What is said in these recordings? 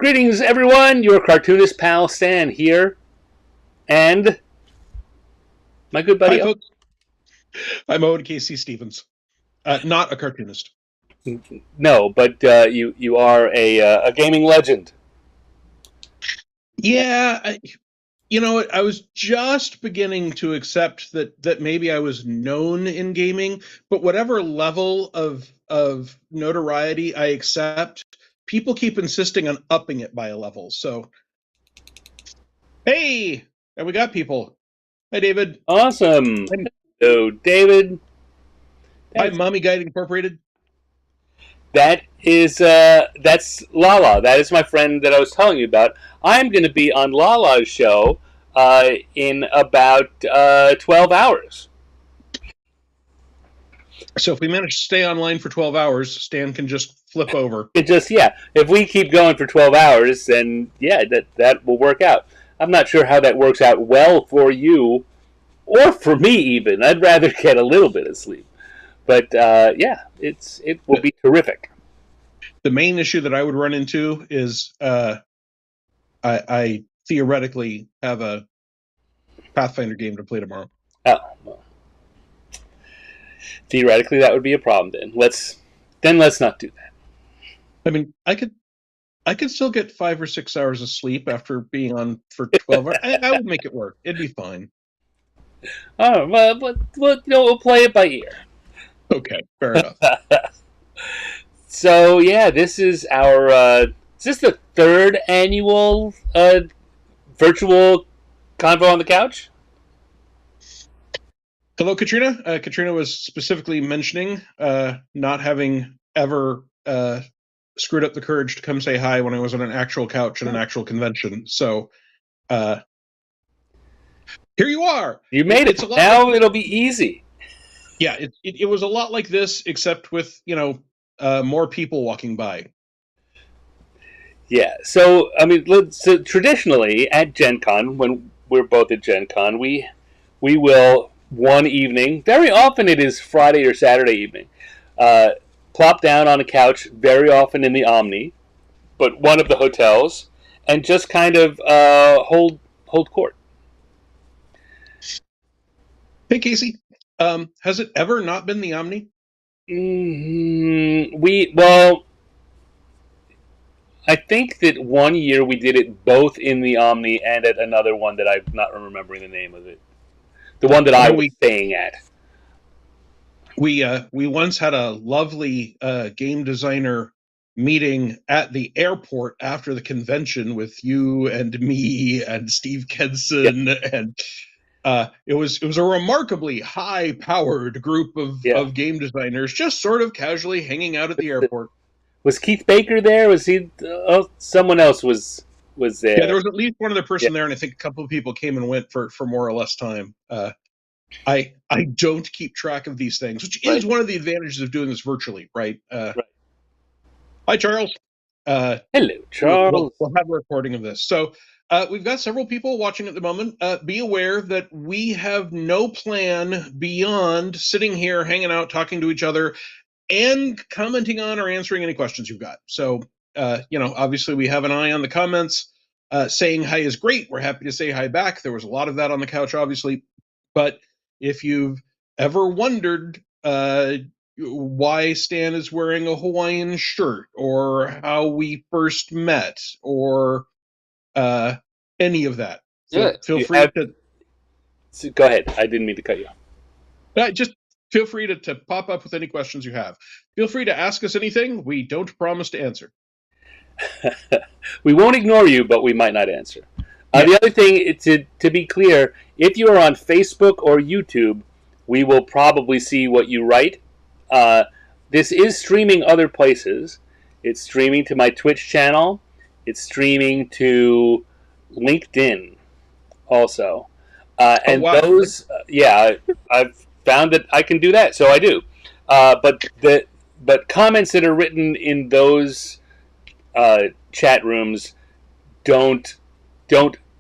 Greetings, everyone. Your cartoonist pal Stan here, and my good buddy. Hi, folks. I'm Owen K.C. Stevens. Not a cartoonist. No, but you are a gaming legend. Yeah, I was just beginning to accept that maybe I was known in gaming, but whatever level of notoriety I accept, people keep insisting on upping it by a level. So, hey, and we got people. Hi, David. Awesome. Hello, David. Hi, Mommy Guide Incorporated. That's Lala. That is my friend that I was telling you about. I'm going to be on Lala's show in about 12 hours. So if we manage to stay online for 12 hours, Stan can just flip over. If we keep going for 12 hours, then that will work out. I'm not sure how that works out well for you or for me even. I'd rather get a little bit of sleep. But it will be terrific. The main issue that I would run into is I theoretically have a Pathfinder game to play tomorrow. Oh, well. Theoretically, that would be a problem. Let's not do that. I mean, I could still get 5 or 6 hours of sleep after being on for 12 hours. I would make it work. It'd be fine. Oh, well, we'll play it by ear. Okay, fair enough. So yeah, this is our is this the third annual virtual Convo on the Couch? Hello, Katrina. Katrina was specifically mentioning not having ever screwed up the courage to come say hi when I was on an actual couch at an actual convention. So here you are. You made it. Now it'll be easy. Yeah, it was a lot like this, except with more people walking by. Yeah. So I mean, traditionally at Gen Con, when we're both at Gen Con, we will one evening. Very often it is Friday or Saturday evening. Plop down on a couch, very often in the Omni, but one of the hotels, and just kind of hold court. Hey, Casey, has it ever not been the Omni? I think that one year we did it both in the Omni and at another one that I'm not remembering the name of it. The one that I was staying at. We once had a lovely game designer meeting at the airport after the convention with you and me and Steve Kenson, and it was a remarkably high-powered group of game designers just sort of casually hanging out at the airport. Was Keith Baker there? Was he? Someone else was there. Yeah, there was at least one other person there, and I think a couple of people came and went for more or less time. I don't keep track of these things, which is one of the advantages of doing this virtually, right? Hi, Charles. Hello, Charles. We'll have a recording of this. So we've got several people watching at the moment. Be aware that we have no plan beyond sitting here, hanging out, talking to each other, and commenting on or answering any questions you've got. So, obviously we have an eye on the comments. Saying hi is great. We're happy to say hi back. There was a lot of that on the couch, obviously. But if you've ever wondered why Stan is wearing a Hawaiian shirt, or how we first met, or any of that, feel free to... Go ahead. I didn't mean to cut you off. Just feel free to pop up with any questions you have. Feel free to ask us anything. We don't promise to answer. We won't ignore you, but we might not answer. The other thing, to be clear, if you are on Facebook or YouTube, we will probably see what you write. This is streaming other places. It's streaming to my Twitch channel. It's streaming to LinkedIn also. And wow. Those, I've found that I can do that, so I do. But comments that are written in those chat rooms don't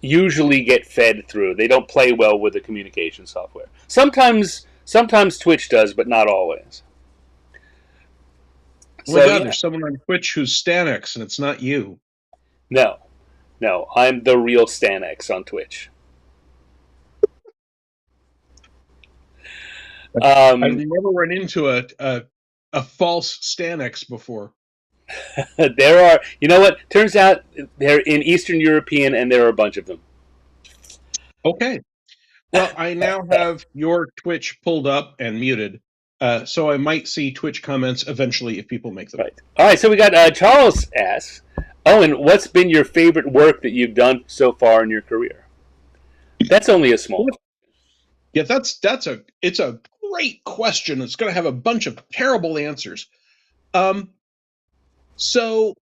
usually get fed through. They don't play well with the communication software. Sometimes Twitch does, but not always. Oh my God, there's someone on Twitch who's Stanix, and it's not you. No, no, I'm the real Stan X on Twitch. I've Um, never run into a false Stanex before. there are, you know what? Turns out they're in Eastern European, and there are a bunch of them. Okay. Well, I now have your Twitch pulled up and muted, so I might see Twitch comments eventually if people make them. Right. All right. So we got Charles asks, Owen, what's been your favorite work that you've done so far in your career? That's only a small. Yeah, it's a great question. It's going to have a bunch of terrible answers. So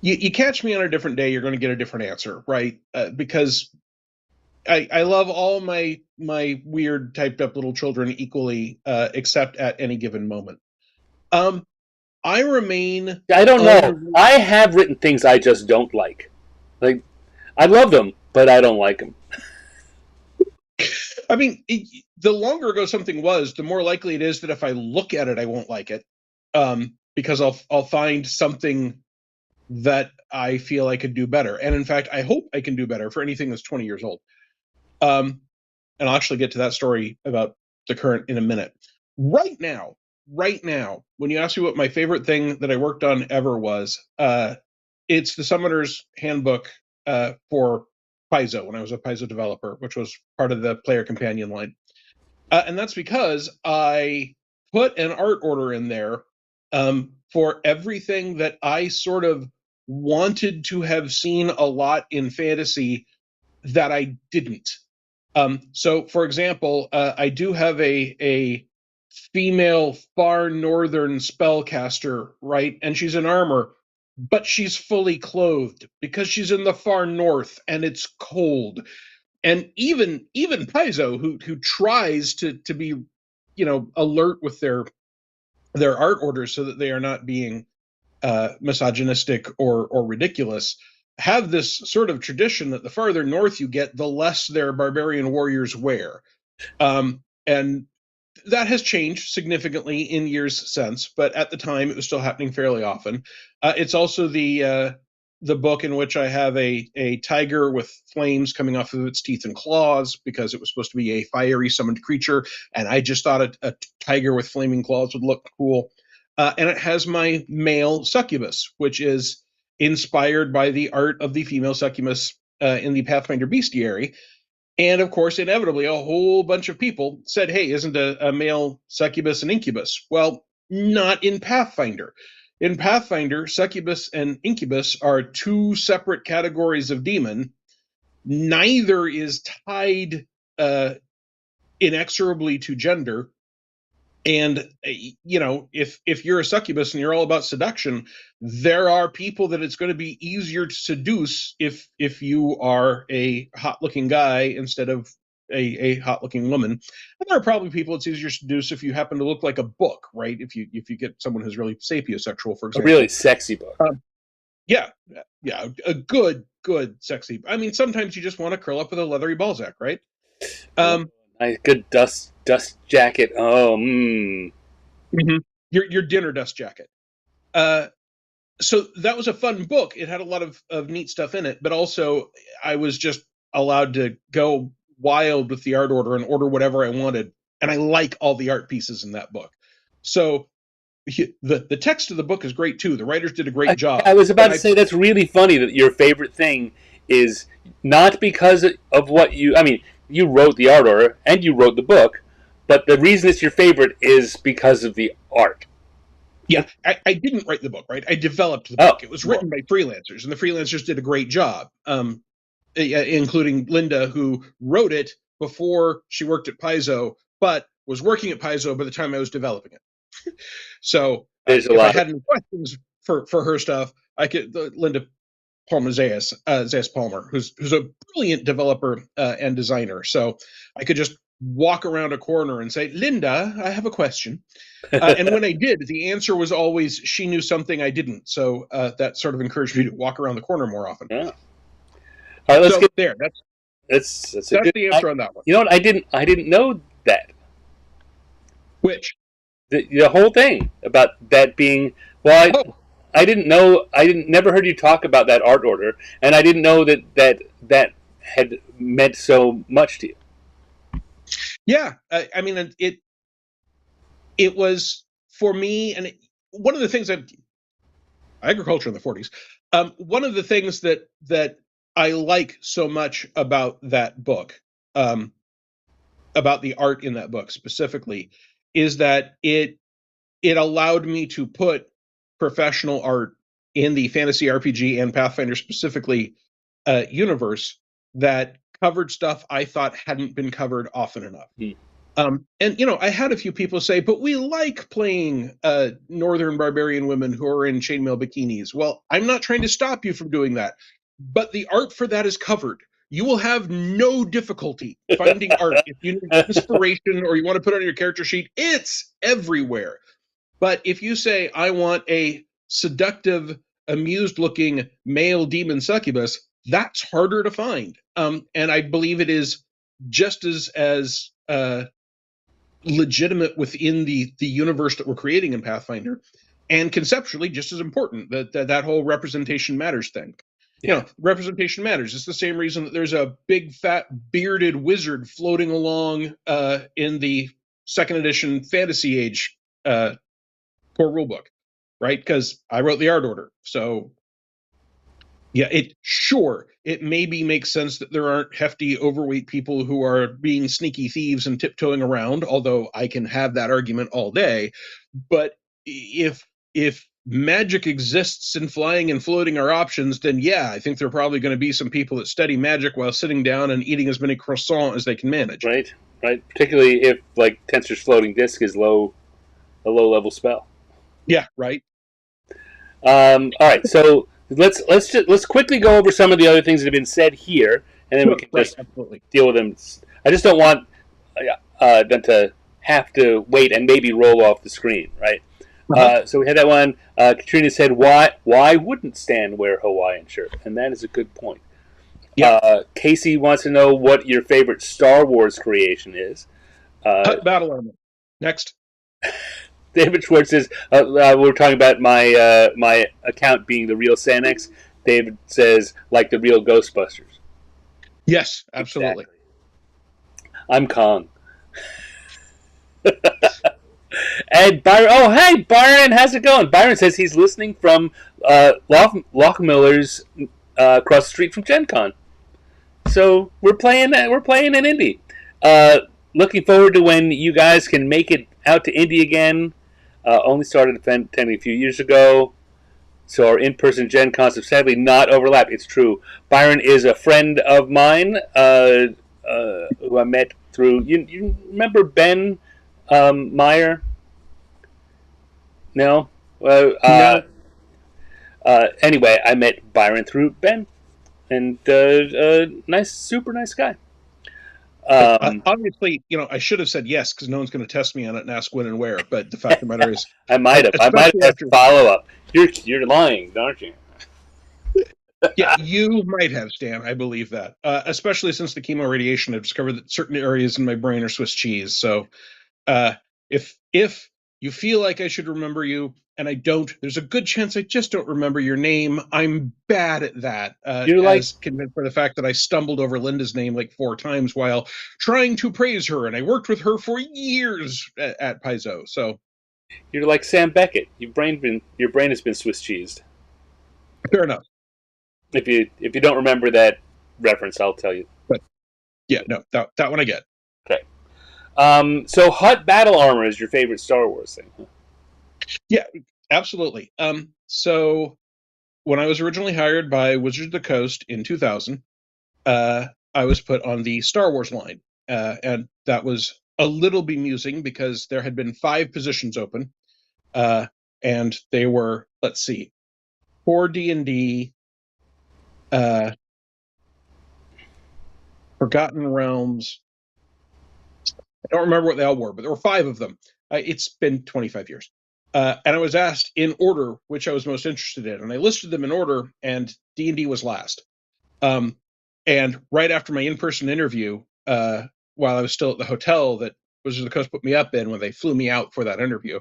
you catch me on a different day, you're going to get a different answer, right? Because I love all my weird typed up little children equally, except at any given moment. I remain. I don't know. I have written things I just don't like. Like, I love them, but I don't like them. I mean, the longer ago something was, the more likely it is that if I look at it, I won't like it, because I'll find something that I feel I could do better. And in fact, I hope I can do better for anything that's 20 years old. And I'll actually get to that story about the current in a minute. Right now, when you ask me what my favorite thing that I worked on ever was, it's the Summoner's Handbook for Paizo when I was a Paizo developer, which was part of the player companion line. And that's because I put an art order in there for everything that I sort of wanted to have seen a lot in fantasy that I didn't. So, for example, I do have a female far northern spellcaster, right? And she's in armor, but she's fully clothed because she's in the far north and it's cold. And even Paizo, who tries to be, alert with their art orders so that they are not being misogynistic or ridiculous, have this sort of tradition that the farther north you get, the less their barbarian warriors wear. And that has changed significantly in years since, but at the time it was still happening fairly often. It's also the book in which I have a tiger with flames coming off of its teeth and claws because it was supposed to be a fiery summoned creature, and I just thought a tiger with flaming claws would look cool. And it has my male succubus, which is inspired by the art of the female succubus in the Pathfinder Bestiary. And of course, inevitably, a whole bunch of people said, hey, isn't a male succubus an incubus? Well, not in Pathfinder. In Pathfinder, succubus and incubus are two separate categories of demon. Neither is tied inexorably to gender. And if you're a succubus and you're all about seduction, there are people that it's going to be easier to seduce if you are a hot looking guy instead of a hot looking woman. And there are probably people it's easier to seduce if you happen to look like a book, right? If you get someone who's really sapiosexual, for example. A really sexy book. Yeah, a good sexy. I mean, sometimes you just want to curl up with a leathery Balzac, right? Nice, good dust jacket. Oh, Your dinner dust jacket. So that was a fun book. It had a lot of neat stuff in it, but also I was just allowed to go wild with the art order and order whatever I wanted. And I like all the art pieces in that book. So the text of the book is great too. The writers did a great job. I was about to say that's really funny that your favorite thing is not because of what you wrote the art order and you wrote the book, but the reason it's your favorite is because of the art. Yeah, I didn't write the book, right? I developed the book. It was written by freelancers, and the freelancers did a great job, including Linda, who wrote it before she worked at Paizo, but was working at Paizo by the time I was developing it. So if I had any questions for her stuff, I could Linda Palmer Zayas Palmer, who's a brilliant developer and designer. So I could just walk around a corner and say, Linda, I have a question. And when I did, the answer was always she knew something I didn't. So that sort of encouraged me to walk around the corner more often. Yeah. All right, let's get there. That's the answer on that one. You know what? I didn't know that. Which? The whole thing about that being I didn't know. Never heard you talk about that art order, and I didn't know that had meant so much to you. Yeah, I mean, it was for me, and one of the things agriculture in the 40s. One of the things that I like so much about that book, um, about the art in that book specifically, is that it allowed me to put professional art in the fantasy RPG and Pathfinder specifically universe that covered stuff I thought hadn't been covered often enough. Hmm. And I had a few people say, but we like playing northern barbarian women who are in chainmail bikinis. Well, I'm not trying to stop you from doing that, but the art for that is covered. You will have no difficulty finding art if you need inspiration or you want to put it on your character sheet. It's everywhere. But if you say, I want a seductive, amused-looking male demon succubus, that's harder to find. And I believe it is just as legitimate within the universe that we're creating in Pathfinder, and conceptually just as important. That whole representation matters thing. Yeah. Representation matters. It's the same reason that there's a big fat bearded wizard floating along in the second edition Fantasy Age core rulebook, right? Because I wrote the art order, so yeah, it maybe makes sense that there aren't hefty, overweight people who are being sneaky thieves and tiptoeing around, although I can have that argument all day. But if magic exists and flying and floating are options, then yeah, I think there are probably going to be some people that study magic while sitting down and eating as many croissants as they can manage. Right. Right. Particularly if like Tensor's floating disc is a low level spell. Yeah. Right. All right. So let's quickly go over some of the other things that have been said here, and then we can just absolutely deal with them. I just don't want them to have to wait and maybe roll off the screen, right? So we had that one. Katrina said, "Why wouldn't Stan wear a Hawaiian shirt?" And that is a good point. Yep. Casey wants to know what your favorite Star Wars creation is. Battle armor. Next. David Schwartz says, we're talking about my account being the real Sanex. David says, like the real Ghostbusters. Yes, absolutely. Exactly. I'm Kong. And Byron, oh, hey, Byron, how's it going? Byron says he's listening from Lockmiller's across the street from Gen Con. So we're playing in Indy. Looking forward to when you guys can make it out to Indy again. Only started attending a few years ago, so our in-person Gen Cons have sadly not overlapped. It's true. Byron is a friend of mine who I met through. You remember Ben Meyer? No. No. Anyway, I met Byron through Ben, and super nice guy. Obviously, I should have said yes because no one's going to test me on it and ask when and where. But the fact of the matter is, I might have asked follow up. You're lying, aren't you? Yeah, you might have, Stan. I believe that, especially since the chemo radiation, I've discovered that certain areas in my brain are Swiss cheese. So, if you feel like I should remember you, and I don't, there's a good chance I just don't remember your name. I'm bad at that. As convinced by the fact that I stumbled over Linda's name like 4 times while trying to praise her, and I worked with her for years at Paizo. So you're like Sam Beckett. Your brain has been Swiss cheesed. Fair enough. If you don't remember that reference, I'll tell you. But yeah, no, that one I get. Okay. So Hutt battle armor is your favorite Star Wars thing, huh? Yeah, absolutely. So when I was originally hired by Wizards of the Coast in 2000, I was put on the Star Wars line, and that was a little bemusing because there had been 5 positions open, and they were, let's see, 4 D&D, Forgotten Realms. I don't remember what they all were, but there were 5 of them. It's been 25 years. And I was asked in order which I was most interested in, and I listed them in order, and D&D was last. And right after my in-person interview, while I was still at the hotel that Wizards of the Coast put me up in when they flew me out for that interview,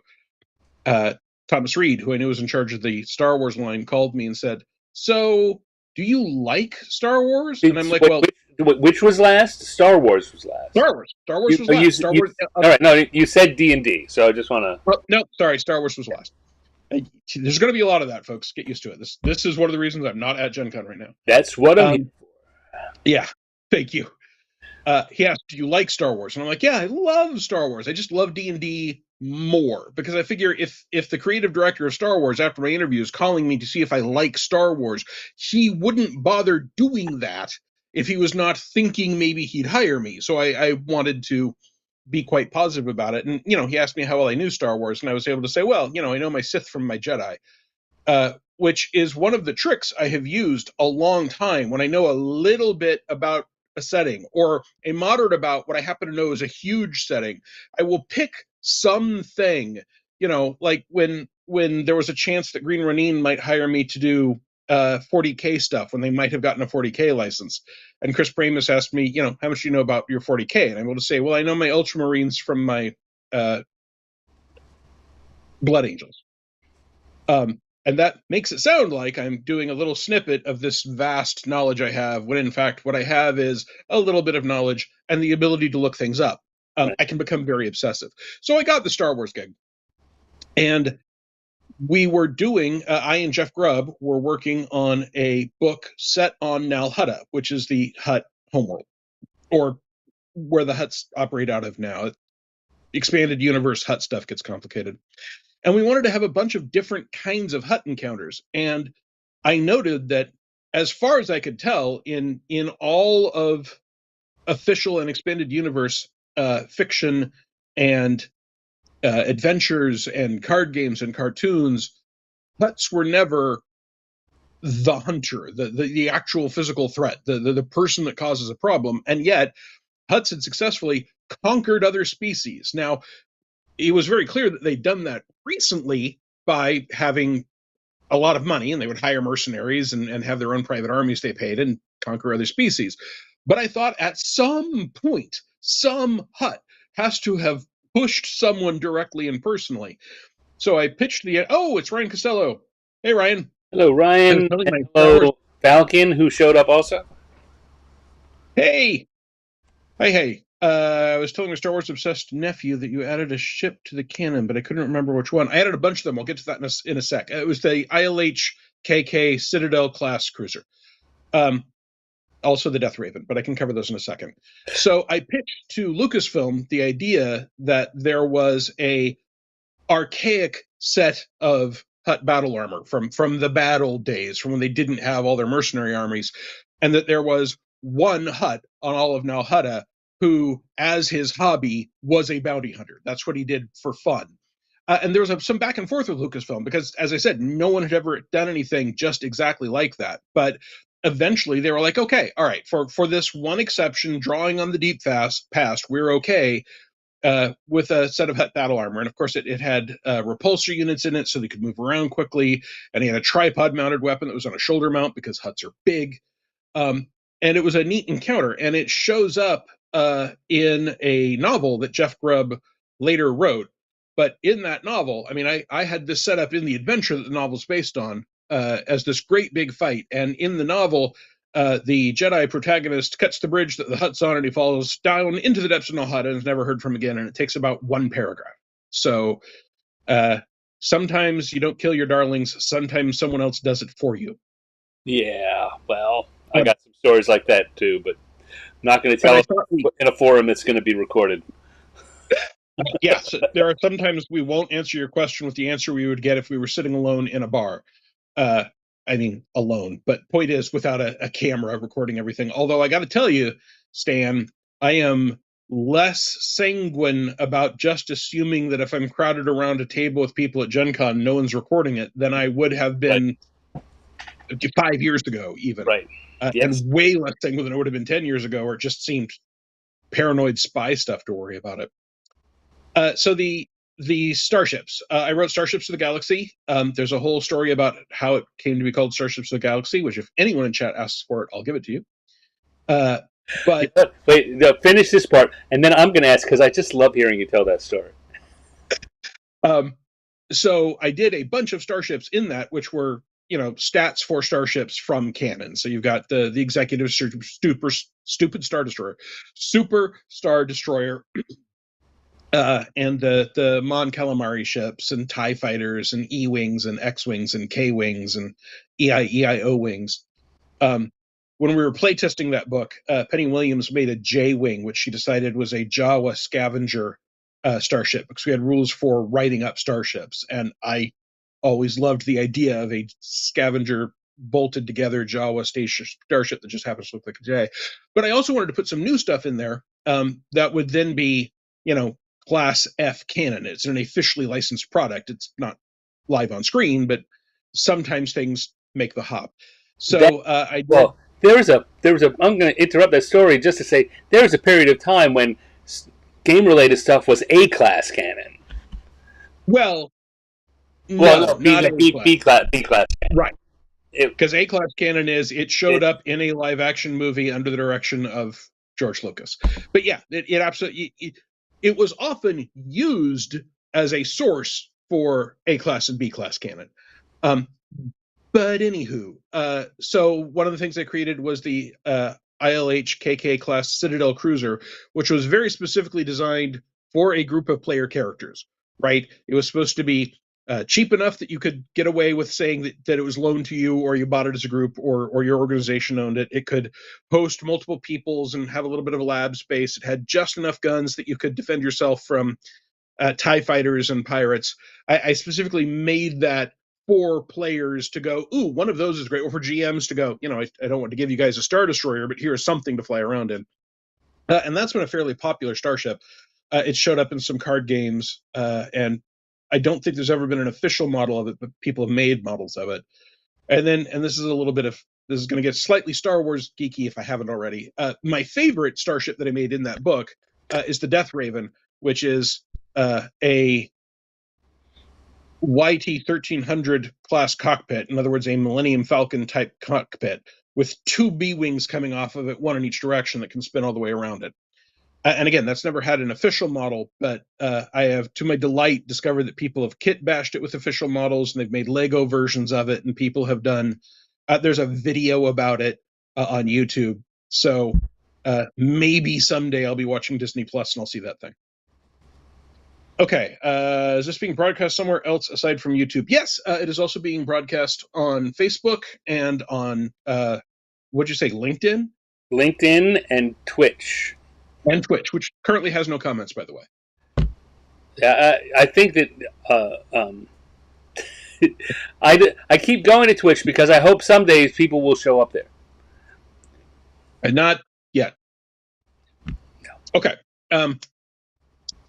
Thomas Reed, who I knew was in charge of the Star Wars line, called me and said, "So, do you like Star Wars?" And I'm like, "Well, Which was last? Star Wars was last. Star Wars. Star Wars was last. Star Wars. All right, no, you said D&D, so I just want to. Well, no, sorry, Star Wars was last. There's going to be a lot of that, folks. Get used to it. This is one of the reasons I'm not at Gen Con right now. That's what I'm here for. Yeah, thank you. He asked, "Do you like Star Wars?" And I'm like, "Yeah, I love Star Wars. I just love D&D more because I figure if the creative director of Star Wars after my interview is calling me to see if I like Star Wars, he wouldn't bother doing that if he was not thinking maybe he'd hire me." So I wanted to be quite positive about it. And, he asked me how well I knew Star Wars, and I was able to say, well, I know my Sith from my Jedi, which is one of the tricks I have used a long time when I know a little bit about a setting or a moderate about what I happen to know is a huge setting. I will pick something, like when there was a chance that Green Ronin might hire me to do 40K stuff when they might have gotten a 40K license. And Chris Pramus asked me, how much do you know about your 40K? And I'm able to say, well, I know my Ultramarines from my Blood Angels. And that makes it sound like I'm doing a little snippet of this vast knowledge I have, when in fact what I have is a little bit of knowledge and the ability to look things up. Right. I can become very obsessive. So I got the Star Wars gig. And we were doing, I and Jeff Grubb were working on a book set on Nal Hutta, which is the Hutt homeworld, or where the Hutts operate out of now. Expanded universe Hutt stuff gets complicated. And we wanted to have a bunch of different kinds of Hutt encounters. And I noted that, as far as I could tell, in all of official and expanded universe fiction and adventures and card games and cartoons, Hutts were never the hunter, the actual physical threat, the person that causes a problem. And yet, Hutts had successfully conquered other species. Now, it was very clear that they'd done that recently by having a lot of money, and they would hire mercenaries and have their own private armies they paid and conquer other species. But I thought at some point, some Hutt has to have pushed someone directly and personally. So I pitched it's Ryan Costello. Hey, Ryan. Hello, Ryan. Hello, Falcon, who showed up also. Hey. Hey. I was telling my Star Wars obsessed nephew that you added a ship to the canon, but I couldn't remember which one. I added a bunch of them. I'll get to that in a sec. It was the ILH KK Citadel class cruiser. Also the Death Raven, but I can cover those in a second. So I pitched to Lucasfilm the idea that there was a archaic set of Hutt battle armor from the bad old days, from when they didn't have all their mercenary armies, and that there was one Hutt on all of Nal Hutta who, as his hobby, was a bounty hunter. That's what he did for fun. And there was some back and forth with Lucasfilm because, as I said, no one had ever done anything just exactly like that. But eventually they were like, okay, all right, for this one exception, drawing on the deep past, we're okay with a set of Hutt battle armor. And of course, it had repulsor units in it so they could move around quickly. And he had a tripod-mounted weapon that was on a shoulder mount because Hutts are big. And it was a neat encounter. And it shows up in a novel that Jeff Grubb later wrote. But in that novel, I had this set up in the adventure that the novel's based on as this great big fight. And in the novel, the Jedi protagonist cuts the bridge that the Hutt's on, and he falls down into the depths of Nal Hutta and is never heard from again. And it takes about one paragraph. So sometimes you don't kill your darlings. Sometimes someone else does it for you. Yeah, well, I got some stories like that too, but not going to tell in a forum that's going to be recorded. Yes, there are sometimes we won't answer your question with the answer we would get if we were sitting alone in a bar. Alone, but point is, without a camera recording everything. Although I got to tell you, Stan, I am less sanguine about just assuming that if I'm crowded around a table with people at Gen Con, no one's recording it, than I would have been 5 years ago, even. Right. Yes. And way less sanguine than it would have been 10 years ago, where it just seemed paranoid spy stuff to worry about it. So the starships. I wrote Starships of the Galaxy. There's a whole story about how it came to be called Starships of the Galaxy, which if anyone in chat asks for it, I'll give it to you. But wait, finish this part, and then I'm going to ask, because I just love hearing you tell that story. So I did a bunch of starships in that, which were, stats for starships from canon. So you've got the executive stupid Star Destroyer, super Star Destroyer, and the Mon Calamari ships and TIE fighters and E-wings and X-wings and K-wings and EIO wings. When we were playtesting that book, Penny Williams made a J-wing, which she decided was a Jawa scavenger starship, because we had rules for writing up starships, and I always loved the idea of a scavenger bolted together Jawa starship that just happens to look like a J. But I also wanted to put some new stuff in there that would then be, Class F canon. It's an officially licensed product. It's not live on screen, but sometimes things make the hop. So I did. Well, there was a. I'm going to interrupt that story just to say there was a period of time when game-related stuff was A-class canon. Well, no, not B class canon. Right. Because A-class canon is it showed up in a live-action movie under the direction of George Lucas. But yeah, it absolutely it was often used as a source for A-class and B-class canon. But anywho, so one of the things I created was the ILH KK class Citadel cruiser, which was very specifically designed for a group of player characters, right? It was supposed to be cheap enough that you could get away with saying that it was loaned to you, or you bought it as a group, or your organization owned it. It could host multiple peoples and have a little bit of a lab space. It had just enough guns that you could defend yourself from TIE fighters and pirates. I specifically made that for players to go, ooh, one of those is great. Or for GMs to go, I don't want to give you guys a Star Destroyer, but here's something to fly around in. And that's been a fairly popular starship. It showed up in some card games, and I don't think there's ever been an official model of it, but people have made models of it. And this is this is going to get slightly Star Wars geeky if I haven't already. My favorite starship that I made in that book is the Death Raven, which is a YT-1300 class cockpit. In other words, a Millennium Falcon type cockpit with two B-wings coming off of it, one in each direction, that can spin all the way around it. And again, that's never had an official model, but I have, to my delight, discovered that people have kit bashed it with official models, and they've made Lego versions of it, and people have done, there's a video about it on YouTube. So maybe someday I'll be watching Disney Plus and I'll see that thing. Okay, is this being broadcast somewhere else aside from YouTube? Yes, it is also being broadcast on Facebook and on, what'd you say, LinkedIn? LinkedIn and Twitch. And Twitch, which currently has no comments, by the way. Yeah, I think that I keep going to Twitch because I hope some days people will show up there. And not yet. No. Okay.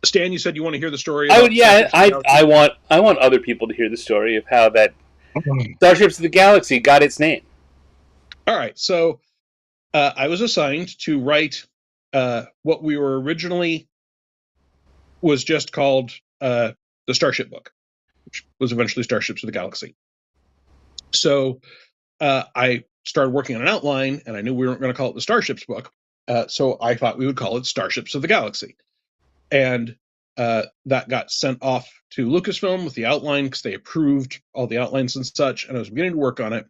Stan, you said you want to hear the story. I want other people to hear the story of how that Starships of the Galaxy got its name. All right, so I was assigned to write what we were originally was just called the Starship book, which was eventually Starships of the Galaxy. So I started working on an outline, and I knew we weren't going to call it the Starships book, so I thought we would call it Starships of the Galaxy. And that got sent off to Lucasfilm with the outline because they approved all the outlines and such, and I was beginning to work on it.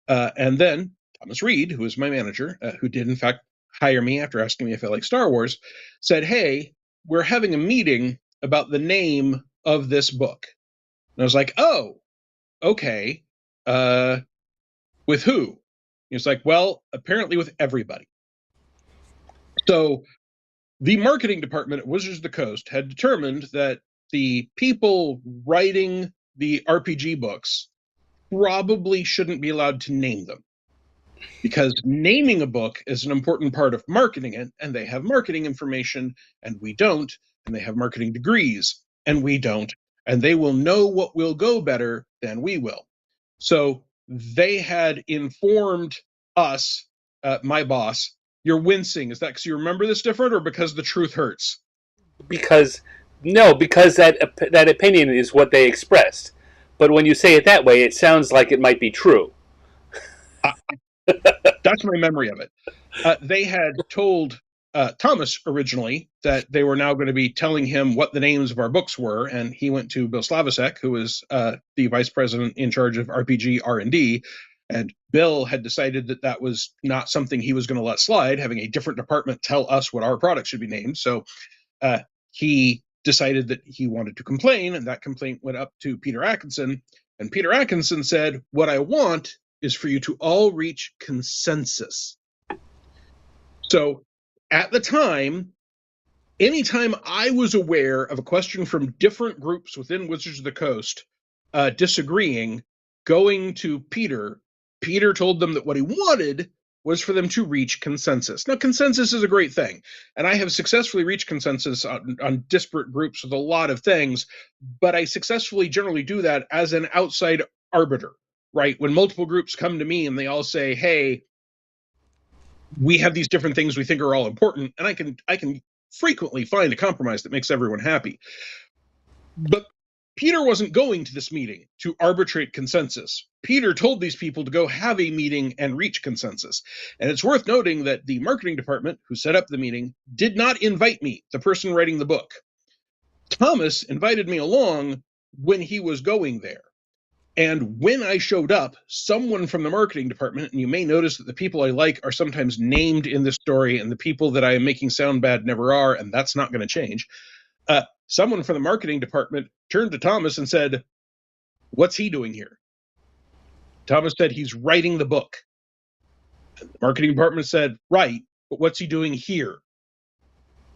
And then Thomas Reed, who is my manager, who did in fact hire me after asking me if I like Star Wars, said, hey, we're having a meeting about the name of this book. And I was like, oh, okay. With who? He was like, well, apparently with everybody. So the marketing department at Wizards of the Coast had determined that the people writing the RPG books probably shouldn't be allowed to name them, because naming a book is an important part of marketing it, and they have marketing information and we don't, and they have marketing degrees and we don't, and they will know what will go better than we will. So they had informed us, my boss. You're wincing. Is that because you remember this different, or because the truth hurts? Because that opinion is what they expressed. But when you say it that way, it sounds like it might be true. That's my memory of it. They had told Thomas originally that they were now going to be telling him what the names of our books were, and he went to Bill Slavicsek, who was the vice president in charge of RPG R&D, and Bill had decided that that was not something he was going to let slide, having a different department tell us what our products should be named. So he decided that he wanted to complain, and that complaint went up to Peter Atkinson, and Peter Atkinson said, "What I want is for you to all reach consensus." So at the time, anytime I was aware of a question from different groups within Wizards of the Coast disagreeing, going to Peter, Peter told them that what he wanted was for them to reach consensus. Now, consensus is a great thing, and I have successfully reached consensus on disparate groups with a lot of things, but I successfully generally do that as an outside arbiter, right? When multiple groups come to me and they all say, hey, we have these different things we think are all important, and I can frequently find a compromise that makes everyone happy. But Peter wasn't going to this meeting to arbitrate consensus. Peter told these people to go have a meeting and reach consensus. And it's worth noting that the marketing department, who set up the meeting, did not invite me, the person writing the book. Thomas invited me along when he was going there. And when I showed up, someone from the marketing department, and you may notice that the people I like are sometimes named in this story, and the people that I am making sound bad never are, and that's not going to change. Someone from the marketing department turned to Thomas and said, "What's he doing here?" Thomas said, "He's writing the book." The marketing department said, "Right, but what's he doing here?"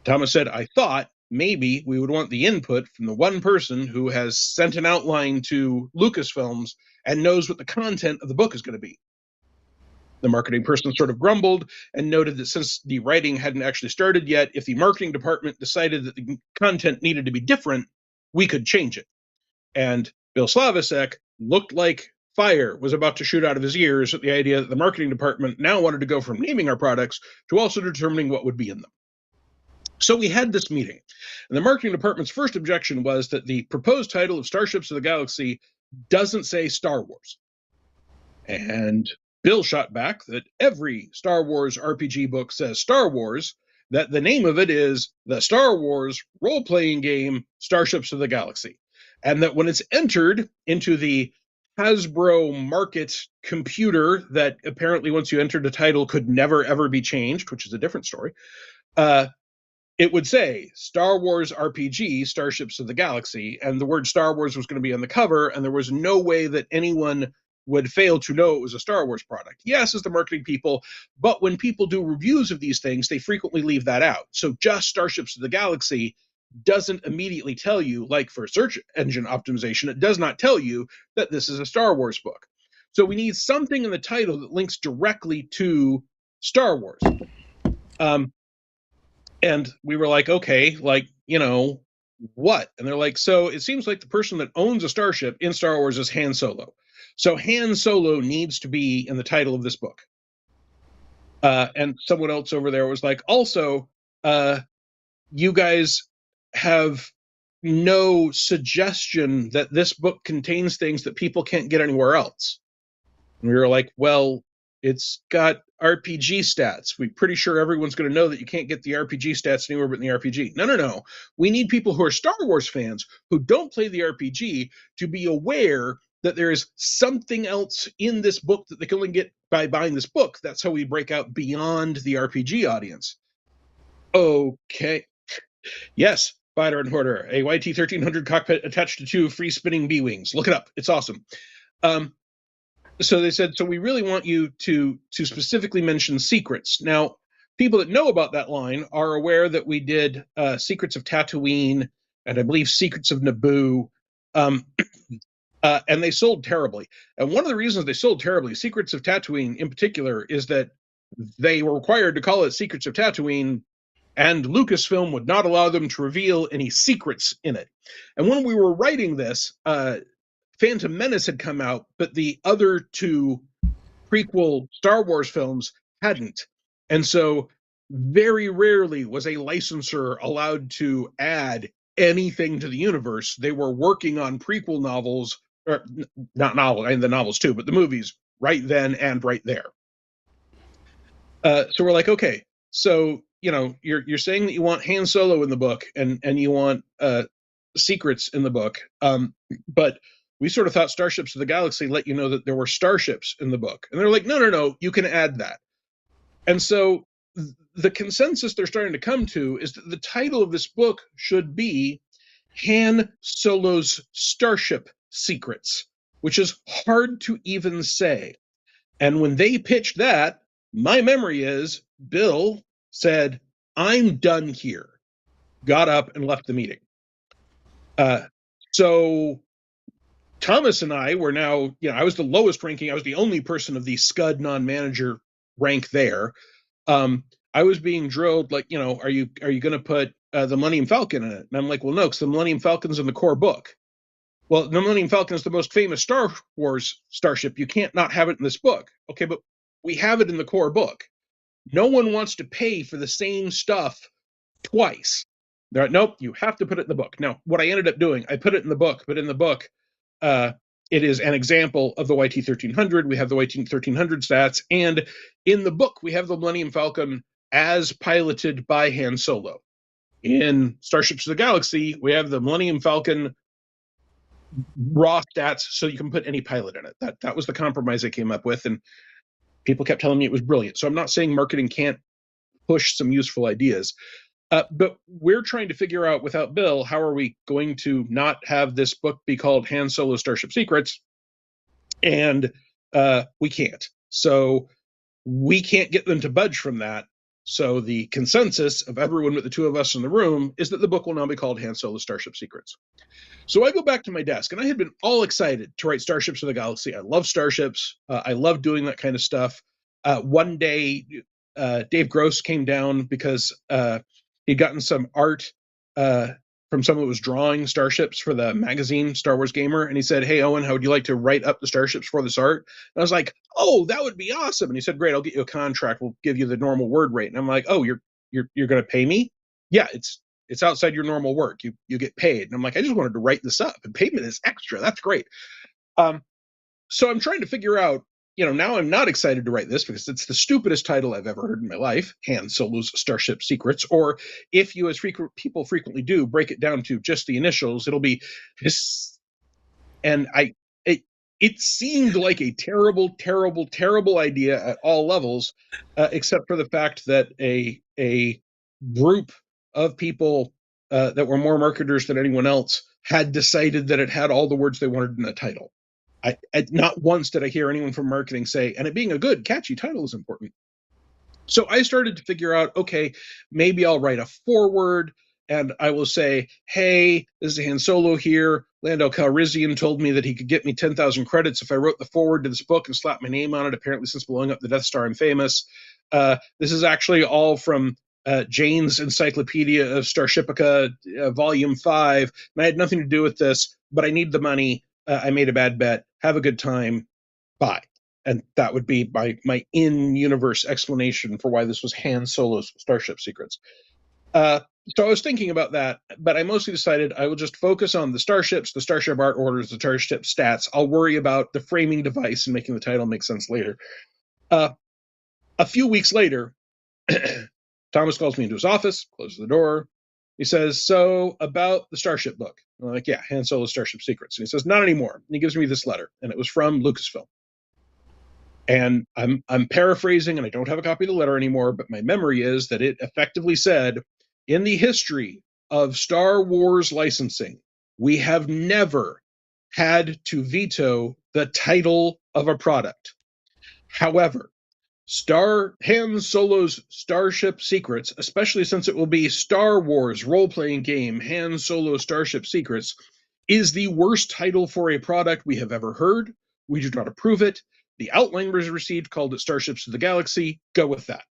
Thomas said, "I thought maybe we would want the input from the one person who has sent an outline to Lucasfilms and knows what the content of the book is going to be." The marketing person sort of grumbled and noted that since the writing hadn't actually started yet, if the marketing department decided that the content needed to be different, we could change it. And Bill Slavicsek looked like fire was about to shoot out of his ears at the idea that the marketing department now wanted to go from naming our products to also determining what would be in them. So we had this meeting, and the marketing department's first objection was that the proposed title of Starships of the Galaxy doesn't say Star Wars. And Bill shot back that every Star Wars RPG book says Star Wars, that the name of it is the Star Wars role-playing game Starships of the Galaxy, and that when it's entered into the Hasbro market computer that apparently once you entered a title could never ever be changed, which is a different story, it would say Star Wars RPG, Starships of the Galaxy, and the word Star Wars was going to be on the cover, and there was no way that anyone would fail to know it was a Star Wars product. Yes, as the marketing people, but when people do reviews of these things, they frequently leave that out. So just Starships of the Galaxy doesn't immediately tell you, like for search engine optimization, it does not tell you that this is a Star Wars book. So we need something in the title that links directly to Star Wars. And we were like, okay, like, you know, what? And they're like, so it seems like the person that owns a starship in Star Wars is Han Solo. So Han Solo needs to be in the title of this book. And someone else over there was like, also, you guys have no suggestion that this book contains things that people can't get anywhere else. And we were like, well, it's got RPG stats. We're pretty sure everyone's going to know that you can't get the RPG stats anywhere but in the RPG. No. We need people who are Star Wars fans who don't play the RPG to be aware that there is something else in this book that they can only get by buying this book. That's how we break out beyond the RPG audience. Okay. Yes, Fighter and Hoarder, a YT-1300 cockpit attached to 2 free spinning B-wings. Look it up. It's awesome. So they said, so we really want you to specifically mention secrets. Now, people that know about that line are aware that we did Secrets of Tatooine and I believe Secrets of Naboo, and they sold terribly. And one of the reasons they sold terribly, Secrets of Tatooine in particular, is that they were required to call it Secrets of Tatooine, and Lucasfilm would not allow them to reveal any secrets in it. And when we were writing this, Phantom Menace had come out, but the other 2 prequel Star Wars films hadn't. And so very rarely was a licensor allowed to add anything to the universe. They were working on prequel novels, or not novels, and the novels too, but the movies right then and right there. So we're like, okay, so you're saying that you want Han Solo in the book and you want secrets in the book, but we sort of thought Starships of the Galaxy let you know that there were starships in the book, and they're like, no, you can add that. And so the consensus they're starting to come to is that the title of this book should be Han Solo's Starship Secrets, which is hard to even say. And when they pitched that, my memory is Bill said, "I'm done here," got up and left the meeting. So Thomas and I were now, I was the lowest ranking. I was the only person of the Scud non-manager rank there. I was being drilled like, are you going to put the Millennium Falcon in it? And I'm like, well, no, because the Millennium Falcon's in the core book. Well, the Millennium Falcon is the most famous Star Wars starship. You can't not have it in this book. Okay, but we have it in the core book. No one wants to pay for the same stuff twice. They're like, nope, you have to put it in the book. Now, what I ended up doing, I put it in the book, but in the book, it is an example of the YT-1300. We have the YT-1300 stats, and in the book, we have the Millennium Falcon as piloted by Han Solo. In Starships of the Galaxy, we have the Millennium Falcon raw stats, so you can put any pilot in it. That was the compromise I came up with, and people kept telling me it was brilliant. So I'm not saying marketing can't push some useful ideas, but we're trying to figure out, without Bill, how are we going to not have this book be called Han Solo Starship Secrets? And we can't. So we can't get them to budge from that. So the consensus of everyone but the two of us in the room is that the book will now be called Han Solo Starship Secrets. So I go back to my desk, and I had been all excited to write Starships of the Galaxy. I love starships. I love doing that kind of stuff. One day, Dave Gross came down because he'd gotten some art from someone who was drawing starships for the magazine Star Wars Gamer, and he said, "Hey, Owen, how would you like to write up the starships for this art?" And I was like, "Oh, that would be awesome." And he said, "Great, I'll get you a contract. We'll give you the normal word rate." And I'm like, "Oh, you're going to pay me?" "Yeah, it's outside your normal work. You get paid." And I'm like, "I just wanted to write this up, and payment is extra. That's great." So I'm trying to figure out, now I'm not excited to write this because it's the stupidest title I've ever heard in my life, Han Solo's Starship Secrets. Or if you, as people frequently do, break it down to just the initials, it'll be this. And it seemed like a terrible, terrible, terrible idea at all levels, except for the fact that a group of people that were more marketers than anyone else had decided that it had all the words they wanted in the title. Not once did I hear anyone from marketing say, and it being a good, catchy title is important. So I started to figure out, okay, maybe I'll write a foreword, and I will say, "Hey, this is Han Solo here. Lando Calrissian told me that he could get me 10,000 credits if I wrote the foreword to this book and slapped my name on it. Apparently, since blowing up the Death Star, I'm famous. This is actually all from Jane's Encyclopedia of Starshipica, Volume 5. And I had nothing to do with this, but I need the money. I made a bad bet. Have a good time. Bye." And that would be my in-universe explanation for why this was Han Solo's Starship Secrets. So I was thinking about that, but I mostly decided I will just focus on the starships, the starship art orders, the starship stats. I'll worry about the framing device and making the title make sense later. A few weeks later, Thomas calls me into his office, closes the door. He says, "So about the Starship book?" I'm like, "Yeah, Han Solo's Starship Secrets." And he says, "Not anymore." And he gives me this letter, and it was from Lucasfilm. And I'm paraphrasing, and I don't have a copy of the letter anymore, but my memory is that it effectively said, "In the history of Star Wars licensing, we have never had to veto the title of a product. However, Han Solo's Starship Secrets, especially since it will be Star Wars role-playing game Han Solo Starship Secrets, is the worst title for a product we have ever heard. We do not approve it. The outline was received, called it Starships of the Galaxy. Go with that."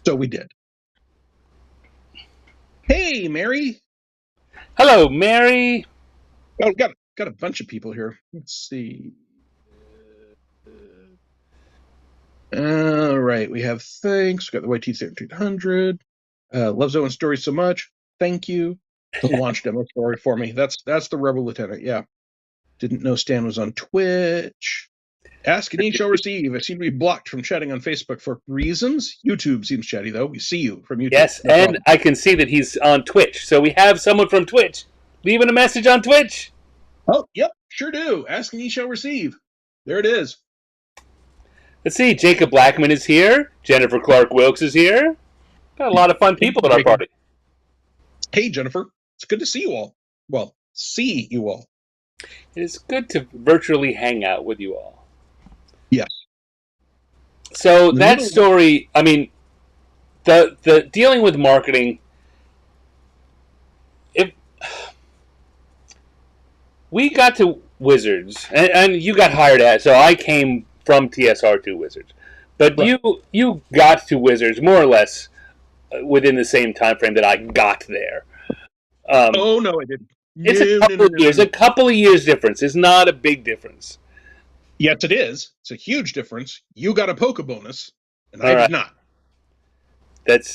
So we did. Hey, Mary. Hello, Mary. Oh, got a bunch of people here. Let's see. All right, we have thanks. We got the YT-1300. Loves Owen story so much. Thank you. The launch demo story for me. That's the Rebel Lieutenant. Yeah. Didn't know Stan was on Twitch. Ask and ye shall receive. I seem to be blocked from chatting on Facebook for reasons. YouTube seems chatty, though. We see you from YouTube. Yes, no and problem. I can see that he's on Twitch. So we have someone from Twitch leaving a message on Twitch. Oh, yep, sure do. Ask and ye shall receive. There it is. Let's see. Jacob Blackman is here. Jennifer Clark Wilkes is here. Got a lot of fun people at our party. Hey, Jennifer. It's good to see you all. Well, see you all. It is good to virtually hang out with you all. Yes. So that story, I mean, the dealing with marketing, if we got to Wizards, and you got hired at, so I came from TSR to Wizards, but right. you got to Wizards more or less within the same time frame that I got there. Oh no, I didn't. It's a couple of years difference. It's not a big difference. Yes, it is. It's a huge difference. You got a Poke bonus, and I did not.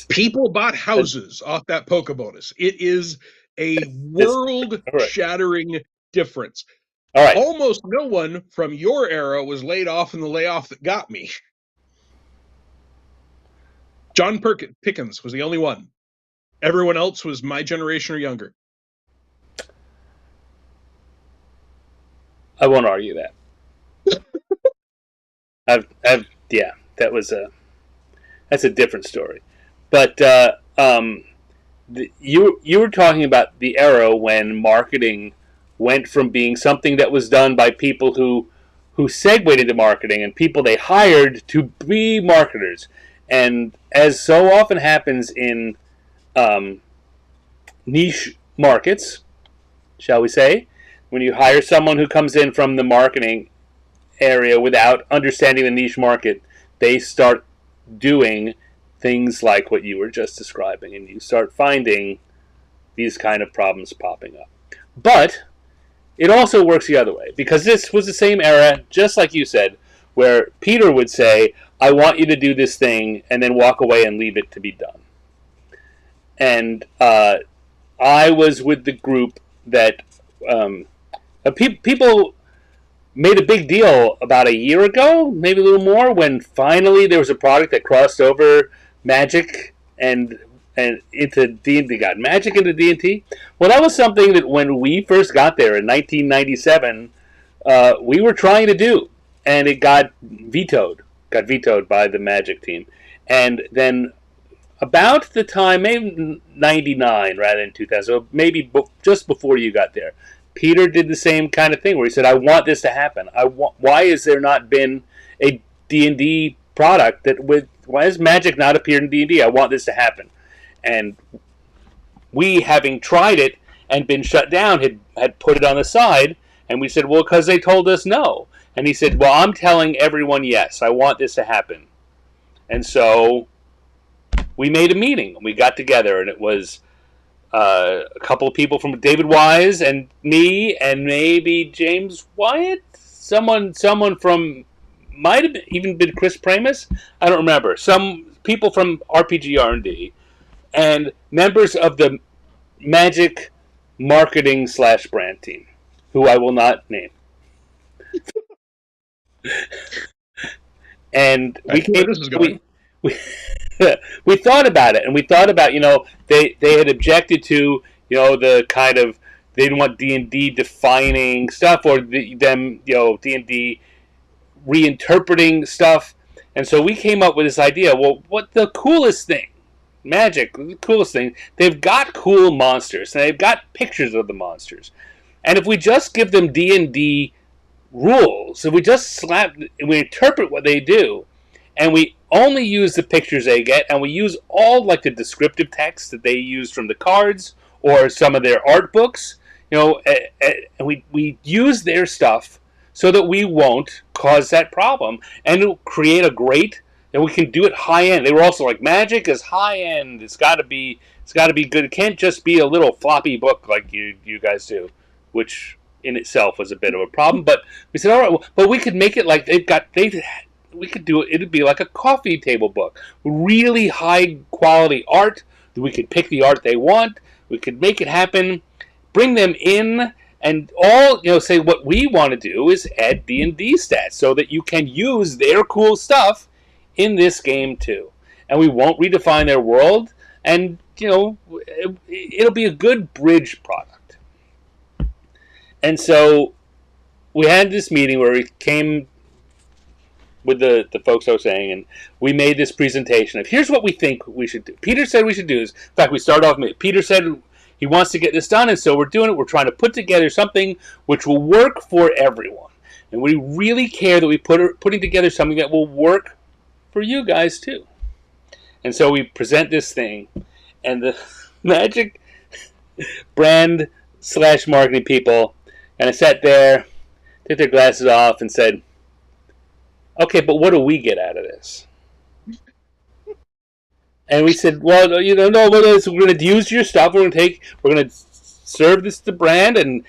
People bought houses off that Poke bonus. It is a world-shattering difference. All right. Almost no one from your era was laid off in the layoff that got me. John Pickens was the only one. Everyone else was my generation or younger. I won't argue that. That's a different story. But you were talking about the era when marketing went from being something that was done by people who segued into marketing and people they hired to be marketers. And as so often happens in niche markets, shall we say, when you hire someone who comes in from the marketing area without understanding the niche market, they start doing things like what you were just describing, and you start finding these kind of problems popping up. But it also works the other way, because this was the same era, just like you said, where Peter would say, I want you to do this thing, and then walk away and leave it to be done. And I was with the group that people made a big deal about a year ago, maybe a little more, when finally there was a product that crossed over Magic and into D&D, got Magic into D&T. Well, that was something that when we first got there in 1997, we were trying to do, and it got vetoed by the Magic team. And then about the time, maybe 99 rather than 2000, so maybe just before you got there, Peter did the same kind of thing where he said, I want this to happen. Why has there not been a D&D product why has Magic not appeared in D&D? I want this to happen. And we, having tried it and been shut down, had put it on the side, and we said, well, because they told us no. And he said, well, I'm telling everyone yes, I want this to happen. And so we made a meeting. We got together, and it was a couple of people from David Wise and me and maybe James Wyatt. Someone from, might have even been Chris Pramus. I don't remember. Some people from RPG R&D and members of the Magic marketing / brand team, who I will not name. And we thought about it, and we thought about, they had objected to, the kind of, they didn't want D&D defining stuff, or them, D&D reinterpreting stuff. And so we came up with this idea, well, what the coolest thing, Magic, the coolest thing, they've got cool monsters, and they've got pictures of the monsters. And if we just give them D&D rules, if we just we interpret what they do, and we only use the pictures they get, and we use all like the descriptive text that they use from the cards or some of their art books, and we use their stuff so that we won't cause that problem, and it'll create a great, and we can do it high end. They were also like, Magic is high end. It's got to be good. It can't just be a little floppy book like you guys do, which in itself was a bit of a problem. But we said, all right, well, but we could make it like we could do it. It'd be like a coffee table book, really high quality art. We could pick the art they want. We could make it happen, bring them in, And all, say what we want to do is add D&D stats so that you can use their cool stuff in this game too. And we won't redefine their world, and it'll be a good bridge product. And so we had this meeting where we came with the folks I was saying, and we made this presentation of here's what we think we should do. Peter said we should do this. In fact, we started off. Peter said he wants to get this done, and so we're doing it. We're trying to put together something which will work for everyone, and we really care that we putting together something that will work for you guys too. And so we present this thing, and the Magic brand / marketing people kind of sat there, took their glasses off, and said, okay, but what do we get out of this? And we said, well, no, we're going to use your stuff. We're going to serve this to brand, and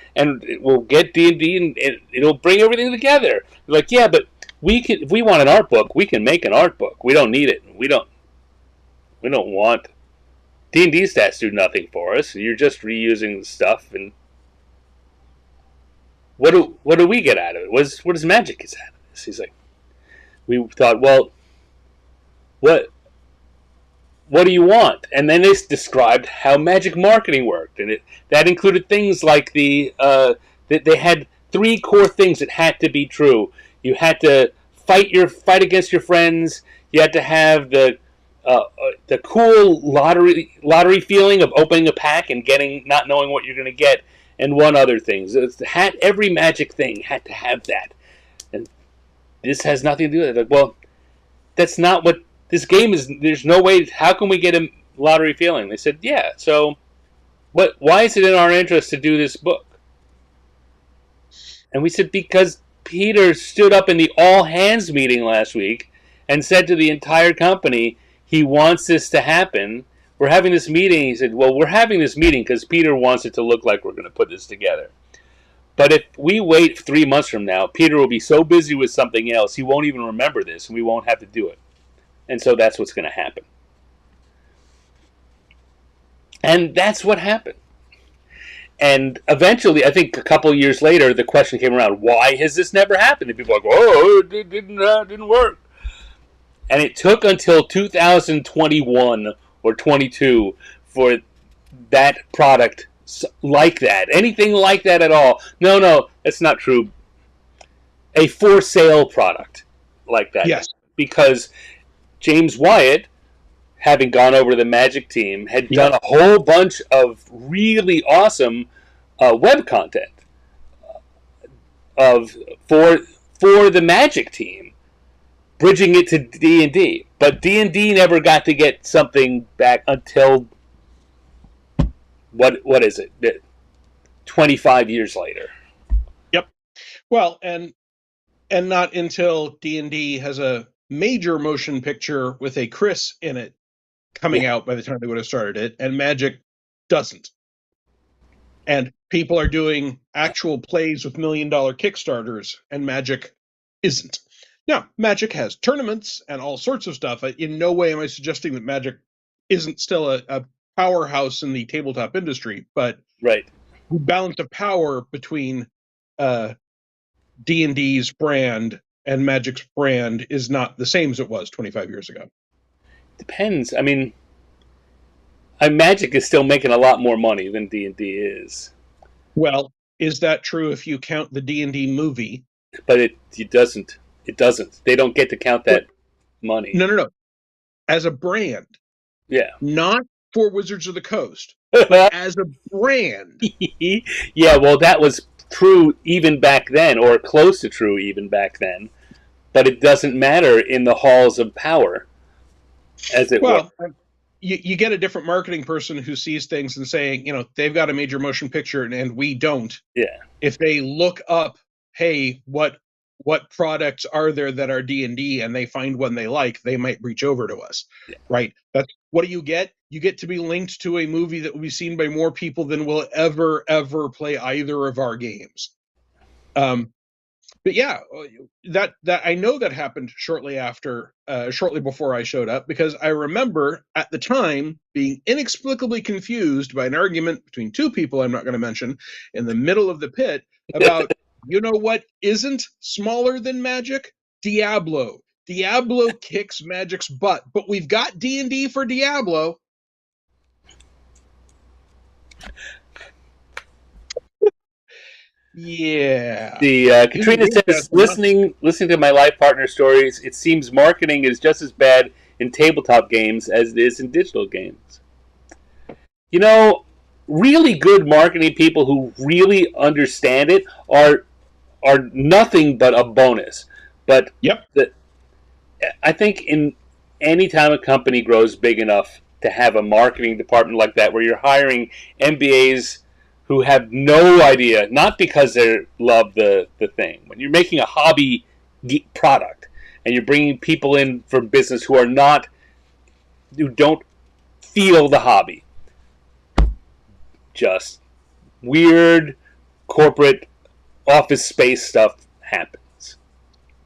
we'll get D&D, and it'll bring everything together. They're like, yeah, but if we want an art book, we can make an art book. We don't need it. We don't want D&D stats do nothing for us. You're just reusing the stuff, and what do we get out of it? What does Magic get out of this? He's like, we thought, well, what do you want? And then they described how Magic marketing worked, and that included things like that they had 3 core things that had to be true. You had to fight against your friends. You had to have the cool lottery feeling of opening a pack and not knowing what you're going to get, and one other thing. Every Magic thing had to have that. And this has nothing to do with it. Like, well, that's not what this game is. There's no way. How can we get a lottery feeling? They said, yeah. So, why is it in our interest to do this book? And we said, because Peter stood up in the all hands meeting last week and said to the entire company he wants this to happen. We're having this meeting. He said, well, we're having this meeting because Peter wants it to look like we're going to put this together. But if we wait 3 months from now, Peter will be so busy with something else, he won't even remember this, and we won't have to do it. And so that's what's going to happen. And that's what happened. And eventually, I think a couple of years later, the question came around, why has this never happened? And people are like, oh, it didn't work. And it took until 2021 or 22 for that product like that, anything like that at all. No, that's not true. A for sale product like that. Yes. Because James Wyatt, having gone over to the Magic team, had done a whole bunch of really awesome web content for the Magic team, bridging it to D&D. But D&D never got to get something back until what is it? 25 years later. Yep. Well, and not until D&D has a major motion picture with a Chris in it coming out by the time they would have started it, and Magic doesn't. And people are doing actual plays with $1 million Kickstarters, and Magic isn't. Now, Magic has tournaments and all sorts of stuff. In no way am I suggesting that Magic isn't still a powerhouse in the tabletop industry, but right, the balance of power between D&D's brand and Magic's brand is not the same as it was 25 years ago. Depends. I mean, Magic is still making a lot more money than D&D is. Well, is that true if you count the D&D movie? But it doesn't. It doesn't. They don't get to count that money. No. As a brand. Yeah. Not for Wizards of the Coast, but as a brand. Yeah, well, that was true even back then, or close to true even back then. But it doesn't matter in the halls of power, as it were. You get a different marketing person who sees things and saying, they've got a major motion picture and we don't. Yeah. If they look up, hey, what products are there that are D&D, and they find one they like, they might reach over to us. Yeah. Right? That's what do you get? You get to be linked to a movie that will be seen by more people than will ever play either of our games. But yeah, that I know that happened shortly before I showed up, because I remember at the time being inexplicably confused by an argument between two people I'm not going to mention in the middle of the pit about, you know what isn't smaller than Magic? Diablo. Diablo kicks Magic's butt, but we've got D&D for Diablo. Yeah. The Using Katrina rules says, sets, listening to my life partner stories, it seems marketing is just as bad in tabletop games as it is in digital games. You know, really good marketing people who really understand it are nothing but a bonus. But yep. I think in any time a company grows big enough to have a marketing department like that, where you're hiring MBAs who have no idea, not because they love the thing. When you're making a hobby product and you're bringing people in for business who don't feel the hobby, just weird corporate office space stuff happens.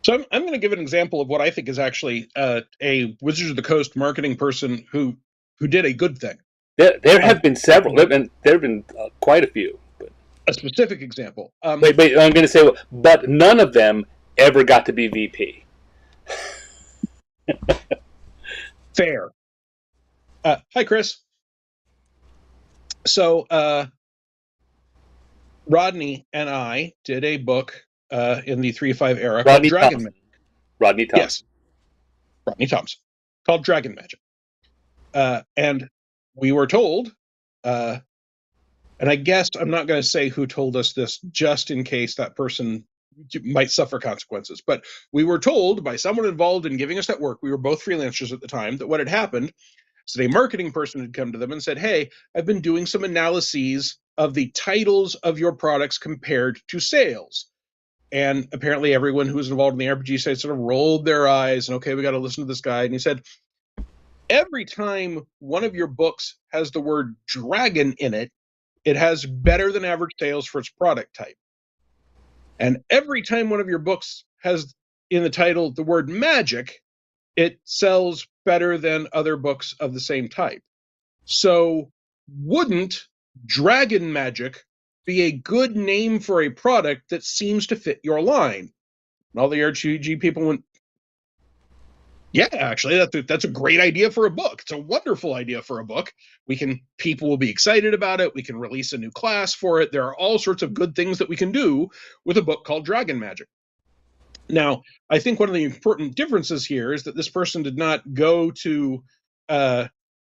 So I'm going to give an example of what I think is actually a Wizards of the Coast marketing person who did a good thing. There have been several. There have been quite a few. But a specific example. Wait, I'm going to say, but none of them ever got to be VP. Fair. Hi, Chris. So Rodney and I did a book in the 3.5 era called Dragon Magic. Rodney Thompson. Yes. Rodney Thompson. Called Dragon Magic. And we were told, and I guess I'm not going to say who told us this just in case that person might suffer consequences, but we were told by someone involved in giving us that work, we were both freelancers at the time, that what had happened is that a marketing person had come to them and said, hey, I've been doing some analyses of the titles of your products compared to sales. And apparently everyone who was involved in the RPG site sort of rolled their eyes and, okay, we got to listen to this guy. And he said, every time one of your books has the word dragon in it, it has better than average sales for its product type. And every time one of your books has in the title the word magic, it sells better than other books of the same type. So wouldn't Dragon Magic be a good name for a product that seems to fit your line? And all the RPG people went, yeah, actually, that's a great idea for a book. It's a wonderful idea for a book. People will be excited about it. We can release a new class for it. There are all sorts of good things that we can do with a book called Dragon Magic. Now, I think one of the important differences here is that this person did not go to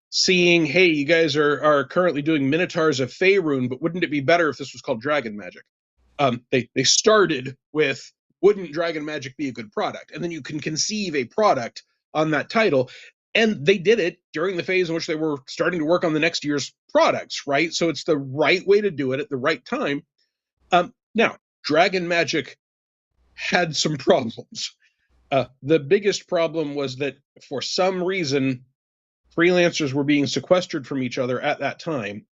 seeing, hey, you guys are currently doing Minotaurs of Faerun, but wouldn't it be better if this was called Dragon Magic? They started with, wouldn't Dragon Magic be a good product? And then you can conceive a product on that title. And they did it during the phase in which they were starting to work on the next year's products, right? So it's the right way to do it at the right time. Now, Dragon Magic had some problems. The biggest problem was that for some reason, freelancers were being sequestered from each other at that time.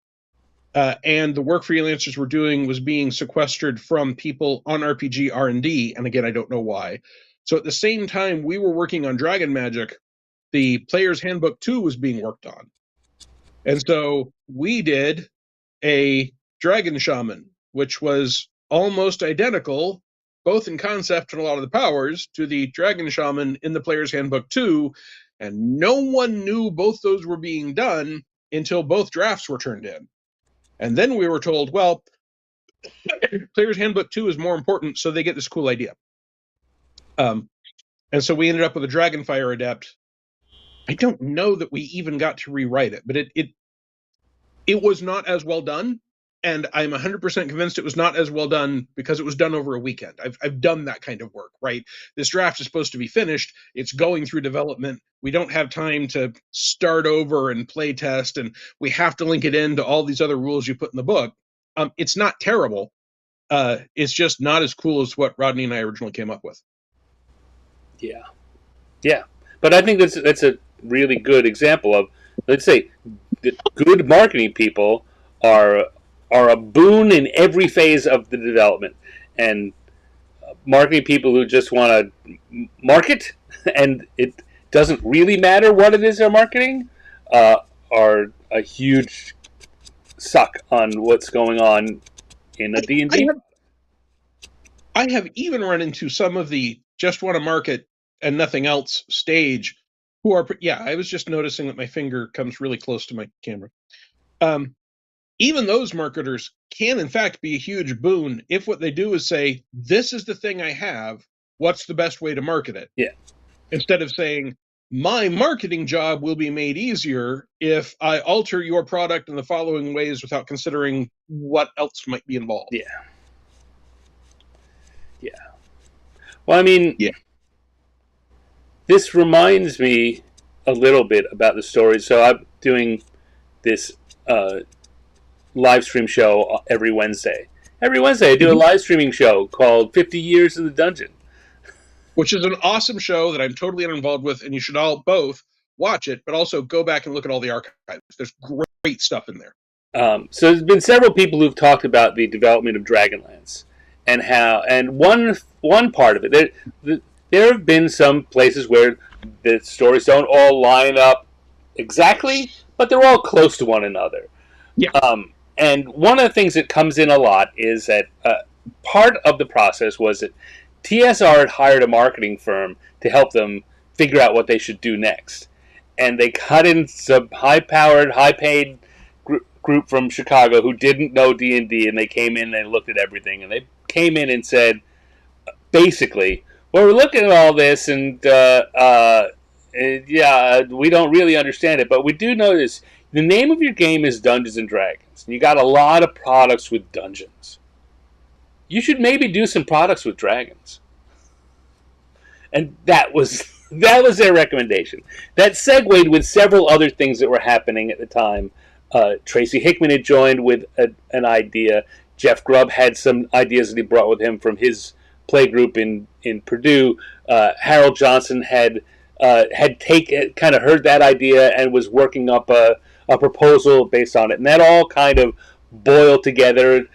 And the work freelancers were doing was being sequestered from people on RPG R&D. And again, I don't know why. So at the same time we were working on Dragon Magic, the Player's Handbook 2 was being worked on. And so we did a Dragon Shaman, which was almost identical, both in concept and a lot of the powers, to the Dragon Shaman in the Player's Handbook 2. And no one knew both those were being done until both drafts were turned in. And then we were told, well, Player's Handbook 2 is more important, so they get this cool idea. And so we ended up with a Dragonfire Adept. I don't know that we even got to rewrite it, but it was not as well done. And I'm 100% convinced it was not as well done because it was done over a weekend. I've done that kind of work, right? This draft is supposed to be finished. It's going through development. We don't have time to start over and play test, and we have to link it into all these other rules you put in the book. It's not terrible. It's just not as cool as what Rodney and I originally came up with. Yeah. But I think that's a really good example of, let's say, good marketing people are a boon in every phase of the development, and marketing people who just want to market, and it doesn't really matter what it is they're marketing, are a huge suck on what's going on in a D&D. I have even run into some of the just want to market and nothing else stage who are, I was just noticing that my finger comes really close to my camera. Even those marketers can, in fact, be a huge boon if what they do is say, this is the thing I have, what's the best way to market it? Yeah. Instead of saying, my marketing job will be made easier if I alter your product in the following ways without considering what else might be involved. Yeah. Yeah. Well, I mean, this reminds me a little bit about the story. So I'm doing this live stream show every Wednesday. Every Wednesday I do a live streaming show called 50 Years in the Dungeon. Which is an awesome show that I'm totally uninvolved with, and you should all both watch it, but also go back and look at all the archives. There's great stuff in there. So there's been several people who've talked about the development of Dragonlance and how, and one part of it, there have been some places where the stories don't all line up exactly, but they're all close to one another. Yeah. And one of the things that comes in a lot is that part of the process was that TSR had hired a marketing firm to help them figure out what they should do next. And they cut in some high-powered, high-paid group from Chicago who didn't know D&D, and they came in and they looked at everything. And they came in and said, basically, well, we're looking at all this, and we don't really understand it, but we do know this. The name of your game is Dungeons and Dragons, and you got a lot of products with dungeons. You should maybe do some products with dragons. And that was their recommendation. That segued with several other things that were happening at the time. Tracy Hickman had joined with an idea. Jeff Grubb had some ideas that he brought with him from his play group in Purdue. Harold Johnson had kind of heard that idea and was working up a proposal based on it. And that all kind of boiled together.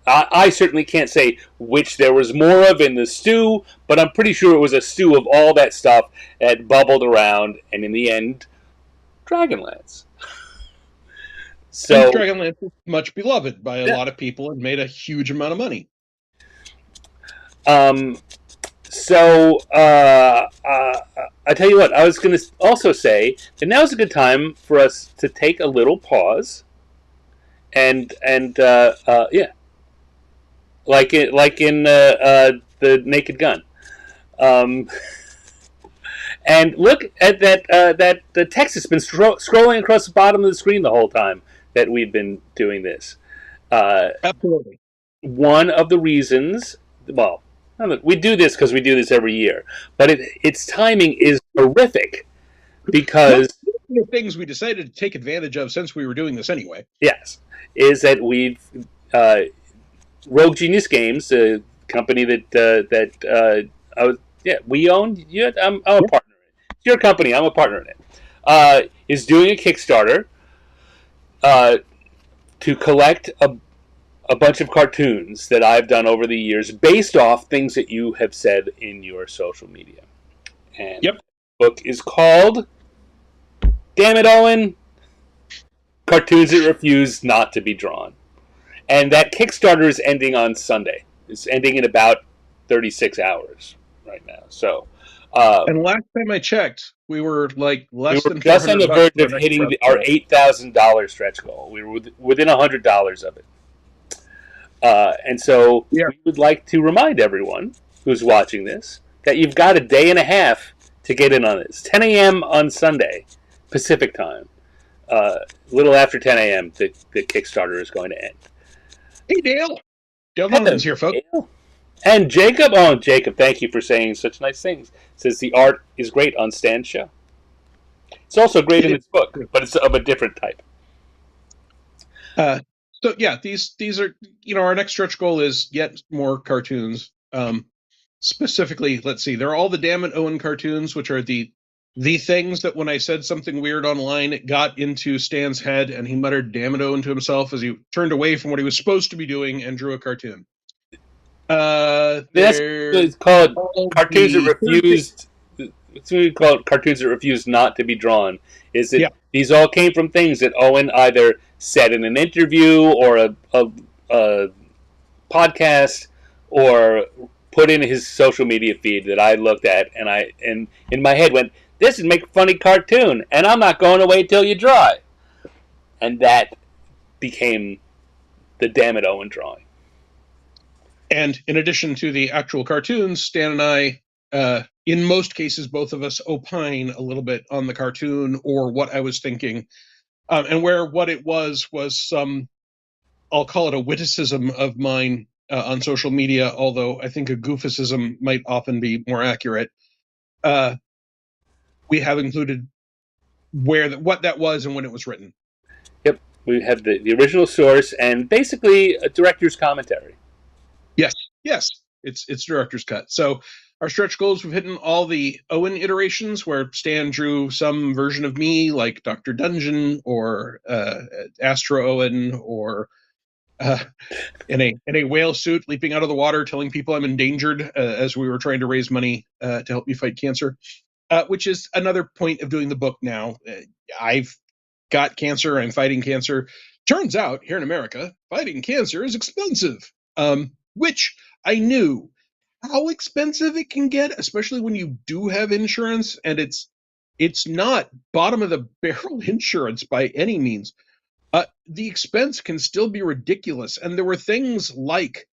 I certainly can't say which there was more of in the stew, but I'm pretty sure it was a stew of all that stuff that bubbled around, and in the end, Dragonlance. So Dragonlance is much beloved by a lot of people and made a huge amount of money. I tell you what, I was going to also say that now's a good time for us to take a little pause. And like in the Naked Gun, and look at that the text has been scrolling across the bottom of the screen the whole time that we've been doing this. Absolutely. One of the reasons, well, we do this because we do this every year, but its timing is horrific because the things we decided to take advantage of since we were doing this anyway. Yes. Is that we've Rogue Genius Games, a company we own. I'm a partner in it. It's your company. I'm a partner in it. Is doing a Kickstarter to collect a bunch of cartoons that I've done over the years, based off things that you have said in your social media. And the book is called, damn it, Owen, Cartoons That Refuse Not to Be Drawn. And that Kickstarter is ending on Sunday. It's ending in about 36 hours right now. So, and last time I checked, we were like just on the verge of hitting our $8,000 stretch goal. We were within $100 of it. And so we would like to remind everyone who's watching this that you've got a day and a half to get in on this. 10 a.m. on Sunday, Pacific time. A little after 10 a.m., the Kickstarter is going to end. Hey, Dale. Dale Mullins here, folks. Dale. And Jacob. Oh, Jacob, thank you for saying such nice things. Says the art is great on Stan's show. It's also great in its book, but it's of a different type. So yeah, these are, our next stretch goal is yet more cartoons. Specifically, let's see, they're all the Damn It Owen cartoons, which are the things that when I said something weird online, it got into Stan's head and he muttered "Damn it Owen" to himself as he turned away from what he was supposed to be doing and drew a cartoon. That's They're it's called called cartoons that the Thursday. refused. It's what we call it, cartoons that refused not to be drawn. Is that Yeah, these all came from things that Owen either said in an interview or a podcast or put in his social media feed that I looked at, and in my head went, "This is make a funny cartoon, and I'm not going away till you dry," and that became the Damn It Owen drawing. and in addition to the actual cartoons, Stan and I, in most cases, both of us opine a little bit on the cartoon or what I was thinking, and where what it was some, I'll call it a witticism of mine on social media, although I think a gooficism might often be more accurate. Uh, we have included what that was and when it was written. Yep, we have the original source and basically a director's commentary. Yes, yes, it's director's cut. So our stretch goals, we've hit all the Owen iterations where Stan drew some version of me, like Dr. Dungeon or Astro Owen, or uh, in a whale suit leaping out of the water, telling people I'm endangered as we were trying to raise money to help me fight cancer. Which is another point of doing the book now. I've got cancer. I'm fighting cancer. Turns out here in America, fighting cancer is expensive, which I knew how expensive it can get, especially when you do have insurance, and it's not bottom of the barrel insurance by any means. The expense can still be ridiculous, and there were things like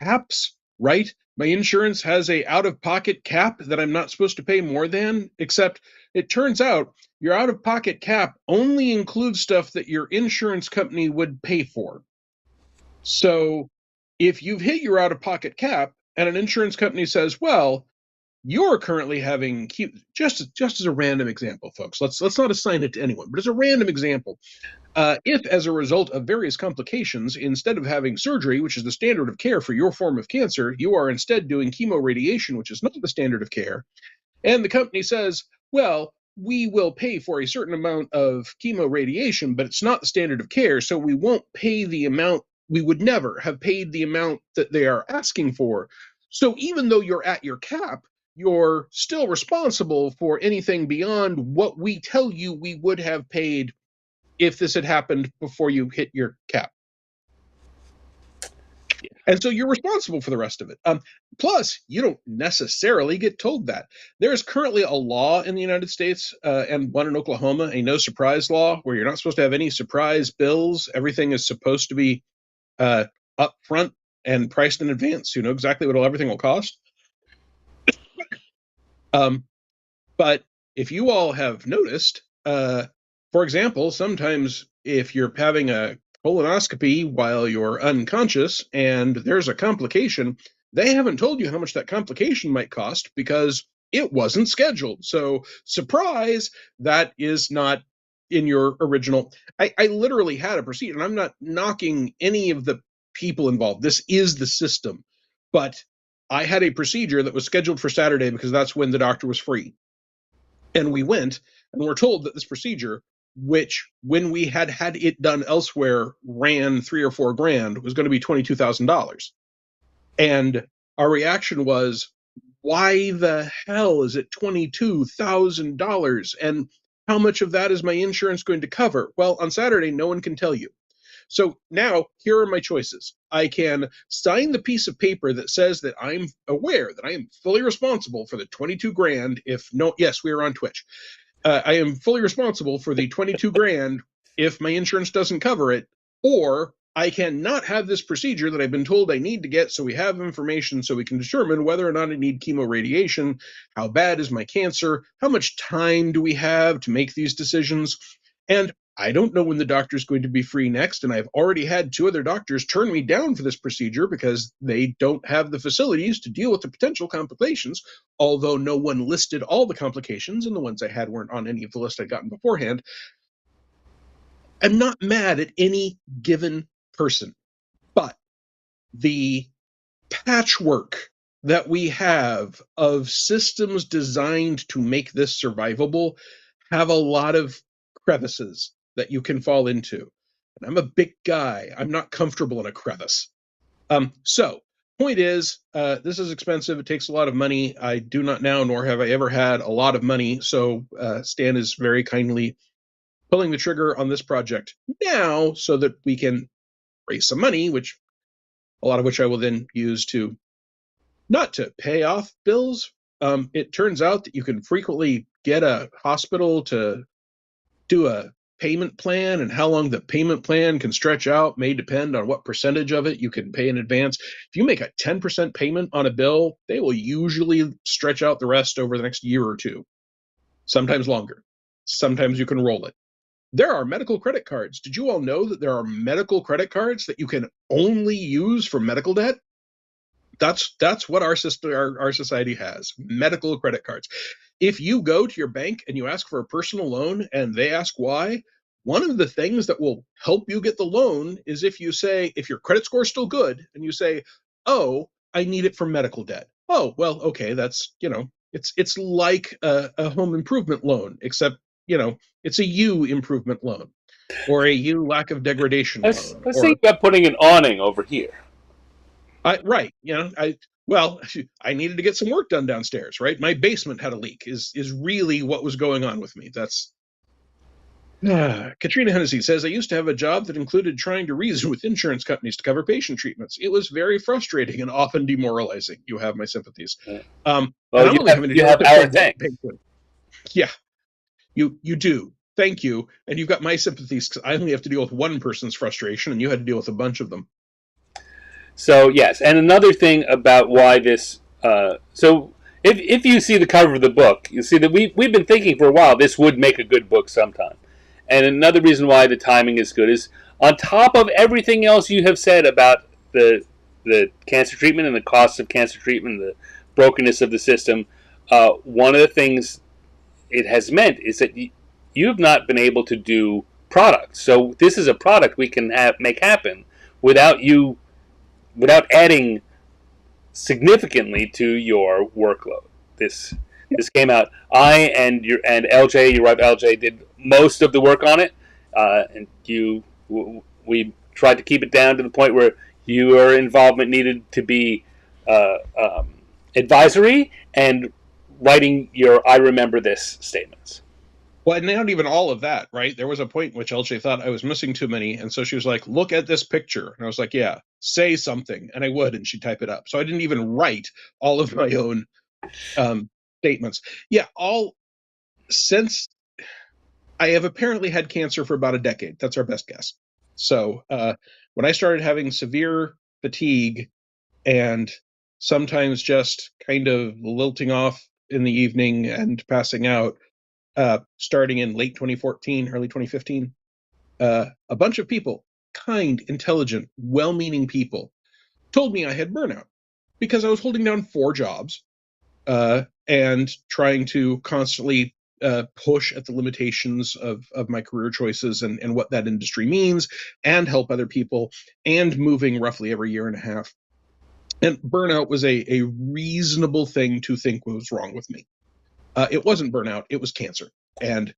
caps, right? My insurance has a out of pocket cap that I'm not supposed to pay more than, except it turns out your out of pocket cap only includes stuff that your insurance company would pay for. So if you've hit your out of pocket cap and an insurance company says, well, you're currently having, just as a random example, folks, let's not assign it to anyone, but as a random example, if, as a result of various complications, instead of having surgery, which is the standard of care for your form of cancer, you are instead doing chemoradiation, which is not the standard of care, and the company says, well, we will pay for a certain amount of chemoradiation, but it's not the standard of care, so we won't pay the amount, we would never have paid the amount that they are asking for. So even though you're at your cap, you're still responsible for anything beyond what we tell you we would have paid if this had happened before you hit your cap. And so you're responsible for the rest of it. Plus, you don't necessarily get told that. There is currently a law in the United States and one in Oklahoma, a no surprise law, where you're not supposed to have any surprise bills. Everything is supposed to be up front and priced in advance. You know exactly what everything will cost. Um, but if you all have noticed, for example, sometimes if you're having a colonoscopy while you're unconscious and there's a complication, they haven't told you how much that complication might cost because it wasn't scheduled. So, surprise, that is not in your original. I literally had a procedure, and I'm not knocking any of the people involved. This is the system. But I had a procedure that was scheduled for Saturday because that's when the doctor was free. And we went and were told that this procedure, which when we had had it done elsewhere ran 3 or 4 grand, was going to be $22,000. And our reaction was, why the hell is it $22,000? And how much of that is my insurance going to cover? Well, on Saturday, no one can tell you. So now here are my choices. I can sign the piece of paper that says that I'm aware that I am fully responsible for the 22 grand. If no, yes, we are on Twitch. I am fully responsible for the 22 grand if my insurance doesn't cover it, or I cannot have this procedure that I've been told I need to get so we have information so we can determine whether or not I need chemoradiation, how bad is my cancer, how much time do we have to make these decisions. And I don't know when the doctor's going to be free next, and I've already had 2 other doctors turn me down for this procedure because they don't have the facilities to deal with the potential complications, although no one listed all the complications, and the ones I had weren't on any of the list I'd gotten beforehand. I'm not mad at any given person, but the patchwork that we have of systems designed to make this survivable have a lot of crevices that you can fall into. And I'm a big guy. I'm not comfortable in a crevice. So Point is, this is expensive. It takes a lot of money. I do not now, nor have I ever had a lot of money. So Stan is very kindly pulling the trigger on this project now so that we can raise some money, which a lot of which I will then use to not to pay off bills. It turns out that you can frequently get a hospital to do a payment plan, and how long the payment plan can stretch out may depend on what percentage of it you can pay in advance. If you make a 10% payment on a bill, they will usually stretch out the rest over the next year or two, sometimes longer. Sometimes you can roll it. There are medical credit cards. Did you all know that there are medical credit cards that you can only use for medical debt? That's what our society has, medical credit cards. If you go to your bank and you ask for a personal loan and they ask why, one of the things that will help you get the loan is if you say, if your credit score is still good and you say, oh, I need it for medical debt. Oh, well, okay, that's, it's like a home improvement loan, except, it's a U improvement loan or a U lack of degradation loan. Let's Or think about putting an awning over here. right, I needed to get some work done downstairs, right? My basement had a leak is really what was going on with me. That's Katrina Hennessy says, I used to have a job that included trying to reason with insurance companies to cover patient treatments. It was very frustrating and often demoralizing. You have my sympathies. Well, and I'm only having to you deal have with our it. thanks. Yeah, you do. Thank you. And you've got my sympathies because I only have to deal with one person's frustration and you had to deal with a bunch of them. So yes, and another thing about why this. So if you see the cover of the book, you see that we've been thinking for a while this would make a good book sometime. And another reason why the timing is good is on top of everything else you have said about the cancer treatment and the costs of cancer treatment, the brokenness of the system. One of the things it has meant is that you have not been able to do products. So this is a product we can make happen without adding significantly to your workload. This came out. I and LJ, your wife LJ, did most of the work on it, and we tried to keep it down to the point where your involvement needed to be uh, um, advisory and writing your "I remember this" statements. Well, and not even all of that, right? There was a point in which LJ thought I was missing too many. And so she was like, look at this picture. And I was like, yeah, say something. And I would, and she'd type it up. So I didn't even write all of my own statements. Yeah, since I have apparently had cancer for about a decade. That's our best guess. So when I started having severe fatigue and sometimes just kind of lilting off in the evening and passing out, starting in late 2014, early 2015, a bunch of people, kind, intelligent, well-meaning people, told me I had burnout because I was holding down 4 jobs and trying to constantly push at the limitations of my career choices and what that industry means, and help other people, and moving roughly every year and a half. And burnout was a reasonable thing to think was wrong with me. It wasn't burnout, it was cancer. And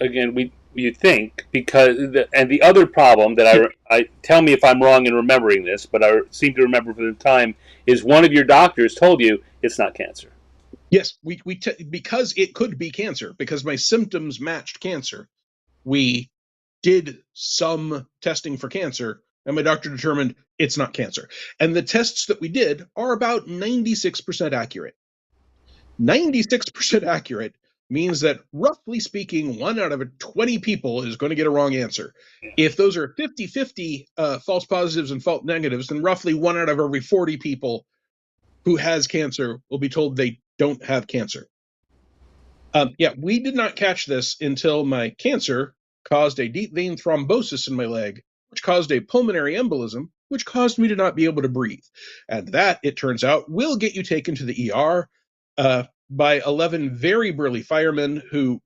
again, you think because the other problem that I tell me if I'm wrong in remembering this, but I seem to remember from the time is one of your doctors told you it's not cancer. yes, because it could be cancer, because my symptoms matched cancer. We did some testing for cancer, and my doctor determined it's not cancer. And the tests that we did are about 96% accurate. 96% accurate means that, roughly speaking, 1 out of 20 people is going to get a wrong answer. Yeah. If those are 50-50 false positives and false negatives, then roughly 1 out of every 40 people who has cancer will be told they don't have cancer. Yeah, we did not catch this until my cancer caused a deep vein thrombosis in my leg, which caused a pulmonary embolism, which caused me to not be able to breathe. And that, it turns out, will get you taken to the ER by 11 very burly firemen who,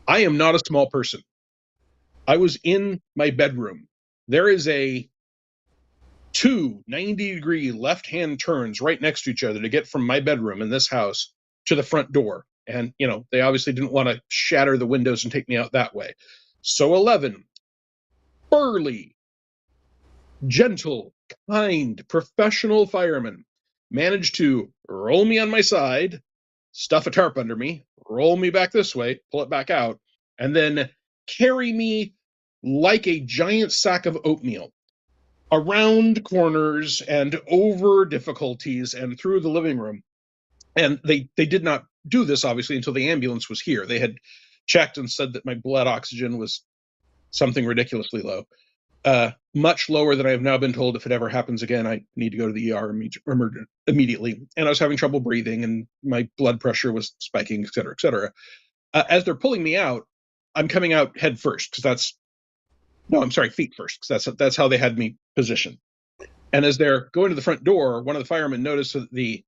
I am not a small person. I was in my bedroom. There is two 90-degree left-hand turns right next to each other to get from my bedroom in this house to the front door. And, they obviously didn't want to shatter the windows and take me out that way. So 11 burly, gentle kind, professional fireman managed to roll me on my side, stuff a tarp under me, roll me back this way, pull it back out, and then carry me like a giant sack of oatmeal around corners and over difficulties and through the living room. And they did not do this, obviously, until the ambulance was here. They had checked and said that my blood oxygen was something ridiculously low. Much lower than I have now been told if it ever happens again, I need to go to the ER immediately. And I was having trouble breathing, and my blood pressure was spiking, et cetera, et cetera. As they're pulling me out, I'm coming out head first, because feet first, because that's how they had me positioned. And as they're going to the front door, one of the firemen noticed that the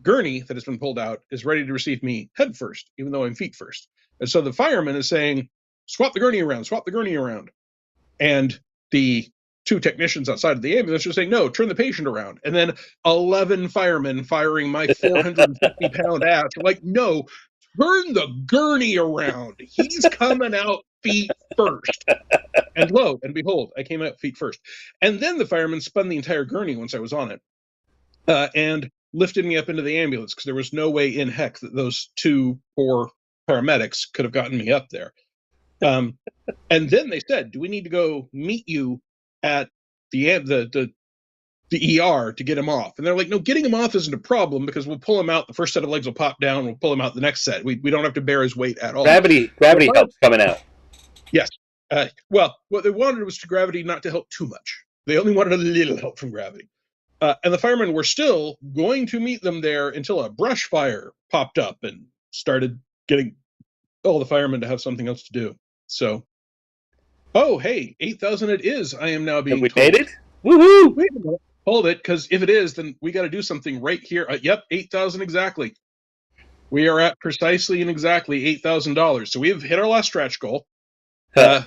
gurney that has been pulled out is ready to receive me head first, even though I'm feet first. And so the fireman is saying, swap the gurney around. And the two technicians outside of the ambulance are saying, no, turn the patient around. And then 11 firemen firing my 450-pound ass are like, no, turn the gurney around. He's coming out feet first. And lo and behold, I came out feet first. And then the fireman spun the entire gurney once I was on it, and lifted me up into the ambulance, because there was no way in heck that those two poor paramedics could have gotten me up there. And then they said, do we need to go meet you at the ER to get him off? And they're like, no, getting him off isn't a problem, because we'll pull him out. The first set of legs will pop down. We'll pull him out the next set. We don't have to bear his weight at all. Gravity helps coming out. Yes. Well, what they wanted was to gravity not to help too much. They only wanted a little help from gravity. And the firemen were still going to meet them there until a brush fire popped up and started getting all the firemen to have something else to do. So, oh, hey, 8,000 it is. I am now being Have we told. made it? Woohoo! Wait a minute. Hold it, because if it is, then we got to do something right here. Yep, 8,000 exactly. We are at precisely and exactly $8,000. So we have hit our last stretch goal,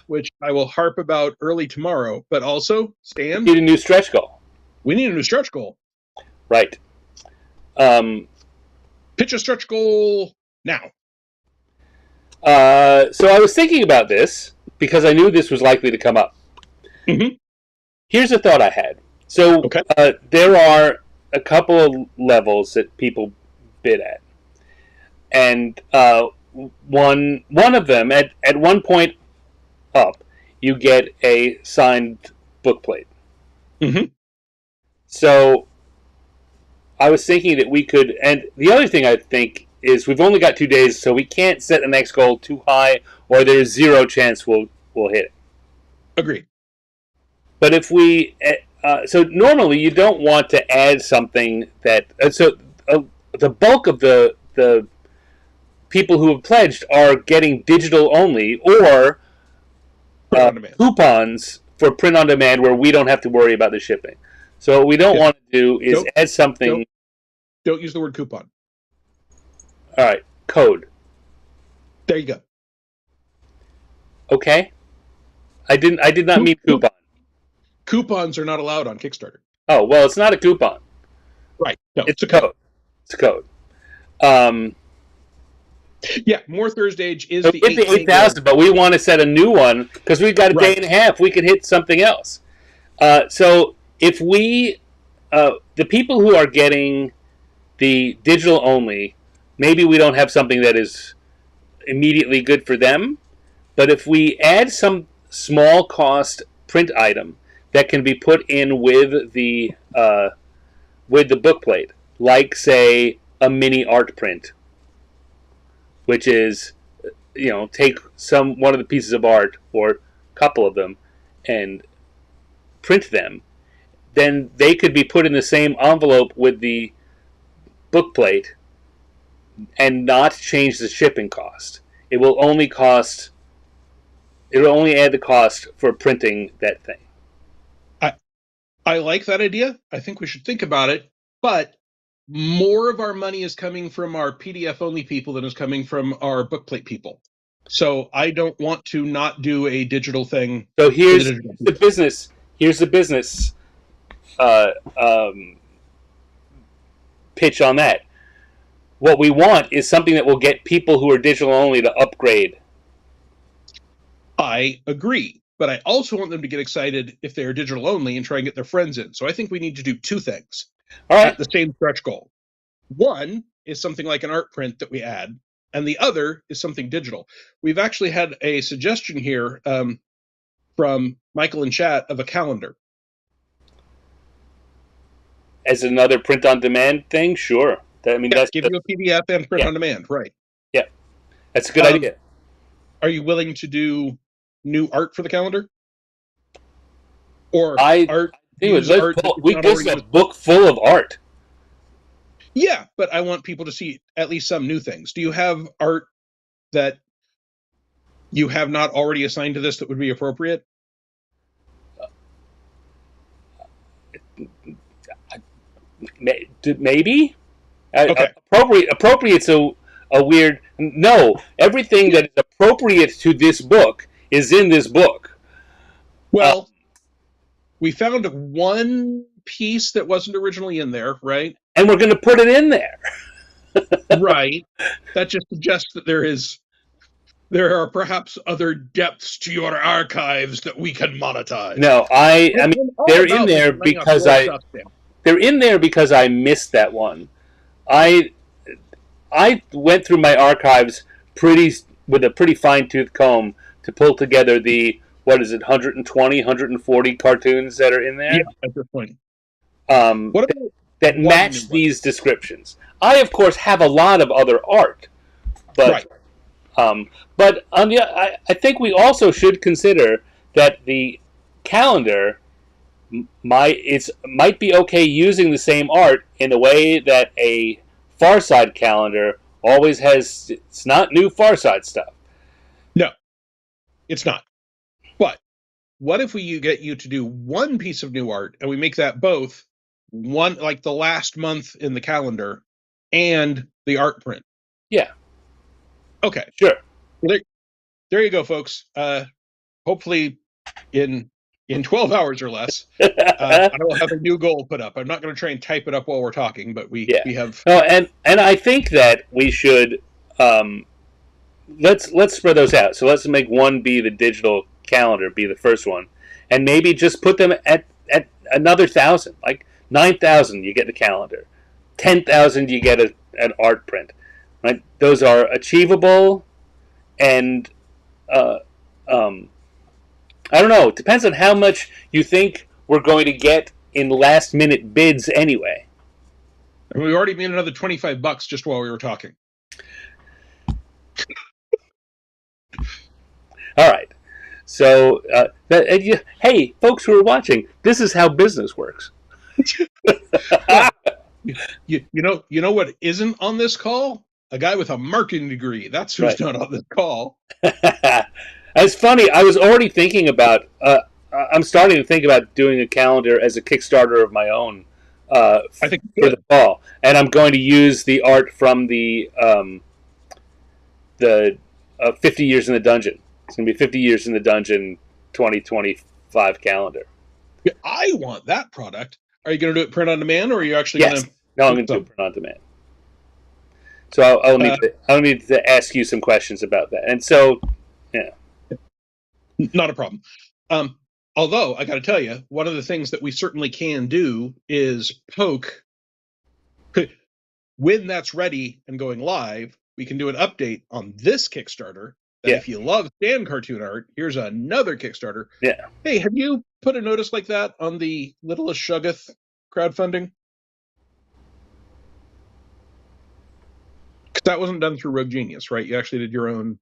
which I will harp about early tomorrow. But also, Stan, We need a new stretch goal. We need a new stretch goal. Right. Pitch a stretch goal now. So I was thinking about this because I knew this was likely to come up. Mm-hmm. Here's a thought I had. So Okay. There are a couple of levels that people bid at, and one of them at one point up, you get a signed book plate. Mm-hmm. So I was thinking that we could, and the other thing I think is we've only got 2 days, so we can't set the next goal too high, or there's zero chance we'll hit it. Agreed. But if we, so normally you don't want to add something that, the bulk of the people who have pledged are getting digital only or coupons for print on demand where we don't have to worry about the shipping. So what we don't want to do is add something. Don't use the word coupon. All right, code. There you go. Okay. I did not mean coupon. Coupons are not allowed on Kickstarter. Oh, well, it's not a coupon. Right. No, it's a code. It's a code. Yeah, More Thursday is so the 8,000, but we want to set a new one because we've got a day and a half. We could hit something else. So if we, the people who are getting the digital only, maybe we don't have something that is immediately good for them. But if we add some small cost print item that can be put in with the book plate, like say a mini art print, which is, take one of the pieces of art or a couple of them and print them, then they could be put in the same envelope with the book plate and not change the shipping cost. It will only add the cost for printing that thing. I like that idea. I think we should think about it, but more of our money is coming from our PDF only people than is coming from our bookplate people. So I don't want to not do a digital thing. So here's the business. Here's the business pitch on that. What we want is something that will get people who are digital only to upgrade. I agree. but I also want them to get excited if they are digital only and try and get their friends in. So I think we need to do two things at the same stretch goal. One is something like an art print that we add, and the other is something digital. We've actually had a suggestion here from Michael in chat of a calendar. As another print-on-demand thing? Sure. That's give you a PDF and print on demand, right? Yeah, that's a good idea. Are you willing to do new art for the calendar? Or art? This is a book full of art. Yeah, but I want people to see at least some new things. Do you have art that you have not already assigned to this that would be appropriate? Maybe. Okay. Appropriate's a weird. No, everything that is appropriate to this book is in this book. Well, we found one piece that wasn't originally in there, right? And we're going to put it in there. Right. That just suggests that there are perhaps other depths to your archives that we can monetize. No, I mean they're in there because I missed that one. I went through my archives with a pretty fine-tooth comb to pull together the 120, 140 cartoons that are in there. Yeah, at this point. That match these descriptions. I, of course, have a lot of other art, but but I think we also should consider that the calendar might be okay using the same art in a way that a Far Side calendar always has. It's not new Far Side stuff. No, it's not. But what if we get you to do one piece of new art and we make that both one, like the last month in the calendar, and the art print? Yeah. Okay. Sure. There you go, folks. Hopefully in 12 hours or less, I will have a new goal put up. I'm not going to try and type it up while we're talking, but we have. No, and I think that we should let's spread those out. So let's make one be the digital calendar, be the first one, and maybe just put them at another 1,000, like 9,000. You get the calendar, 10,000. You get an art print. Right? Those are achievable, and I don't know. It depends on how much you think we're going to get in last-minute bids anyway. And we already made another $25 just while we were talking. All right. So, hey, folks who are watching, this is how business works. You know what isn't on this call? A guy with a marketing degree. That's who's not on this call. It's funny. I was already thinking about. I'm starting to think about doing a calendar as a Kickstarter of my own. I think for the fall, and I'm going to use the art from the 50 Years in the Dungeon. It's going to be 50 Years in the Dungeon 2025 calendar. Yeah, I want that product. Are you going to do it print on demand, or are you actually going to? No, I'm going to do it print on demand. So I'll need to ask you some questions about that, and so yeah. Not a problem. Although, I got to tell you, one of the things that we certainly can do is poke. When that's ready and going live, we can do an update on this Kickstarter. That if you love stand cartoon art, here's another Kickstarter. Yeah. Hey, have you put a notice like that on the Littlest Shuggoth crowdfunding? Because that wasn't done through Rogue Genius, right? You actually did your own.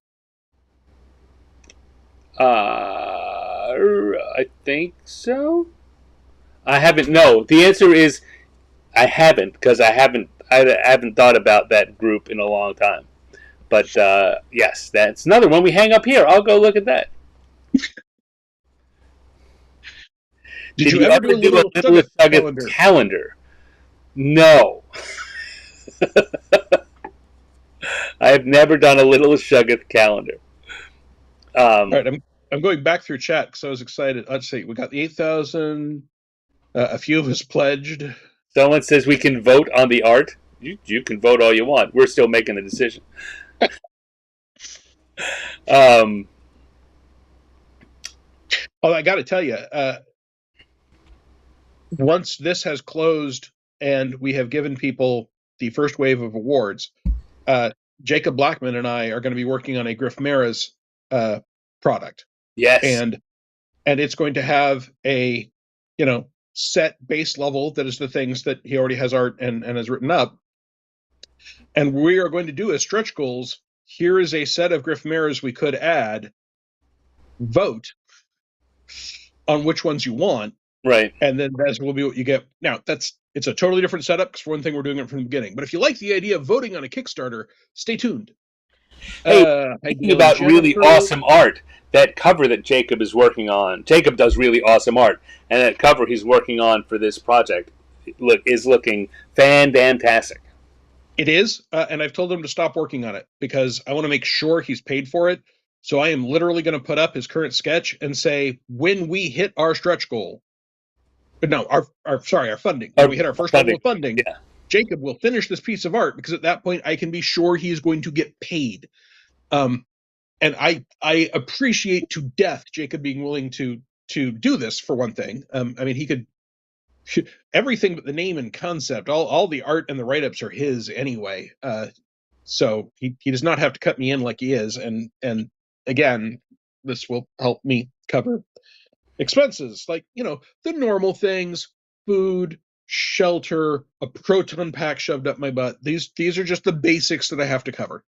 I think so. I haven't. No, the answer is I haven't, because I haven't thought about that group in a long time. But yes, that's another one. We hang up here. I'll go look at that. Did you ever do a Little Shuggoth calendar? No. I have never done a Little Shuggoth calendar. All right, I'm going back through chat because I was excited. Let's see. We got the 8,000. A few of us pledged. Someone says we can vote on the art. You can vote all you want. We're still making the decision. Oh, I got to tell you, once this has closed and we have given people the first wave of awards, uh, Jacob Blackman and I are going to be working on a Griff Mara's product, Yes. and it's going to have a set base level that is the things that he already has art and has written up, and we are going to do as stretch goals. Here is a set of Griff Mara's we could add. Vote on which ones you want, Right. and then that will be what you get. Now, it's a totally different setup because for one thing, we're doing it from the beginning. But if you like the idea of voting on a Kickstarter, stay tuned. Hey, speaking about really awesome art, that cover that Jacob is working on, Jacob does really awesome art, and that cover he's working on for this project is looking fantastic. It is, and I've told him to stop working on it because I want to make sure he's paid for it. So I am literally going to put up his current sketch and say, when we hit our stretch goal, but no, our funding. When we hit our first level of funding, yeah. Jacob will finish this piece of art because at that point I can be sure he's going to get paid. And I appreciate to death Jacob being willing to do this for one thing. I mean, he could everything but the name and concept. All the art and the write-ups are his anyway. So he does not have to cut me in like he is. And again, this will help me cover expenses like the normal things: food, shelter, a proton pack shoved up my butt. These are just the basics that I have to cover.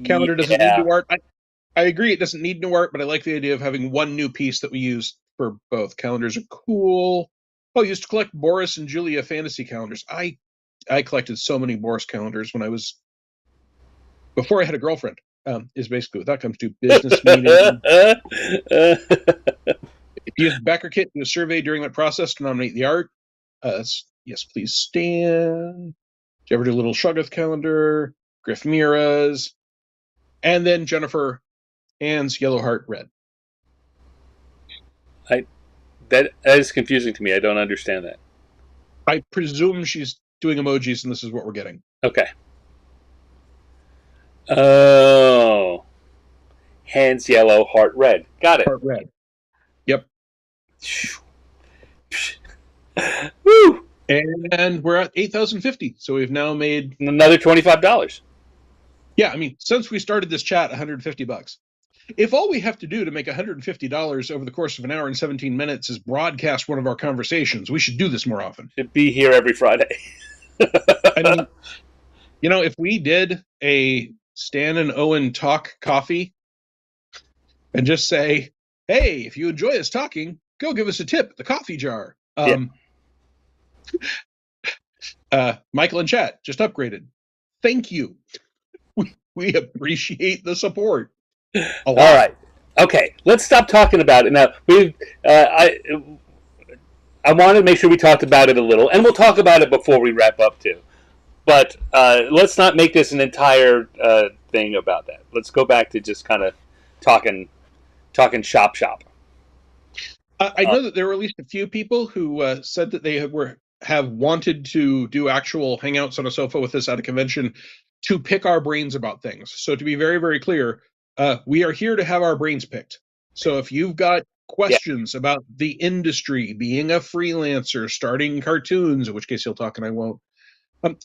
Calendar doesn't need new art. I agree it doesn't need new art, but I like the idea of having one new piece that we use for both. Calendars are cool. Oh, I used to collect Boris and Julia fantasy calendars. I collected so many Boris calendars when I was before I had a girlfriend. Is basically what that comes to. Business meeting. If you have backer kit, do a survey during that process to nominate the art. Yes, please stand. Do you ever do a little Shoggoth calendar? Griff Mira's. And then Jennifer Ann's Yellow Heart Red. That is confusing to me. I don't understand that. I presume she's doing emojis and this is what we're getting. Okay. Oh. Hands yellow, heart red. Got it. Heart red. Yep. Woo! And we're at 8,050. So we've now made another $25. Yeah, I mean, since we started this chat, $150. If all we have to do to make $150 over the course of an hour and 17 minutes is broadcast one of our conversations, we should do this more often. Should be here every Friday. I mean, if we did a Stan and Owen talk coffee and just say, hey, if you enjoy us talking, go give us a tip at the coffee jar. Michael and chat just upgraded. Thank you. We appreciate the support. All right. Okay, let's stop talking about it now. I wanted to make sure we talked about it a little, and we'll talk about it before we wrap up too. But let's not make this an entire thing about that. Let's go back to just kind of talking shop. I know that there were at least a few people who said that they have wanted to do actual hangouts on a sofa with us at a convention to pick our brains about things. So to be very, very clear, we are here to have our brains picked. So if you've got questions about the industry, being a freelancer, starting cartoons, in which case you'll talk and I won't.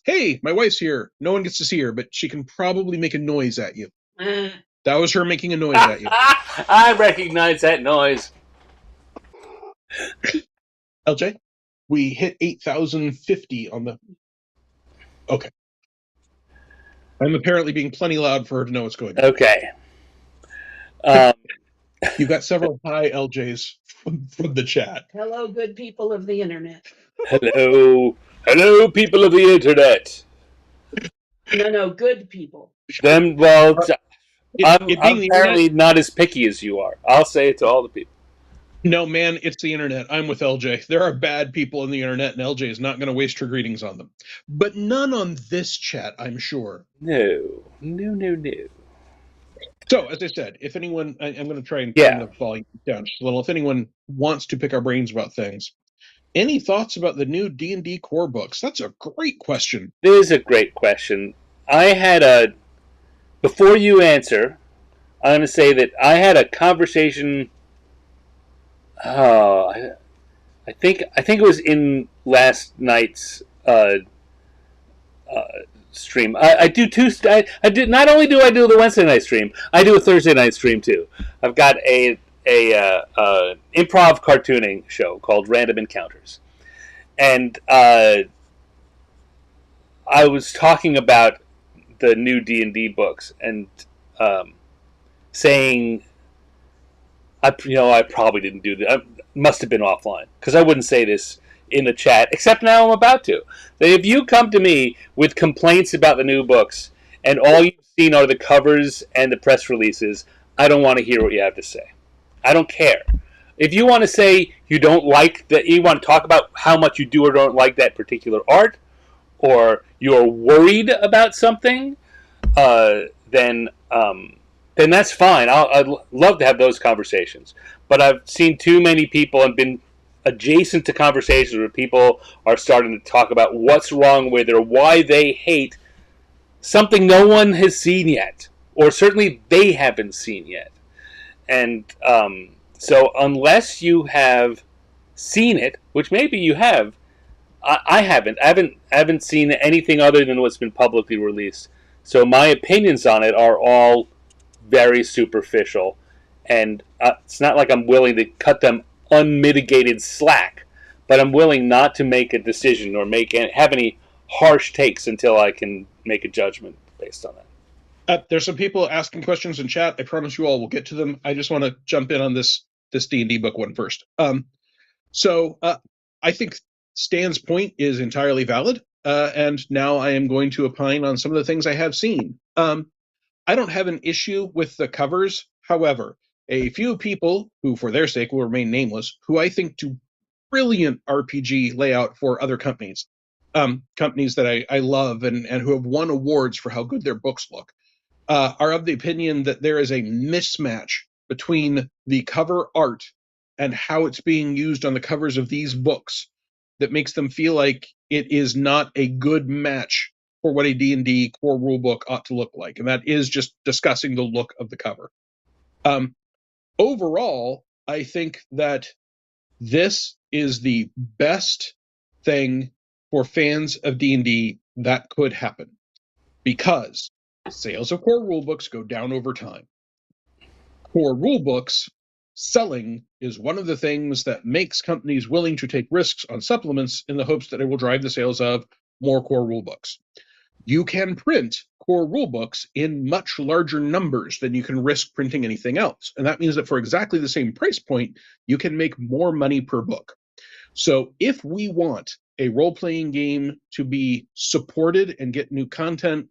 Hey, my wife's here. No one gets to see her, but she can probably make a noise at you. That was her making a noise at you. I recognize that noise. LJ, we hit 8,050 on the... Okay. I'm apparently being plenty loud for her to know what's going on. Okay. You've got several hi LJs from the chat. Hello, good people of the internet. Hello, people of the internet. No, good people. I'm apparently not as picky as you are. I'll say it to all the people. No, man, it's the internet. I'm with LJ. There are bad people in the internet, and LJ is not going to waste her greetings on them. But none on this chat, I'm sure. No. So, as I said, if anyone, I'm going to try and turn the volume down just a little. If anyone wants to pick our brains about things, any thoughts about the new D&D core books? That's a great question. It is a great question. Before you answer, I'm going to say that I had a conversation. Oh, I think it was in last night's uh, stream. I do two. I do not only do I do the Wednesday night stream, I do a Thursday night stream too. I've got a improv cartooning show called Random Encounters, and I was talking about the new D&D books and um, saying I probably didn't do that. I must have been offline because I wouldn't say this in the chat, except now I'm about to. That if you come to me with complaints about the new books and all you've seen are the covers and the press releases, I don't want to hear what you have to say. I don't care. If you want to say you don't like that, you want to talk about how much you do or don't like that particular art, or you're worried about something, uh, then then that's fine. I'd love to have those conversations. But I've seen too many people and been adjacent to conversations where people are starting to talk about what's wrong with it or why they hate something no one has seen yet, or certainly they haven't seen yet. And so unless you have seen it, which maybe you have, I haven't. I haven't seen anything other than what's been publicly released. So my opinions on it are all very superficial, and it's not like I'm willing to cut them unmitigated slack, but I'm willing not to make a decision or have any harsh takes until I can make a judgment based on that. There's some people asking questions in chat. I promise you all we'll get to them. I just want to jump in on this D&D book one first. So I think Stan's point is entirely valid, and now I am going to opine on some of the things I have seen. I don't have an issue with the covers. However, a few people who, for their sake, will remain nameless, who I think do brilliant RPG layout for other companies, companies that I love and who have won awards for how good their books look, are of the opinion that there is a mismatch between the cover art and how it's being used on the covers of these books that makes them feel like it is not a good match for what a D&D core rulebook ought to look like. And that is just discussing the look of the cover. Overall, I think that this is the best thing for fans of D&D that could happen, because sales of core rulebooks go down over time. Core rulebooks selling is one of the things that makes companies willing to take risks on supplements in the hopes that it will drive the sales of more core rulebooks. You can print core rulebooks in much larger numbers than you can risk printing anything else. And that means that for exactly the same price point, you can make more money per book. So if we want a role-playing game to be supported and get new content,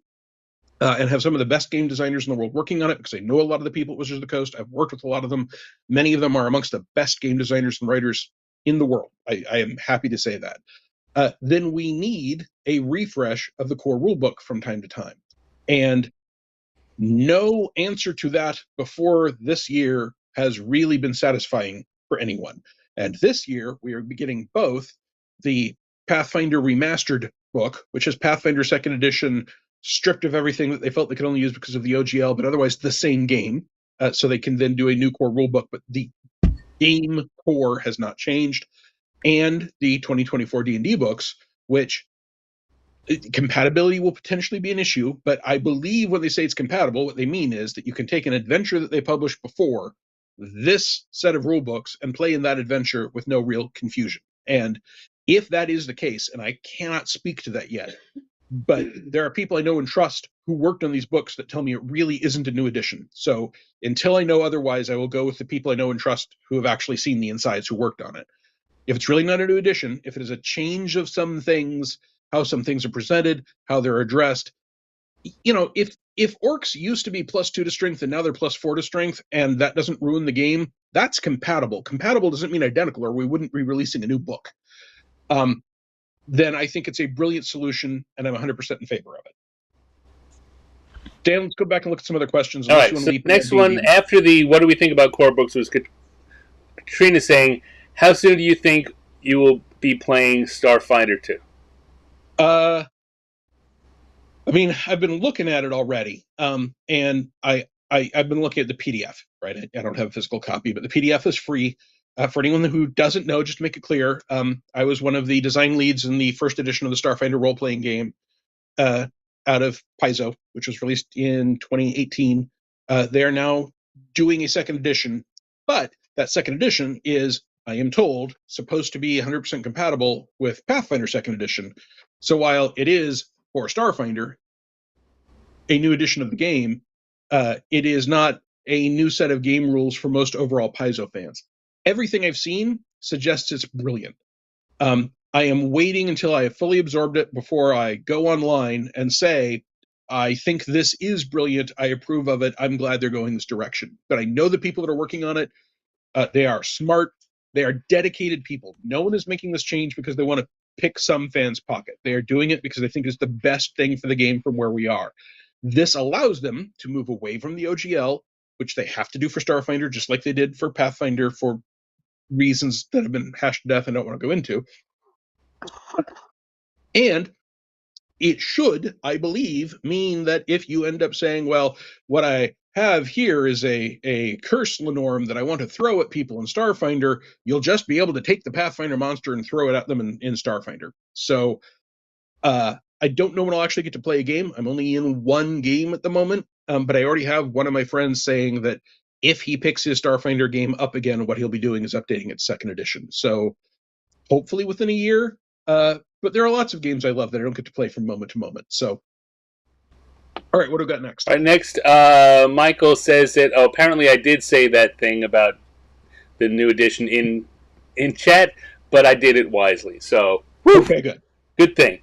and have some of the best game designers in the world working on it, because I know a lot of the people at Wizards of the Coast. I've worked with a lot of them. Many of them are amongst the best game designers and writers in the world. I am happy to say that. Then we need a refresh of the core rulebook from time to time. And no answer to that before this year has really been satisfying for anyone. And this year, we are getting both the Pathfinder Remastered book, which is Pathfinder 2nd Edition, stripped of everything that they felt they could only use because of the OGL, but otherwise the same game. So they can then do a new core rulebook, but the game core has not changed. And the 2024 D&D books, which compatibility will potentially be an issue, but I believe when they say it's compatible, what they mean is that you can take an adventure that they published before this set of rulebooks and play in that adventure with no real confusion. And if that is the case, and I cannot speak to that yet, but there are people I know and trust who worked on these books that tell me it really isn't a new edition. So until I know otherwise, I will go with the people I know and trust who have actually seen the insides, who worked on it. If it's really not a new edition, if it is a change of some things, how some things are presented, how they're addressed, if orcs used to be +2 to strength and now they're +4 to strength, and that doesn't ruin the game, that's compatible. Compatible doesn't mean identical, or we wouldn't be releasing a new book. Then I think it's a brilliant solution, and I'm 100% in favor of it. Dan, let's go back and look at some other questions. All right, so next one after the what do we think about core books was Katrina saying, how soon do you think you will be playing Starfinder 2? I mean, I've been looking at it already, and I I've been looking at the PDF, right? I don't have a physical copy, but the PDF is free. For anyone who doesn't know, just to make it clear, I was one of the design leads in the first edition of the Starfinder role-playing game out of Paizo, which was released in 2018. They are now doing a second edition, but that second edition is, I am told, supposed to be 100% compatible with Pathfinder second edition. So while it is for Starfinder a new edition of the game, it is not a new set of game rules for most overall Paizo fans. Everything I've seen suggests it's brilliant. I am waiting until I have fully absorbed it before I go online and say, I think this is brilliant. I approve of it. I'm glad they're going this direction. But I know the people that are working on it. They are smart. They are dedicated people. No one is making this change because they want to pick some fan's pocket. They are doing it because they think it's the best thing for the game from where we are. This allows them to move away from the OGL, which they have to do for Starfinder, just like they did for Pathfinder for reasons that have been hashed to death and don't want to go into. And it should, I believe, mean that if you end up saying, well, what I have here is a curse Lenorm that I want to throw at people in Starfinder, you'll just be able to take the Pathfinder monster and throw it at them in Starfinder. So I don't know when I'll actually get to play a game. I'm only in one game at the moment, but I already have one of my friends saying that if he picks his Starfinder game up again, what he'll be doing is updating its second edition. So hopefully within a year. But there are lots of games I love that I don't get to play from moment to moment. So, all right, what do we got next? All right, next, Michael says that apparently I did say that thing about the new edition in chat, but I did it wisely. So, whew, okay, good thing.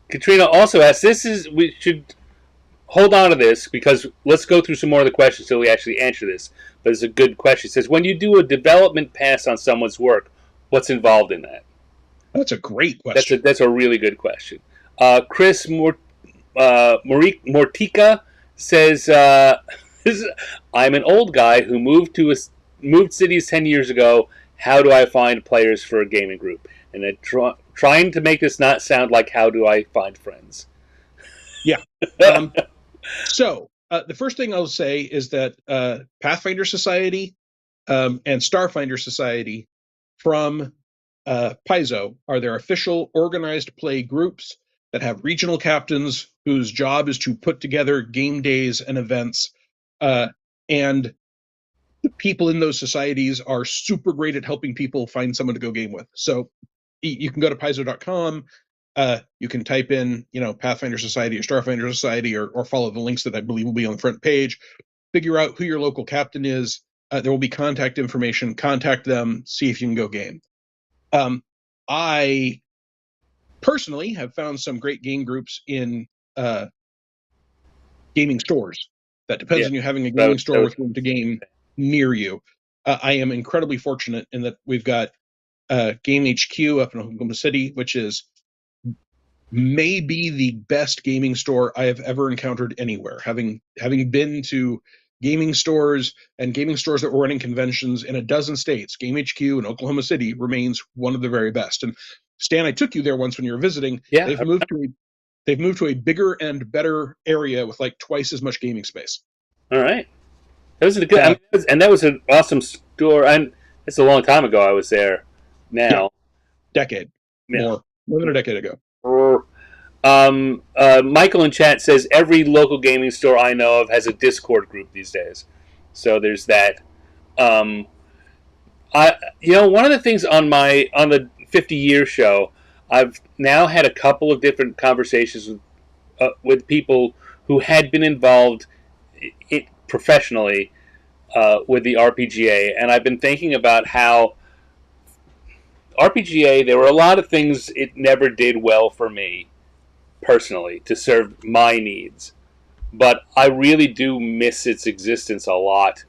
Katrina also asks, we should hold on to this because let's go through some more of the questions till we actually answer this. But it's a good question. It says, when you do a development pass on someone's work, what's involved in that? That's a great question. That's a really good question. Chris Mortica says, I'm an old guy who moved cities 10 years ago. How do I find players for a gaming group? And then trying to make this not sound like how do I find friends. Yeah. So the first thing I'll say is that Pathfinder Society and Starfinder Society from Paizo are their official organized play groups that have regional captains whose job is to put together game days and events. And the people in those societies are super great at helping people find someone to go game with. So you can go to paizo.com. You can type in, Pathfinder Society or Starfinder Society or follow the links that I believe will be on the front page. Figure out who your local captain is. There will be contact information. Contact them. See if you can go game. I personally have found some great game groups in gaming stores. That depends on you having a gaming store with room to game near you. I am incredibly fortunate in that we've got Game HQ up in Oklahoma City, which is maybe the best gaming store I have ever encountered anywhere. Having been to gaming stores and gaming stores that were running conventions in a dozen states, Game HQ in Oklahoma City remains one of the very best. And Stan, I took you there once when you were visiting. Yeah, they've moved to a bigger and better area with like twice as much gaming space. All right, that was a good, that was an awesome store. And it's a long time ago. I was there. Now, decade, more than a decade ago. Michael in chat says every local gaming store I know of has a Discord group these days, so there's that. One of the things on the 50-year show, I've now had a couple of different conversations with people who had been involved professionally with the RPGA, and I've been thinking about how RPGA, there were a lot of things it never did well for me personally to serve my needs, but I really do miss its existence a lot.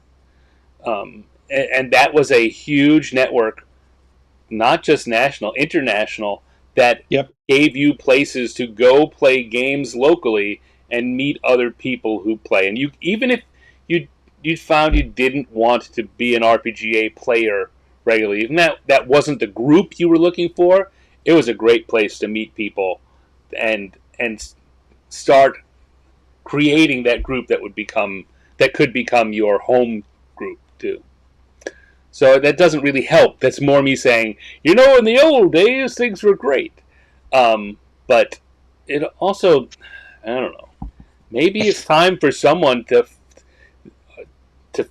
And that was a huge network, not just national, international, that gave you places to go play games locally and meet other people who play. And even if you found you didn't want to be an RPGA player regularly, even that wasn't the group you were looking for, it was a great place to meet people and start creating that group that could become your home group too. So that doesn't really help. That's more me saying, in the old days things were great, but it also, I don't know. Maybe it's time for someone to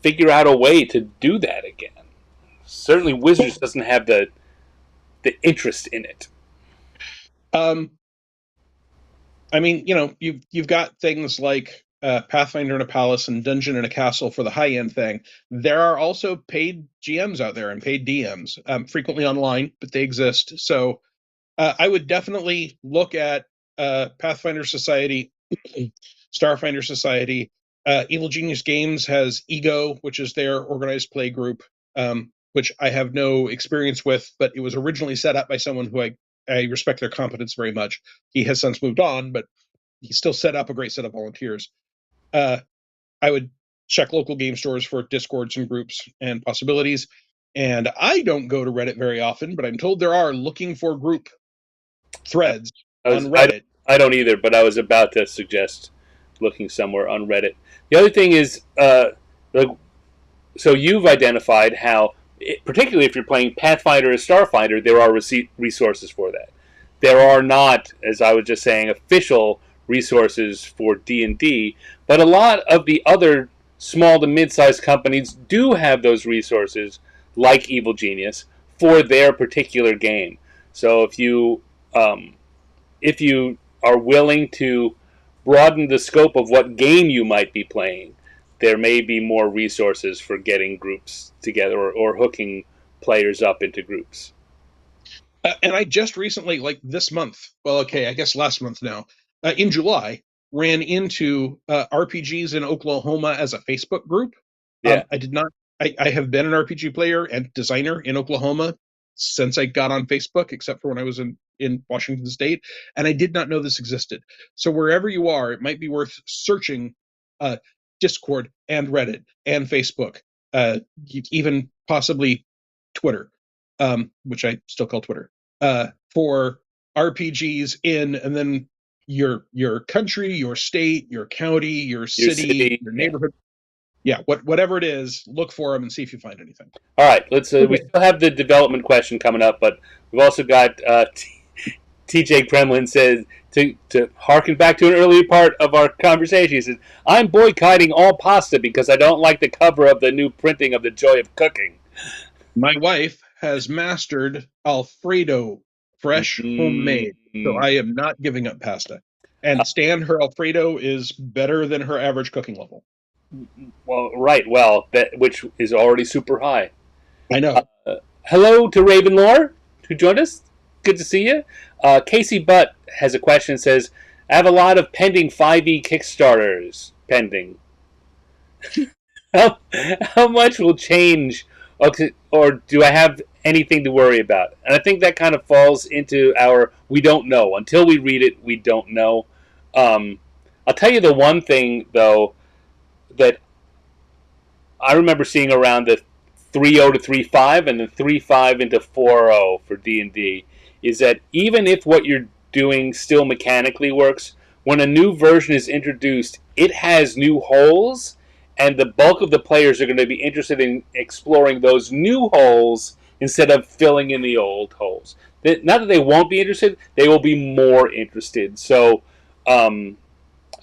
figure out a way to do that again. Certainly, Wizards doesn't have the interest in it. I mean, you've got things like Pathfinder in a Palace and Dungeon in a Castle for the high-end thing. There are also paid GMs out there and paid DMs, frequently online, but they exist. So I would definitely look at Pathfinder Society, Starfinder Society. Evil Genius Games has Ego, which is their organized play group, which I have no experience with, but it was originally set up by someone who I respect their competence very much. He has since moved on, but he still set up a great set of volunteers. I would check local game stores for Discords and groups and possibilities. And I don't go to Reddit very often, but I'm told there are looking for group threads on Reddit. I don't either, but I was about to suggest looking somewhere on Reddit. The other thing is, so you've identified how, particularly if you're playing Pathfinder or Starfinder, there are resources for that. There are not, as I was just saying, official resources for D&D, but a lot of the other small to mid-sized companies do have those resources, like Evil Genius, for their particular game. So if you are willing to broaden the scope of what game you might be playing, there may be more resources for getting groups together or hooking players up into groups. And I just recently, like this month, well, okay, I guess last month now, in July, ran into RPGs in Oklahoma as a Facebook group. Yeah. I have been an RPG player and designer in Oklahoma since I got on Facebook, except for when I was in Washington State, and I did not know this existed. So wherever you are, it might be worth searching Discord and Reddit and Facebook, even possibly Twitter, which I still call Twitter, for RPGs and then your country, your state, your county, your city, your neighborhood. Yeah, whatever it is, look for them and see if you find anything. All right, let's. We still have the development question coming up, but we've also got TJ Kremlin says to harken back to an earlier part of our conversation. He says, "I'm boycotting all pasta because I don't like the cover of the new printing of The Joy of Cooking." My wife has mastered Alfredo, fresh, homemade, so I am not giving up pasta. And Stan, her Alfredo is better than her average cooking level. Well, right. Well, which is already super high. I know. Hello to Raven Lore, who joined us. Good to see you. Casey Butt has a question. Says, I have a lot of pending 5e Kickstarters pending. How much will change, or do I have anything to worry about? And I think that kind of falls into our we don't know. Until we read it, we don't know. I'll tell you the one thing, though, that I remember seeing around the 3.0 to 3.5 and the 3.5 into 4.0 for D&D is that even if what you're doing still mechanically works, when a new version is introduced, it has new holes, and the bulk of the players are going to be interested in exploring those new holes instead of filling in the old holes. Not that they won't be interested, they will be more interested. So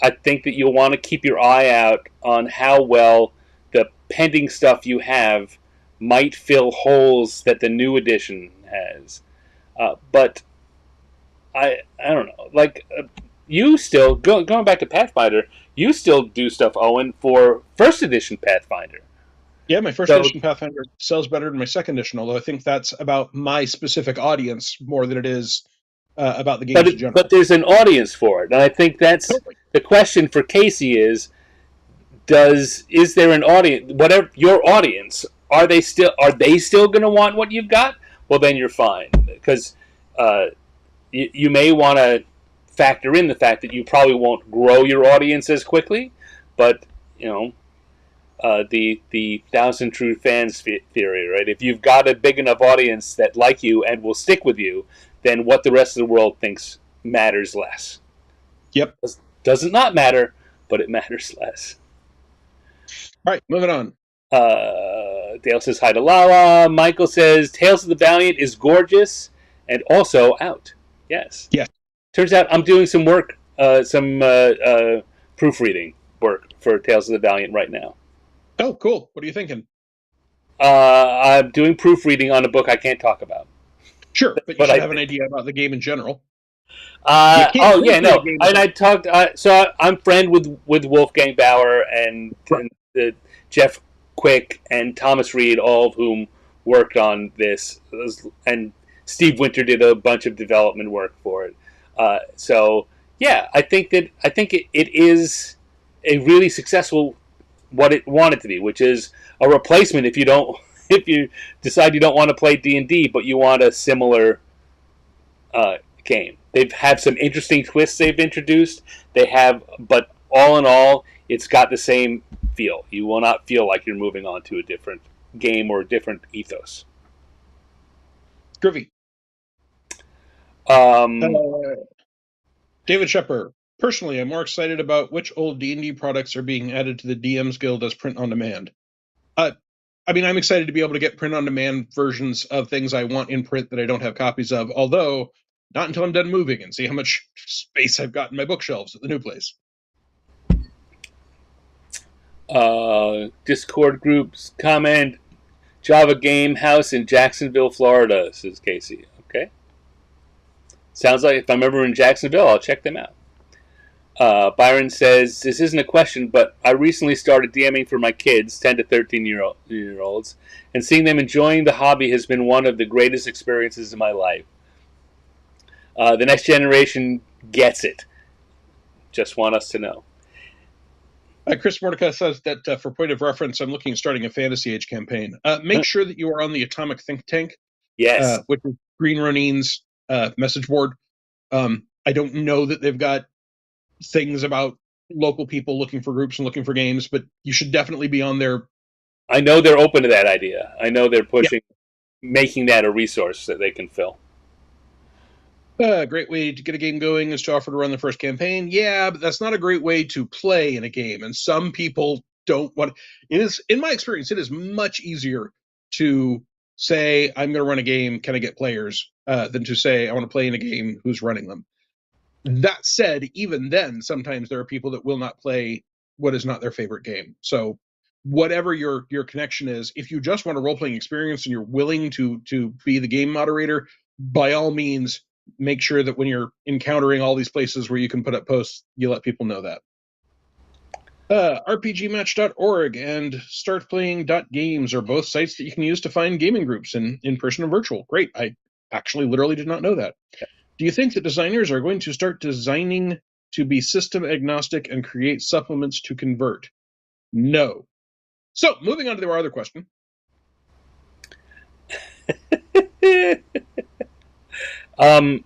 I think that you'll want to keep your eye out on how well the pending stuff you have might fill holes that the new edition has. But I don't know. Like, you still, going back to Pathfinder, you still do stuff, Owen, for first edition Pathfinder. Yeah, my first edition Pathfinder sells better than my second edition, although I think that's about my specific audience more than it is about the games in general. But there's an audience for it, and I think that's totally. The question for Casey is there an audience? Whatever your audience, are they still going to want what you've got? Well, then you're fine, because you may want to factor in the fact that you probably won't grow your audience as quickly, but the 1,000 true fans theory, right? If you've got a big enough audience that like you and will stick with you, then what the rest of the world thinks matters less. Yep. Does it not matter? but it matters less. All right, moving on. Dale says hi to Lala. Michael says Tales of the Valiant is gorgeous and also out. Yes. Yes. Turns out I'm doing some work, some proofreading work for Tales of the Valiant right now. Oh, cool. What are you thinking? I'm doing proofreading on a book I can't talk about. Sure, but you should have an idea about the game in general. Oh yeah, no. And I talked. So I'm friend with Wolfgang Bauer and Jeff Quick and Thomas Reed, all of whom worked on this, and Steve Winter did a bunch of development work for it. So yeah, I think it is a really successful what it wanted to be, which is a replacement if you decide you don't want to play D&D, but you want a similar game. They've had some interesting twists they've introduced. But all in all, it's got the same feel. You will not feel like you're moving on to a different game or a different ethos. Groovy. David Shepard. Personally, I'm more excited about which old D&D products are being added to the DM's Guild as print on demand. I'm excited to be able to get print on demand versions of things I want in print that I don't have copies of, although not until I'm done moving and see how much space I've got in my bookshelves at the new place. Discord groups comment, Java Game House in Jacksonville, Florida, says Casey. Okay. Sounds like if I'm ever in Jacksonville, I'll check them out. Byron says, this isn't a question, but I recently started DMing for my kids, 10 to 13-year-olds, and seeing them enjoying the hobby has been one of the greatest experiences of my life. The next generation gets it. Just want us to know. Chris Mordecai says that for point of reference, I'm looking at starting a Fantasy Age campaign. Make sure that you are on the Atomic Think Tank, yes, which is Green Ronin's message board. I don't know that they've got things about local people looking for groups and looking for games, but you should definitely be on there. I know they're open to that idea. I know they're pushing, making that a resource that they can fill. A great way to get a game going is to offer to run the first campaign. Yeah, but that's not a great way to play in a game, and some people don't want it. Is, in my experience, it is much easier to say, I'm going to run a game, can I get players, than to say, I want to play in a game, who's running them. That said, even then, sometimes there are people that will not play what is not their favorite game. So whatever your connection is, if you just want a role-playing experience and you're willing to be the game moderator, by all means, make sure that when you're encountering all these places where you can put up posts, you let people know that. RPGmatch.org and startplaying.games are both sites that you can use to find gaming groups in person and virtual. Great. I actually literally did not know that. Do you think that designers are going to start designing to be system agnostic and create supplements to convert? No. So, moving on to our other question. I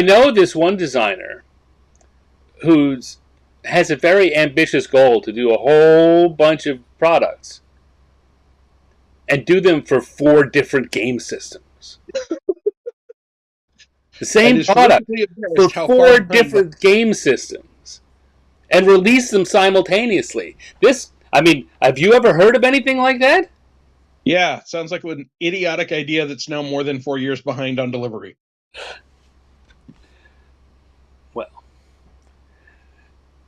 know this one designer who has a very ambitious goal to do a whole bunch of products and do them for 4 different game systems. The same product for 4 different game systems and release them simultaneously. Have you ever heard of anything like that? Yeah, sounds like an idiotic idea that's now more than 4 years behind on delivery. Well,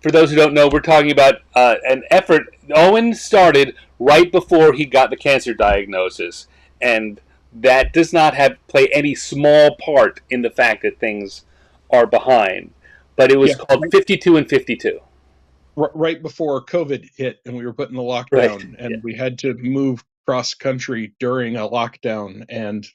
for those who don't know, we're talking about an effort Owen started right before he got the cancer diagnosis, and that does not play any small part in the fact that things are behind. But it was called 52 and 52. Right before COVID hit and we were put in the lockdown, and we had to move cross country during a lockdown, and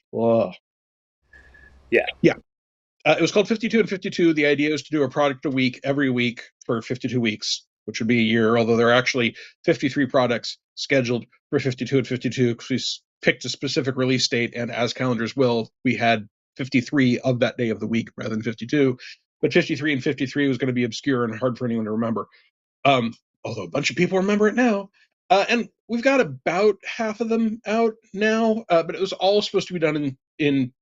it was called 52 and 52. The idea is to do a product a week every week for 52 weeks, which would be a year, although there are actually 53 products scheduled for 52 and 52 because we picked a specific release date, and as calendars will, we had 53 of that day of the week rather than 52. But 53 and 53 was going to be obscure and hard for anyone to remember. Although a bunch of people remember it now. And we've got about half of them out now, but it was all supposed to be done in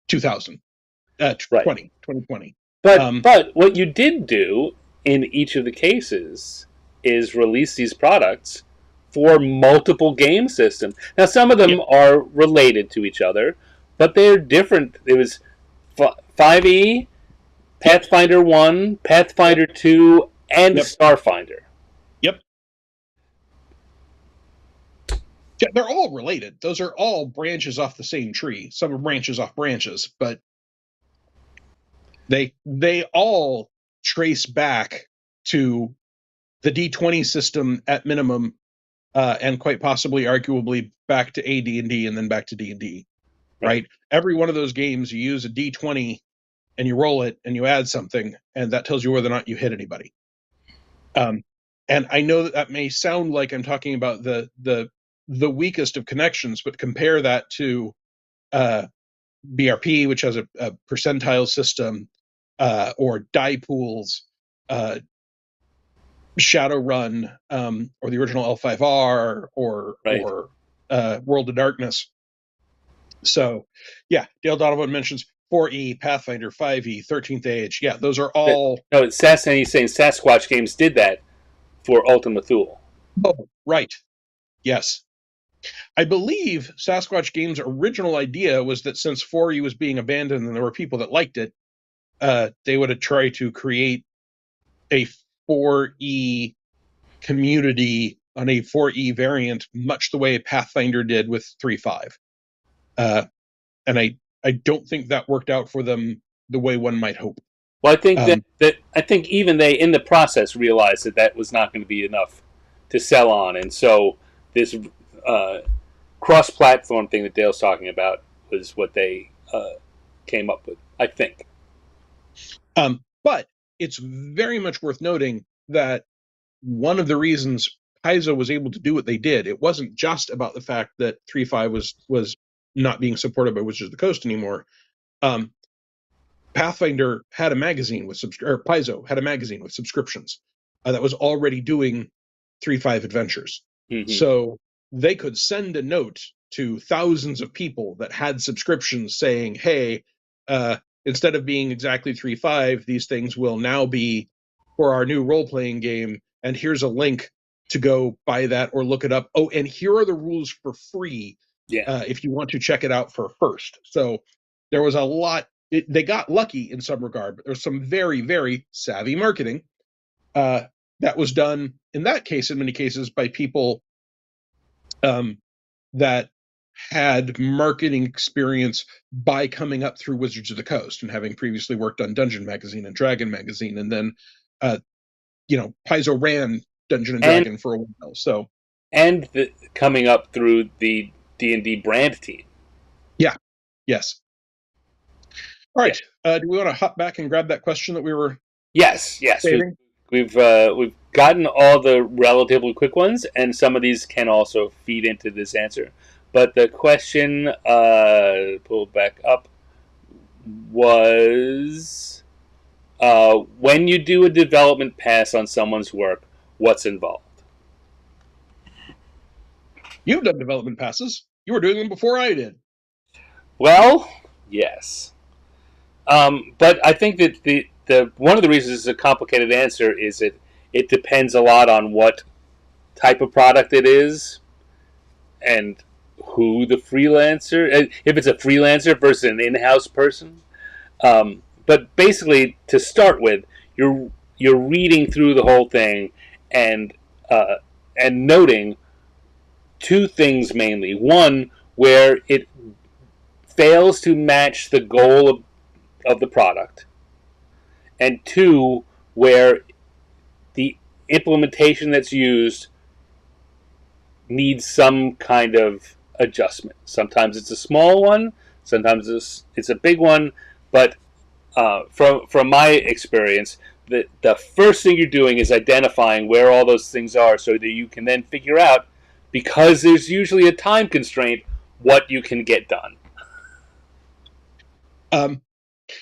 2020. But what you did do in each of the cases is release these products for multiple game systems. Now, some of them are related to each other, but they're different. It was 5e, Pathfinder 1, Pathfinder 2, and Starfinder. Yep. Yeah, they're all related. Those are all branches off the same tree. Some are branches off branches, but they all trace back to the D20 system at minimum, and quite possibly, arguably, back to AD&D and then back to D&D. Right? Every one of those games, you use a D20 and you roll it and you add something, and that tells you whether or not you hit anybody. And I know that may sound like I'm talking about the weakest of connections, but compare that to BRP, which has a percentile system, or die pools, Shadowrun, or the original L5R, or World of Darkness. So, yeah, Dale Donovan mentions 4E, Pathfinder, 5E, 13th Age. Yeah, those are all... No, he's saying Sasquatch Games did that for Ultima Thule. Oh, right. Yes. I believe Sasquatch Games' original idea was that since 4E was being abandoned and there were people that liked it, they would have tried to create a 4E community on a 4E variant, much the way Pathfinder did with 3.5. And I don't think that worked out for them the way one might hope. Well, I think I think even they, in the process, realized that was not going to be enough to sell on, and so this cross-platform thing that Dale's talking about was what they came up with, I think. But it's very much worth noting that one of the reasons Paizo was able to do what they did, it wasn't just about the fact that 3.5 was not being supported by Wizards of the Coast anymore. Pathfinder had a magazine with Paizo had a magazine with subscriptions that was already doing 3.5 adventures. Mm-hmm. So they could send a note to thousands of people that had subscriptions saying, hey, instead of being exactly 3.5, these things will now be for our new role-playing game, and here's a link to go buy that or look it up. Oh, and here are the rules for free if you want to check it out for first. So there was a lot. They got lucky in some regard, but there's some very, very savvy marketing that was done, in that case, in many cases, by people that had marketing experience by coming up through Wizards of the Coast and having previously worked on Dungeon Magazine and Dragon Magazine, and then Paizo ran Dungeon and Dragon for a while. So, and coming up through the D&D brand team. Yeah. Yes. All right. Do we want to hop back and grab that question that we were? Yes. We've gotten all the relatively quick ones, and some of these can also feed into this answer. But the question, pulled back up, was when you do a development pass on someone's work, what's involved? You've done development passes. You were doing them before I did. Well, yes. But I think that the one of the reasons it's a complicated answer is it depends a lot on what type of product it is and who the freelancer, if it's a freelancer versus an in-house person. But basically, to start with, you're reading through the whole thing and noting two things mainly. One, where it fails to match the goal of the product, and two, where the implementation that's used needs some kind of adjustment. Sometimes it's a small one, sometimes it's a big one, but from my experience, the first thing you're doing is identifying where all those things are so that you can then figure out, because there's usually a time constraint, what you can get done.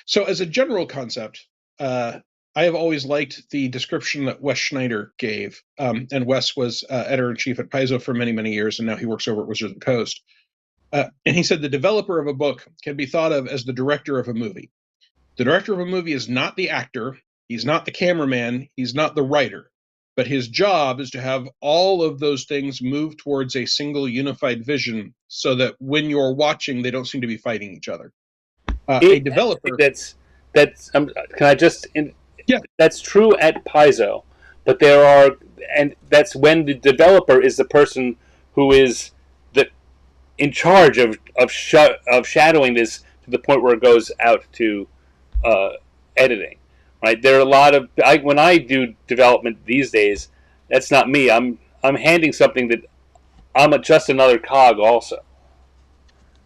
So as a general concept, I have always liked the description that Wes Schneider gave. And Wes was editor-in-chief at Paizo for many, many years, and now he works over at Wizards of the Coast. And he said the developer of a book can be thought of as the director of a movie. The director of a movie is not the actor, He's not the cameraman. He's not the writer. But his job is to have all of those things move towards a single unified vision so that when you're watching, they don't seem to be fighting each other. A developer. Can I just? Yeah. That's true at Paizo, but and that's when the developer is the person who is in charge of shadowing this to the point where it goes out to editing. Right? There are a lot of when I do development these days, that's not me. I'm handing something that I'm just another cog also.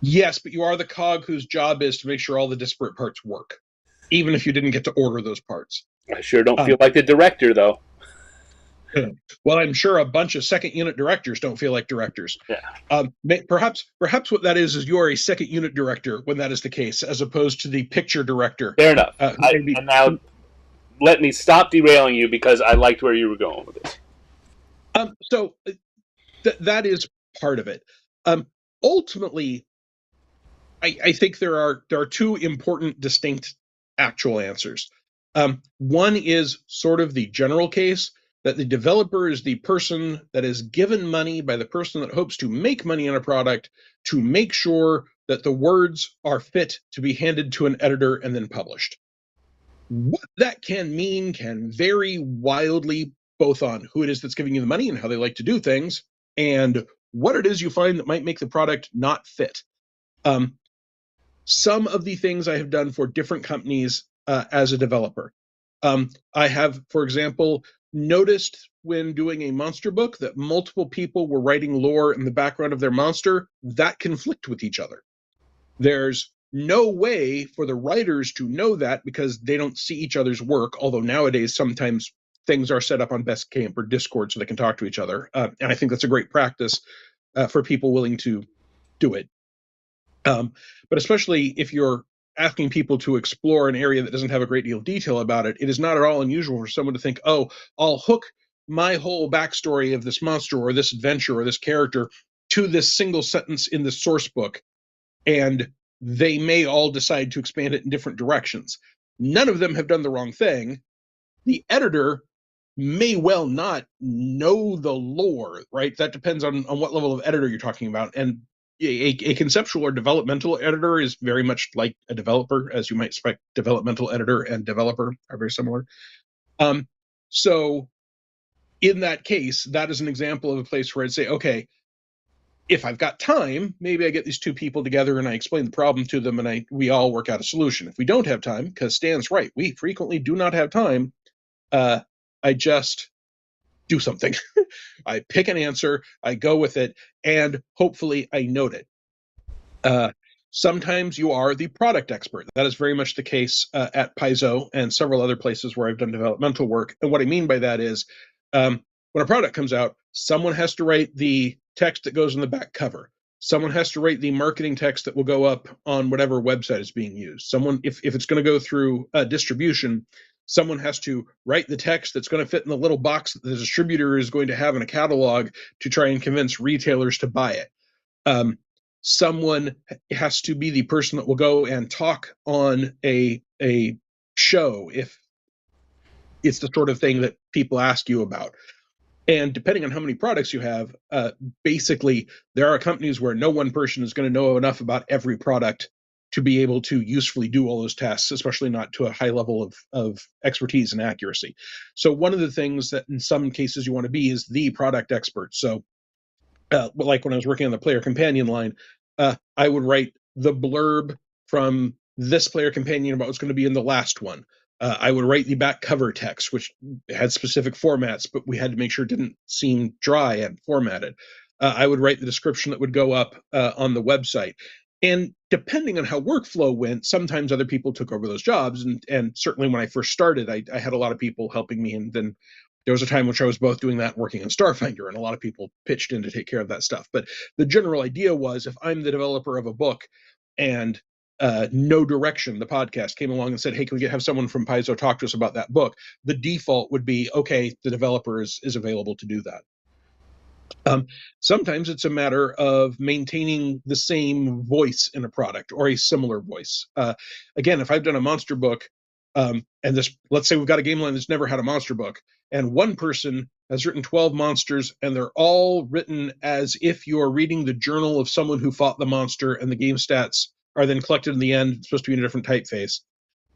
Yes, but you are the cog whose job is to make sure all the disparate parts work, even if you didn't get to order those parts. I sure don't feel like the director, though. Well, I'm sure a bunch of second unit directors don't feel like directors. Yeah. Perhaps what that is you are a second unit director when that is the case, as opposed to the picture director. Fair enough. And now, let me stop derailing you because I liked where you were going with this. So that is part of it. Ultimately, I think there are two important, distinct, actual answers. One is sort of the general case that the developer is the person that is given money by the person that hopes to make money on a product to make sure that the words are fit to be handed to an editor and then published. What that can mean can vary wildly, both on who it is that's giving you the money and how they like to do things, and what it is you find that might make the product not fit. Some of the things I have done for different companies as a developer. I have, for example, noticed when doing a monster book that multiple people were writing lore in the background of their monster that conflict with each other. There's no way for the writers to know that because they don't see each other's work, although nowadays sometimes things are set up on Bestcamp or Discord so they can talk to each other. And I think that's a great practice for people willing to do it. But especially if you're asking people to explore an area that doesn't have a great deal of detail about it, it is not at all unusual for someone to think, oh, I'll hook my whole backstory of this monster or this adventure or this character to this single sentence in the source book, and they may all decide to expand it in different directions. None of them have done the wrong thing. The editor may well not know the lore, right? That depends on what level of editor you're talking about. And a conceptual or developmental editor is very much like a developer, as you might expect. Developmental editor and developer are very similar. So in that case, that is an example of a place where I'd say, okay, if I've got time, maybe I get these two people together and I explain the problem to them and we all work out a solution. If we don't have time, because Stan's right, we frequently do not have time, I just do something. I pick an answer, I go with it, and hopefully I note it. Sometimes you are the product expert. That is very much the case at Paizo and several other places where I've done developmental work. And what I mean by that is when a product comes out, someone has to write the text that goes on the back cover. Someone has to write the marketing text that will go up on whatever website is being used. Someone, if it's going to go through distribution, someone has to write the text that's going to fit in the little box that the distributor is going to have in a catalog to try and convince retailers to buy it. Someone has to be the person that will go and talk on a show if it's the sort of thing that people ask you about. And depending on how many products you have, basically, there are companies where no one person is going to know enough about every product to be able to usefully do all those tasks, especially not to a high level of expertise and accuracy. So one of the things that in some cases you want to be is the product expert. So like when I was working on the player companion line, I would write the blurb from this player companion about what's going to be in the last one. I would write the back cover text, which had specific formats, but we had to make sure it didn't seem dry and formatted. I would write the description that would go up on the website. And depending on how workflow went, sometimes other people took over those jobs. And certainly when I first started, I had a lot of people helping me. And then there was a time which I was both doing that and working on Starfinder, and a lot of people pitched in to take care of that stuff. But the general idea was if I'm the developer of a book and No Direction, the podcast, came along and said, hey, can we have someone from Paizo talk to us about that book? The default would be, okay, the developer is available to do that. Sometimes it's a matter of maintaining the same voice in a product or a similar voice. Again, if I've done a monster book, And this, let's say we've got a game line that's never had a monster book, and one person has written 12 monsters, and they're all written as if you're reading the journal of someone who fought the monster, and the game stats are then collected in the end. It's supposed to be in a different typeface.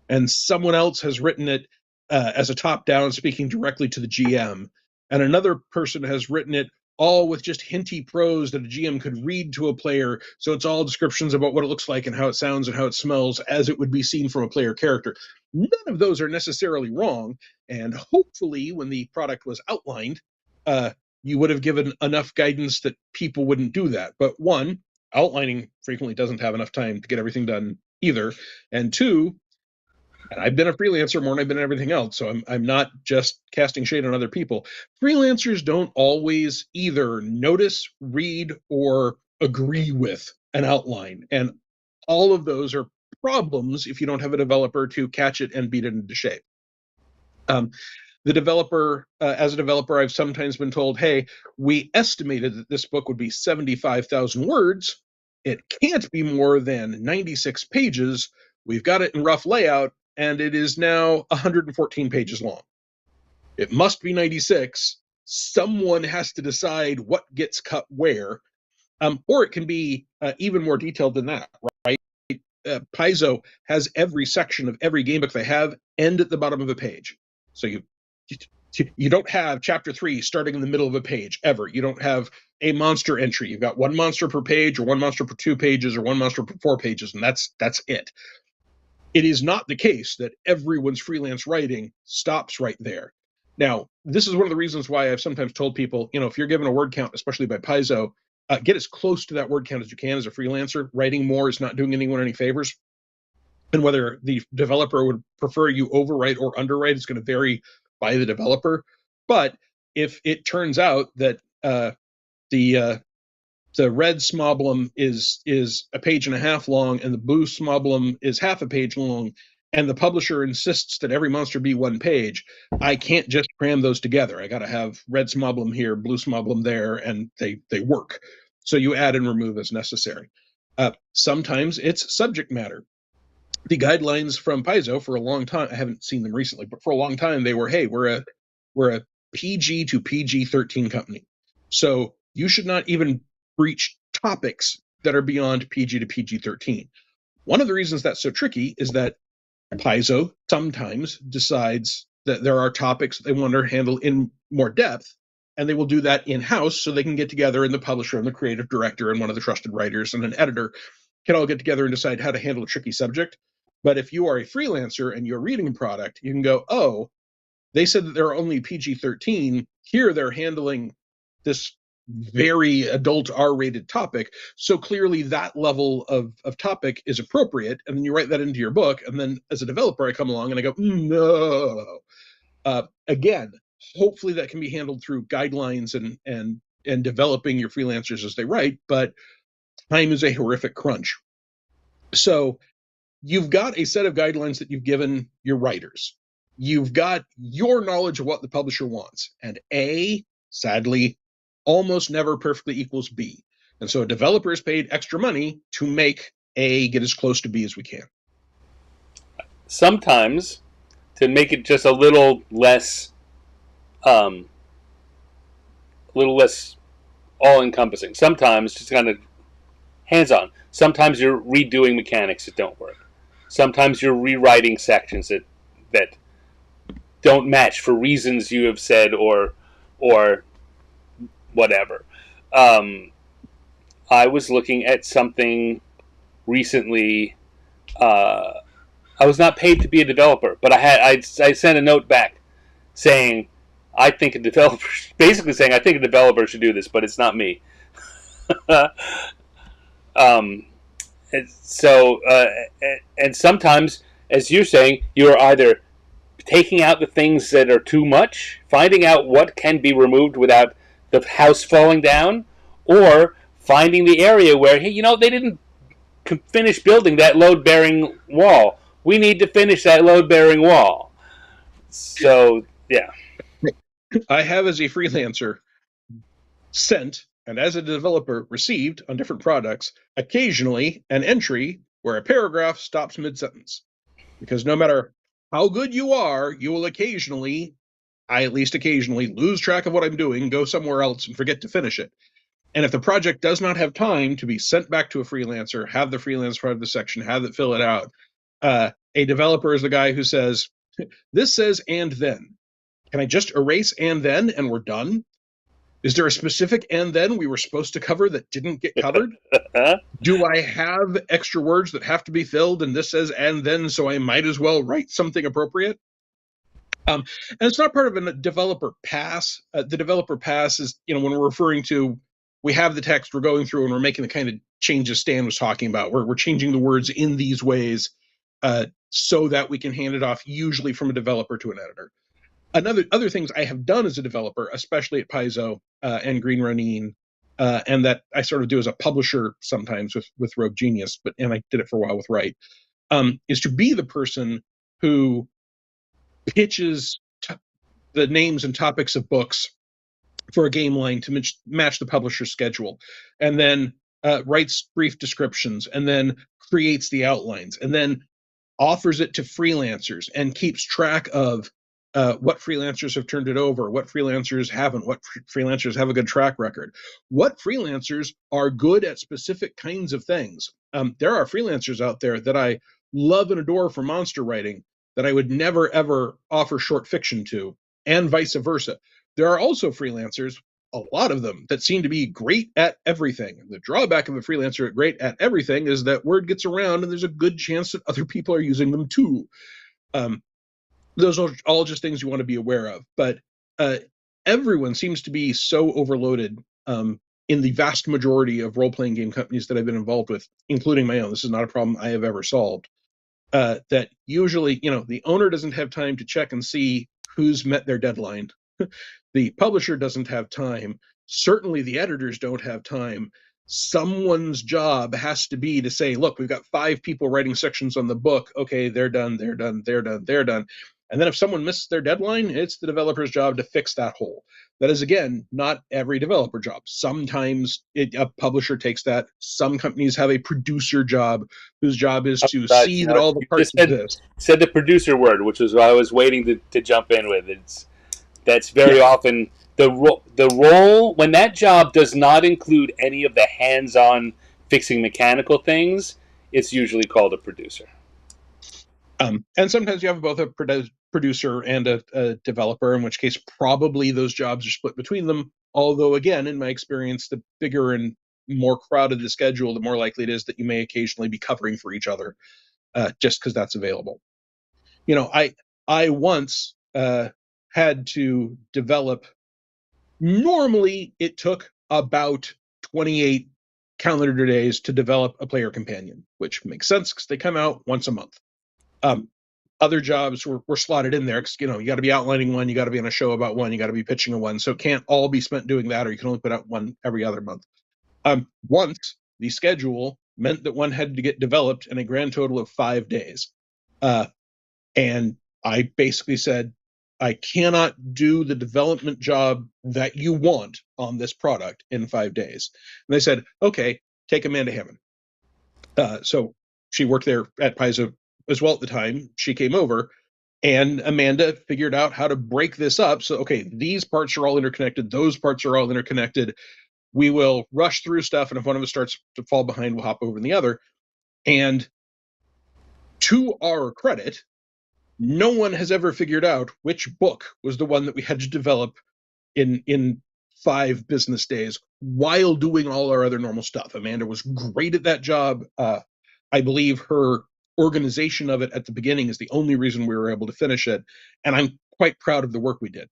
And someone else has written it as a top-down, speaking directly to the GM. And another person has written it all with just hinty prose that a GM could read to a player. So it's all descriptions about what it looks like and how it sounds and how it smells as it would be seen from a player character. None of those are necessarily wrong. And hopefully when the product was outlined, you would have given enough guidance that people wouldn't do that. But one, outlining frequently doesn't have enough time to get everything done either. And two, and I've been a freelancer more than I've been everything else, so I'm not just casting shade on other people. Freelancers don't always either notice, read, or agree with an outline, and all of those are problems if you don't have a developer to catch it and beat it into shape. The developer, as a developer, I've sometimes been told, hey, we estimated that this book would be 75,000 words. It can't be more than 96 pages. We've got it in rough layout, and it is now 114 pages long. It must be 96. Someone has to decide what gets cut where, or it can be even more detailed than that, right? Paizo has every section of every game book they have end at the bottom of a page. So you don't have chapter 3 starting in the middle of a page ever. You don't have a monster entry. You've got one monster per page, or one monster per 2 pages, or one monster per 4 pages, and that's it. It is not the case that everyone's freelance writing stops right there. Now, this is one of the reasons why I've sometimes told people, if you're given a word count, especially by Paizo, get as close to that word count as you can as a freelancer. Writing more is not doing anyone any favors. And whether the developer would prefer you overwrite or underwrite is going to vary by the developer. But if it turns out that the red smoblum is a page and a half long, and the blue smoblum is half a page long, and the publisher insists that every monster be 1 page, I can't just cram those together. I got to have red smoblum here, blue smoblum there, and they work. So you add and remove as necessary. Sometimes it's subject matter. The guidelines from Paizo for a long time, I haven't seen them recently, but for a long time they were, hey, we're a PG to PG-13 company. So you should not even breach topics that are beyond PG to PG-13. One of the reasons that's so tricky is that Paizo sometimes decides that there are topics they want to handle in more depth, and they will do that in-house so they can get together, and the publisher and the creative director and one of the trusted writers and an editor can all get together and decide how to handle a tricky subject. But if you are a freelancer and you're reading a product, you can go, oh, they said that they're only PG-13. Here they're handling this very adult R-rated topic, so clearly that level of topic is appropriate, and then you write that into your book, and then as a developer I come along and I go, no. Again, hopefully that can be handled through guidelines and developing your freelancers as they write, but time is a horrific crunch. So you've got a set of guidelines that you've given your writers. You've got your knowledge of what the publisher wants, and A, sadly, almost never perfectly equals B. And so a developer is paid extra money to make A get as close to B as we can. Sometimes, to make it just a little less all-encompassing, sometimes just kind of hands-on. Sometimes you're redoing mechanics that don't work. Sometimes you're rewriting sections that don't match for reasons you have said or whatever. I was looking at something recently. I was not paid to be a developer, but I sent a note back saying I think a developer, basically saying I think a developer should do this, but it's not me. And sometimes, as you're saying, you're either taking out the things that are too much, finding out what can be removed without the house falling down, or finding the area where, hey, they didn't finish building that load-bearing wall. We need to finish that load-bearing wall. So, yeah. I have, as a freelancer, sent, and as a developer, received on different products, occasionally an entry where a paragraph stops mid-sentence. Because no matter how good you are, you will occasionally, I at least occasionally, lose track of what I'm doing, go somewhere else, and forget to finish it. And if the project does not have time to be sent back to a freelancer, have the freelancer part of the section, have it fill it out, a developer is the guy who says, this says and then. Can I just erase and then and we're done? Is there a specific and then we were supposed to cover that didn't get covered? Do I have extra words that have to be filled and this says and then, so I might as well write something appropriate? And it's not part of a developer pass. The developer pass is, when we're referring to, we have the text, we're going through and we're making the kind of changes Stan was talking about. We're changing the words in these ways so that we can hand it off usually from a developer to an editor. Other things I have done as a developer, especially at Paizo and Green Ronin, and that I sort of do as a publisher sometimes with Rogue Genius, and I did it for a while with Write, is to be the person who pitches the names and topics of books for a game line to match the publisher's schedule, and then writes brief descriptions, and then creates the outlines, and then offers it to freelancers and keeps track of what freelancers have turned it over, what freelancers haven't, what freelancers have a good track record, what freelancers are good at specific kinds of things. There are freelancers out there that I love and adore for monster writing that I would never, ever offer short fiction to, and vice versa. There are also freelancers, a lot of them, that seem to be great at everything. The drawback of a freelancer at great at everything is that word gets around and there's a good chance that other people are using them too. Those are all just things you want to be aware of. But everyone seems to be so overloaded in the vast majority of role-playing game companies that I've been involved with, including my own. This is not a problem I have ever solved. That usually, the owner doesn't have time to check and see who's met their deadline. The publisher doesn't have time. Certainly the editors don't have time. Someone's job has to be to say, look, we've got 5 people writing sections on the book. Okay, they're done, they're done, they're done, they're done. And then if someone misses their deadline, it's the developer's job to fix that hole. That is, again, not every developer job. Sometimes a publisher takes that. Some companies have a producer job whose job is to see that all the parts exist. Said the producer word, which was what I was waiting to jump in with. That's very often the role when that job does not include any of the hands-on fixing mechanical things. It's usually called a producer. And sometimes you have both a producer and a developer, in which case probably those jobs are split between them. Although, again, in my experience, the bigger and more crowded the schedule, the more likely it is that you may occasionally be covering for each other just because that's available. I once had to develop, normally it took about 28 calendar days to develop a player companion, which makes sense because they come out once a month. Other jobs were slotted in there because, you got to be outlining one, you got to be on a show about one, you got to be pitching a one. So it can't all be spent doing that, or you can only put out one every other month. Once the schedule meant that one had to get developed in a grand total of 5 days. And I basically said, I cannot do the development job that you want on this product in 5 days. And they said, okay, take Amanda Hammond. So she worked there at Paizo as well at the time. She came over, and Amanda figured out how to break this up. So, okay, these parts are all interconnected. Those parts are all interconnected. We will rush through stuff, and if one of us starts to fall behind, we'll hop over in the other. And to our credit, no one has ever figured out which book was the one that we had to develop in 5 business days while doing all our other normal stuff. Amanda was great at that job. I believe her organization of it at the beginning is the only reason we were able to finish it, and I'm quite proud of the work we did.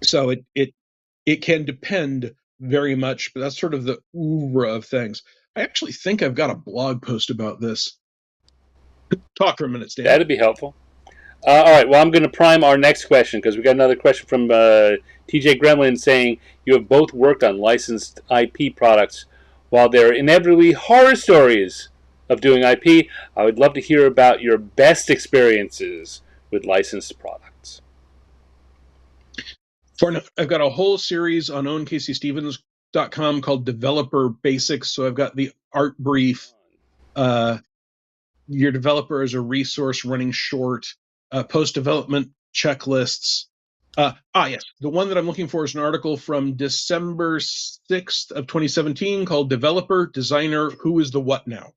So it can depend very much, but that's sort of the oeuvre of things. I actually think I've got a blog post about this. Talk for a minute, Stan. That'd be helpful. All right, well, I'm going to prime our next question because we got another question from TJ Gremlin saying you have both worked on licensed IP products. While there are inevitably horror stories of doing IP, I would love to hear about your best experiences with licensed products. I've got a whole series on OwenKCStevens.com called Developer Basics. So I've got the art brief, your developer as a resource running short, post-development checklists. Yes, the one that I'm looking for is an article from December 6th of 2017 called "Developer Designer Who is the What Now,"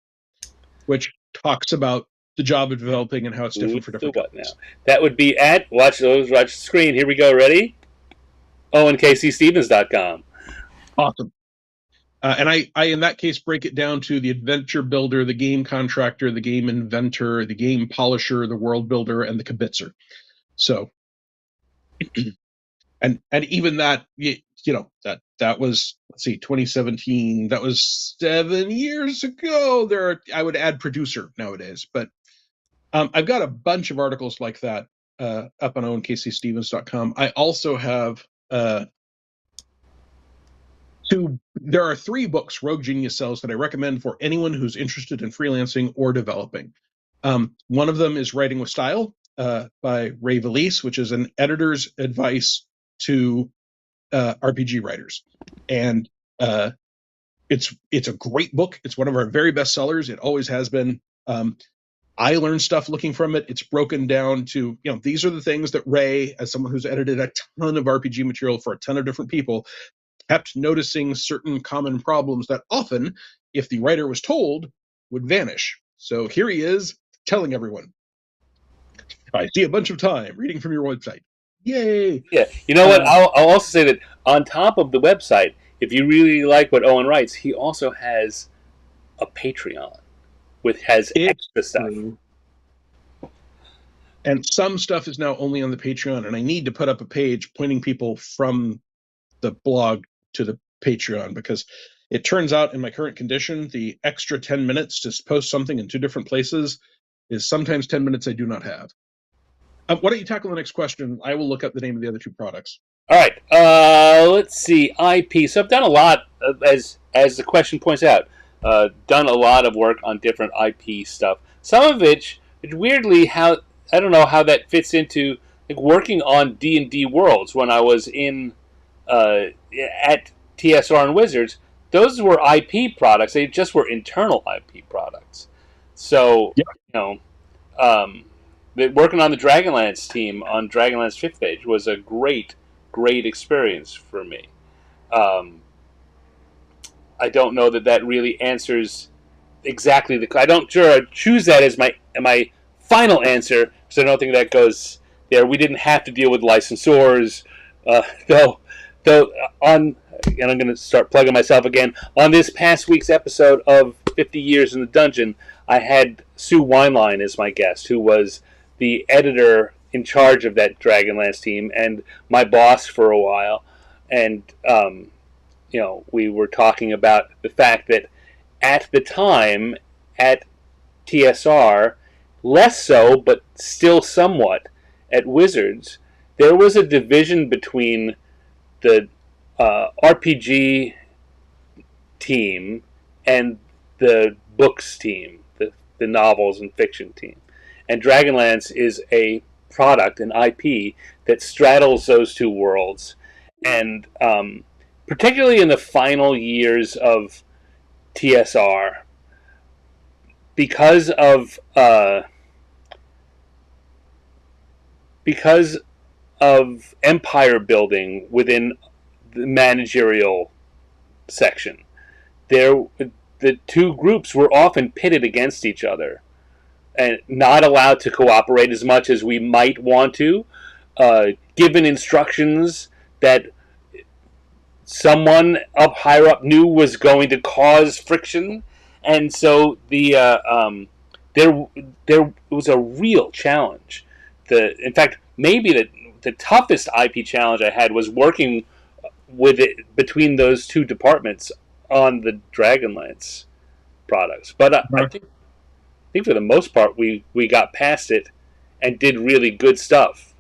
which talks about the job of developing and how it's different for different companies. That would be at watch the screen. Here we go. Ready? OwenKCStevens.com. Awesome. And I, in that case, break it down to the adventure builder, the game contractor, the game inventor, the game polisher, the world builder, and the kibitzer. So, and even that, that was, let's see, 2017. That was 7 years ago. I would add producer nowadays, but I've got a bunch of articles like that up on OwenKCStevens.com. I also have there are 3 books Rogue Genius sells that I recommend for anyone who's interested in freelancing or developing. One of them is Writing with Style by Ray Valise, which is an editor's advice to RPG writers. And it's a great book. It's one of our very best sellers. It always has been. I learned stuff looking from it. It's broken down to, these are the things that Ray, as someone who's edited a ton of RPG material for a ton of different people, kept noticing certain common problems that often, if the writer was told, would vanish. So here he is telling everyone. I see a bunch of time reading from your website. Yay! Yeah, you know what? I'll also say that on top of the website, if you really like what Owen writes, he also has a Patreon, which has extra stuff. And some stuff is now only on the Patreon, and I need to put up a page pointing people from the blog to the Patreon, because it turns out in my current condition, the extra 10 minutes to post something in 2 different places is sometimes 10 minutes I do not have. Why don't you tackle the next question? I will look up the name of the other 2 products. All right. Let's see. IP. So I've done a lot, as the question points out, done a lot of work on different IP stuff. Some of which, weirdly, I don't know how that fits into working on D&D Worlds when I was at TSR and Wizards. Those were IP products. They just were internal IP products. So, working on the Dragonlance team on Dragonlance 5th Age was a great experience for me. I don't know that really answers exactly I don't choose that as my final answer, because I don't think that goes there. We didn't have to deal with licensors, though and I'm going to start plugging myself again. On this past week's episode of 50 Years in the Dungeon, I had Sue Wineline as my guest, who was the editor in charge of that Dragonlance team and my boss for a while. And, we were talking about the fact that at the time at TSR, less so, but still somewhat, at Wizards, there was a division between the RPG team and the books team, the novels and fiction team. And Dragonlance is a product, an IP, that straddles those 2 worlds. And particularly in the final years of TSR, because of empire building within the managerial section, the 2 groups were often pitted against each other and not allowed to cooperate as much as we might want to, given instructions that someone higher up knew was going to cause friction. And so there was a real challenge. In fact, maybe the toughest IP challenge I had was working with it between those 2 departments on the Dragonlance products. But I think for the most part we got past it and did really good stuff.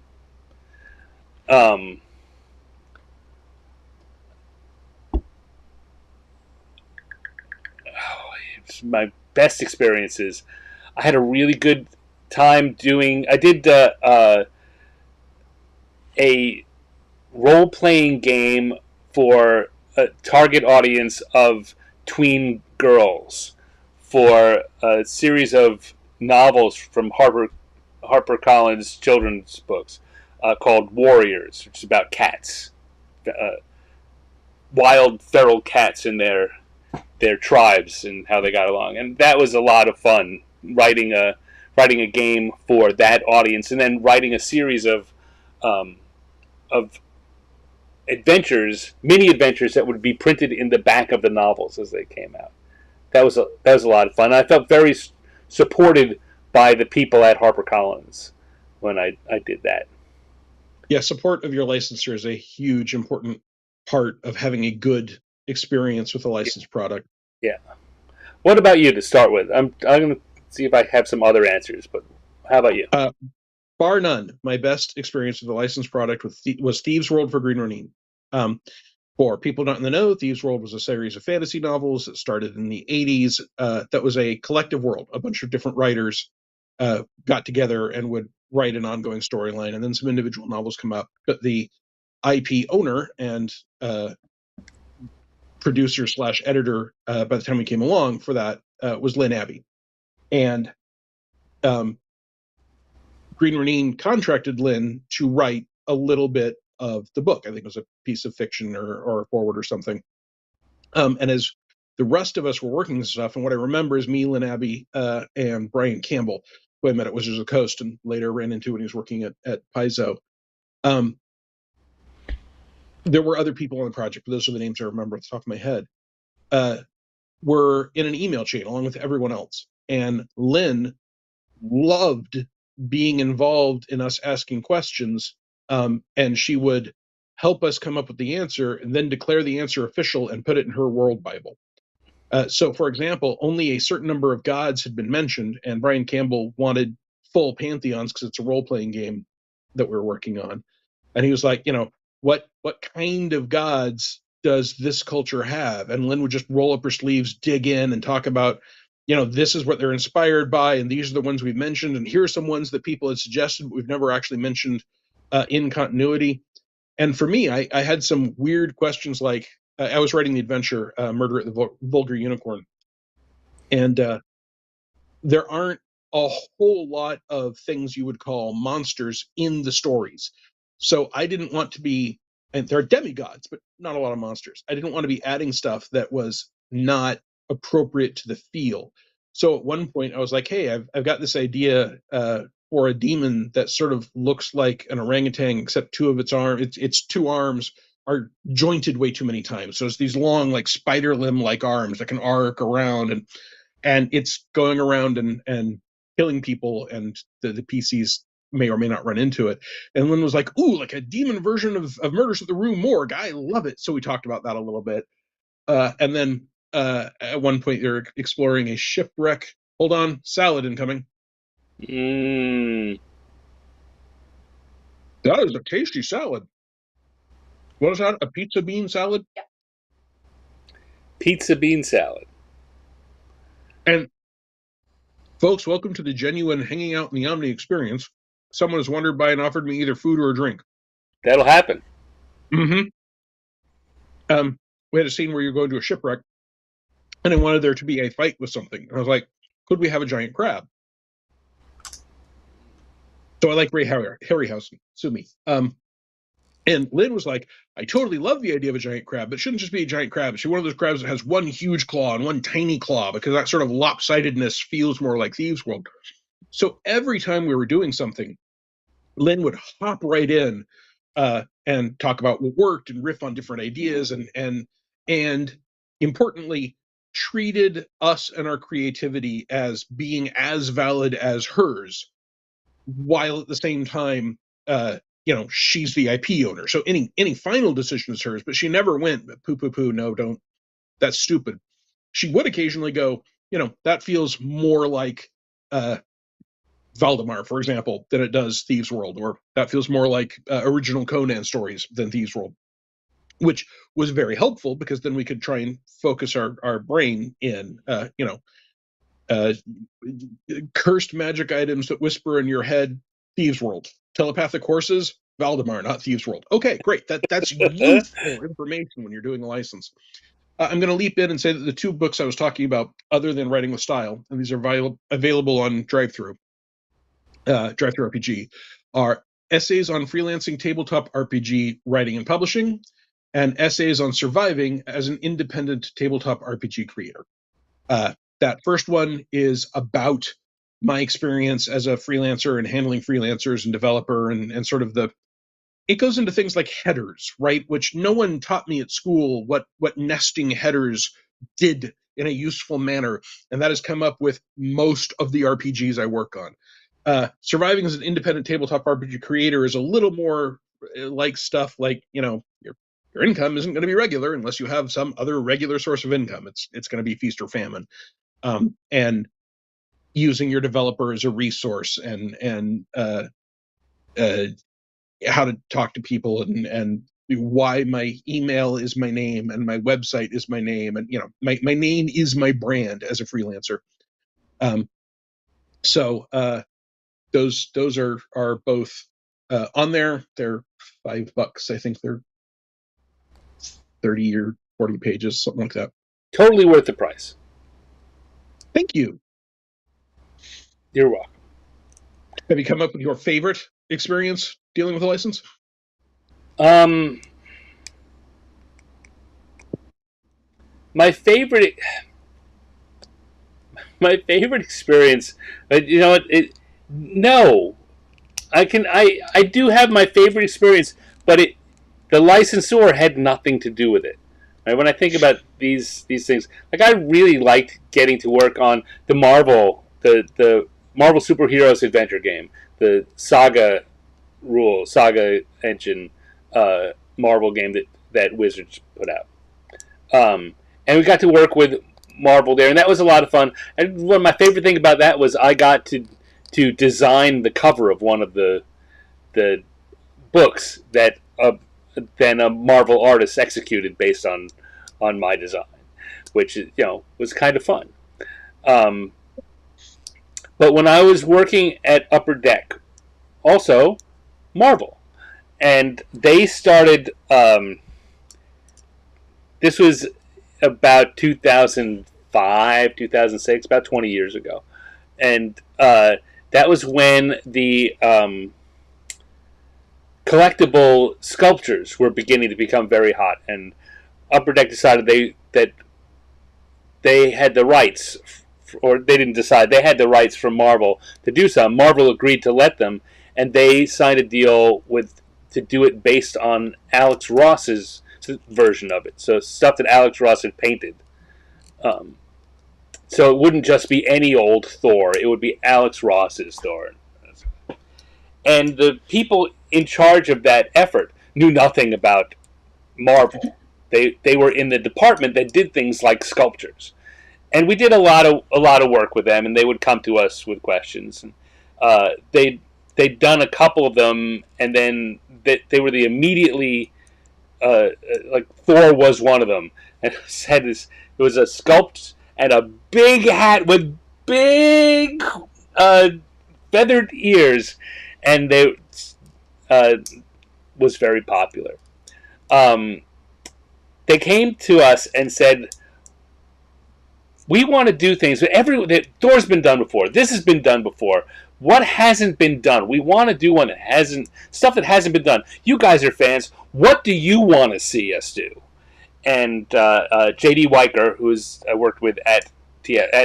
My best experiences. I had a really good time I did a role-playing game for a target audience of tween girls for a series of novels from HarperCollins children's books called Warriors, which is about cats, wild feral cats in their tribes and how they got along, and that was a lot of fun writing a game for that audience, and then writing a series of adventures, mini adventures that would be printed in the back of the novels as they came out. That was a lot of fun. I felt very supported by the people at HarperCollins when I did that. Yeah, support of your licensor is a huge, important part of having a good experience with a licensed product. Yeah. What about you to start with? I'm going to see if I have some other answers, but how about you? Bar none, my best experience with a licensed product was Thieves' World for Green Ronin. For people not in the know, Thieves' World was a series of fantasy novels that started in the 80s. That was a collective world. A bunch of different writers got together and would write an ongoing storyline, and then some individual novels come up. But the IP owner and producer / editor, by the time we came along for that, was Lynn Abbey. And Green Ronin contracted Lynn to write a little bit of the book. I think it was a piece of fiction or a forward or something. And as the rest of us were working this stuff, and what I remember is me, Lynn Abbey, and Brian Campbell, who I met at Wizards of the Coast and later ran into when he was working at Paizo. There were other people on the project, but those are the names I remember off the top of my head. Were in an email chain along with everyone else. And Lynn loved being involved in us asking questions, and she would help us come up with the answer and then declare the answer official and put it in her world Bible. So, for example, only a certain number of gods had been mentioned, and Brian Campbell wanted full pantheons because it's a role-playing game that we were working on. And he was like, what kind of gods does this culture have? And Lynn would just roll up her sleeves, dig in, and talk about, this is what they're inspired by, and these are the ones we've mentioned, and here are some ones that people had suggested, but we've never actually mentioned in continuity. And for me, I had some weird questions like, I was writing the adventure Murder at the Vulgar Unicorn, and there aren't a whole lot of things you would call monsters in the stories. So I didn't want to be, and there are demigods, but not a lot of monsters. I didn't want to be adding stuff that was not appropriate to the feel. So at one point I was like, hey, I've got this idea for a demon that sort of looks like an orangutan, except two of its arms, its two arms are jointed way too many times. So it's these long, like spider limb-like arms that can arc around, and it's going around and killing people, and the PCs may or may not run into it. And Lynn was like, ooh, like a demon version of Murders at the Rue Morgue. I love it. So we talked about that a little bit. And then at one point they're exploring a shipwreck. Hold on, salad incoming. That is a tasty salad. What is that? A pizza bean salad? Yeah. Pizza bean salad. And folks, welcome to the genuine hanging out in the Omni experience. Someone has wandered by and offered me either food or a drink. That'll happen. Mm-hmm. We had a scene where you're going to a shipwreck, and I wanted there to be a fight with something. And I was like, could we have a giant crab? So I like Ray Harryhausen, sue me. And Lynn was like, I totally love the idea of a giant crab, but it shouldn't just be a giant crab. It should be one of those crabs that has one huge claw and one tiny claw, because that sort of lopsidedness feels more like Thieves' World. So every time we were doing something, Lynn would hop right in and talk about what worked and riff on different ideas, and importantly, treated us and our creativity as being as valid as hers, while at the same time, she's the IP owner. So any final decision is hers, but she never went, poo, no, don't, that's stupid. She would occasionally go, that feels more like Valdemar, for example, than it does Thieves' World, or that feels more like original Conan stories than Thieves' World, which was very helpful, because then we could try and focus our brain in, cursed magic items that whisper in your head, Thieves' World. Telepathic horses, Valdemar, not Thieves' World. Okay, great. That's useful information when you're doing a license. I'm going to leap in and say that the two books I was talking about, other than Writing with Style, and these are available on drive-through, Drive-Thru RPG, are essays on freelancing tabletop RPG writing and publishing, and essays on surviving as an independent tabletop RPG creator. That first one is about my experience as a freelancer and handling freelancers and developer and sort of it goes into things like headers, right? Which no one taught me at school what nesting headers did in a useful manner. And that has come up with most of the RPGs I work on. Surviving as an independent tabletop RPG creator is a little more like stuff like, your income isn't going to be regular unless you have some other regular source of income. It's going to be feast or famine. And using your developer as a resource and how to talk to people and why my email is my name and my website is my name, and my name is my brand as a freelancer. So those are both on there. They're $5. I think they're 30 or 40 pages, something like that. Totally worth the price. Thank you. You're welcome. Have you come up with your favorite experience dealing with a license? My favorite experience, no, I do have my favorite experience, but the licensor had nothing to do with it. Right? When I think about these things, like I really liked getting to work on the Marvel Superheroes adventure game, the Saga engine Marvel game that Wizards put out. And we got to work with Marvel there, and that was a lot of fun. And one of my favorite thing about that was I got to design the cover of one of the books that then a Marvel artist executed based on my design, which was kind of fun. But when I was working at Upper Deck, also Marvel, and they started. This was about 2005, 2006, about 20 years ago, and that was when the collectible sculptures were beginning to become very hot, and Upper Deck decided that they had the rights, or they didn't decide, they had the rights from Marvel to do some. Marvel agreed to let them, and they signed a deal to do it based on Alex Ross's version of it. So stuff that Alex Ross had painted. So it wouldn't just be any old Thor, it would be Alex Ross's Thor. And the people in charge of that effort knew nothing about Marvel. They were in the department that did things like sculptures. And we did a lot of work with them, and they would come to us with questions. And they'd done a couple of them, and then they were the immediately like Thor was one of them, and it was a sculpt and a big hat with big feathered ears, and they was very popular. They came to us and said, we want to do things that Thor's been done before. This has been done before. What hasn't been done? We want to do one that hasn't been done. You guys are fans. What do you want to see us do? And J.D. Weicker, who I worked with at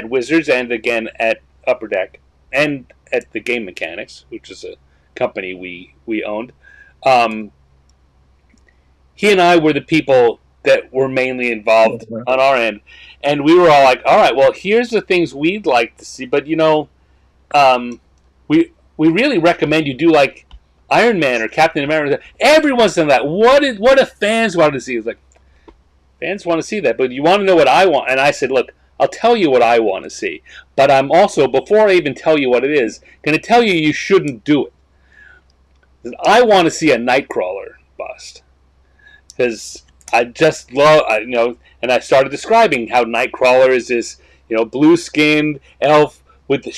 Wizards and again at Upper Deck and at the Game Mechanics, which is a company we owned. He and I were the people that were mainly involved on our end, and we were all like, all right, well, here's the things we'd like to see, but we really recommend you do like Iron Man or Captain America. Everyone's done that. What if fans wanted to see? It's like, fans want to see that, but you want to know what I want. And I said, look, I'll tell you what I want to see, but I'm also, before I even tell you what it is, going to tell you shouldn't do it. I want to see a Nightcrawler bust, because I just love, and I started describing how Nightcrawler is this, blue-skinned elf with the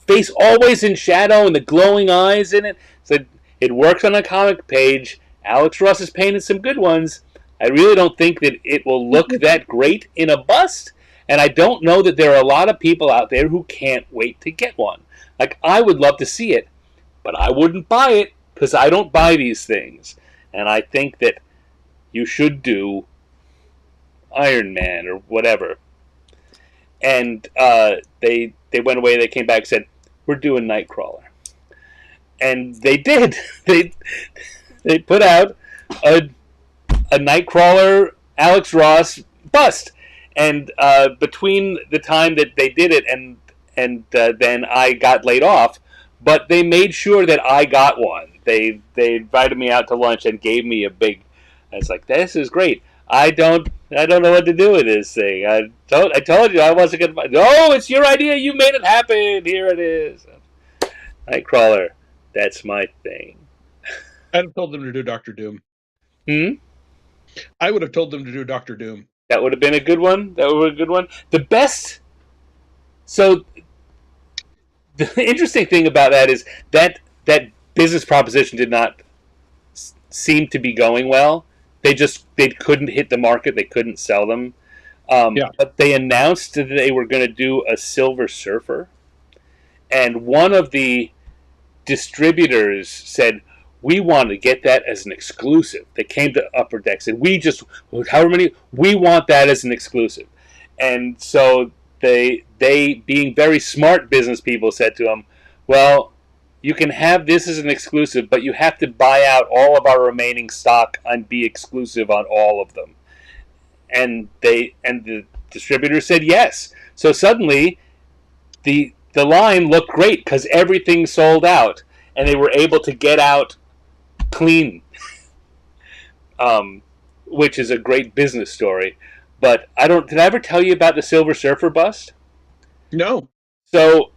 face always in shadow and the glowing eyes in it. So it works on a comic page. Alex Ross has painted some good ones. I really don't think that it will look that great in a bust, and I don't know that there are a lot of people out there who can't wait to get one. Like, I would love to see it, but I wouldn't buy it because I don't buy these things. And I think that you should do Iron Man or whatever. And they went away. They came back and said, we're doing Nightcrawler. And they did. They put out a Nightcrawler Alex Ross bust. And between the time that they did it and then I got laid off, but they made sure that I got one. They invited me out to lunch and gave me a big. I was like, this is great. I don't know what to do with this thing. I told you I wasn't gonna buy. No, it's your idea. You made it happen. Here it is. Nightcrawler. That's my thing. I'd have told them to do Doctor Doom. I would have told them to do Doctor Doom. That would have been a good one. The best. So the interesting thing about that is that business proposition did not seem to be going well. They couldn't hit the market. They couldn't sell them. But they announced that they were going to do a Silver Surfer, and one of the distributors said, we want to get that as an exclusive. They came to Upper Deck and we want that as an exclusive. And so they being very smart business people said to him, well, you can have this as an exclusive, but you have to buy out all of our remaining stock and be exclusive on all of them. And the distributor said yes. So suddenly the line looked great because everything sold out, and they were able to get out clean, which is a great business story. But did I ever tell you about the Silver Surfer bust? No. So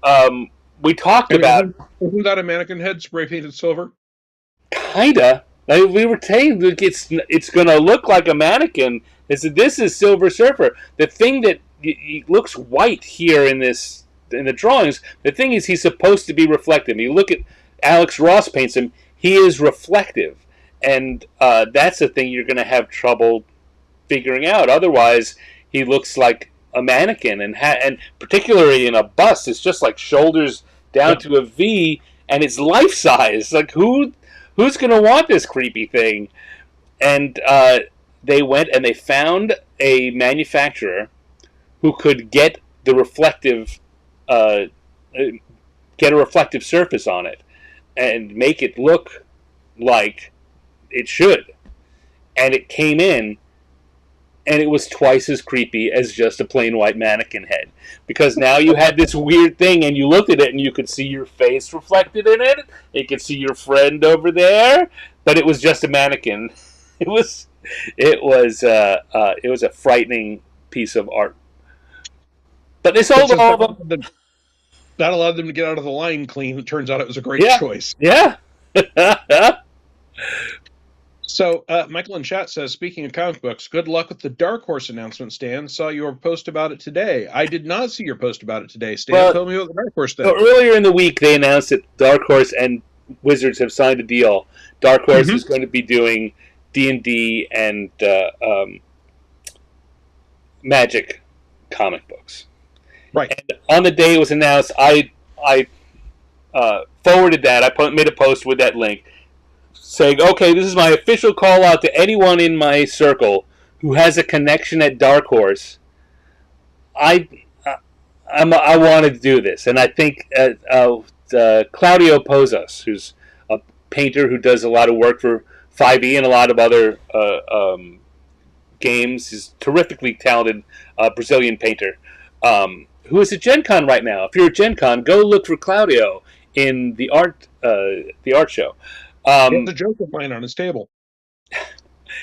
we talked about. Isn't that a mannequin head spray painted silver? Kinda. We were saying it's going to look like a mannequin. This is Silver Surfer. The thing that he looks white here in the drawings. The thing is, he's supposed to be reflective. You look at Alex Ross paints him. He is reflective, and that's the thing you're going to have trouble figuring out. Otherwise, he looks like a mannequin, and particularly in a bust, it's just like shoulders down to a V, and it's life size. Like who's going to want this creepy thing? And they went and they found a manufacturer who could get the reflective, get a reflective surface on it, and make it look like it should. And it came in, and it was twice as creepy as just a plain white mannequin head. Because now you had this weird thing, and you looked at it, and you could see your face reflected in it. You could see your friend over there, but it was just a mannequin. It was a frightening piece of art. But they sold all of them. That allowed them to get out of the line clean. It turns out it was a great choice. Yeah. So, Michael in chat says, speaking of comic books, good luck with the Dark Horse announcement, Stan. Saw your post about it today. I did not see your post about it today, Stan. Well, tell me about the Dark Horse thing. So earlier in the week, they announced that Dark Horse and Wizards have signed a deal. Dark Horse is going to be doing D&D and Magic comic books. Right. And on the day it was announced, I forwarded that. I made a post with that link saying, okay, this is my official call out to anyone in my circle who has a connection at Dark Horse. I wanted to do this, and I think Claudio Pozos, who's a painter who does a lot of work for 5e and a lot of other games, he's a terrifically talented Brazilian painter, who is at Gen Con right now. If you're at Gen Con, go look for Claudio in the art show. He has a joke of mine on his table.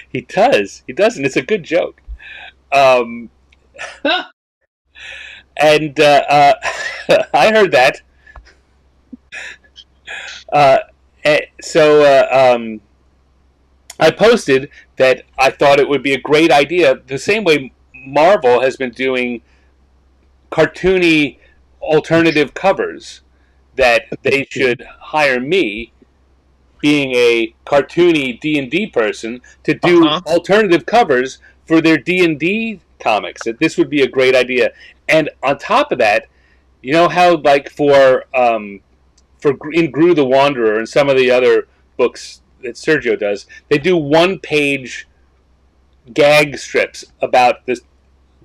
He does, and it's a good joke. And I heard that. So I posted that I thought it would be a great idea, the same way Marvel has been doing cartoony alternative covers, that they should hire me, being a cartoony D&D person, to do alternative covers for their D&D comics. That this would be a great idea. And on top of that, You know how, like, in Gru the Wanderer and some of the other books that Sergio does, they do one-page gag strips about this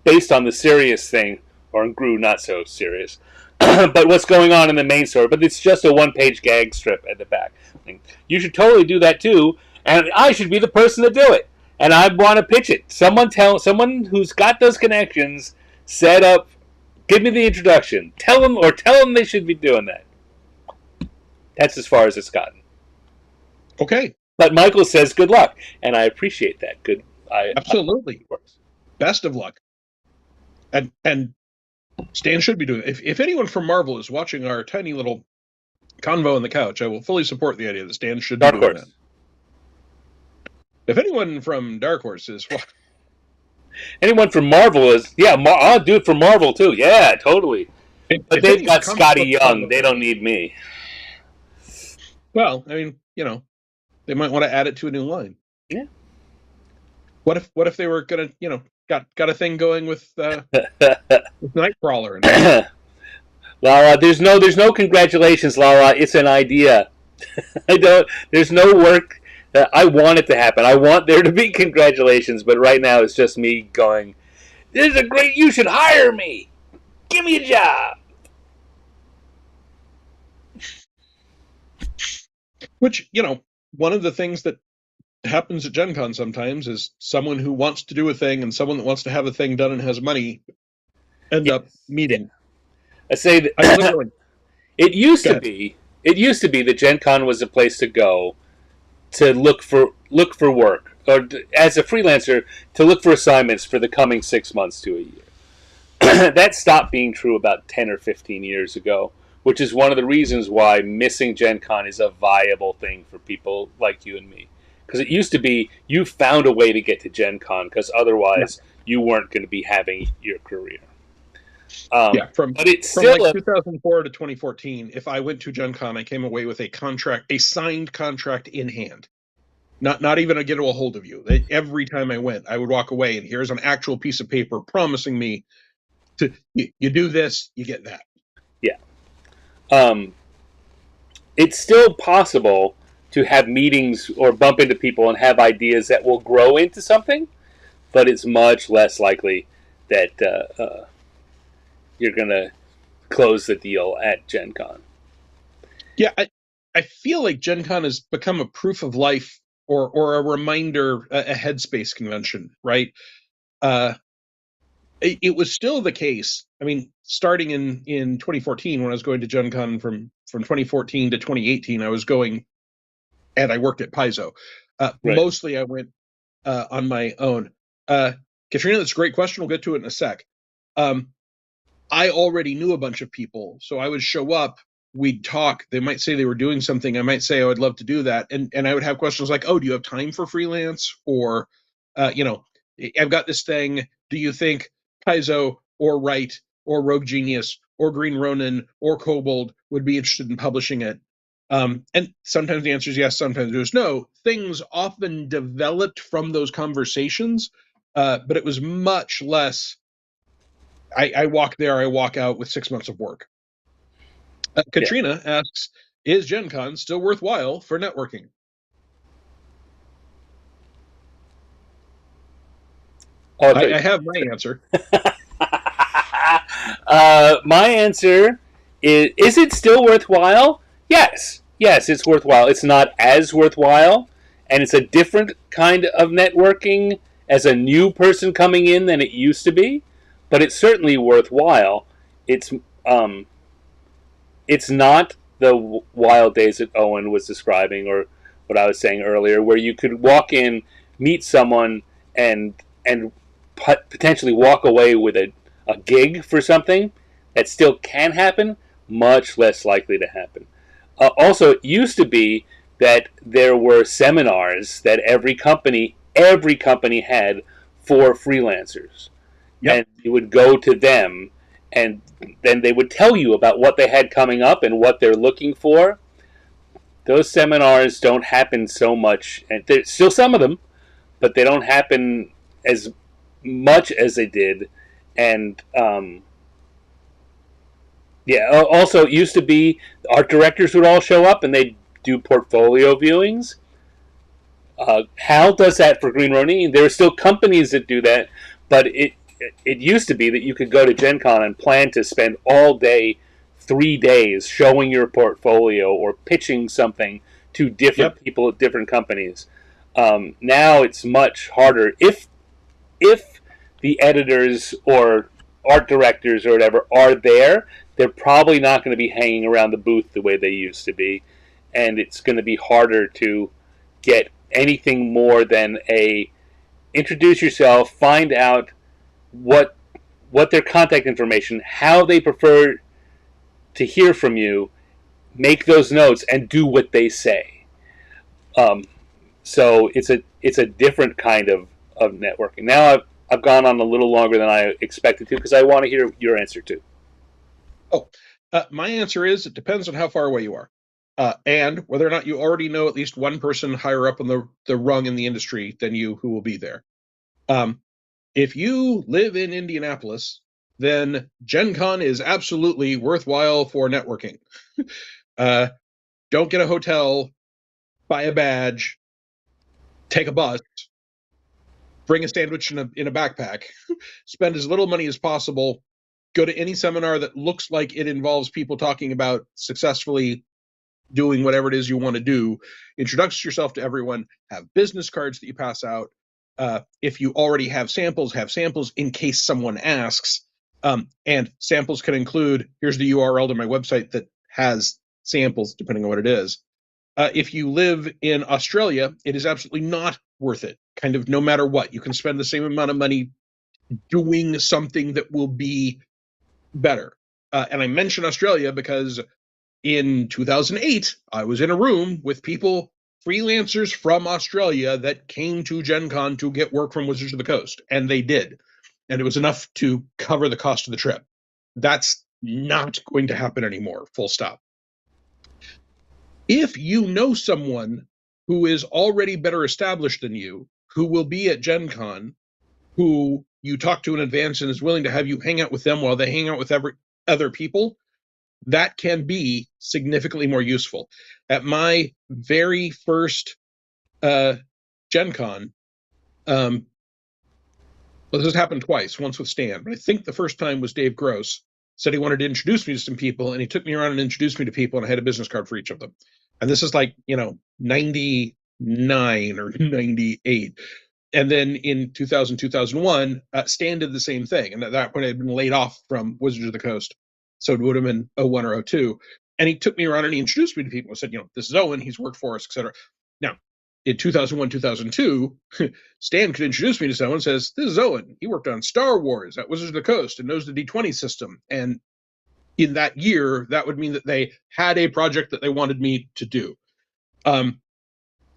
based on the serious thing, or in Gru not so serious, but what's going on in the main story. But it's just a one-page gag strip at the back. You should totally do that too, and I should be the person to do it. And I want to pitch it. Someone who's got those connections, set up. Give me the introduction. Tell them they should be doing that. That's as far as it's gotten. Okay. But Michael says good luck, and I appreciate that. Absolutely. Best of luck. And Stan should be doing it. If anyone from Marvel is watching our tiny little convo on the couch, I will fully support the idea that Stan should be doing that. If anyone from Dark Horse is anyone from Marvel is, I'll do it for Marvel too. Yeah, totally. But they've got Scotty Young. They don't need me. Well, I mean, they might want to add it to a new line. Yeah. What if they were gonna, got a thing going with Nightcrawler? And Lara, there's no congratulations, Lara. It's an idea. There's no work. I want it to happen. I want there to be congratulations, but right now it's just me going, "This is you should hire me. Give me a job." Which, one of the things that happens at Gen Con sometimes is someone who wants to do a thing and someone that wants to have a thing done and has money end up meeting. I say that it used to be that Gen Con was a place to go to look for work, or as a freelancer to look for assignments for the coming 6 months to a year. That stopped being true about 10 or 15 years ago, which is one of the reasons why missing Gen Con is a viable thing for people like you and me. Because it used to be you found a way to get to Gen Con, because otherwise you weren't going to be having your career. From 2004 to 2014, if I went to Gen Con, I came away with a signed contract in hand. Not even a get a hold of you. Every time I went, I would walk away, and here's an actual piece of paper promising me you do this, you get that. Yeah. It's still possible to have meetings or bump into people and have ideas that will grow into something, but it's much less likely that you're going to close the deal at Gen Con. Yeah, I feel like Gen Con has become a proof of life or a reminder, a headspace convention, right? It was still the case. I mean, starting in 2014, when I was going to Gen Con from 2014 to 2018, I was going, and I worked at Paizo. Right. Mostly I went on my own. Katrina, that's a great question. We'll get to it in a sec. I already knew a bunch of people, so I would show up, we'd talk, they might say they were doing something, I might say, oh, I'd love to do that, and I would have questions like, oh, do you have time for freelance? Or, I've got this thing, do you think Paizo or Wright or Rogue Genius or Green Ronin or Kobold would be interested in publishing it? And sometimes the answer is yes, sometimes there's no. Things often developed from those conversations, but it was much less, I walk there, I walk out with 6 months of work. Katrina asks, is Gen Con still worthwhile for networking? I have my answer. My answer is it still worthwhile? Yes, it's worthwhile. It's not as worthwhile, and it's a different kind of networking as a new person coming in than it used to be, but it's certainly worthwhile. It's not the wild days that Owen was describing, or what I was saying earlier, where you could walk in, meet someone, and potentially walk away with a gig for something. That still can happen, much less likely to happen. Also, it used to be that there were seminars that every company had for freelancers. Yep. And you would go to them, and then they would tell you about what they had coming up and what they're looking for. Those seminars don't happen so much, and there's still some of them, but they don't happen as much as they did. And Yeah. Also, it used to be art directors would all show up and they'd do portfolio viewings. Hal does that for Green Ronin. There are still companies that do that, but it used to be that you could go to Gen Con and plan to spend all day, 3 days, showing your portfolio or pitching something to different people at different companies. Now it's much harder. If the editors or art directors or whatever are there, they're probably not going to be hanging around the booth the way they used to be, and it's going to be harder to get anything more than a introduce yourself, find out what their contact information, how they prefer to hear from you, make those notes, and do what they say. So it's a different kind of networking. Now I've gone on a little longer than I expected to because I want to hear your answer too. My answer is it depends on how far away you are. And whether or not you already know at least one person higher up on the rung in the industry than you who will be there. If you live in Indianapolis, then Gen Con is absolutely worthwhile for networking. Don't get a hotel, buy a badge, take a bus, bring a sandwich in a backpack, spend as little money as possible, go to any seminar that looks like it involves people talking about successfully doing whatever it is you want to do, introduce yourself to everyone, have business cards that you pass out. If you already have samples in case someone asks. And samples can include, here's the URL to my website that has samples, depending on what it is. If you live in Australia, it is absolutely not worth it, kind of no matter what. You can spend the same amount of money doing something that will be better. And I mention Australia because in 2008, I was in a room with people, freelancers from Australia that came to Gen Con to get work from Wizards of the Coast, and they did. And it was enough to cover the cost of the trip. That's not going to happen anymore, full stop. If you know someone who is already better established than you, who will be at Gen Con, who you talk to in advance and is willing to have you hang out with them while they hang out with other people, that can be significantly more useful. At my very first Gen Con, well, this has happened twice, once with Stan, but I think the first time was Dave Gross said he wanted to introduce me to some people, and he took me around and introduced me to people, and I had a business card for each of them. And this is like, 99 or 98. And then in 2000, 2001, Stan did the same thing. And at that point, I had been laid off from Wizards of the Coast. So it would have been 01 or 02. And he took me around and he introduced me to people and said, this is Owen, he's worked for us, etc. Now, in 2001, 2002, Stan could introduce me to someone and says, this is Owen. He worked on Star Wars at Wizards of the Coast and knows the D20 system. And in that year, that would mean that they had a project that they wanted me to do.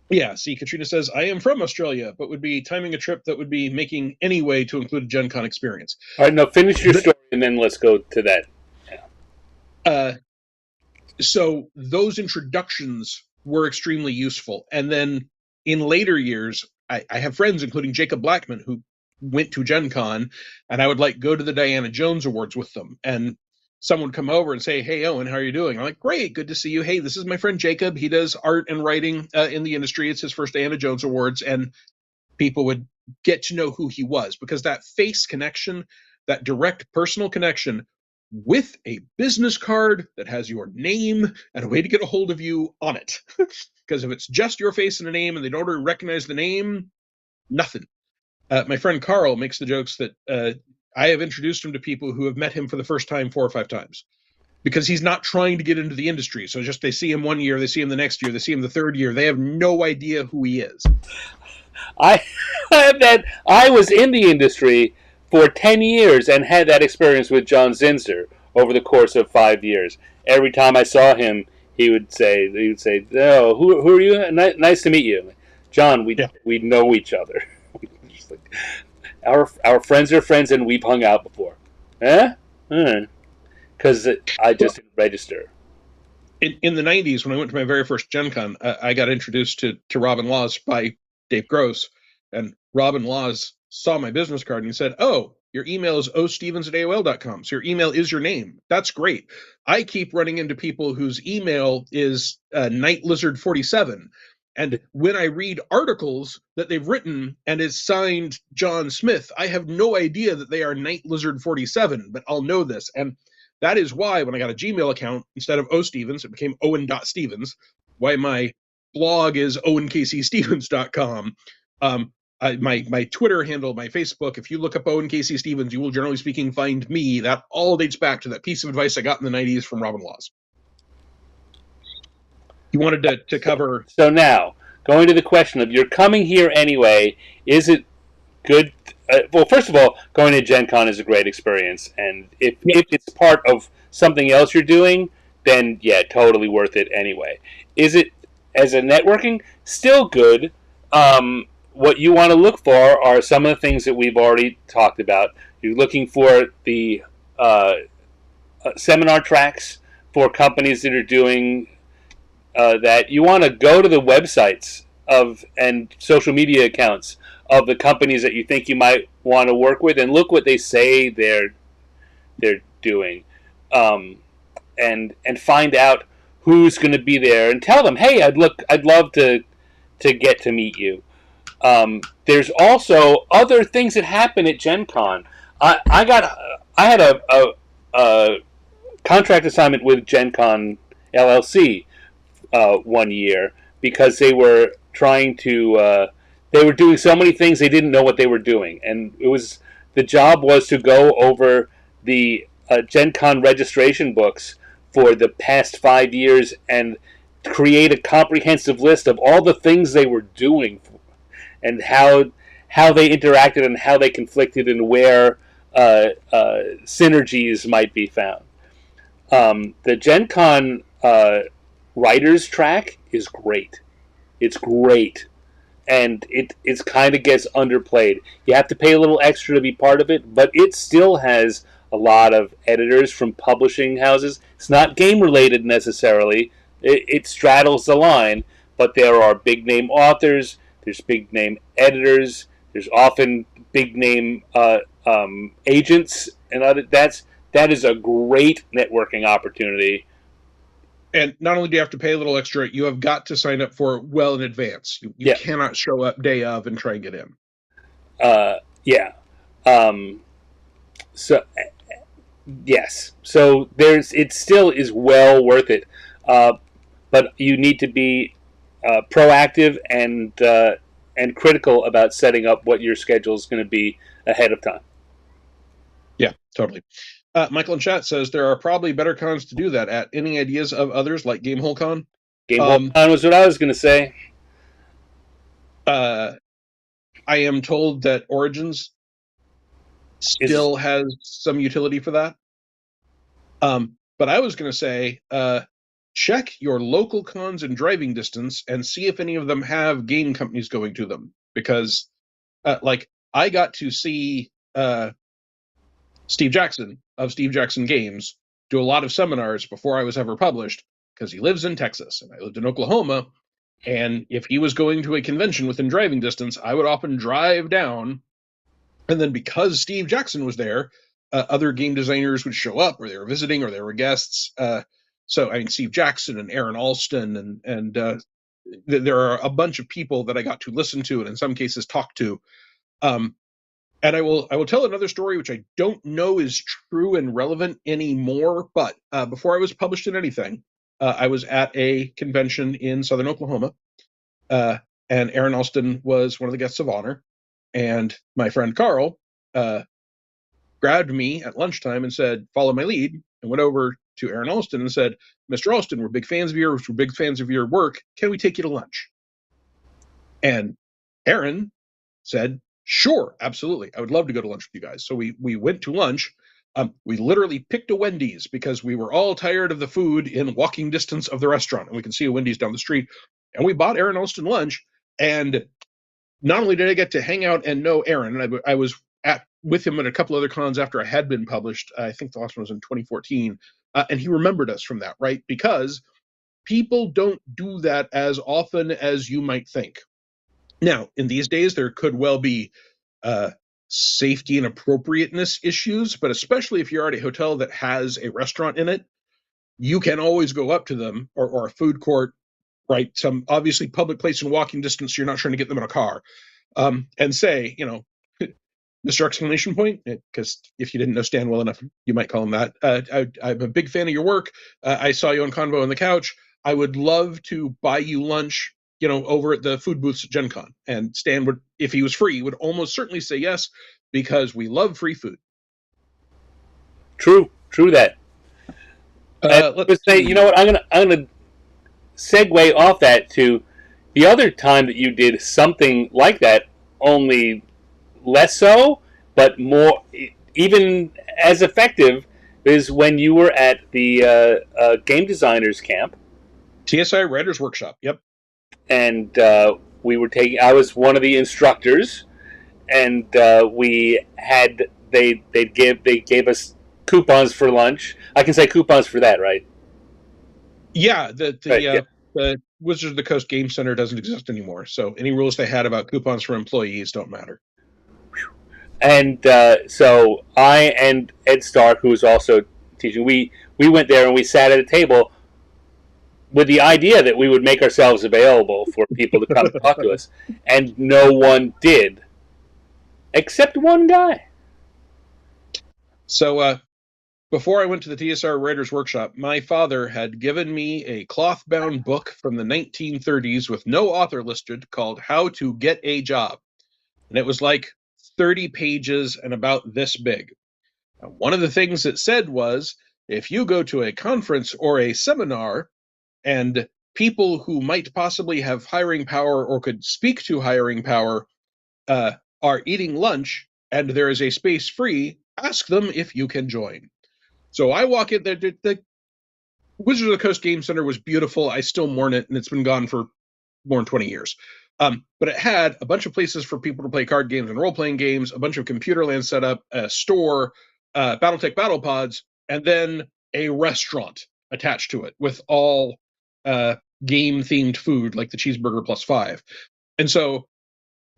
Yeah, see, Katrina says, I am from Australia, but would be timing a trip that would be making any way to include a Gen Con experience. All right, now finish your story and then let's go to that. So those introductions were extremely useful. And then in later years, I have friends, including Jacob Blackman, who went to Gen Con, and I would go to the Diana Jones Awards with them. And someone would come over and say, hey, Owen, how are you doing? I'm like, great, good to see you. Hey, this is my friend Jacob. He does art and writing in the industry. It's his first Diana Jones Awards. And people would get to know who he was, because that face connection, that direct personal connection with a business card that has your name and a way to get a hold of you on it. Because if it's just your face and a name and they don't recognize the name, nothing. My friend Carl makes the jokes that I have introduced him to people who have met him for the first time 4 or 5 times, because he's not trying to get into the industry. So just they see him one year, they see him the next year, they see him the third year. They have no idea who he is. I have that. I was in the industry for 10 years and had that experience with John Zinser over the course of 5 years. Every time I saw him, he would say, "Oh, who are you? Nice to meet you, John. We know each other. Our friends are friends, and we've hung out before, because I just didn't register." In the 90s, when I went to my very first Gen Con, I got introduced to Robin Laws by Dave Gross, and Robin Laws saw my business card and he said, "Oh, Your email is ostevens@aol.com. So your email is your name. That's great. I keep running into people whose email is Night Lizard 47. And when I read articles that they've written and is signed John Smith, I have no idea that they are Night Lizard 47, but I'll know this. And that is why when I got a Gmail account, instead of ostevens, it became owen.stevens. Why my blog is owenkcstevens.com. My Twitter handle, my Facebook, if you look up Owen K.C. Stevens, you will generally speaking find me. That all dates back to that piece of advice I got in the 90s from Robin Laws. You wanted to cover... So now, going to the question of, you're coming here anyway, is it good? Well, first of all, going to Gen Con is a great experience, and if it's part of something else you're doing, then yeah, totally worth it anyway. Is it, as a networking, still good? What you want to look for are some of the things that we've already talked about. You're looking for the seminar tracks for companies that are doing that. You want to go to the websites of and social media accounts of the companies that you think you might want to work with, and look what they say they're doing, and find out who's going to be there, and tell them, hey, I'd love to get to meet you. There's also other things that happen at Gen Con. I had a contract assignment with Gen Con LLC 1 year, because they were trying to they were doing so many things they didn't know what they were doing, and the job was to go over the Gen Con registration books for the past 5 years and create a comprehensive list of all the things they were doing and how they interacted and how they conflicted and where synergies might be found. The Gen Con writers track is great. It's great. And it kind of gets underplayed. You have to pay a little extra to be part of it, but it still has a lot of editors from publishing houses. It's not game related necessarily. It straddles the line, but there are big name authors, there's big name editors, there's often big name agents, and that is a great networking opportunity. And not only do you have to pay a little extra, you have got to sign up for it well in advance. You cannot show up day of and try and get in. So yes. So it still is well worth it. But you need to be proactive and critical about setting up what your schedule is going to be ahead of time. Yeah, totally. Michael in chat says there are probably better cons to do that at. Any ideas of others like Gamehole Con? Gamehole Con was what I was going to say. I am told that Origins still has some utility for that. But I was going to say, check your local cons in driving distance and see if any of them have game companies going to them. Because, I got to see Steve Jackson of Steve Jackson Games do a lot of seminars before I was ever published, because he lives in Texas and I lived in Oklahoma. And if he was going to a convention within driving distance, I would often drive down. And then because Steve Jackson was there, other game designers would show up, or they were visiting, or they were guests. So I mean, Steve Jackson and Aaron Alston and there are a bunch of people that I got to listen to and in some cases talk to. And I will tell another story which I don't know is true and relevant anymore. But before I was published in anything, I was at a convention in Southern Oklahoma, and Aaron Alston was one of the guests of honor. And my friend Carl grabbed me at lunchtime and said, "Follow my lead," and went over to Aaron Alston and said, "Mr. Alston, we're big fans of yours. We're big fans of your work. Can we take you to lunch?" And Aaron said, "Sure, absolutely. I would love to go to lunch with you guys." So we went to lunch. We literally picked a Wendy's because we were all tired of the food in walking distance of the restaurant, and we could see a Wendy's down the street. And we bought Aaron Alston lunch. And not only did I get to hang out and know Aaron, and I was with him at a couple other cons after I had been published. I think the last one was in 2014. And he remembered us from that, right? Because people don't do that as often as you might think. Now, in these days, there could well be safety and appropriateness issues, but especially if you're at a hotel that has a restaurant in it, you can always go up to them, or a food court, right? Some obviously public place in walking distance. You're not trying to get them in a car, and say, Mr. Exclamation point, because if you didn't know Stan well enough, you might call him that. I'm a big fan of your work. I saw you on Convo on the Couch. I would love to buy you lunch, over at the food booths at Gen Con. And Stan would, if he was free, would almost certainly say yes, because we love free food. True that. Let's say, you know what? I'm gonna segue off that to the other time that you did something like that, only less so, but more, even as effective, is when you were at the game designers camp. TSI Writers Workshop, yep. And we were taking, I was one of the instructors, and we had, they gave us coupons for lunch. I can say coupons for that, right? Yeah, the Wizards of the Coast Game Center doesn't exist anymore, so any rules they had about coupons for employees don't matter. And so I and Ed Stark, who was also teaching, we went there and we sat at a table with the idea that we would make ourselves available for people to come and talk to us, and no one did, except one guy. So before I went to the TSR Writers Workshop, my father had given me a cloth-bound book from the 1930s with no author listed called How to Get a Job. And it was like 30 pages and about this big. Now, one of the things it said was, if you go to a conference or a seminar and people who might possibly have hiring power or could speak to hiring power are eating lunch and there is a space free, ask them if you can join. So I walk in there. The Wizards of the Coast Game Center was beautiful. I still mourn it, and it's been gone for more than 20 years. But it had a bunch of places for people to play card games and role-playing games, a bunch of computer land set up, a store, Battletech Battle Pods, and then a restaurant attached to it with all game-themed food, like the cheeseburger plus 5. And so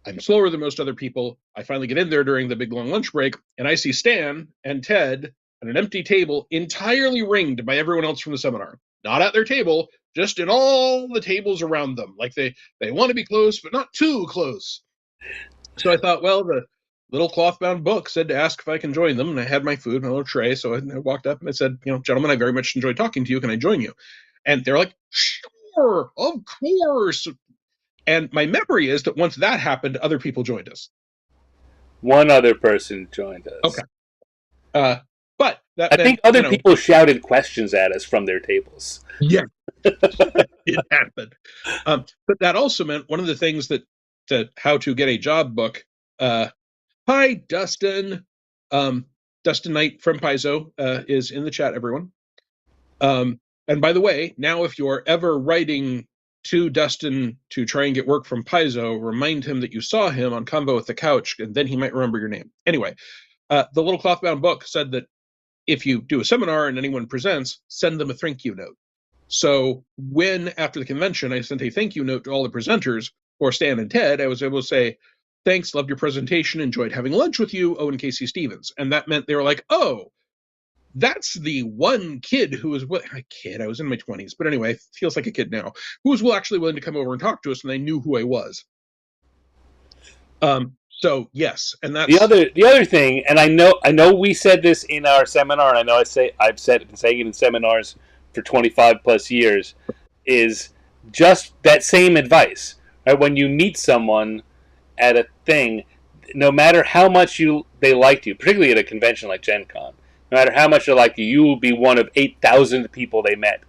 I'm slower than most other people. I finally get in there during the big long lunch break, and I see Stan and Ted at an empty table entirely ringed by everyone else from the seminar. Not at their table, just in all the tables around them. Like they want to be close, but not too close. So I thought, well, the little cloth-bound book said to ask if I can join them, and I had my food, my little tray, so I walked up and I said, gentlemen, I very much enjoyed talking to you. Can I join you? And they're like, sure, of course. And my memory is that once that happened, other people joined us. One other person joined us. Okay. But I think other people shouted questions at us from their tables. Yeah, it happened. But that also meant one of the things that the How to Get a Job book. Hi, Dustin. Dustin Knight from Paizo is in the chat, everyone. And by the way, now if you're ever writing to Dustin to try and get work from Paizo, remind him that you saw him on Convo with the Couch, and then he might remember your name. Anyway, the little cloth-bound book said that if you do a seminar and anyone presents, send them a thank you note. So when, after the convention, I sent a thank you note to all the presenters, or Stan and Ted, I was able to say, thanks, loved your presentation, enjoyed having lunch with you, Owen K.C. Stevens. And that meant they were like, oh, that's the one kid who was, I was in my 20s, but anyway, feels like a kid now, who was actually willing to come over and talk to us, and they knew who I was. So yes, and that's the other thing, and I know we said this in our seminar, and I know I've been saying it in seminars for 25 plus years, is just that same advice. Right? When you meet someone at a thing, no matter how much they liked you, particularly at a convention like Gen Con, no matter how much they like you, you will be one of 8,000 people they met.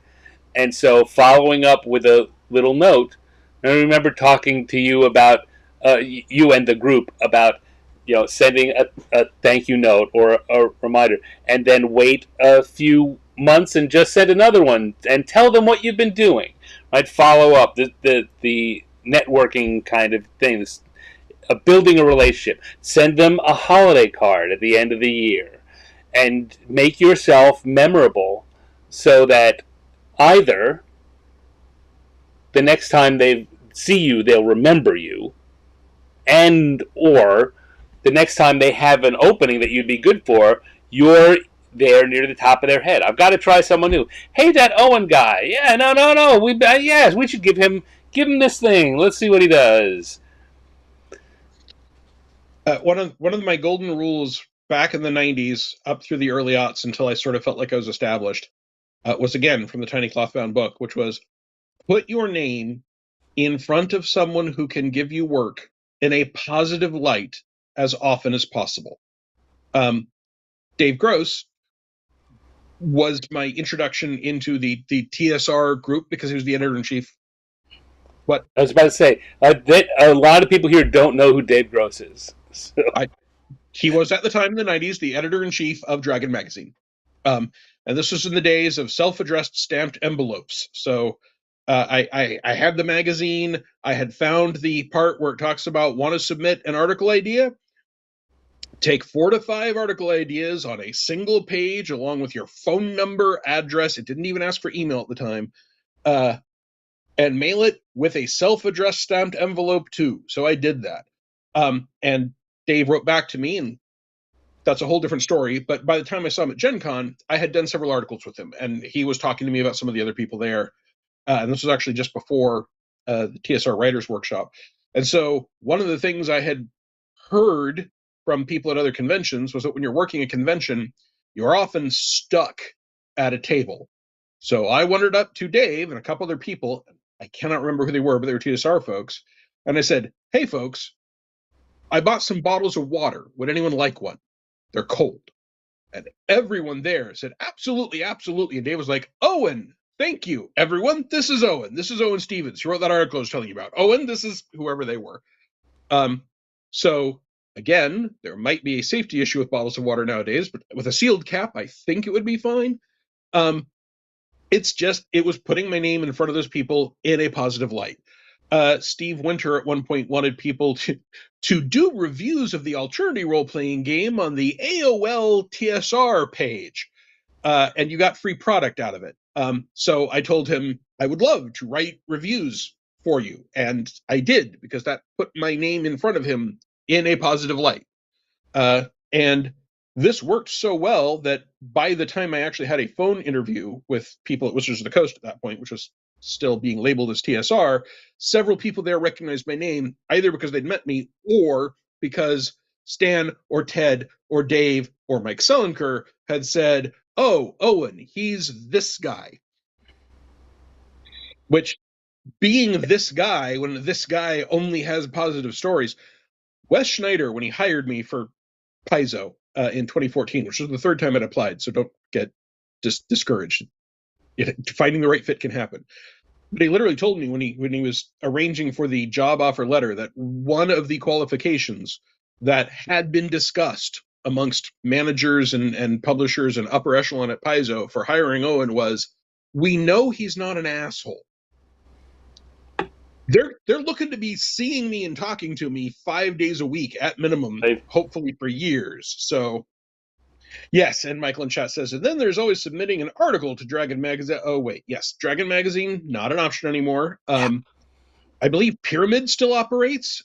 And so following up with a little note, I remember talking to you about you and the group about sending a thank you note or a reminder, and then wait a few months and just send another one and tell them what you've been doing. Right, follow up the networking kind of things, building a relationship. Send them a holiday card at the end of the year, and make yourself memorable so that either the next time they see you, they'll remember you, and or the next time they have an opening that you'd be good for, you're there near the top of their head. I've got to try someone new. Hey, that Owen guy. Yeah, no. Yes, we should give him this thing. Let's see what he does. One of my golden rules back in the 90s up through the early aughts until I sort of felt like I was established was, again, from the Tiny Cloth-Bound Book, which was put your name in front of someone who can give you work in a positive light as often as possible. Dave Gross was my introduction into the TSR group because he was the editor-in-chief. What? I was about to say, a lot of people here don't know who Dave Gross is. So. He was, at the time in the 90s, the editor-in-chief of Dragon Magazine. And this was in the days of self-addressed stamped envelopes. So I had the magazine. I had found the part where it talks about want to submit an article idea. Take 4 to 5 article ideas on a single page along with your phone number, address. It didn't even ask for email at the time. And mail it with a self-addressed stamped envelope too. So I did that. And Dave wrote back to me, and that's a whole different story. But by the time I saw him at Gen Con, I had done several articles with him, and he was talking to me about some of the other people there. And this was actually just before the TSR Writers Workshop. And so one of the things I had heard from people at other conventions was that when you're working a convention, you're often stuck at a table. So I wandered up to Dave and a couple other people. I cannot remember who they were, but they were TSR folks. And I said, hey, folks, I bought some bottles of water. Would anyone like one? They're cold. And everyone there said, absolutely, absolutely. And Dave was like, Owen, thank you, everyone. This is Owen. This is Owen Stevens. He wrote that article I was telling you about. Owen, this is whoever they were. So, again, there might be a safety issue with bottles of water nowadays, but with a sealed cap, I think it would be fine. It was putting my name in front of those people in a positive light. Steve Winter at one point wanted people to do reviews of the Alternity role-playing game on the AOL TSR page, and you got free product out of it. So I told him I would love to write reviews for you, and I did, because that put my name in front of him in a positive light. And this worked so well that by the time I actually had a phone interview with people at Wizards of the Coast at that point, which was still being labeled as TSR, several people there recognized my name, either because they'd met me or because Stan or Ted or Dave or Mike Selenker had said, oh, Owen, he's this guy. Which, being this guy, when this guy only has positive stories, Wes Schneider, when he hired me for Paizo in 2014, which was the third time I'd applied, so don't get discouraged. Finding the right fit can happen. But he literally told me when he was arranging for the job offer letter that one of the qualifications that had been discussed amongst managers and publishers and upper echelon at Paizo for hiring Owen was, we know he's not an asshole. They're looking to be seeing me and talking to me 5 days a week at minimum, hopefully for years. So, yes, and Michael in chat says, and then there's always submitting an article to Dragon Magazine. Oh, wait, yes, Dragon Magazine, not an option anymore. I believe Pyramid still operates.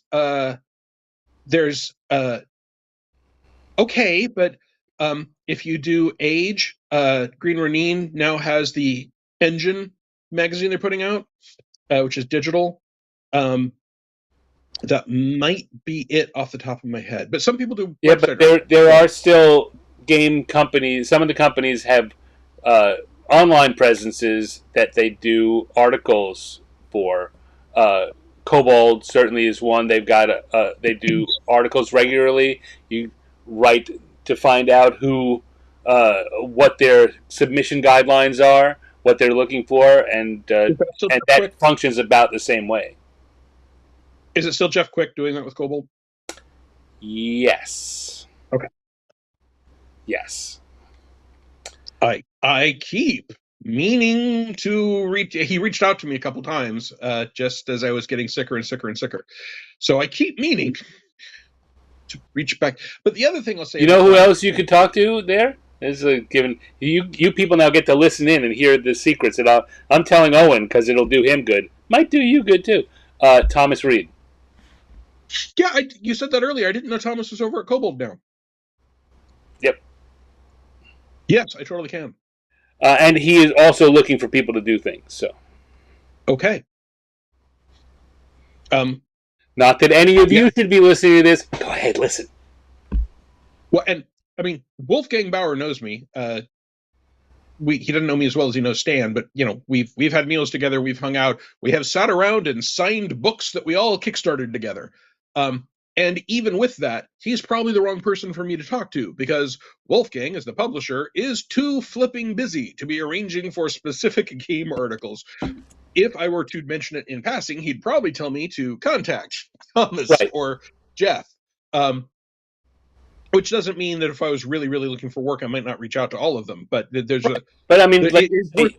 There's, okay, but if you do Age, Green Ronin now has the Engine magazine they're putting out, which is digital. That might be it off the top of my head, but some people do. Yeah, but there are still game companies. Some of the companies have online presences that they do articles for. Kobold certainly is one. They've got they do articles regularly. You write to find out what their submission guidelines are, what they're looking for, and that functions about the same way. Is it still Jeff Quick doing that with Kobold? Yes. Okay. Yes. I keep meaning to reach. He reached out to me a couple times, just as I was getting sicker and sicker and sicker. So I keep meaning to reach back. But the other thing I'll say, you know who else you could talk to there? Is given you people now get to listen in and hear the secrets that I'm telling Owen because it'll do him good. Might do you good too. Thomas Reed. Yeah, you said that earlier. I didn't know Thomas was over at Kobold now. Yep. Yes, I totally can. And he is also looking for people to do things. So, Okay. not that any of Yeah. you should be listening to this. Go ahead, listen. Well, and I mean, Wolfgang Bauer knows me. He doesn't know me as well as he knows Stan, but we've had meals together, we've hung out, we have sat around and signed books that we all kickstarted together. And even with that, he's probably the wrong person for me to talk to, because Wolfgang, as the publisher, is too flipping busy to be arranging for specific game articles. If I were to mention it in passing, he'd probably tell me to contact Thomas or Jeff. Which doesn't mean that if I was really, really looking for work, I might not reach out to all of them. But there's a. But I mean,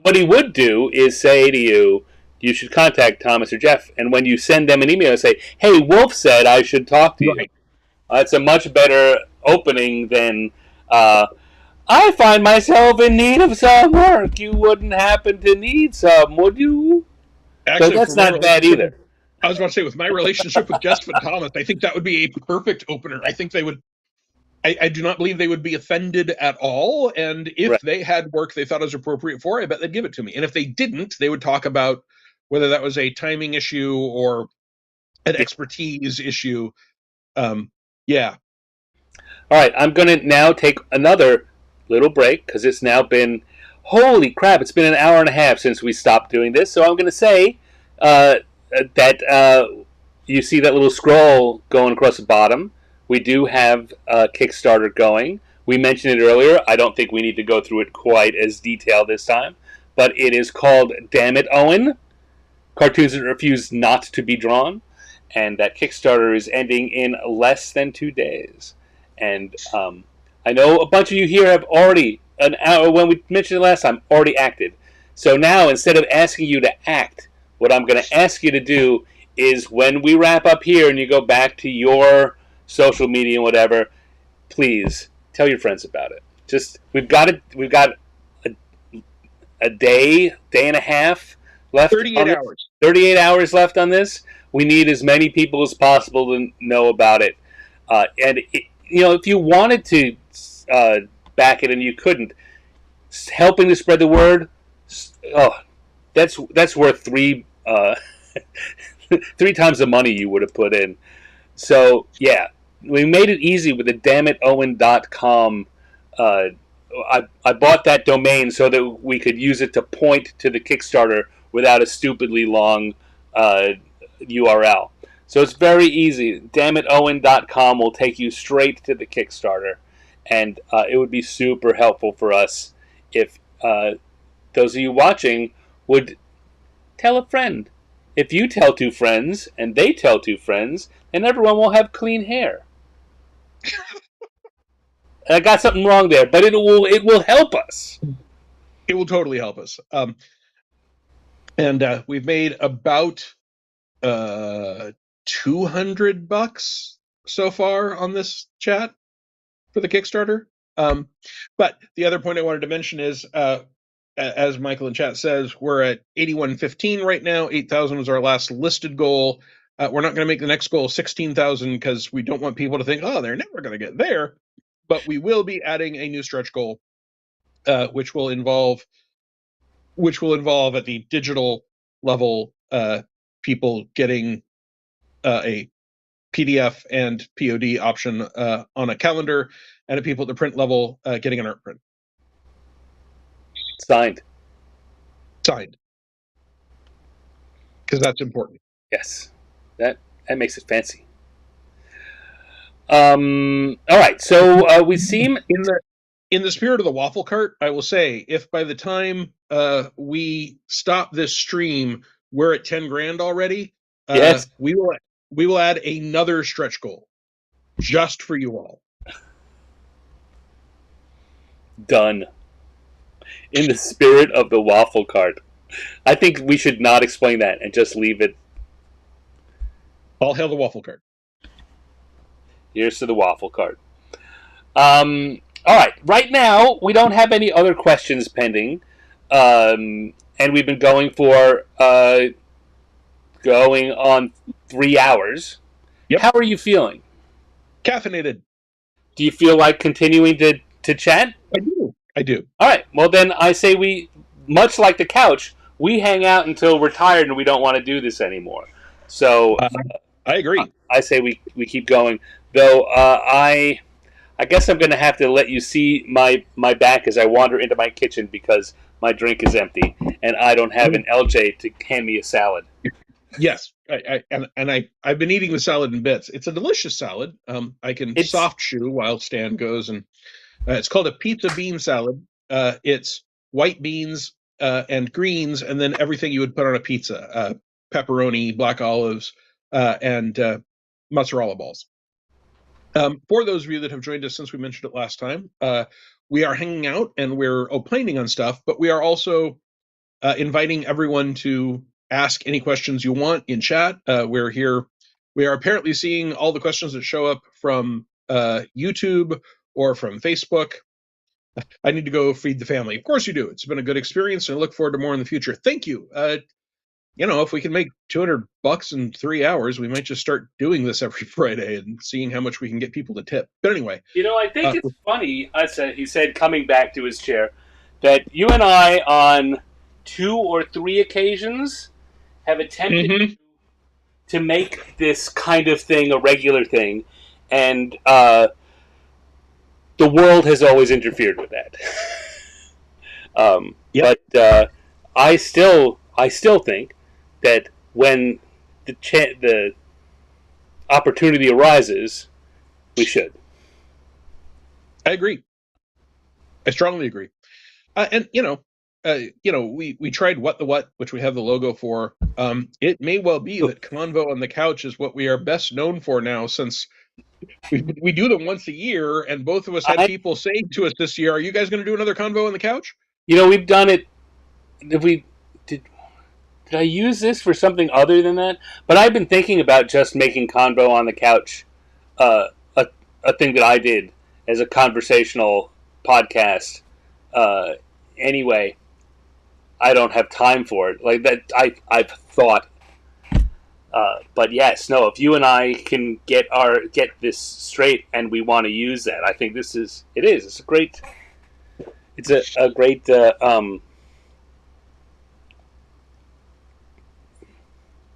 what he would do is say to you, you should contact Thomas or Jeff. And when you send them an email, say, hey, Wolf said I should talk to you. Right. It's a much better opening than, I find myself in need of some work. You wouldn't happen to need some, would you? Actually, so that's not bad either. I was about to say, with my relationship with Jeff and Thomas, I think that would be a perfect opener. I think they would. I do not believe they would be offended at all. And if they had work they thought was appropriate for, I bet they'd give it to me. And if they didn't, they would talk about whether that was a timing issue or an expertise issue. Yeah. All right, I'm going to now take another little break because it's now been, holy crap, it's been an hour and a half since we stopped doing this. So I'm going to say that you see that little scroll going across the bottom. We do have a Kickstarter going. We mentioned it earlier. I don't think we need to go through it quite as detailed this time. But it is called Damn It, Owen. Cartoons that refuse not to be drawn. And that Kickstarter is ending in less than 2 days. And I know a bunch of you here have already, an hour when we mentioned it last time, already acted. So now, instead of asking you to act, what I'm going to ask you to do is when we wrap up here and you go back to your social media and whatever, please tell your friends about it. Just we've got a day and a half left. 38 hours left on this. We need as many people as possible to know about it. And if you wanted to back it and you couldn't, helping to spread the word, that's worth three times the money you would have put in. So, yeah, we made it easy with the dammitowen.com. I bought that domain so that we could use it to point to the Kickstarter without a stupidly long URL. So it's very easy. Dammitowen.com will take you straight to the Kickstarter. And it would be super helpful for us if those of you watching would tell a friend. If you tell two friends and they tell two friends, then everyone will have clean hair. I got something wrong there, but it will help us. It will totally help us. And we've made about $200 so far on this chat for the Kickstarter. But the other point I wanted to mention is, as Michael in chat says, we're at 8115 right now. 8,000 was our last listed goal. We're not going to make the next goal 16,000 because we don't want people to think, oh, they're never going to get there. But we will be adding a new stretch goal, which will involve at the digital level people getting a PDF and POD option on a calendar, and at people at the print level getting an art print. Signed. Because that's important. Yes. That makes it fancy. All right. So we seem in the spirit of the waffle cart, I will say, if by the time we stop this stream, we're at 10 grand already, yes, we will add another stretch goal just for you all. Done. In the spirit of the waffle cart. I think we should not explain that and just leave it. All hail the waffle cart. Here's to the waffle cart. All right. Right now, we don't have any other questions pending. And we've been going on 3 hours. Yep. How are you feeling? Caffeinated. Do you feel like continuing to chat? I do. All right. Well, then I say we, much like the couch, we hang out until we're tired and we don't want to do this anymore. So I agree. I say we keep going. Though I guess I'm going to have to let you see my back as I wander into my kitchen because my drink is empty and I don't have an LJ to hand me a salad. Yes, I've been eating the salad in bits. It's a delicious salad. I can soft chew while Stan goes, and it's called a pizza bean salad. It's white beans and greens, and then everything you would put on a pizza: pepperoni, black olives, and mozzarella balls. For those of you that have joined us since we mentioned it last time, we are hanging out and we're opining on stuff, but we are also inviting everyone to ask any questions you want in chat. We're here. We are apparently seeing all the questions that show up from YouTube or from Facebook. I need to go feed the family. Of course you do. It's been a good experience, and I look forward to more in the future. Thank you. If we can make $200 in 3 hours, we might just start doing this every Friday and seeing how much we can get people to tip. But anyway, I think it's funny. He said, coming back to his chair, that you and I on 2 or 3 occasions have attempted to make this kind of thing a regular thing, and the world has always interfered with that. But I still think that when the opportunity arises, we should. I agree. I strongly agree. And we tried What the What, which we have the logo for. It may well be that Convo on the Couch is what we are best known for now, since we do them once a year, and both of us had people saying to us this year, "Are you guys going to do another Convo on the Couch?" We've done it. Did I use this for something other than that? But I've been thinking about just making Convo on the Couch a thing that I did as a conversational podcast. Anyway, I don't have time for it. Like that, I've thought. But yes, no. If you and I can get this straight, and we want to use that, I think this is. It is. It's a great. It's a great.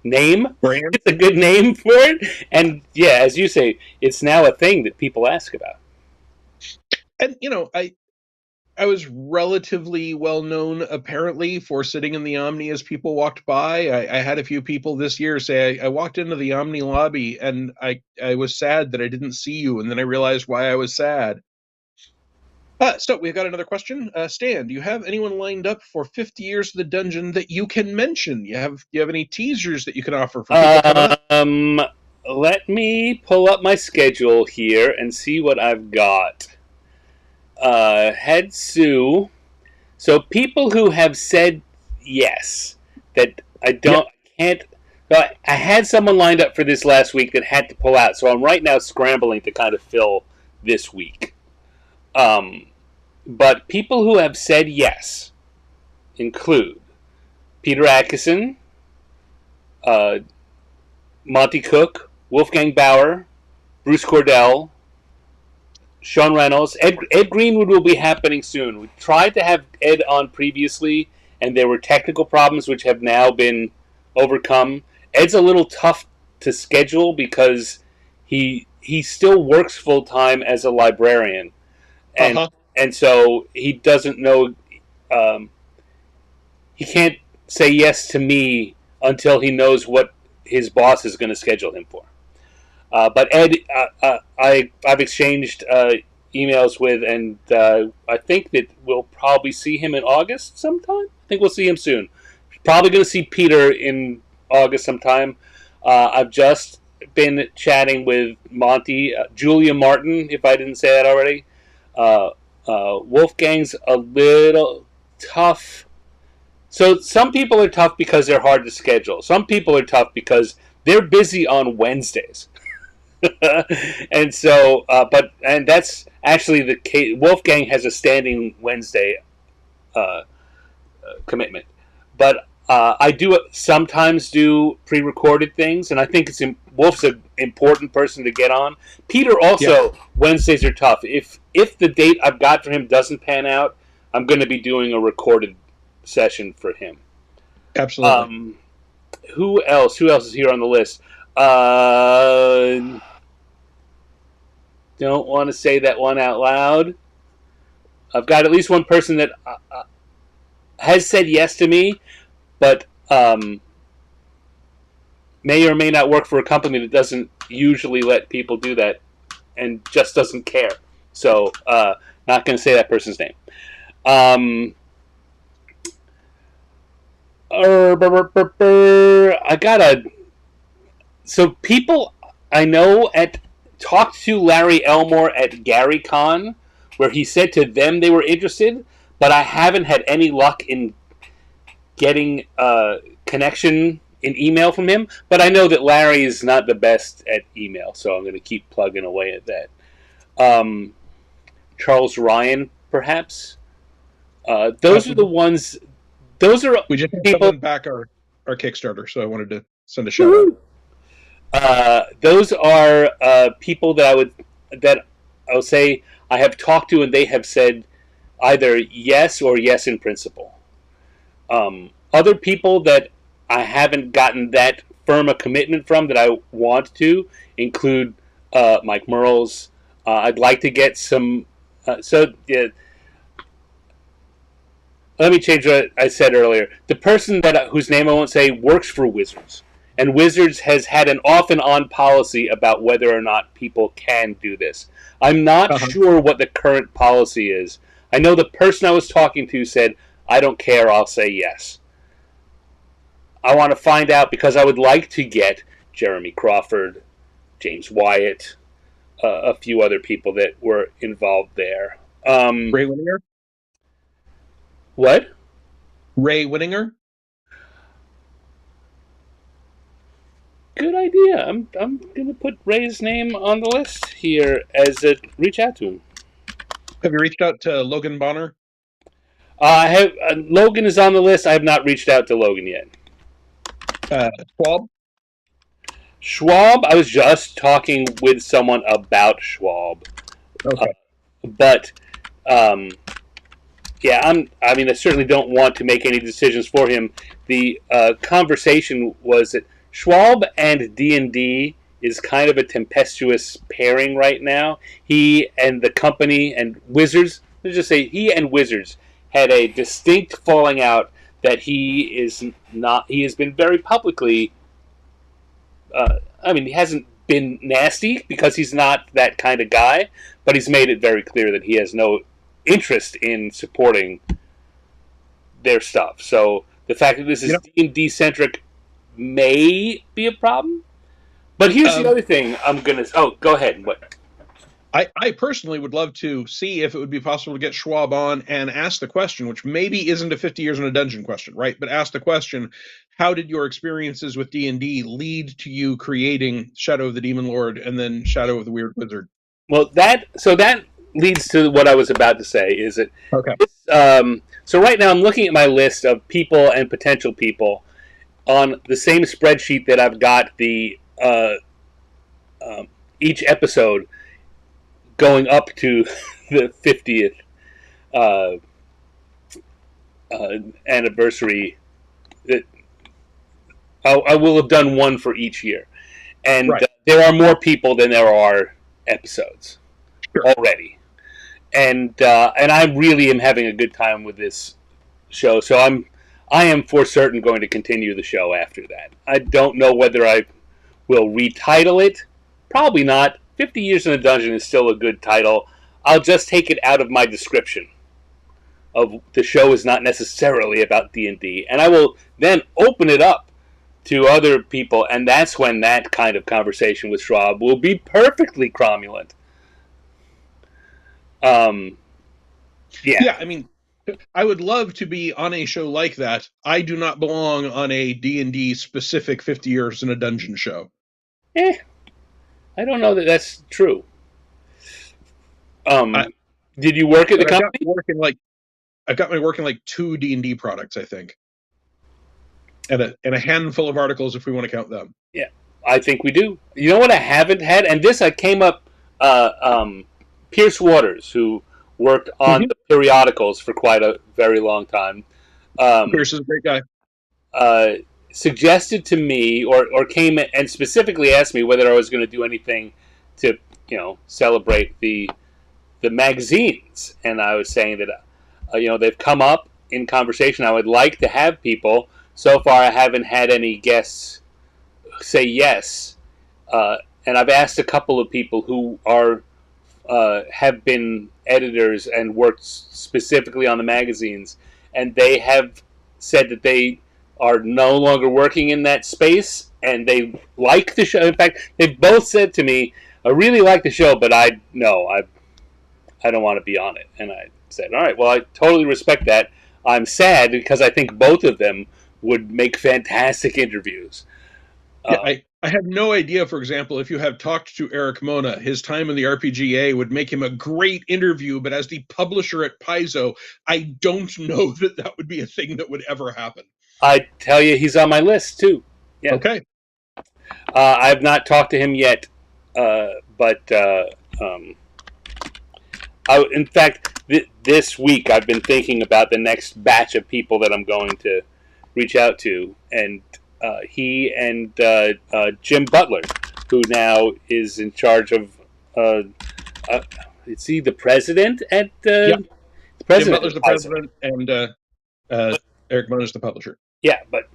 Name. Brand. It's a good name for it, and yeah, as you say, it's now a thing that people ask about. And I was relatively well known, apparently, for sitting in the Omni as people walked by. I had a few people this year say, I walked into the Omni lobby and I was sad that I didn't see you, and then I realized why I was sad. So we've got another question. Stan, do you have anyone lined up for 50 Years of the Dungeon that you can mention? Do you have any teasers that you can offer for people coming up? Let me pull up my schedule here and see what I've got. Head Sue. So people who have said yes, that I can't. I had someone lined up for this last week that had to pull out, so I'm right now scrambling to kind of fill this week. But people who have said yes include Peter Atkinson, Monty Cook, Wolfgang Bauer, Bruce Cordell, Sean Reynolds. Ed Greenwood will be happening soon. We tried to have Ed on previously, and there were technical problems which have now been overcome. Ed's a little tough to schedule because he still works full time as a librarian, and so he doesn't know. He can't say yes to me until he knows what his boss is going to schedule him for. But Ed, I've exchanged emails with, and I think that we'll probably see him in August sometime. I think we'll see him soon. Probably going to see Peter in August sometime. I've just been chatting with Monty, Julia Martin, if I didn't say that already. Wolfgang's a little tough. So some people are tough because they're hard to schedule. Some people are tough because they're busy on Wednesdays. And so, and that's actually the case. Wolfgang has a standing Wednesday commitment. But I do sometimes do pre-recorded things, and I think Wolf's an important person to get on. Peter also, Wednesdays are tough. If the date I've got for him doesn't pan out, I'm going to be doing a recorded session for him. Absolutely. Who else? Who else is here on the list? Don't want to say that one out loud. I've got at least one person that has said yes to me, but may or may not work for a company that doesn't usually let people do that and just doesn't care. So, not going to say that person's name. I got so people I know talked to Larry Elmore at GaryCon, where he said to them they were interested, but I haven't had any luck in getting a connection in email from him. But I know that Larry is not the best at email, so I'm going to keep plugging away at that. Charles Ryan, perhaps. Those are the ones. Those are we just people back our Kickstarter, so I wanted to send a shout out. Those are people that I would say I have talked to, and they have said either yes or yes in principle. Other people that I haven't gotten that firm a commitment from that I want to include Mike Merles. I'd like to get some. Let me change what I said earlier. The person whose name I won't say works for Wizards, and Wizards has had an off and on policy about whether or not people can do this. I'm not sure what the current policy is. I know the person I was talking to said, "I don't care, I'll say yes." I want to find out because I would like to get Jeremy Crawford, James Wyatt, a few other people that were involved there. Ray Winninger? What? Ray Winninger? Good idea. I'm going to put Ray's name on the list here as a reach out to him. Have you reached out to Logan Bonner? I have. Logan is on the list. I have not reached out to Logan yet. Schwab? Schwab, I was just talking with someone about Schwab. Okay. But, yeah, I certainly don't want to make any decisions for him. The conversation was that Schwab and D&D is kind of a tempestuous pairing right now. He and the company and Wizards, let's just say he and Wizards had a distinct falling out that he has been very publicly, he hasn't been nasty because he's not that kind of guy, but he's made it very clear that he has no interest in supporting their stuff. So the fact that this is D&D centric may be a problem. But here's the other thing go ahead. What? I personally would love to see if it would be possible to get Schwab on and ask the question, which maybe isn't a 50 years in a dungeon question, right? But ask the question, how did your experiences with D&D lead to you creating Shadow of the Demon Lord and then Shadow of the Weird Wizard? Well, that leads to what I was about to say, is that so right now I'm looking at my list of people and potential people on the same spreadsheet that I've got the each episode going up to the 50th anniversary. That I will have done one for each year, and there are more people than there are episodes already, and I really am having a good time with this show. So I am for certain going to continue the show after that. I don't know whether I will retitle it. Probably not. 50 Years in a Dungeon is still a good title. I'll just take it out of my description of the show is not necessarily about D&D. And I will then open it up to other people, and that's when that kind of conversation with Schwab will be perfectly cromulent. Yeah, I would love to be on a show like that. I do not belong on a D&D specific 50 Years in a Dungeon show. I don't know that that's true. Did you work at the company? I've got me working like 2 D&D products, I think. and a handful of articles if we want to count them. Yeah, I think we do. You know what I haven't had, and this I came up. Pierce Waters, who worked on the periodicals for quite a very long time. Pierce is a great guy. Suggested to me, or came and specifically asked me whether I was going to do anything to, celebrate the magazines, and I was saying that, they've come up in conversation. I would like to have people. So far, I haven't had any guests say yes, and I've asked a couple of people who are have been editors and worked specifically on the magazines, and they have said that they are no longer working in that space, and they like the show. In fact, they've both said to me, "I really like the show, but I don't want to be on it." And I said, "All right, well, I totally respect that. I'm sad because I think both of them would make fantastic interviews." Yeah, I have no idea, for example, if you have talked to Eric Mona, his time in the RPGA would make him a great interview, but as the publisher at Paizo, I don't know that would be a thing that would ever happen. I tell you, he's on my list, too. Yeah. Okay. I've not talked to him yet, but in fact, this week I've been thinking about the next batch of people that I'm going to reach out to, and he and Jim Butler, who now is in charge of, is he the president at? Yeah. The president. Jim Butler's the president, and Eric Mona's the publisher. Yeah, but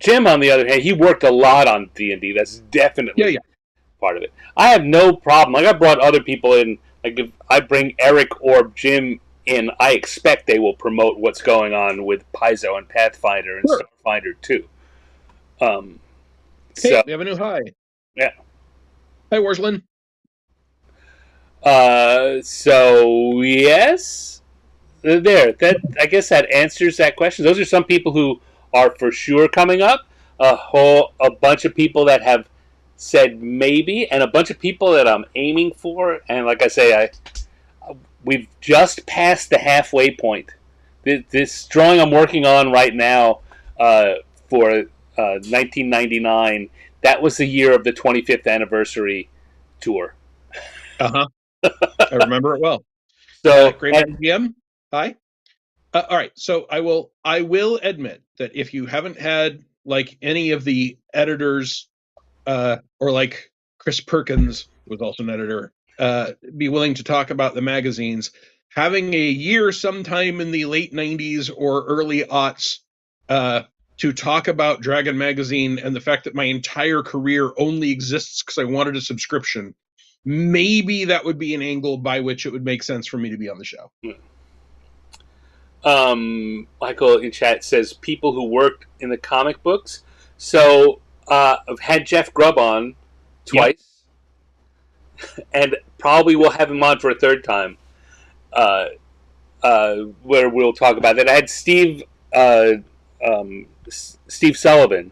Jim, on the other hand, he worked a lot on D&D. That's definitely part of it. I have no problem. Like, I brought other people in. Like, if I bring Eric or Jim in, I expect they will promote what's going on with Paizo and Pathfinder and Starfinder too. Hey, we have a new hi. Yeah. Hi, Warslin. So yes, there. That, I guess that answers that question. Those are some people who are for sure coming up. A bunch of people that have said maybe, and a bunch of people that I'm aiming for. And like I say, we've just passed the halfway point. This drawing I'm working on right now for 1999. That was the year of the 25th anniversary tour. I remember it well. So great MGM. Hi. All right. So I will admit that if you haven't had like any of the editors, or like Chris Perkins, who was also an editor, be willing to talk about the magazines, having a year sometime in the late 90s or early aughts to talk about Dragon Magazine and the fact that my entire career only exists because I wanted a subscription, maybe that would be an angle by which it would make sense for me to be on the show. Michael in chat says people who worked in the comic books. So I've had Jeff Grubb on twice, and probably will have him on for a third time, where we'll talk about that. I had Steve Sullivan,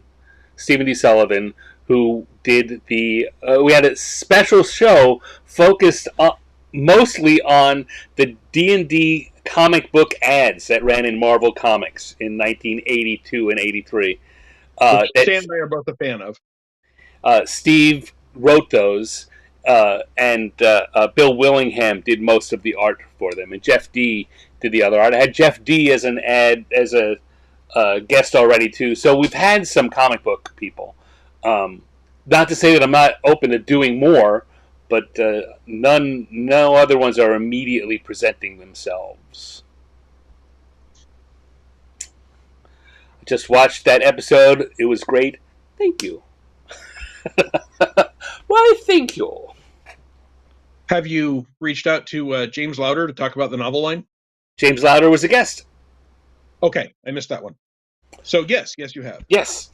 Stephen D. Sullivan, who did the. We had a special show focused mostly on the D&D comic book ads that ran in Marvel Comics in 1982 and 83. Which Stan and I are both a fan of. Steve wrote those, and Bill Willingham did most of the art for them, and Jeff D. did the other art. I had Jeff D. as an ad as a guest already too. So we've had some comic book people. Not to say that I'm not open to doing more, but no other ones are immediately presenting themselves. I just watched that episode. It was great. Thank you. Why, thank you. Have you reached out to James Lauder to talk about the novel line? James Lauder was a guest. Okay, I missed that one. So yes, you have. Yes.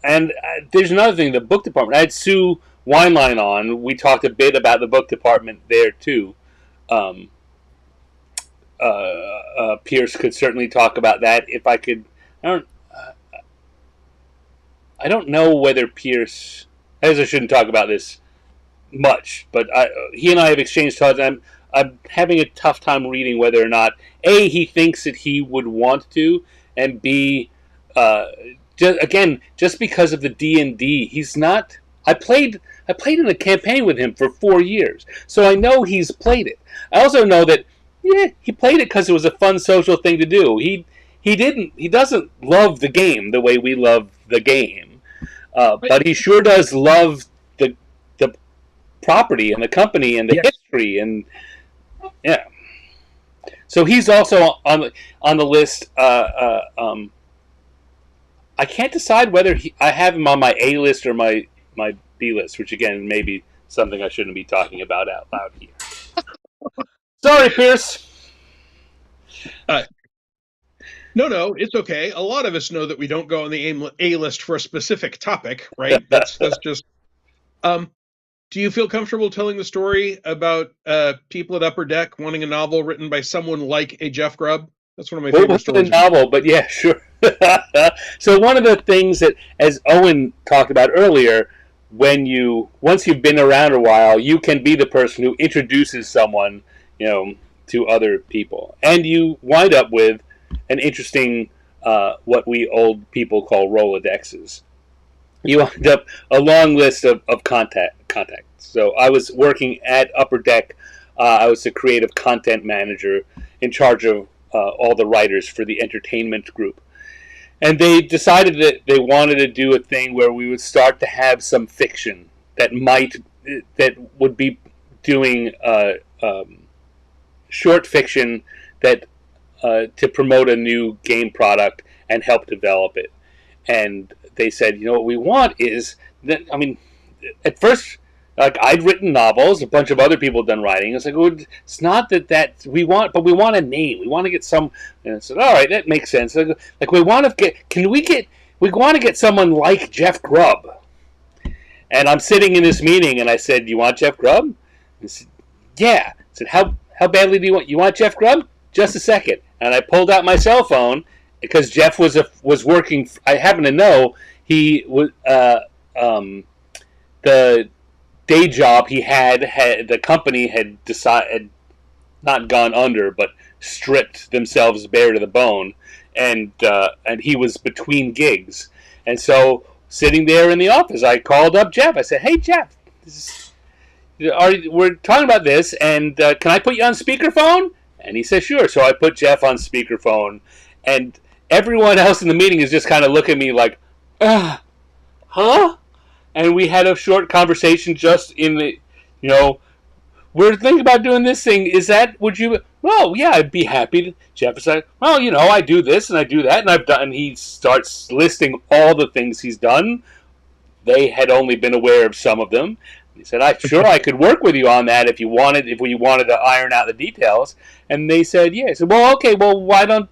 And there's another thing, the book department. I had Sue Wineline on. We talked a bit about the book department there too. Pierce could certainly talk about that if I could. I don't know whether Pierce. I guess I shouldn't talk about this much, but he and I have exchanged thoughts. And I'm having a tough time reading whether or not A, he thinks that he would want to, and B, just because of the D&D, he's not. I played in a campaign with him for 4 years, so I know he's played it. I also know that he played it because it was a fun social thing to do. He doesn't love the game the way we love the game, but he sure does love the property and the company and the history and yeah. So he's also on the list. I can't decide whether I have him on my A list or my B list, which again may be something I shouldn't be talking about out loud here. Sorry, Pierce. No, it's okay. A lot of us know that we don't go on the A list for a specific topic, right? That's just. Do you feel comfortable telling the story about people at Upper Deck wanting a novel written by someone like a Jeff Grubb? That's one of my favorite stories. The novel, but yeah, sure. So one of the things that, as Owen talked about earlier, once you've been around a while, you can be the person who introduces someone, to other people, and you wind up with an interesting, what we old people call Rolodexes. You wind up a long list of contacts. So I was working at Upper Deck. I was the creative content manager in charge of all the writers for the entertainment group. And they decided that they wanted to do a thing where we would start to have some fiction that would be doing short fiction that to promote a new game product and help develop it. And they said, what we want is that, at first, like, I'd written novels, a bunch of other people had done writing. It's like, well, it's not that we want, but we want a name. We want to get some. And I said, all right, that makes sense. Like we want to get someone like Jeff Grubb. And I'm sitting in this meeting, and I said, you want Jeff Grubb? He said, yeah. I said, how badly do you want Jeff Grubb? Just a second. And I pulled out my cell phone because Jeff was working. I happen to know he was the day job he had the company had not gone under, but stripped themselves bare to the bone, and he was between gigs, and so sitting there in the office, I called up Jeff. I said, "Hey, Jeff, we're talking about this, and can I put you on speakerphone?" And he said, "Sure." So I put Jeff on speakerphone, and everyone else in the meeting is just kind of looking at me like, huh? And we had a short conversation just in the, we're thinking about doing this thing. Would you? Well, yeah, I'd be happy to. Jeff is like, well, I do this and I do that, and I've done. And he starts listing all the things he's done. They had only been aware of some of them. He said, I could work with you on that if we wanted to iron out the details. And they said, yeah. I said, well, okay, well, why don't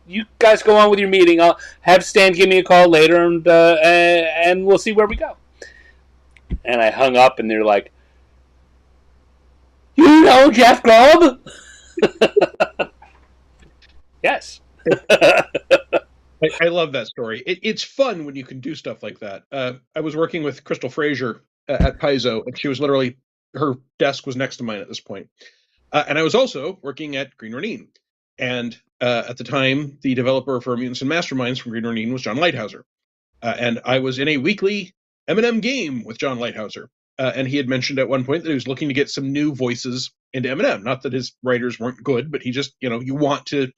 you guys go on with your meeting. I'll have Stan give me a call later, and we'll see where we go. And I hung up, and they're like, you know Jeff Grubb? Yes. I love that story. It's fun when you can do stuff like that. I was working with Crystal Frazier at Paizo, and she was literally, her desk was next to mine at this point. And I was also working at Green Ronin. And at the time, the developer for Mutants and Masterminds from Green Ronin was John Lighthouser. And I was in a weekly M&M game with John Lighthouser. And he had mentioned at one point that he was looking to get some new voices into M&M. Not that his writers weren't good, but he just, you want to,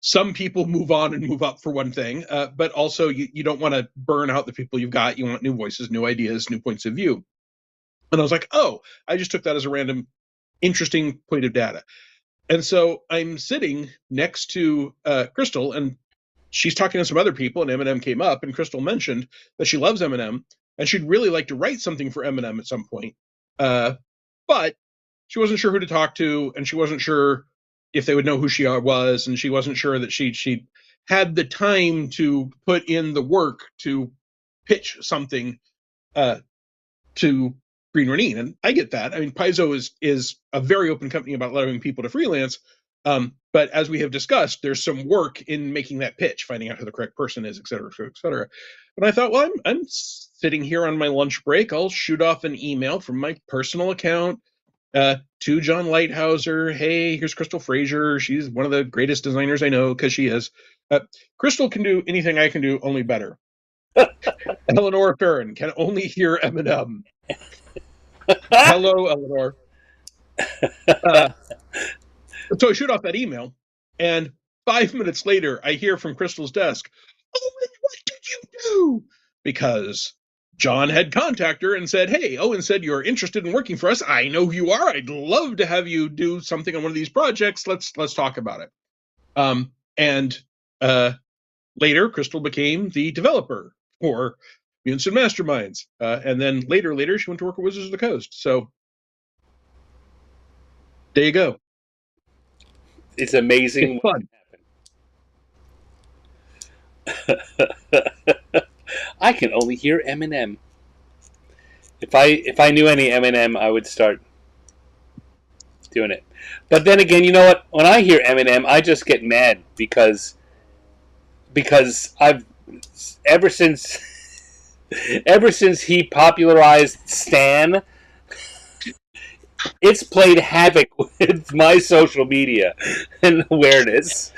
some people move on and move up for one thing, but also you don't want to burn out the people you've got. You want new voices, new ideas, new points of view. And I was like, oh, I just took that as a random, interesting point of data. And so I'm sitting next to Crystal, and she's talking to some other people, and M&M came up, and Crystal mentioned that she loves M&M, and she'd really like to write something for M&M at some point. But she wasn't sure who to talk to, and she wasn't sure if they would know who she was, and she wasn't sure that she had the time to put in the work to pitch something to Green Ronin. And I get that. I mean, Paizo is a very open company about allowing people to freelance, but as we have discussed, there's some work in making that pitch, finding out who the correct person is, et cetera, et cetera. And I thought, well, I'm sitting here on my lunch break. I'll shoot off an email from my personal account to John Lighthouser. Hey, here's Crystal Frazier. She's one of the greatest designers I know, because she is. Crystal can do anything I can do, only better. Eleanor Farron can only hear Eminem. Hello, Eleanor. So I shoot off that email, and 5 minutes later, I hear from Crystal's desk, "Owen, what did you do?" Because John had contacted her and said, "Hey, Owen said you're interested in working for us. I know who you are. I'd love to have you do something on one of these projects. Let's talk about it." And later, Crystal became the developer for Mutants and Masterminds. And then later, she went to work at Wizards of the Coast. So there you go. It's amazing. It's fun. I can only hear Eminem. If I knew any Eminem, I would start doing it. But then again, you know what? When I hear Eminem, I just get mad because I've ever since he popularized Stan, it's played havoc with my social media and awareness.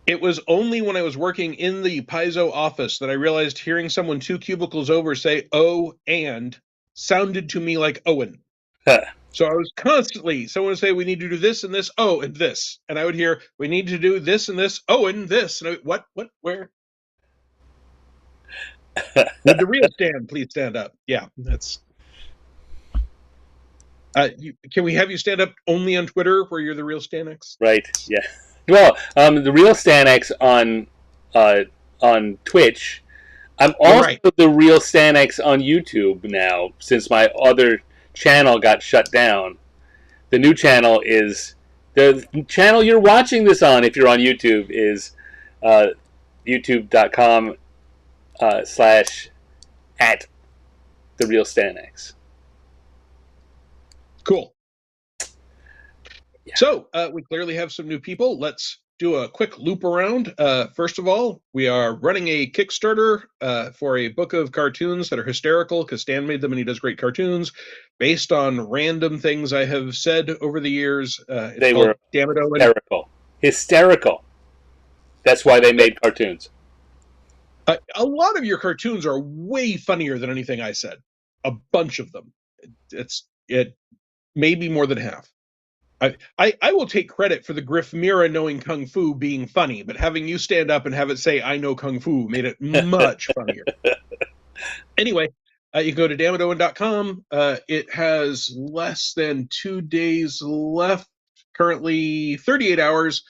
It was only when I was working in the Paizo office that I realized hearing someone 2 cubicles over say "oh" and sounded to me like Owen. So I was constantly, someone would say, "We need to do this and this, oh, and this." And I would hear, "We need to do this and this, oh, and this." And I, what, where? Would the real Stan please stand up? Yeah, that's... can we have you stand up only on Twitter where you're the real Stan X? Right, yeah. Well, the real Stan X on Twitch. I'm also the real Stan X on YouTube now, since my other channel got shut down. The new channel is the channel you're watching this on. If you're on YouTube, is youtube.com / at the real Stan X. Cool. Yeah. So we clearly have some new people. Let's do a quick loop around. First of all, we are running a Kickstarter for a book of cartoons that are hysterical because Stan made them and he does great cartoons based on random things I have said over the years. They were hysterical. Hysterical. That's why they made cartoons. A lot of your cartoons are way funnier than anything I said. A bunch of them. It maybe more than half. I will take credit for the Griff Mira knowing Kung Fu being funny, but having you stand up and have it say, "I know Kung Fu," made it much funnier. Anyway, you can go to dammitowen.com. It has less than 2 days left, currently 38 hours.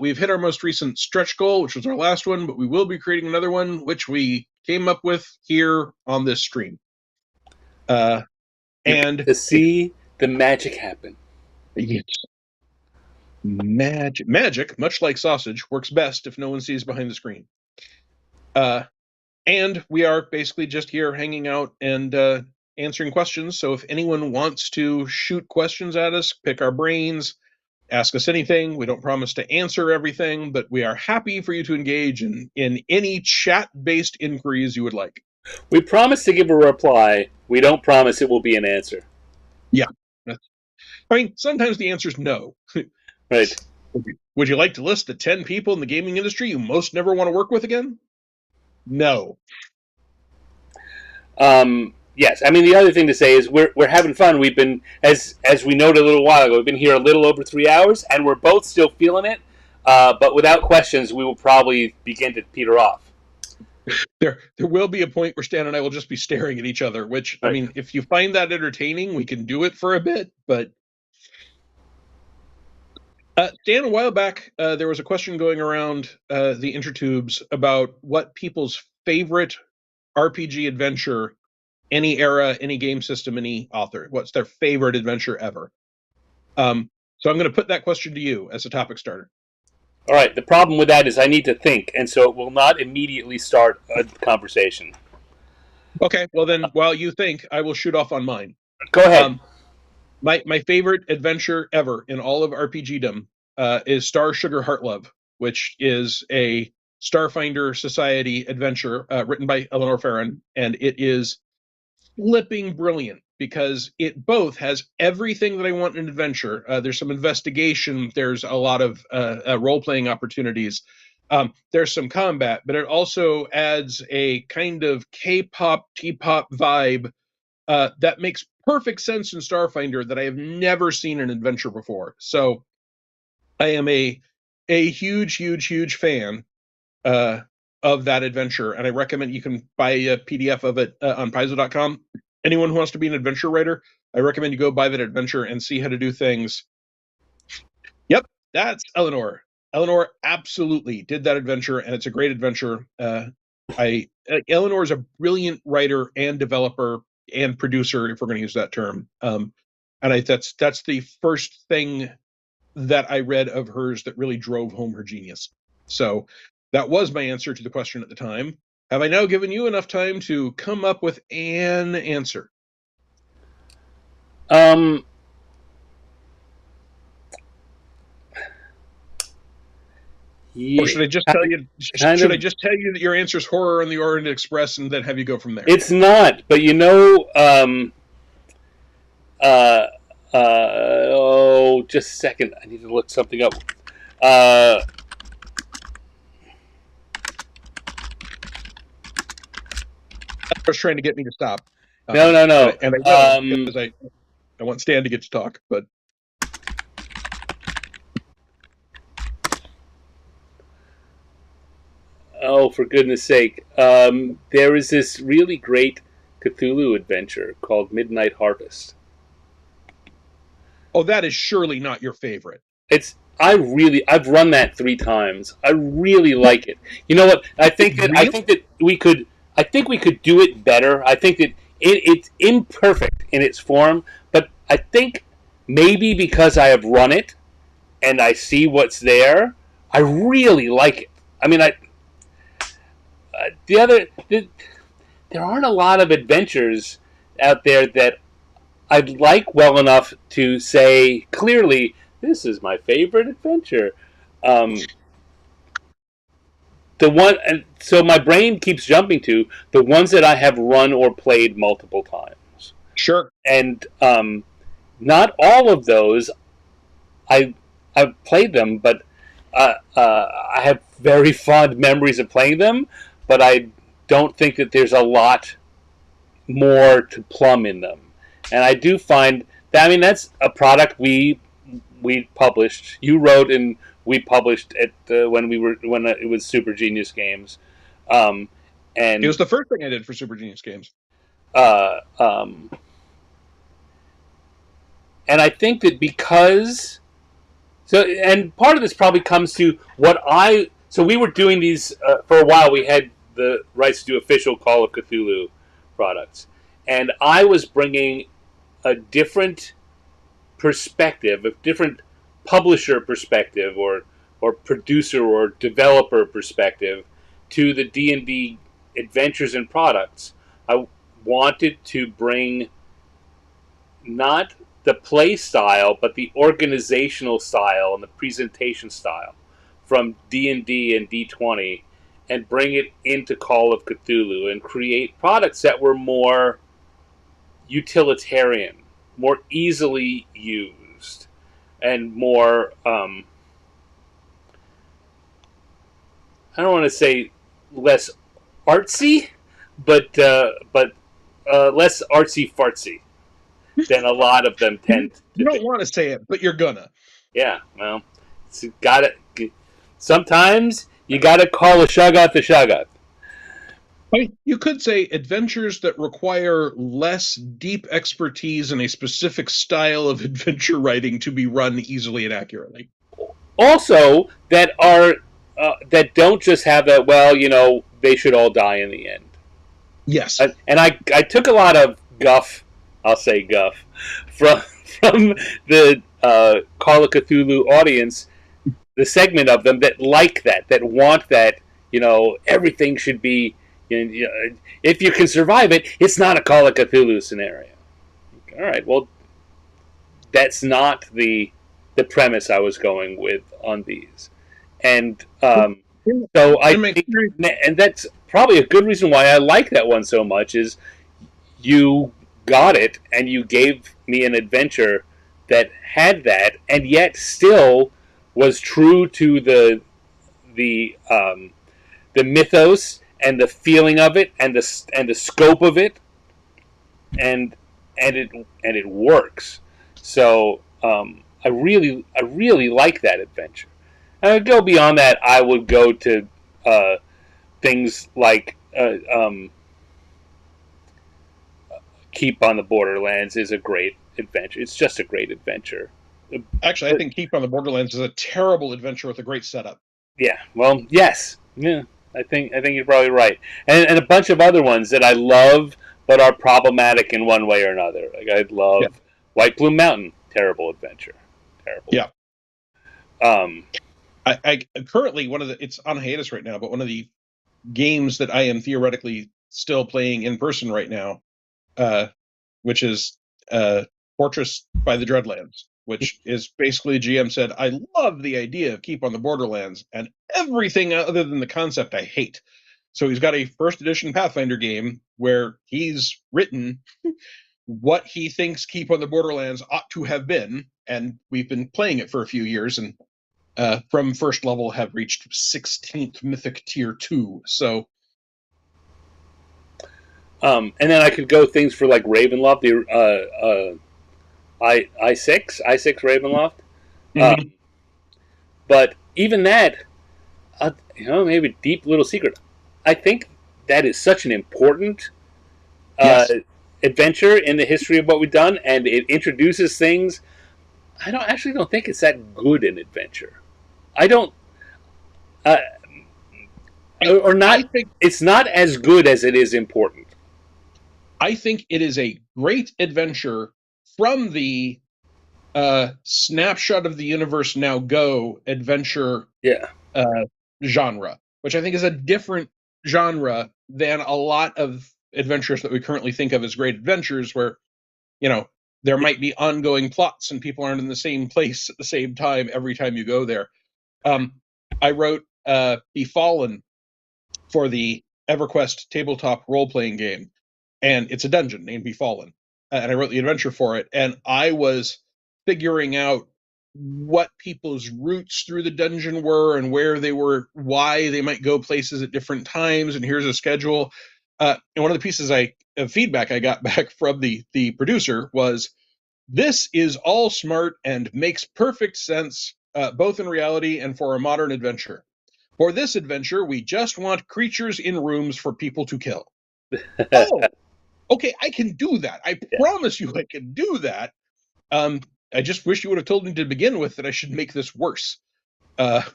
We've hit our most recent stretch goal, which was our last one, but we will be creating another one, which we came up with here on this stream. And to see the magic happen. Yes. Magic, much like sausage, works best if no one sees behind the screen. And we are basically just here hanging out and answering questions. So if anyone wants to shoot questions at us, pick our brains, ask us anything. We don't promise to answer everything, but we are happy for you to engage in any chat-based inquiries you would like. We promise to give a reply. We don't promise it will be an answer. Yeah. I mean, sometimes the answer is no. Right. Would you like to list the 10 people in the gaming industry you most never want to work with again? No. Yes. I mean, the other thing to say is we're having fun. We've been, as we noted a little while ago, we've been here a little over 3 hours, and we're both still feeling it. But without questions, we will probably begin to peter off. There will be a point where Stan and I will just be staring at each other, which, right. I mean, if you find that entertaining, we can do it for a bit, but... Stan, a while back, there was a question going around the intertubes about what people's favorite RPG adventure, any era, any game system, any author, what's their favorite adventure ever? So I'm going to put that question to you as a topic starter. All right. The problem with that is I need to think, and so it will not immediately start a conversation. Okay. Well, then, while you think, I will shoot off on mine. Go ahead. My favorite adventure ever in all of RPGdom is Star Sugar Heartlove, which is a Starfinder Society adventure written by Eleanor Farron, and it is flipping brilliant because it both has everything that I want in an adventure. There's some investigation. There's a lot of role-playing opportunities. There's some combat, but it also adds a kind of K-pop, T-pop vibe that makes perfect sense in Starfinder that I have never seen in an adventure before. So I am a huge, huge, huge fan of that adventure, and I recommend you can buy a PDF of it on Paizo.com. Anyone who wants to be an adventure writer, I recommend you go buy that adventure and see how to do things. Yep, that's Eleanor. Eleanor absolutely did that adventure, and it's a great adventure. Eleanor is a brilliant writer and developer and producer, if we're going to use that term. And that's the first thing that I read of hers that really drove home her genius. So that was my answer to the question at the time. Have I now given you enough time to come up with an answer? Yeah, or should I just tell you? Should I just tell you that your answer is horror on the Orient Express, and then have you go from there? It's not, but just a second. I need to look something up. Was trying to get me to stop. No. And I will, because I want Stan to get to talk, but. Oh, for goodness sake. There is this really great Cthulhu adventure called Midnight Harvest. Oh, that is surely not your favorite. I've run that 3 times. I really like it. You know what? I think that we could do it better. I think that it's imperfect in its form, but I think maybe because I have run it and I see what's there, I really like it. I mean, there aren't a lot of adventures out there that I'd like well enough to say clearly, this is my favorite adventure. So my brain keeps jumping to the ones that I have run or played multiple times. Sure. And not all of those I've played them, but I have very fond memories of playing them, but I don't think that there's a lot more to plumb in them. And I do find that, I mean, that's a product we published. You wrote and we published it when it was Super Genius Games. And it was the first thing I did for Super Genius Games. And I think that because and part of this probably comes to so we were doing these for a while. We had the rights to do official Call of Cthulhu products, and I was bringing a different perspective, a different publisher perspective, or producer or developer perspective to the D&D adventures and products. I wanted to bring not the play style, but the organizational style and the presentation style from D&D and D20 and bring it into Call of Cthulhu and create products that were more utilitarian, more easily used, and more, I don't want to say less artsy, but less artsy-fartsy than a lot of them tend to You don't be. want to say it, but you're gonna. Yeah, well, sometimes you gotta call a shoggoth a shoggoth. I mean, you could say adventures that require less deep expertise in a specific style of adventure writing to be run easily and accurately. Also, that don't just have that. Well, they should all die in the end. Yes, and I took a lot of guff. I'll say guff from the Call of Cthulhu audience, the segment of them that like that want that. Everything should be. If you can survive it, it's not a Call of Cthulhu scenario. All right, well, that's not the premise I was going with on these, and so I think, and that's probably a good reason why I like that one so much is you got it, and you gave me an adventure that had that, and yet still was true to the the mythos and the feeling of it and the scope of it, and it works. So I really like that adventure. And I would go beyond that. I would go to things like Keep on the Borderlands is a great adventure. It's just a great adventure. Actually, I think Keep on the Borderlands is a terrible adventure with a great setup. Yeah. Well, yes. Yeah. I think you're probably right. And a bunch of other ones that I love but are problematic in one way or another. Like I love White Plume Mountain. Terrible adventure. Terrible. Yeah. Um. I currently it's on hiatus right now, but one of the games that I am theoretically still playing in person right now, which is Fortress by the Dreadlands, which is basically GM said, I love the idea of Keep on the Borderlands, and everything other than the concept I hate. So he's got a first edition Pathfinder game where he's written what he thinks Keep on the Borderlands ought to have been, and we've been playing it for a few years, and from first level have reached 16th Mythic Tier 2. So and then I could go things for like Ravenloft, the I6 Ravenloft. mm-hmm. But even that, maybe a deep little secret. I think that is such an important adventure in the history of what we've done, and it introduces things. I don't think it's that good an adventure. I don't, or not. I think it's not as good as it is important. I think it is a great adventure from the snapshot of the universe now go adventure genre, which I think is a different genre than a lot of adventures that we currently think of as great adventures, where there might be ongoing plots and people aren't in the same place at the same time every time you go there. I wrote Befallen for the EverQuest tabletop role-playing game, and it's a dungeon named Befallen, and I wrote the adventure for it, and I was figuring out what people's routes through the dungeon were and where they were, why they might go places at different times, and here's a schedule. And one of the pieces of feedback I got back from the producer was, this is all smart and makes perfect sense, both in reality and for a modern adventure. For this adventure, we just want creatures in rooms for people to kill. Oh, okay, I can do that. I promise you I can do that. I just wish you would have told me to begin with that I should make this worse. But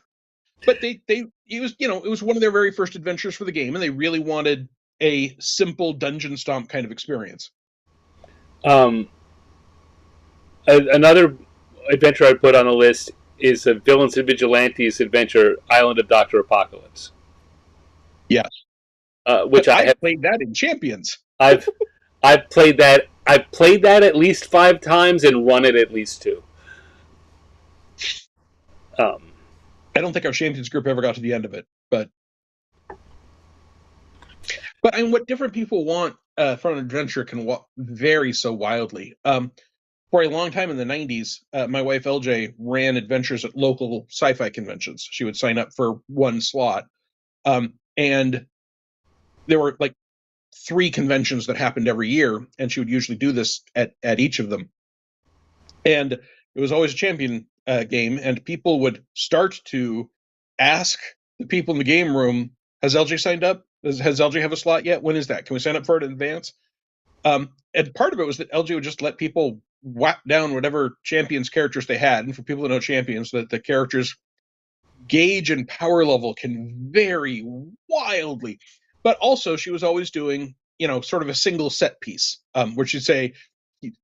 it was one of their very first adventures for the game, and they really wanted a simple dungeon stomp kind of experience. Another adventure I put on the list is a Villains and Vigilantes adventure, Island of Dr. Apocalypse. Yes. Which I have played that in Champions. I've played that. I've played that at least 5 times and run it at least 2. I don't think our Champions group ever got to the end of it, but I mean, what different people want from an adventure can vary so wildly. For a long time in the 90s, my wife LJ ran adventures at local sci-fi conventions. She would sign up for one slot, and there were like 3 conventions that happened every year, and she would usually do this at each of them. And it was always a champion game, and people would start to ask the people in the game room, has LJ signed up? Has LJ have a slot yet? When is that? Can we sign up for it in advance? And part of it was that LJ would just let people whack down whatever champions characters they had. And for people who know champions, that the characters' gauge and power level can vary wildly. But also, she was always doing, sort of a single set piece, where she'd say,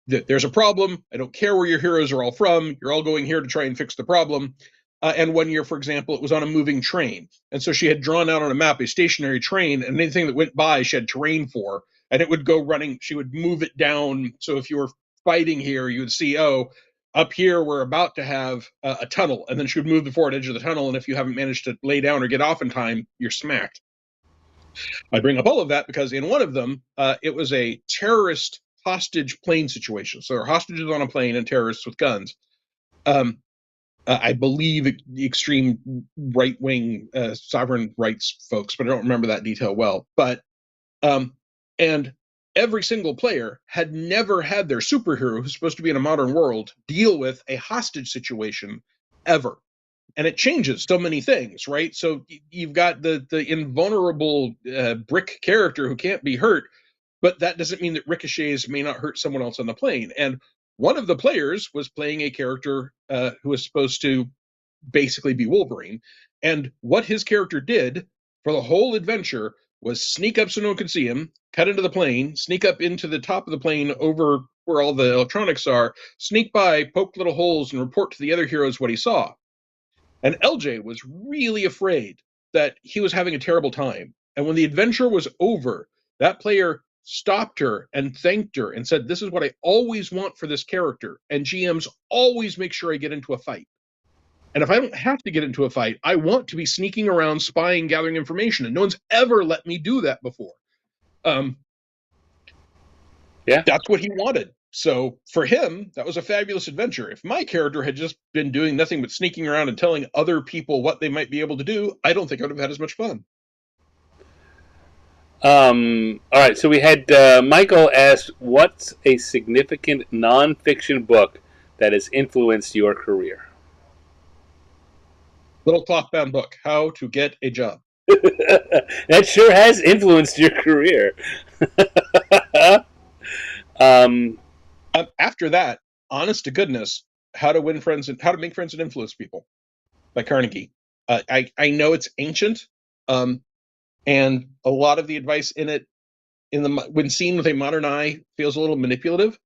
there's a problem. I don't care where your heroes are all from. You're all going here to try and fix the problem. And one year, for example, it was on a moving train. And so she had drawn out on a map a stationary train, and anything that went by, she had terrain for. And it would go running. She would move it down. So if you were fighting here, you would see, up here, we're about to have a tunnel. And then she would move the forward edge of the tunnel. And if you haven't managed to lay down or get off in time, you're smacked. I bring up all of that because in one of them, it was a terrorist hostage plane situations. So there are hostages on a plane and terrorists with guns. I believe the extreme right-wing sovereign rights folks, but I don't remember that detail well. But and every single player had never had their superhero, who's supposed to be in a modern world, deal with a hostage situation ever. And it changes so many things, right? So you've got the invulnerable brick character who can't be hurt, but that doesn't mean that ricochets may not hurt someone else on the plane. And one of the players was playing a character who was supposed to basically be Wolverine. And what his character did for the whole adventure was sneak up so no one could see him, cut into the plane, sneak up into the top of the plane over where all the electronics are, sneak by, poke little holes, and report to the other heroes what he saw. And LJ was really afraid that he was having a terrible time. And when the adventure was over, that player stopped her and thanked her and said, "This is what I always want for this character. And GMs always make sure I get into a fight. And if I don't have to get into a fight, I want to be sneaking around, spying, gathering information. And no one's ever let me do that before." That's what he wanted. So for him, that was a fabulous adventure. If my character had just been doing nothing but sneaking around and telling other people what they might be able to do, I don't think I would have had as much fun. All right, so we had Michael ask, what's a significant nonfiction book that has influenced your career? Little cloth-bound book, How to Get a Job. That sure has influenced your career. After that, honest to goodness, How to Win Friends and How to Make Friends and Influence People by Carnegie. I know it's ancient, and a lot of the advice in it, when seen with a modern eye, feels a little manipulative.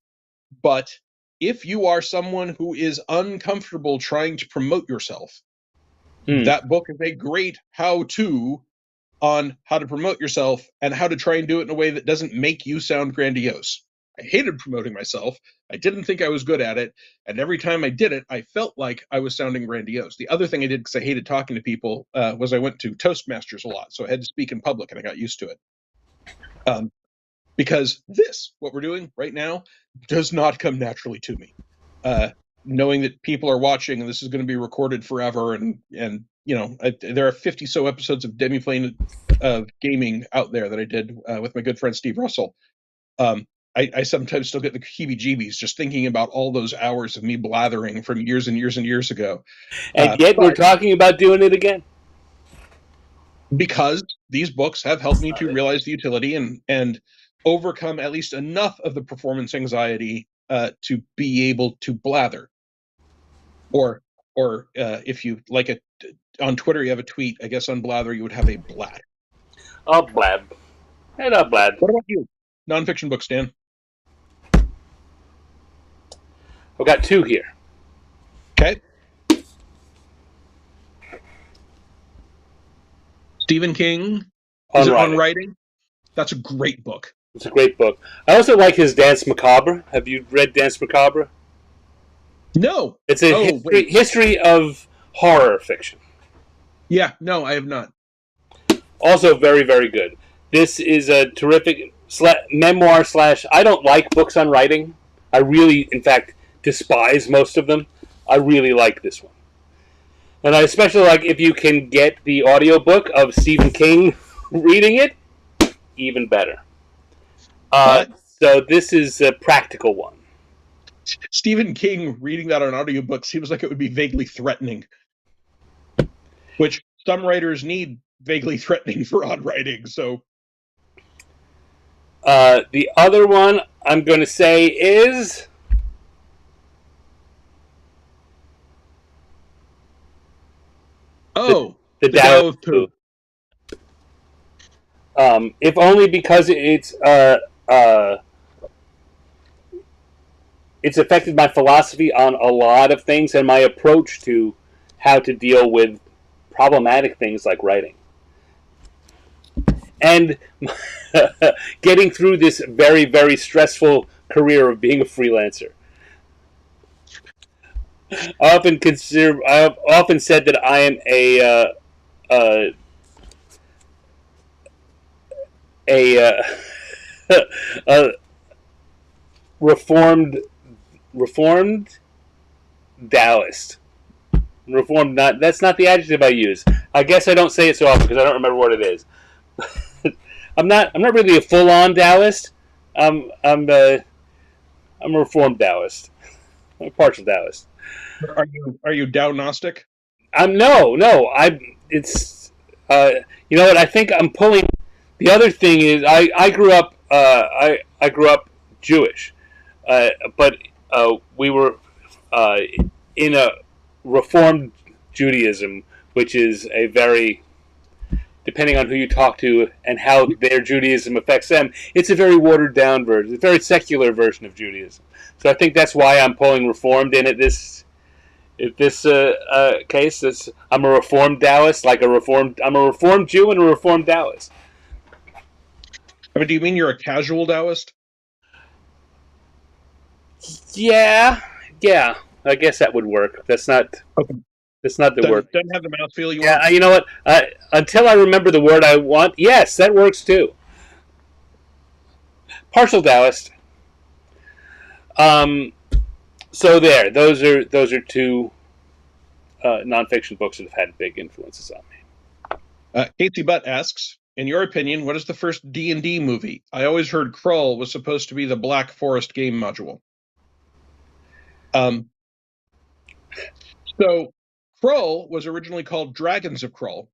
But if you are someone who is uncomfortable trying to promote yourself, that book is a great how-to on how to promote yourself and how to try and do it in a way that doesn't make you sound grandiose. I hated promoting myself. I didn't think I was good at it. And every time I did it, I felt like I was sounding grandiose. The other thing I did, because I hated talking to people, was I went to Toastmasters a lot. So I had to speak in public, and I got used to it. Because what we're doing right now, does not come naturally to me. Knowing that people are watching and this is going to be recorded forever, and there are 50 so episodes of Demiplane of gaming out there that I did with my good friend Steve Russell. I sometimes still get the heebie-jeebies just thinking about all those hours of me blathering from years and years and years ago. And yet we're talking about doing it again. Because these books have helped me to realize the utility and overcome at least enough of the performance anxiety to be able to blather. Or if you like it on Twitter, you have a tweet. I guess on Blather you would have a blat. I'll blab. And I'll blab. What about you? Nonfiction books, Dan? I've got two here. Okay. Stephen King. On Writing? That's a great book. It's a great book. I also like his Danse Macabre. Have you read Danse Macabre? No. It's a history of horror fiction. Yeah, no, I have not. Also very, very good. This is a terrific memoir / I don't like books on writing. I really, in fact, despise most of them. I really like this one. And I especially like if you can get the audiobook of Stephen King reading it, even better. So this is a practical one. Stephen King reading that on audiobook seems like it would be vaguely threatening. Which some writers need vaguely threatening for odd writing, so... The other one I'm going to say is... The Tao of Pooh. If only because it's affected my philosophy on a lot of things and my approach to how to deal with problematic things like writing. And getting through this very, very stressful career of being a freelancer. I've often said that I am reformed Taoist. Reformed, not that's not the adjective I use. I guess I don't say it so often because I don't remember what it is. I'm not really a full on Taoist. I'm a reformed Taoist. I'm a partial Taoist. Are you Dow-gnostic? No. You know what? I think I'm pulling. The other thing is I grew up I grew up Jewish, but we were in a Reformed Judaism, which is a very, depending on who you talk to and how their Judaism affects them, it's a very watered down version, a very secular version of Judaism. So I think that's why I'm pulling Reformed in at this case. I'm a Reformed Taoist, I'm a Reformed Jew and a Reformed Taoist. I mean, do you mean you're a casual Taoist? Yeah. I guess that would work. That's not. Okay. That's not the word. Doesn't have the mouthfeel you Yeah, want? you know what? Until I remember the word I want, yes, that works too. Partial Taoist. So there, those are two nonfiction books that have had big influences on me. Casey Butt asks, in your opinion, what is the first D&D movie? I always heard Krull was supposed to be the Black Forest game module. So Krull was originally called Dragons of Krull.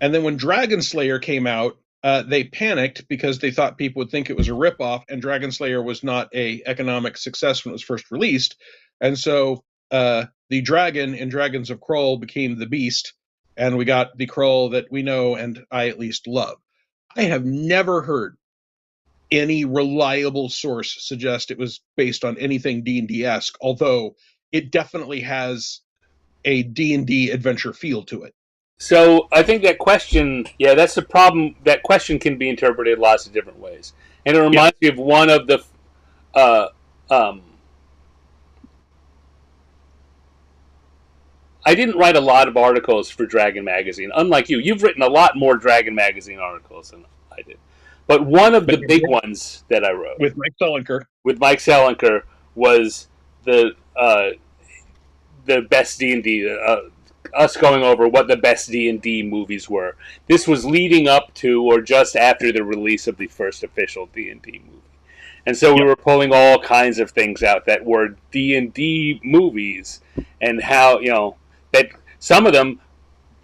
And then when Dragon Slayer came out, they panicked because they thought people would think it was a ripoff, and Dragon Slayer was not an economic success when it was first released. And so the dragon in Dragons of Krull became the beast, and we got the Krull that we know and I at least love. I have never heard any reliable source suggest it was based on anything D&D-esque, although it definitely has a D&D adventure feel to it. So I think that question, yeah, that's the problem. That question can be interpreted lots of different ways, and it reminds me of one of the. I didn't write a lot of articles for Dragon Magazine. Unlike you, you've written a lot more Dragon Magazine articles than I did. But one of the big ones that I wrote with Mike Selinker was the best D&D. Us going over what the best D&D movies were. This was leading up to or just after the release of the first official D&D movie. And so we were pulling all kinds of things out that were D&D movies, and how, that some of them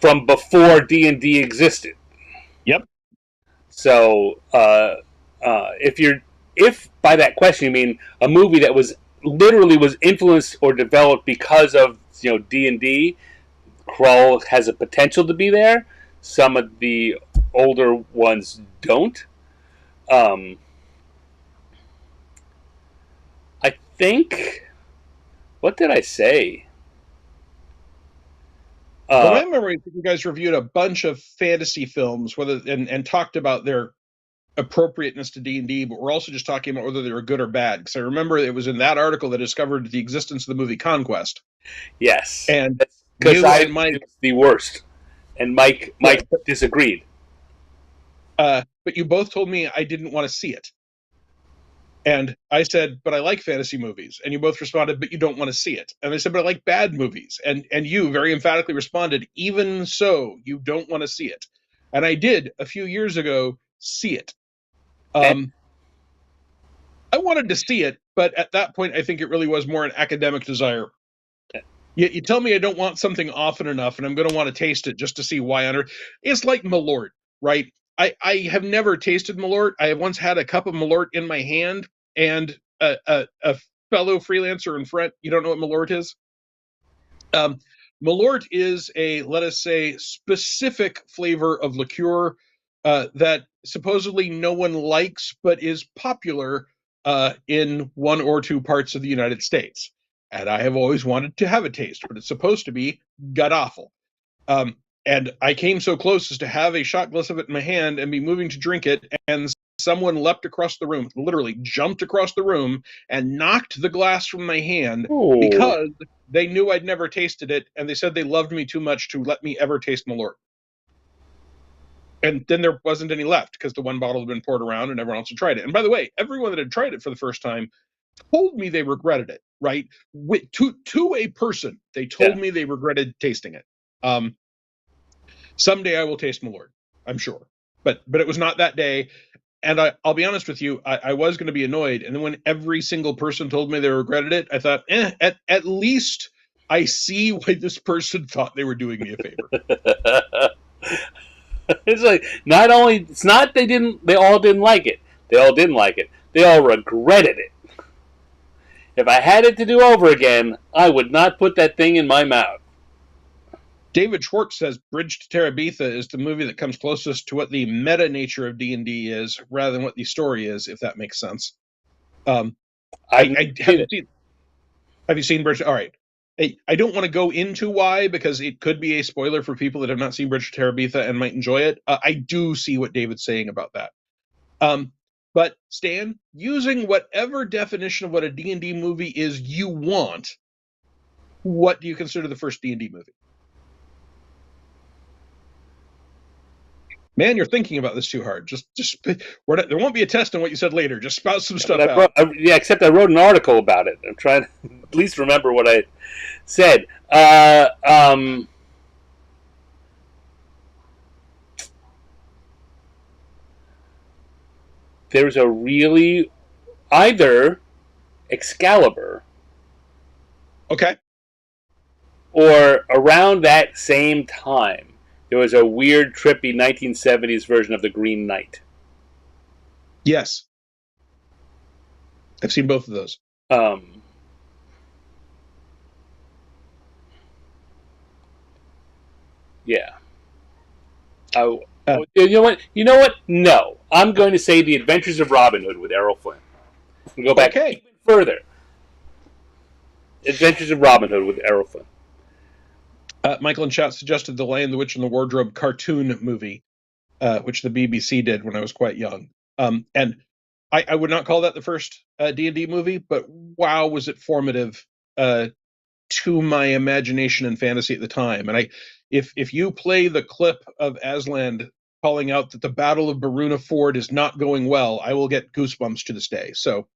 from before D&D existed. Yep. So if by that question you mean a movie that was influenced or developed because of D&D, Krull has a potential to be there. Some of the older ones don't. I think. What did I say? Well, my memory is that you guys reviewed a bunch of fantasy films, and talked about their appropriateness to D&D, but we're also just talking about whether they were good or bad. Because I remember it was in that article that discovered the existence of the movie Conquest. Yes, and because Mike was the worst, and Mike disagreed. But you both told me I didn't want to see it, and I said, "But I like fantasy movies." And you both responded, "But you don't want to see it." And I said, "But I like bad movies." And you very emphatically responded, "Even so, you don't want to see it." And I did a few years ago see it. I wanted to see it, but at that point, I think it really was more an academic desire. You tell me I don't want something often enough, and I'm going to want to taste it just to see why on earth. It's like Malort, right? I have never tasted Malort. I have once had a cup of Malort in my hand, and a fellow freelancer in front, you don't know what Malort is? Malort is a, let us say, specific flavor of liqueur that supposedly no one likes, but is popular in one or two parts of the United States. And I have always wanted to have a taste, but it's supposed to be god-awful. And I came so close as to have a shot glass of it in my hand and be moving to drink it, and someone leapt across the room, literally jumped across the room, and knocked the glass from my hand because they knew I'd never tasted it, and they said they loved me too much to let me ever taste Malort. And then there wasn't any left because the one bottle had been poured around and everyone else had tried it. And by the way, everyone that had tried it for the first time told me they regretted it, right? To a person, they told me they regretted tasting it. Someday I will taste Malort, I'm sure. But it was not that day. And I'll be honest with you, I was going to be annoyed. And then when every single person told me they regretted it, I thought, at least I see why this person thought they were doing me a favor. It's like, it's not they all didn't like it. They all didn't like it. They all regretted it. If I had it to do over again, I would not put that thing in my mouth. David Schwartz says Bridge to Terabitha is the movie that comes closest to what the meta nature of D&D is, rather than what the story is, if that makes sense. I haven't seen. Have you seen Bridge? All right. I don't want to go into why, because it could be a spoiler for people that have not seen Bridge to Terabitha and might enjoy it. I do see what David's saying about that. But Stan, using whatever definition of what a D&D movie is you want, what do you consider the first D&D movie? Man, you're thinking about this too hard. Just there won't be a test on what you said later. Just spout some stuff out. Except I wrote an article about it. I'm trying to at least remember what I said. There's a really either Excalibur, okay, or around that same time there was a weird, trippy 1970s version of the Green Knight. Yes, I've seen both of those. Yeah. You know what? No. I'm going to say The Adventures of Robin Hood with Errol Flynn. We'll go back even further. Adventures of Robin Hood with Errol Flynn. Michael in chat suggested the Lion, the Witch, and the Wardrobe cartoon movie, which the BBC did when I was quite young. And I would not call that the first D&D movie, but wow, was it formative to my imagination and fantasy at the time. And if you play the clip of Aslan calling out that the Battle of Baruna Ford is not going well, I will get goosebumps to this day. So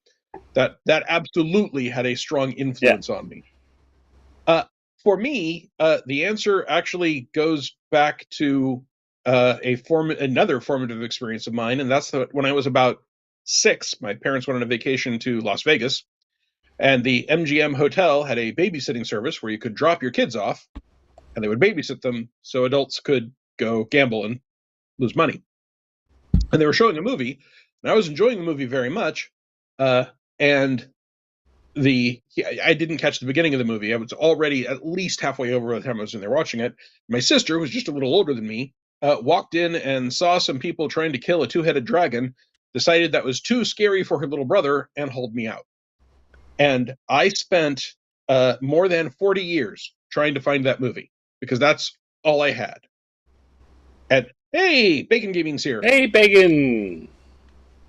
that absolutely had a strong influence on me. For me, the answer actually goes back to another formative experience of mine, and that's when I was about 6. My parents went on a vacation to Las Vegas, and the MGM hotel had a babysitting service where you could drop your kids off, and they would babysit them so adults could go gamble and lose money. And they were showing a movie, and I was enjoying the movie very much. And I didn't catch the beginning of the movie. I was already at least halfway over by the time I was in there watching it. My sister, who was just a little older than me, walked in and saw some people trying to kill a 2-headed dragon, decided that was too scary for her little brother, and hauled me out. And I spent more than 40 years trying to find that movie, because that's all I had. And hey, Bacon Gaming's here. Hey, Bacon!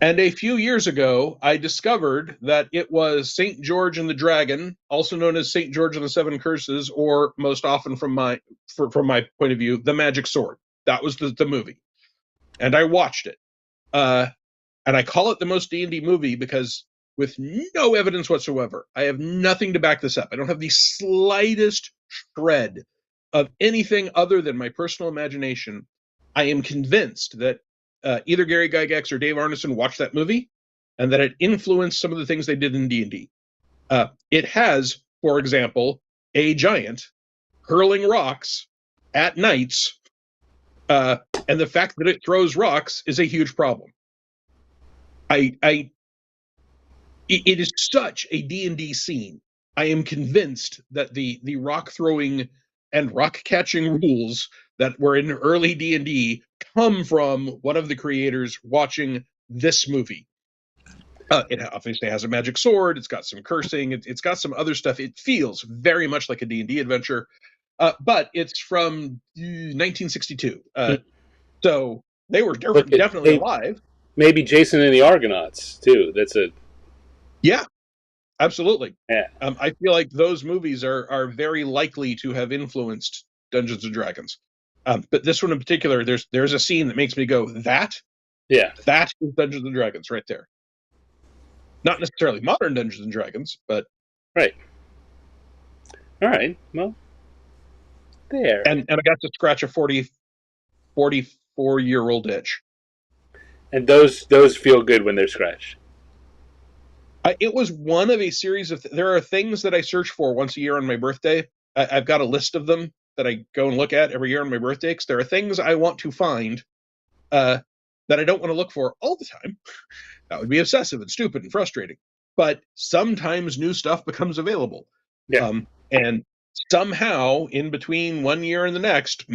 And a few years ago, I discovered that it was St. George and the Dragon, also known as St. George and the Seven Curses, or most often from my point of view, The Magic Sword. That was the movie. And I watched it. And I call it the most D&D movie because, with no evidence whatsoever, I have nothing to back this up. I don't have the slightest shred of anything other than my personal imagination. I am convinced that either Gary Gygax or Dave Arneson watched that movie, and that it influenced some of the things they did in D&D. It has, for example, a giant hurling rocks at knights, and the fact that it throws rocks is a huge problem. It is such a D&D scene. I am convinced that the rock throwing and rock catching rules that were in early D&D come from one of the creators watching this movie. It obviously has a magic sword. It's got some cursing. It's got some other stuff. It feels very much like a D&D adventure, but it's from 1962. So they were definitely alive. Maybe Jason and the Argonauts too. Yeah, absolutely. Yeah. I feel like those movies are very likely to have influenced Dungeons and Dragons. But this one in particular, there's a scene that makes me go, that is Dungeons and Dragons right there. Not necessarily modern Dungeons and Dragons, but Right. All right. Well, there. and I got to scratch a 44-year-old itch. And those feel good when they're scratched. It was one of a series of. There are things that I search for once a year on my birthday. I've got a list of them that I go and look at every year on my birthday. Because there are things I want to find that I don't want to look for all the time. That would be obsessive and stupid and frustrating. But sometimes new stuff becomes available. Yeah. And somehow, in between one year and the next,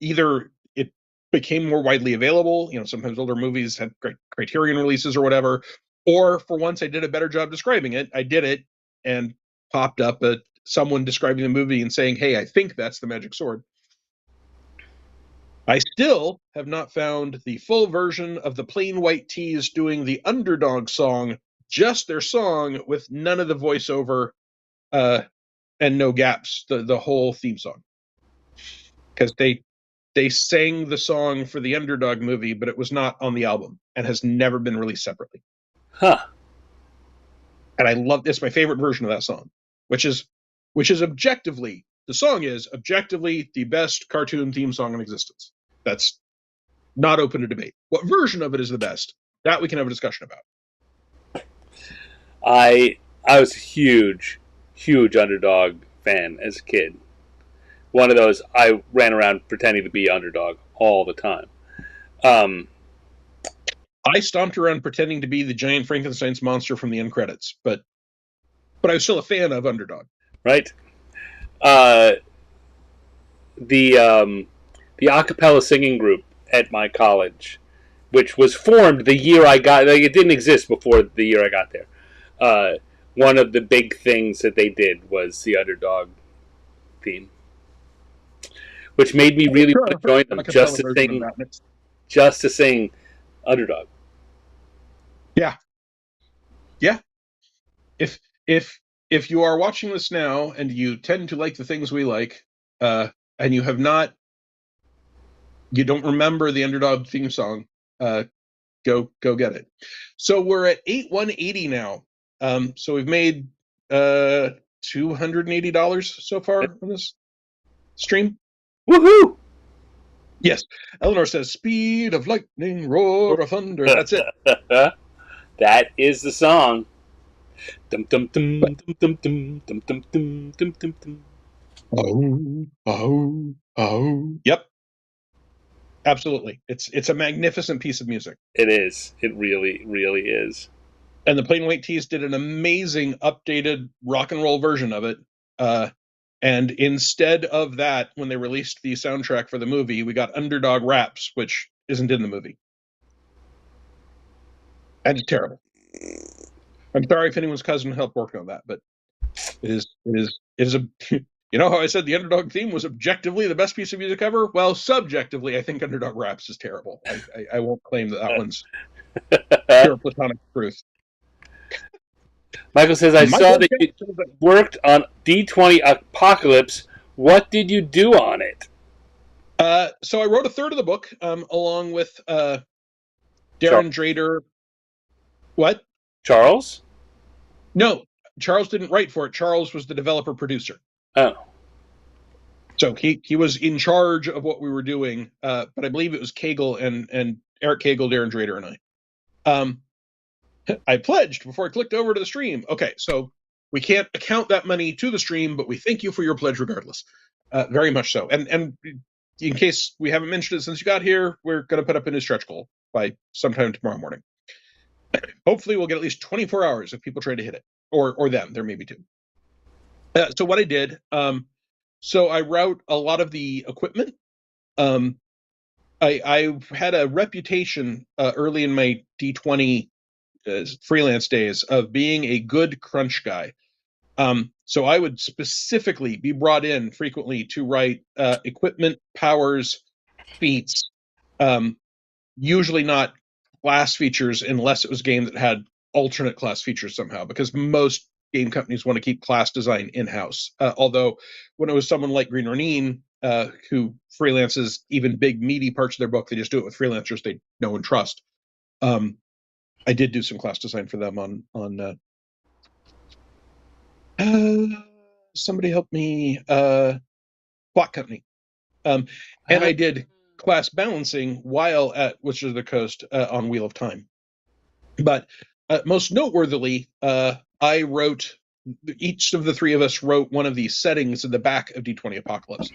either it became more widely available. Sometimes older movies had Criterion releases or whatever. Or for once, I did a better job describing it. I did it and popped up someone describing the movie and saying, "Hey, I think that's the magic sword." I still have not found the full version of the Plain White T's doing the Underdog song, just their song with none of the voiceover and no gaps, the whole theme song. Because they sang the song for the Underdog movie, but it was not on the album and has never been released separately. Huh. And I love this. My favorite version of that song, which is objectively, the song is objectively the best cartoon theme song in existence. That's not open to debate. What version of it is the best? That we can have a discussion about. I was a huge Underdog fan as a kid. One of those, I ran around pretending to be Underdog all the time. I stomped around pretending to be the giant Frankenstein's monster from the end credits, but I was still a fan of Underdog. Right. The a cappella singing group at my college, which was formed the year I got. Like, it didn't exist before the year I got there. One of the big things that they did was the Underdog theme, which made me really want to join them just to sing Underdog. Yeah. If you are watching this now and you tend to like the things we like, and you don't remember the Underdog theme song, go get it. So we're at 180 now. So we've made $280 so far on this stream. Woohoo! Yes. Eleanor says, "Speed of lightning, roar of thunder." That's it. That is the song. Dum dum dum dum dum dum dum dum dum dum dum dum. Oh. Yep. Absolutely. It's a magnificent piece of music. It is. It really, really is. And the Plain White T's did an amazing updated rock and roll version of it. And instead of that, when they released the soundtrack for the movie, we got Underdog Raps, which isn't in the movie. And it's terrible. I'm sorry if anyone's cousin helped work on that, but it is a you know how I said the Underdog theme was objectively the best piece of music ever? Well, subjectively, I think Underdog Raps is terrible. I won't claim that one's pure platonic truth. Michael says, I saw that you worked on D20 Apocalypse. What did you do on it? So I wrote a third of the book, along with Darren Drader. What? Charles? No, Charles didn't write for it. Charles was the developer producer. Oh. So he was in charge of what we were doing, but I believe it was Cagle and Eric Cagle, Darren Drader, and I. I pledged before I clicked over to the stream. Okay, so we can't account that money to the stream, but we thank you for your pledge regardless. Very much so. And in case we haven't mentioned it since you got here, we're going to put up a new stretch goal by sometime tomorrow morning. Hopefully we'll get at least 24 hours if people try to hit it. Or them. There may be two. So what I did, so I wrote a lot of the equipment. I had a reputation early in my D20 freelance days of being a good crunch guy. So I would specifically be brought in frequently to write equipment, powers, feats, usually not class features unless it was a game that had alternate class features somehow, because most game companies want to keep class design in-house. Although when it was someone like Green Ronin, who freelances even big meaty parts of their book, they just do it with freelancers they know and trust. I did do some class design for them on somebody help me, Plot Company. And I did class balancing while at Wizards of the Coast on Wheel of Time. But most noteworthily, I wrote, each of the three of us wrote one of these settings in the back of D20 Apocalypse.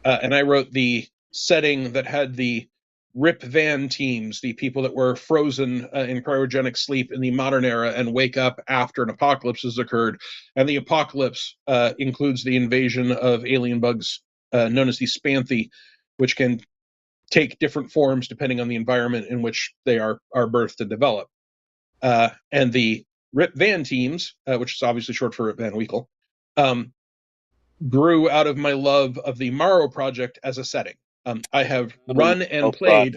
And I wrote the setting that had the Rip Van teams, the people that were frozen in cryogenic sleep in the modern era and wake up after an apocalypse has occurred. And the apocalypse includes the invasion of alien bugs known as the Spanthy, which can take different forms depending on the environment in which they are birthed and developed. And the Rip Van teams, which is obviously short for Rip Van Winkle, grew out of my love of the Morrow Project as a setting. I have run and played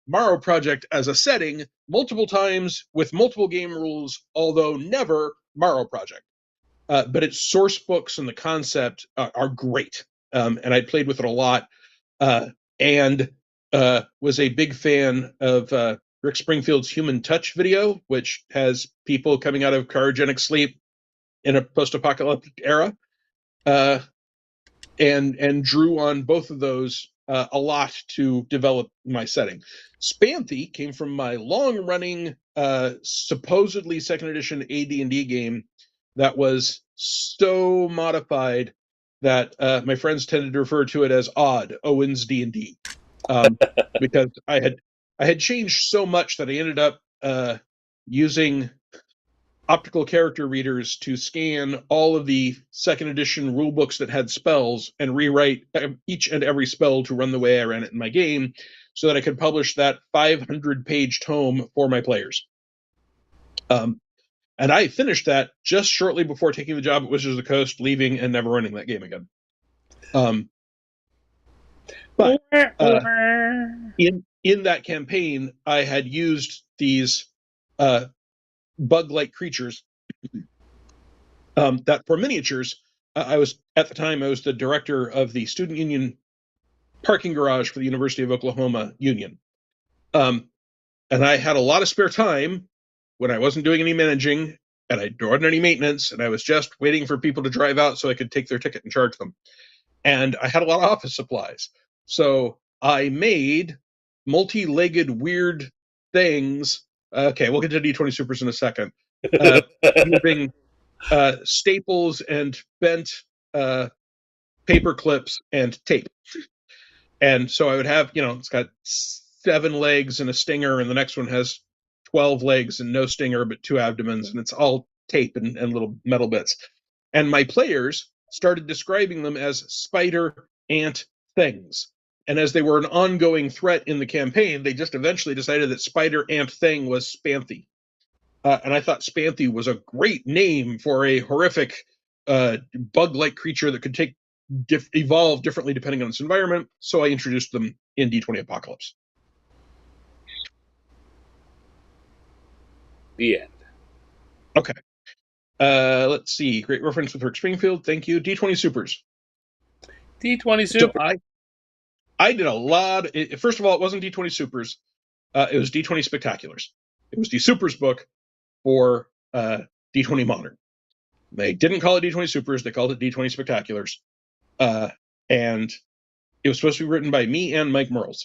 Morrow Project as a setting multiple times with multiple game rules, although never Morrow Project. But its source books and the concept are great. And I played with it a lot, and was a big fan of Rick Springfield's Human Touch video, which has people coming out of cryogenic sleep in a post-apocalyptic era, and drew on both of those a lot to develop my setting. Spanthy came from my long-running, supposedly second edition AD&D game that was so modified that my friends tended to refer to it as Odd, Owen's D&D, because I had changed so much that I ended up using optical character readers to scan all of the second edition rule books that had spells and rewrite each and every spell to run the way I ran it in my game, so that I could publish that 500-page tome for my players. And I finished that just shortly before taking the job at Wizards of the Coast, leaving and never running that game again. But in that campaign, I had used these bug-like creatures that for miniatures, I was the director of the Student Union parking garage for the University of Oklahoma Union. And I had a lot of spare time when I wasn't doing any managing and I wasn't any maintenance, and I was just waiting for people to drive out so I could take their ticket and charge them. And I had a lot of office supplies. So I made multi-legged weird things. Okay, we'll get to D20 Supers in a second. Using staples and bent paper clips and tape. And so I would have, it's got 7 legs and a stinger, and the next one has 12 legs and no stinger but 2 abdomens, and it's all tape and little metal bits. And my players started describing them as spider ant things. And as they were an ongoing threat in the campaign, they just eventually decided that spider ant thing was Spanthy. And I thought Spanthy was a great name for a horrific bug-like creature that could evolve differently depending on its environment, so I introduced them in D20 Apocalypse. The end. Okay. Let's see. Great reference with Rick Springfield. Thank you. D20 Supers. D20 Supers. So I did a lot. First of all, it wasn't D20 Supers. It was D20 Spectaculars. It was the Supers book for D20 Modern. They didn't call it D20 Supers. They called it D20 Spectaculars. And it was supposed to be written by me and Mike Merles.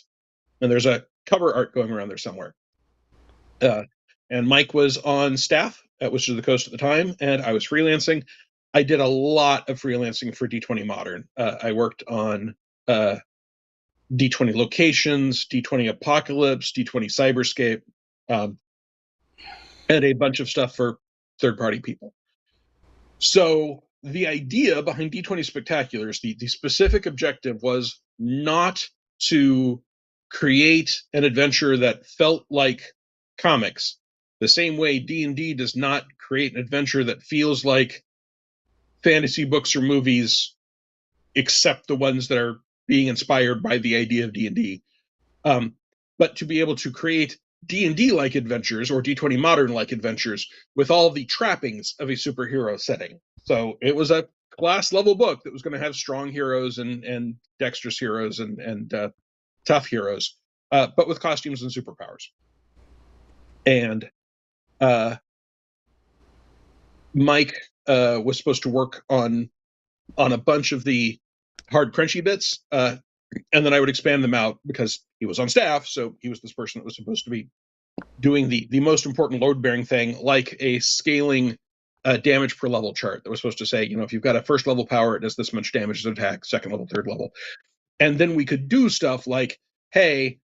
And there's a cover art going around there somewhere. And Mike was on staff at Wizards of the Coast at the time, and I was freelancing. I did a lot of freelancing for D20 Modern. I worked on D20 Locations, D20 Apocalypse, D20 Cyberscape, and a bunch of stuff for third-party people. So the idea behind D20 Spectaculars, the specific objective was not to create an adventure that felt like comics, the same way D&D does not create an adventure that feels like fantasy books or movies, except the ones that are being inspired by the idea of D&D. But to be able to create D&D-like adventures or D20 Modern-like adventures with all the trappings of a superhero setting. So it was a class-level book that was going to have strong heroes and dexterous heroes and tough heroes, but with costumes and superpowers. And Mike was supposed to work on a bunch of the hard crunchy bits, and then I would expand them out because he was on staff, so he was this person that was supposed to be doing the most important load-bearing thing, like a scaling damage per level chart that was supposed to say, if you've got a first level power, it does this much damage as an attack, second level, third level. And then we could do stuff like, hey,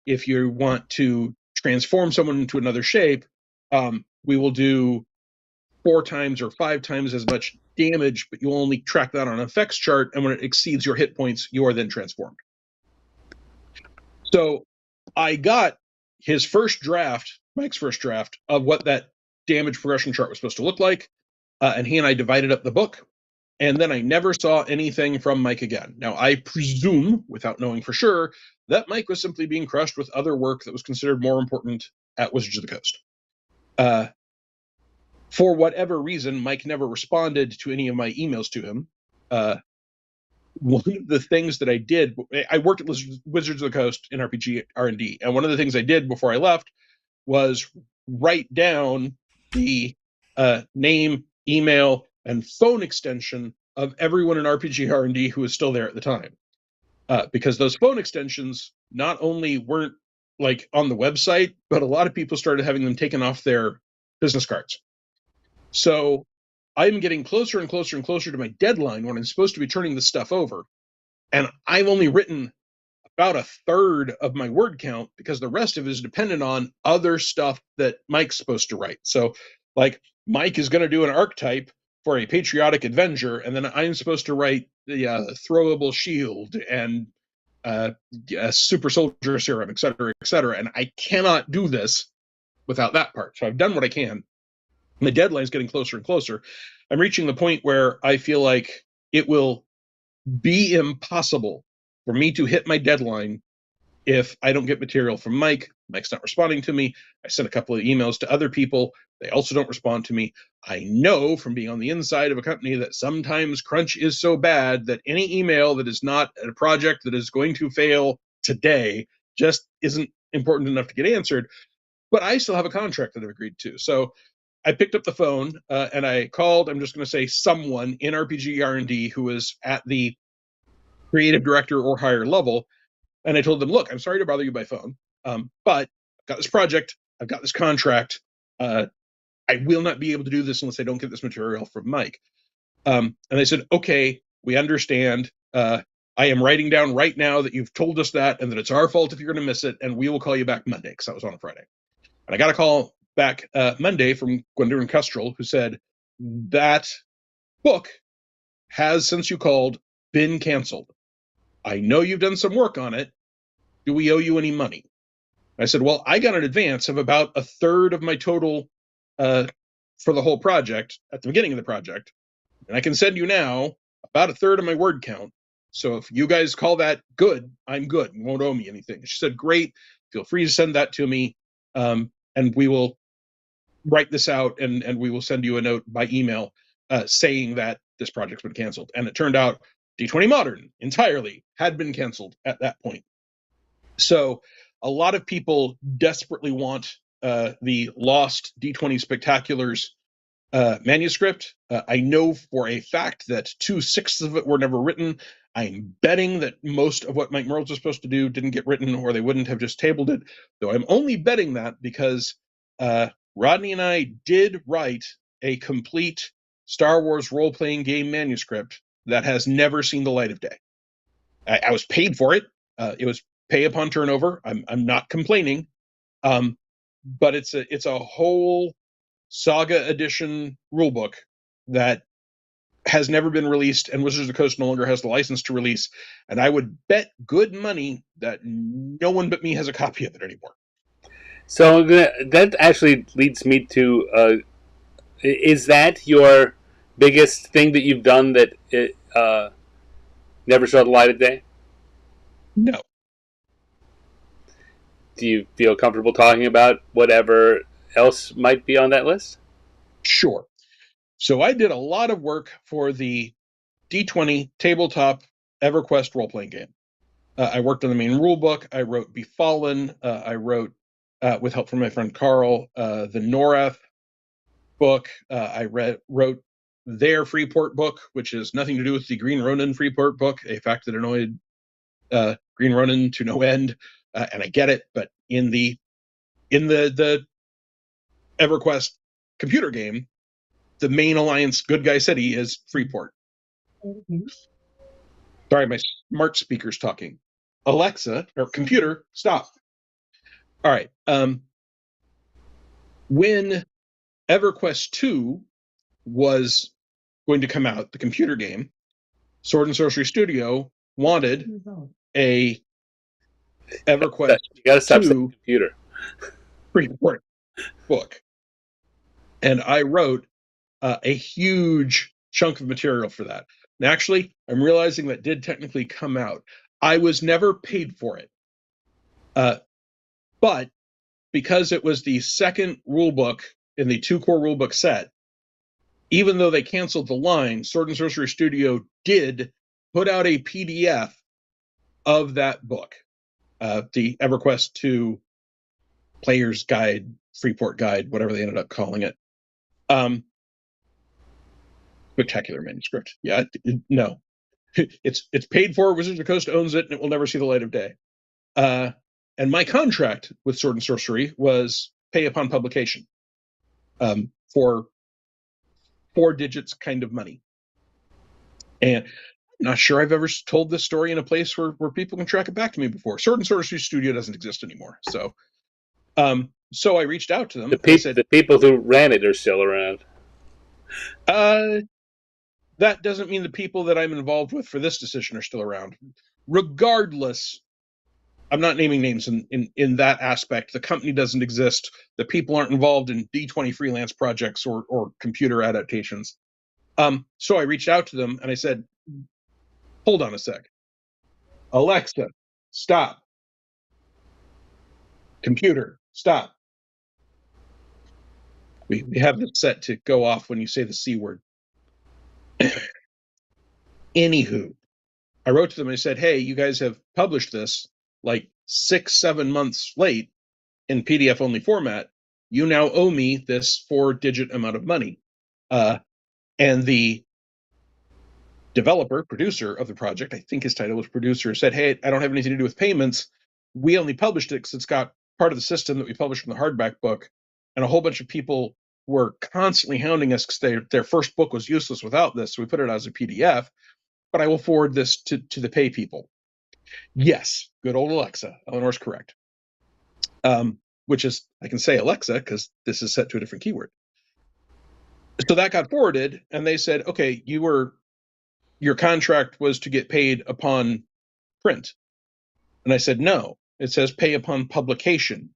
if you want to transform someone into another shape, we will do 4 times or 5 times as much damage, but you'll only track that on an effects chart, and when it exceeds your hit points, you are then transformed. So I got his first draft, Mike's first draft, of what that damage progression chart was supposed to look like, and he and I divided up the book, and then I never saw anything from Mike again. Now, I presume, without knowing for sure, that Mike was simply being crushed with other work that was considered more important at Wizards of the Coast. For whatever reason, Mike never responded to any of my emails to him. One of the things that I did, I worked at Wizards of the Coast in RPG R&D, and one of the things I did before I left was write down the name, email, and phone extension of everyone in RPG R&D who was still there at the time. Because those phone extensions not only weren't like on the website, but a lot of people started having them taken off their business cards. So I'm getting closer and closer and closer to my deadline when I'm supposed to be turning this stuff over. And I've only written about a third of my word count because the rest of it is dependent on other stuff that Mike's supposed to write. So, like, Mike is going to do an archetype for a patriotic Avenger, and then I'm supposed to write the throwable shield and a super soldier serum, et cetera, and I cannot do this without that part. So I've done what I can. My deadline is getting closer and closer. I'm reaching the point where I feel like it will be impossible for me to hit my deadline if I don't get material from Mike. Mike's not responding to me. I sent a couple of emails to other people. They also don't respond to me. I know from being on the inside of a company that sometimes crunch is so bad that any email that is not a project that is going to fail today just isn't important enough to get answered. But I still have a contract that I've agreed to. So I picked up the phone and I called, I'm just going to say someone in RPG R&D who was at the creative director or higher level. And I told them, look, I'm sorry to bother you by phone, but I've got this project, I've got this contract. I will not be able to do this unless I don't get this material from Mike. And they said, okay, we understand. I am writing down right now that you've told us that and that it's our fault if you're going to miss it, and we will call you back Monday, because that was on a Friday. And I got a call back Monday from Gwendolyn Kestrel, who said, that book has, since you called, been canceled. I know you've done some work on it. Do we owe you any money? I said, well, I got an advance of about a third of my total for the whole project at the beginning of the project. And I can send you now about a third of my word count. So if you guys call that good, I'm good. You won't owe me anything. She said, great. Feel free to send that to me. And we will write this out and we will send you a note by email saying that this project's been canceled. And it turned out D20 Modern entirely had been canceled at that point. So a lot of people desperately want the lost D20 Spectaculars manuscript. I know for a fact that 2/6 of it were never written. I'm betting that most of what Mike Merles was supposed to do didn't get written, or they wouldn't have just tabled it. Though I'm only betting that because Rodney and I did write a complete Star Wars role-playing game manuscript that has never seen the light of day. I was paid for it. It was pay upon turnover. I'm not complaining, but it's a whole Saga Edition rulebook that has never been released, and Wizards of the Coast no longer has the license to release. And I would bet good money that no one but me has a copy of it anymore. So that actually leads me to: is that your biggest thing that you've done that it never saw the light of day? No. Do you feel comfortable talking about whatever else might be on that list? Sure. So I did a lot of work for the D20 tabletop EverQuest role-playing game. I worked on the main rulebook. I wrote Befallen. I wrote with help from my friend Carl. The Norath book, I wrote their Freeport book, which has nothing to do with the Green Ronin Freeport book, a fact that annoyed Green Ronin to no end, and I get it. But in the EverQuest computer game, the main alliance good guy city is Freeport. Sorry, my smart speaker's talking. Alexa, or computer, stop. All right. When EverQuest 2 was going to come out, the computer game, Sword and Sorcery Studio wanted a EverQuest You gotta stop saying 2 computer. Freeport book. And I wrote a huge chunk of material for that. And actually, I'm realizing that did technically come out. I was never paid for it. But because it was the second rulebook in the 2-core rulebook set, even though they canceled the line, Sword and Sorcery Studio did put out a PDF of that book, the EverQuest 2 Player's Guide, Freeport Guide, whatever they ended up calling it. Spectacular manuscript. Yeah, no. It's paid for. Wizards of the Coast owns it, and it will never see the light of day. And my contract with Sword and Sorcery was pay upon publication, for 4 digits kind of money. And I'm not sure I've ever told this story in a place where people can track it back to me before. Sword and Sorcery Studio doesn't exist anymore. So I reached out to them. The people who ran it are still around. That doesn't mean the people that I'm involved with for this decision are still around. Regardless, I'm not naming names in that aspect. The company doesn't exist. The people aren't involved in D20 freelance projects or computer adaptations. So I reached out to them and I said, hold on a sec. Alexa, stop. Computer, stop. We have this set to go off when you say the C word. Anywho, I wrote to them and I said, hey, you guys have published this like 6-7 months late in PDF only format. You now owe me this 4-digit amount of money. And the developer, producer of the project, I think his title was producer, said, hey, I don't have anything to do with payments. We only published it because it's got part of the system that we published from the hardback book. And a whole bunch of people were constantly hounding us because their first book was useless without this. So we put it out as a PDF. But I will forward this to the pay people. Yes, good old Alexa. Eleanor's correct. Which is, I can say Alexa because this is set to a different keyword. So that got forwarded, and they said, okay, your contract was to get paid upon print. And I said, no, it says pay upon publication.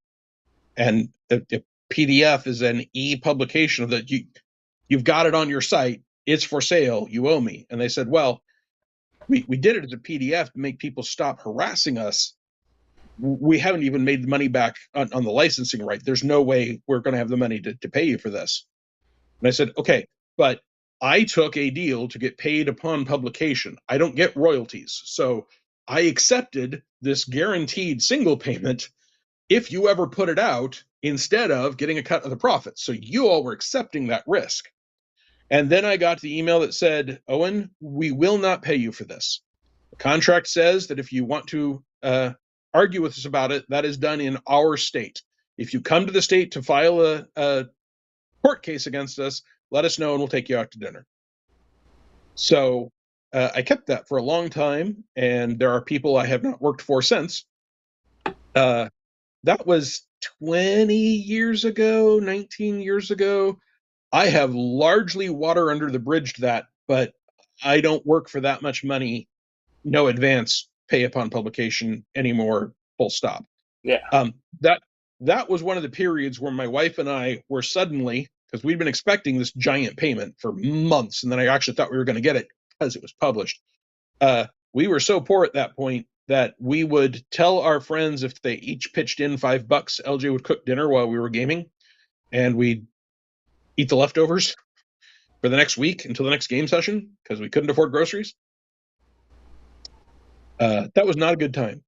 And the PDF is an e-publication of that. You've got it on your site. It's for sale. You owe me. And they said, well, we did it as a PDF to make people stop harassing us. We haven't even made the money back on the licensing right. There's no way we're going to have the money to pay you for this. And I said, okay, but I took a deal to get paid upon publication. I don't get royalties. So I accepted this guaranteed single payment if you ever put it out instead of getting a cut of the profits. So you all were accepting that risk. And then I got the email that said, Owen, we will not pay you for this. The contract says that if you want to argue with us about it, that is done in our state. If you come to the state to file a court case against us, let us know and we'll take you out to dinner. So I kept that for a long time, and there are people I have not worked for since. That was 20 years ago, 19 years ago. I have largely water under the bridge to that, but I don't work for that much money, no advance pay upon publication anymore, full stop. Yeah. That was one of the periods where my wife and I were suddenly, because we'd been expecting this giant payment for months, and then I actually thought we were going to get it because it was published. We were so poor at that point that we would tell our friends if they each pitched in $5, LJ would cook dinner while we were gaming, and we'd eat the leftovers for the next week until the next game session because we couldn't afford groceries. That was not a good time.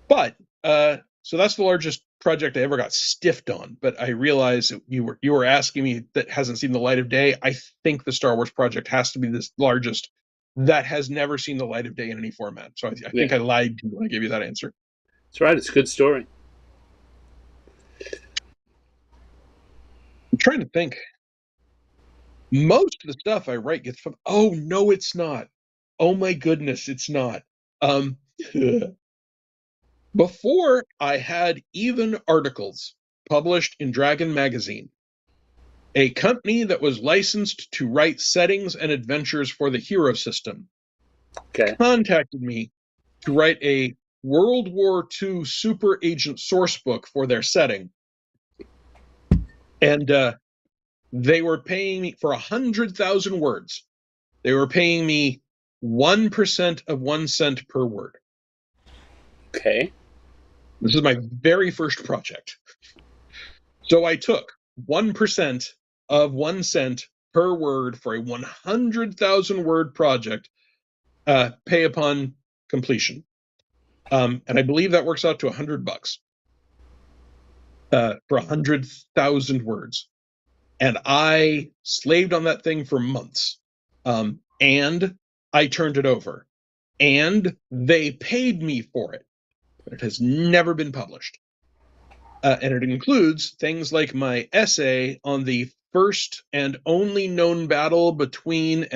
But so that's the largest project I ever got stiffed on, but I realized you were asking me that hasn't seen the light of day. I think the Star Wars project has to be the largest that has never seen the light of day in any format. So I think I lied to you when I gave you that answer. That's right. It's a good story. I'm trying to think. Most of the stuff I write gets from. Oh no, it's not. Oh my goodness, it's not. Before I had even articles published in Dragon Magazine, a company that was licensed to write settings and adventures for the Hero system contacted me to write a World War II super agent source book for their setting. And they were paying me for 100,000 words. They were paying me 1% of 1 cent per word. Okay. This is my very first project. So I took 1% of 1 cent per word for a 100,000 word project, pay upon completion. And I believe that works out to $100 for 100,000 words. And I slaved on that thing for months. And I turned it over. And they paid me for it. But it has never been published. And it includes things like my essay on the first and only known battle between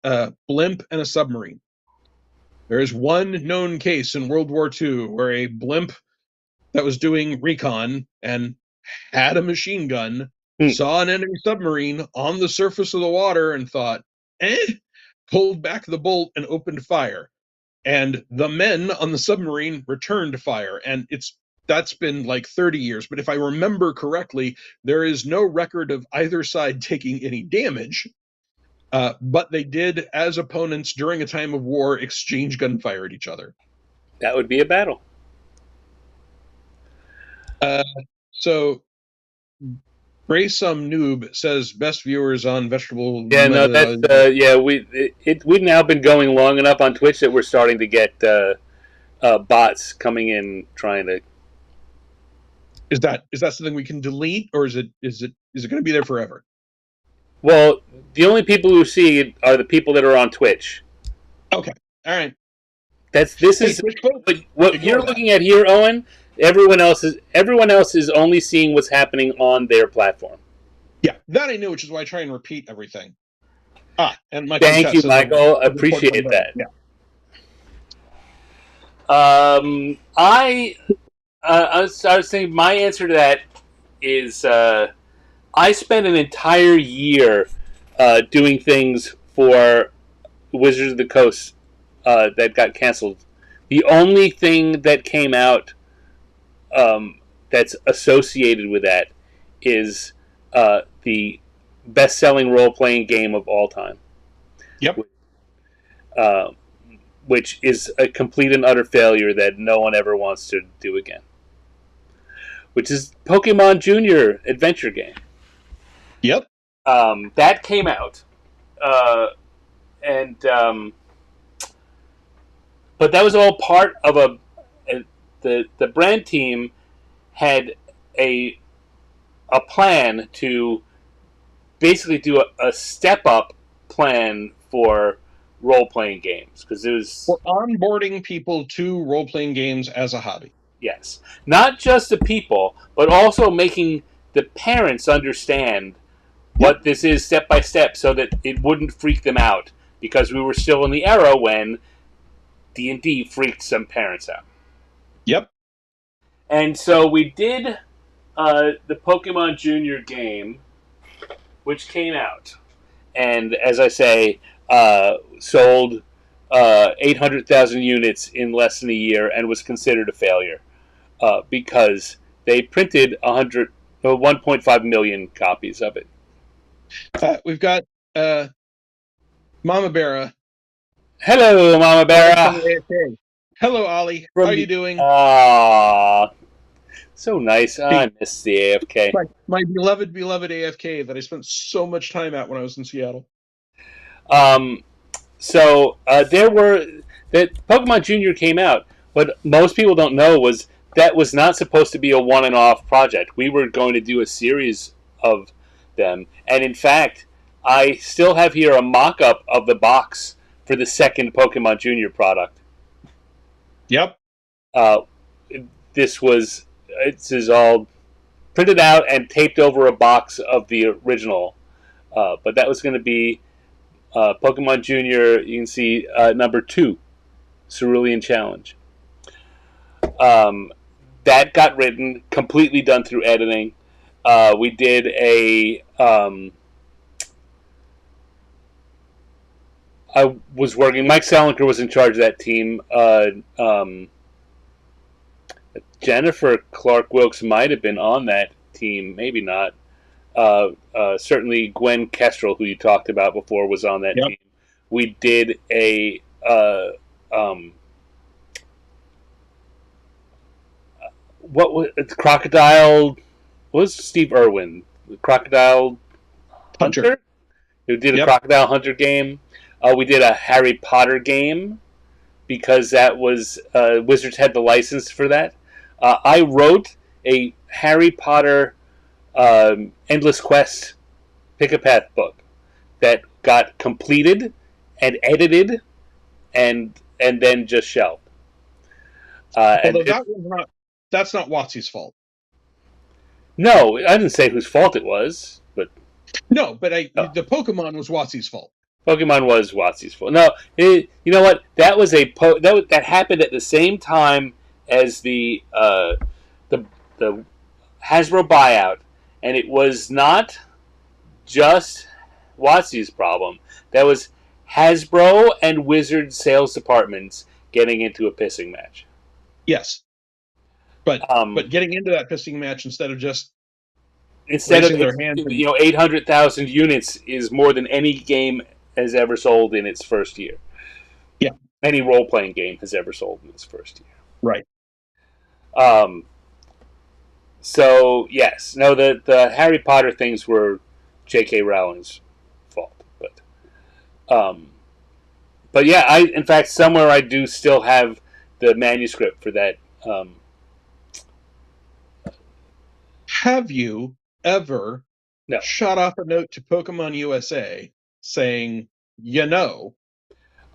a blimp and a submarine. There is one known case in World War II where a blimp that was doing recon and had a machine gun saw an enemy submarine on the surface of the water and thought, pulled back the bolt and opened fire. And the men on the submarine returned fire. And that's been like 30 years. But if I remember correctly, there is no record of either side taking any damage. But they did, as opponents during a time of war, exchange gunfire at each other. That would be a battle. So Gray Some Noob says best viewers on vegetable. Yeah, no, that's we've now been going long enough on Twitch that we're starting to get bots coming in trying to. Is that something we can delete, or is it going to be there forever? Well, the only people who see it are the people that are on Twitch. Okay, all right. What you're looking at here, Owen. Everyone else is only seeing what's happening on their platform. Yeah, that I knew, which is why I try and repeat everything. And Michael. Thank you, Michael. I appreciate that. Yeah. I was saying my answer to that is I spent an entire year doing things for Wizards of the Coast that got canceled. The only thing that came out that's associated with that is the best-selling role-playing game of all time. Yep. Which is a complete and utter failure that no one ever wants to do again. Which is Pokemon Junior adventure game. Yep. That came out. But that was all part of the brand team had a plan to basically do a step-up plan for role-playing games, because it was for onboarding people to role-playing games as a hobby. Yes, not just the people, but also making the parents understand what this is step by step, so that it wouldn't freak them out, because we were still in the era when D&D freaked some parents out. Yep. And so we did the Pokemon Junior game, which came out, and as I say, sold 800,000 units in less than a year and was considered a failure because they printed 1.5 million copies of it. We've got Mama Bera. Hello, Mama Bera. Hello, Ollie. How are you doing? So nice. I miss the AFK. My beloved AFK that I spent so much time at when I was in Seattle. That Pokemon Junior came out. What most people don't know was that was not supposed to be a one and off project. We were going to do a series of them, and in fact, I still have here a mock-up of the box for the second Pokemon Junior product. Yep. This is all printed out and taped over a box of the original, but that was going to be Pokemon Junior. You can see number 2, Cerulean Challenge. That got written, completely done through editing. We did a. I was working. Mike Salenker was in charge of that team. Jennifer Clark Wilkes might have been on that team, maybe not. Certainly, Gwen Kestrel, who you talked about before, was on that team. We did a. What was Crocodile? What was Steve Irwin? Crocodile Hunter? We did a Crocodile Hunter game. We did a Harry Potter game because that was Wizards had the license for that. I wrote a Harry Potter Endless Quest Pick-a-Path book that got completed and edited and then just shelved. Although that's not WotC's fault. No, I didn't say whose fault it was, but no, but the Pokemon was WotC's fault. Pokemon was WotC's fault. No, you know what? That was that happened at the same time as the Hasbro buyout, and it was not just WotC's problem. That was Hasbro and Wizard sales departments getting into a pissing match. Yes, but getting into that pissing match instead of their hands, 800,000 units is more than any game has ever sold in its first year. Yeah, any role-playing game has ever sold in its first year. Right. So yes, no, the Harry Potter things were J.K. Rowling's fault, but yeah, in fact somewhere I do still have the manuscript for that. Have you ever shot off a note to Pokemon USA saying,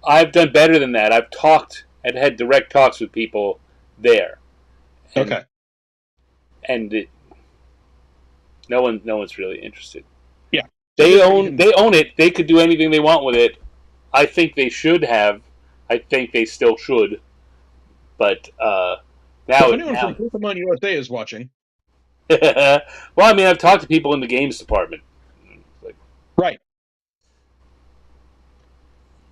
I've done better than that. I've had direct talks with people there. And no one's really interested. Yeah. They own it. They could do anything they want with it. I think they should have. I think they still should. But now, if anyone from Pokemon USA is watching. Well, I mean, I've talked to people in the games department. Right.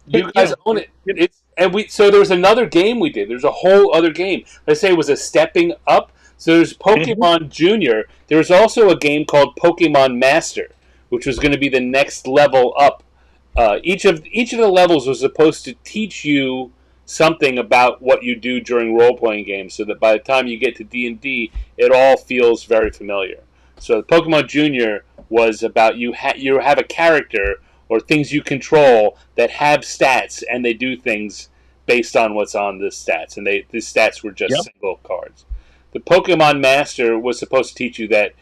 You guys own it. So there was another game we did. There's a whole other game. Let's say it was a stepping up. So there's Pokemon Junior. There was also a game called Pokemon Master, which was going to be the next level up. Each of the levels was supposed to teach you something about what you do during role-playing games, so that by the time you get to D&D, it all feels very familiar. So Pokemon Junior was about you have a character or things you control that have stats, and they do things based on what's on the stats, and the stats were just single cards. The Pokemon Master was supposed to teach you that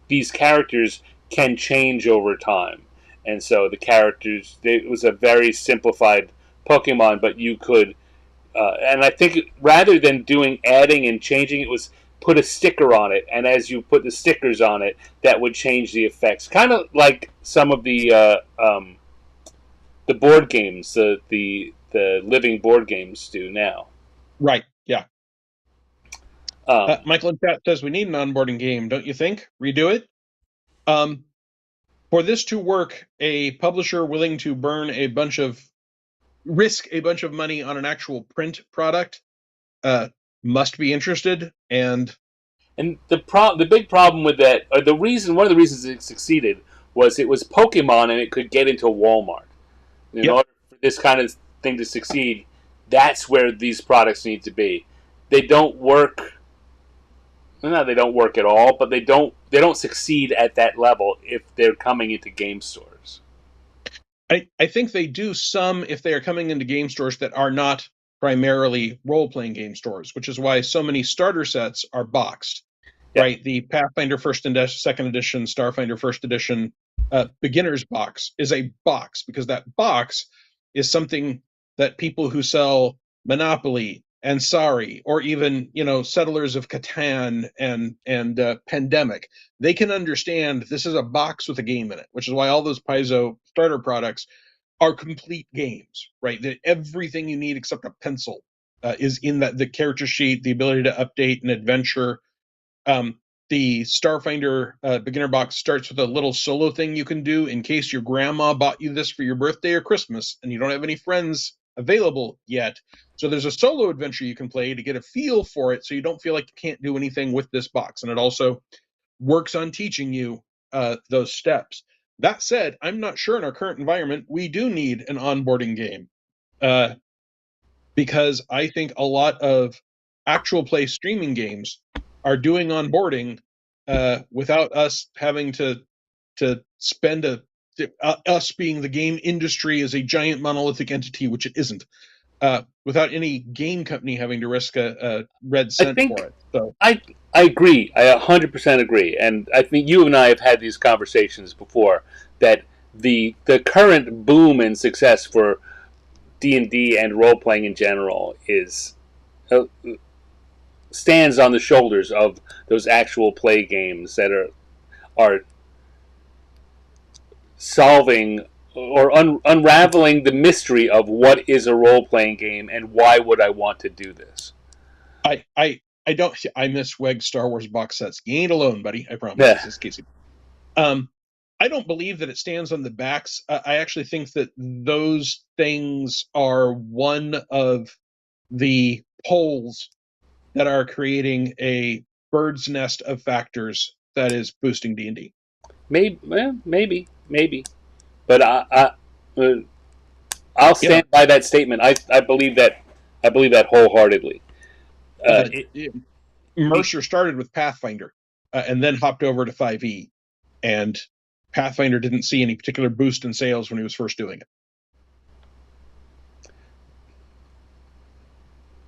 these characters can change over time, and so the characters, it was a very simplified Pokemon, but you could, and I think rather than adding and changing, it was put a sticker on it, and as you put the stickers on it, that would change the effects. Kind of like some of the board games, the living board games do now. Right. Yeah. Michael in chat says we need an onboarding game, don't you think? Redo it. For this to work, a publisher willing to risk a bunch of money on an actual print product must be interested, and the big problem with that, or one of the reasons it succeeded, was it was Pokemon and it could get into Walmart. In order for this kind of thing to succeed, that's where these products need to be. They don't work. No, they don't work at all, but they don't succeed at that level if they're coming into game stores. I think they do some if they are coming into game stores that are not primarily role-playing game stores, which is why so many starter sets are boxed. Yeah. Right, the Pathfinder First and Second Edition, Starfinder First Edition beginner's box is a box, because that box is something that people who sell Monopoly and Sorry, or even Settlers of Catan and Pandemic, they can understand this is a box with a game in it, which is why all those Paizo starter products are complete games, right? That everything you need except a pencil is in the character sheet, the ability to update an adventure. The Starfinder beginner box starts with a little solo thing you can do in case your grandma bought you this for your birthday or Christmas and you don't have any friends available yet. So there's a solo adventure you can play to get a feel for it, so you don't feel like you can't do anything with this box. And it also works on teaching you those steps. That said, I'm not sure in our current environment we do need an onboarding game, because I think a lot of actual play streaming games are doing onboarding without us having to spend us being the game industry as a giant monolithic entity, which it isn't, without any game company having to risk a red cent for it. So I agree. I 100% agree, and I think you and I have had these conversations before, that the current boom and success for D&D and role playing in general is stands on the shoulders of those actual play games that are solving or unraveling the mystery of what is a role playing game and why would I want to do this. I miss WEG Star Wars box sets. You ain't alone, buddy. I promise. Yeah. This is Casey. I don't believe that it stands on the backs. I actually think that those things are one of the poles that are creating a bird's nest of factors that is boosting D&D. Maybe, but I'll stand by that statement. I believe that wholeheartedly. Mercer started with Pathfinder and then hopped over to 5e, and Pathfinder didn't see any particular boost in sales when he was first doing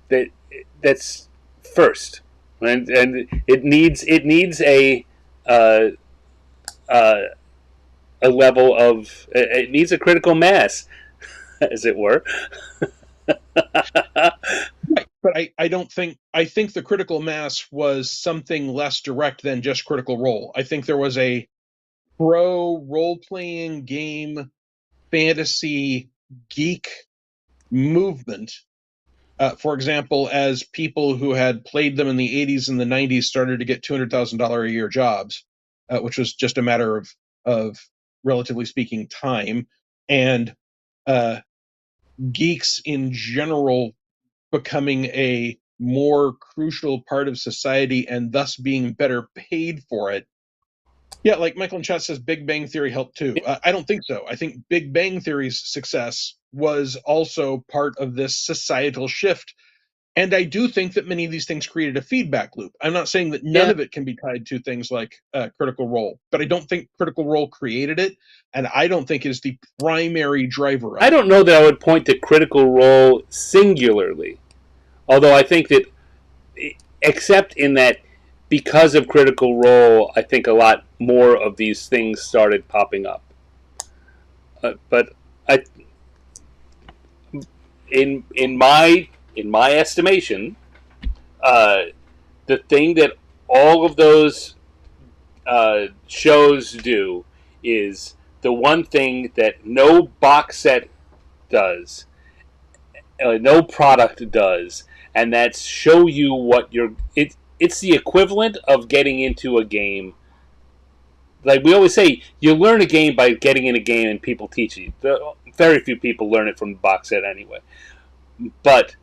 it. That's first, and it needs a level of, it needs a critical mass, as it were. Right, but I think the critical mass was something less direct than just Critical Role. I think there was a pro role-playing game fantasy geek movement. For example, as people who had played them in the 80s and the 90s started to get $200,000 a year jobs, which was just a matter of relatively speaking time, and geeks in general becoming a more crucial part of society and thus being better paid for it. Yeah, like Michael in chat says, Big Bang Theory helped too. I don't think so. I think Big Bang Theory's success was also part of this societal shift. And I do think that many of these things created a feedback loop. I'm not saying that none of it can be tied to things like Critical Role, but I don't think Critical Role created it, and I don't think it is the primary driver of it. I don't know that I would point to Critical Role singularly, although I think that, except in that, because of Critical Role, I think a lot more of these things started popping up. But in my estimation, the thing that all of those shows do is the one thing that no box set does, no product does, and that's show you what you're. It's the equivalent of getting into a game. Like we always say, you learn a game by getting in a game and people teach you. Very few people learn it from the box set anyway. But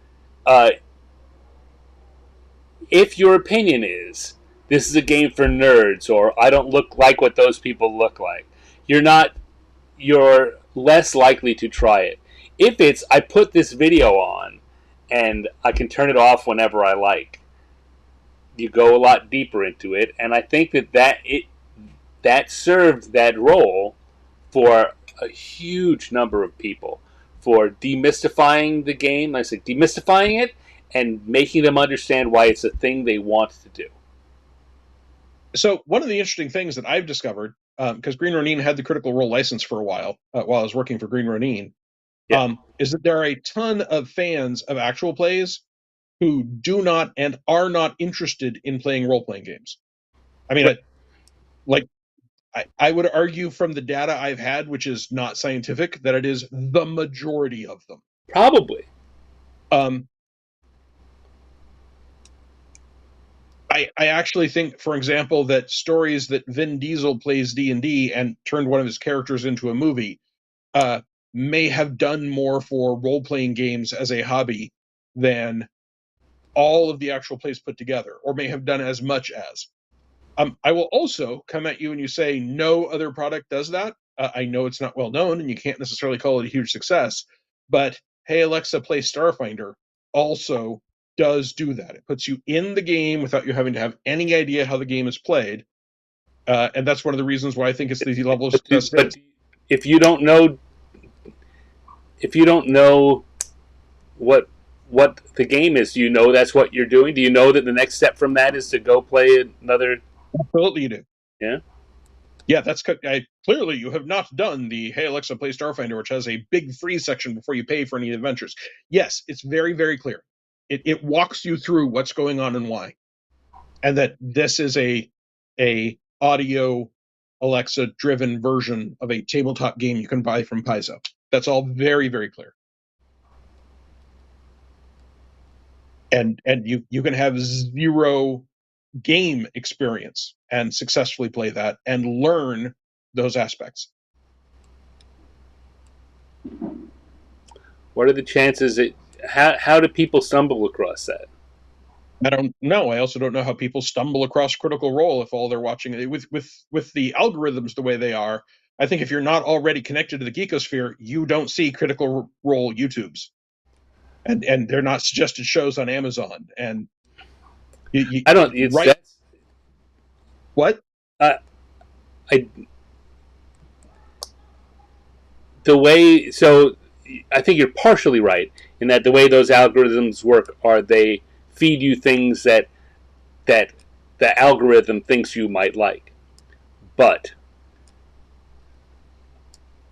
if your opinion is, this is a game for nerds, or I don't look like what those people look like, you're less likely to try it. If it's, I put this video on and I can turn it off whenever I like, you go a lot deeper into it, and I think that served that role for a huge number of people. demystifying the game. I say demystifying it and making them understand why it's a thing they want to do. So one of the interesting things that I've discovered, because Green Ronin had the Critical Role license for a while I was working for Green Ronin, is that there are a ton of fans of actual plays who do not and are not interested in playing role-playing games. I mean, I would argue from the data I've had, which is not scientific, that it is the majority of them. Probably. I actually think, for example, that stories that Vin Diesel plays D&D and turned one of his characters into a movie may have done more for role-playing games as a hobby than all of the actual plays put together, or may have done as much as. I will also come at you and you say no other product does that. I know it's not well known and you can't necessarily call it a huge success, but Hey Alexa, play Starfinder also does do that. It puts you in the game without you having to have any idea how the game is played. And that's one of the reasons why I think it's the level of success. But if you don't know what the game is, do you know that's what you're doing? Do you know that the next step from that is to go play another? Absolutely, you do. Yeah. Yeah, that's clearly you have not done the Hey Alexa, play Starfinder, which has a big free section before you pay for any adventures. Yes, it's very, very clear. It walks you through what's going on and why, and that this is a audio Alexa driven version of a tabletop game you can buy from Paizo. That's all very, very clear. And you can have zero game experience and successfully play that and learn those aspects. What are the chances how do people stumble across that? I don't know. I also don't know how people stumble across Critical Role if all they're watching with the algorithms the way they are. I think if you're not already connected to the geekosphere, you don't see Critical Role YouTubes, and they're not suggested shows on Amazon. And I don't. It's right. What? I think you're partially right in that the way those algorithms work are they feed you things that the algorithm thinks you might like. But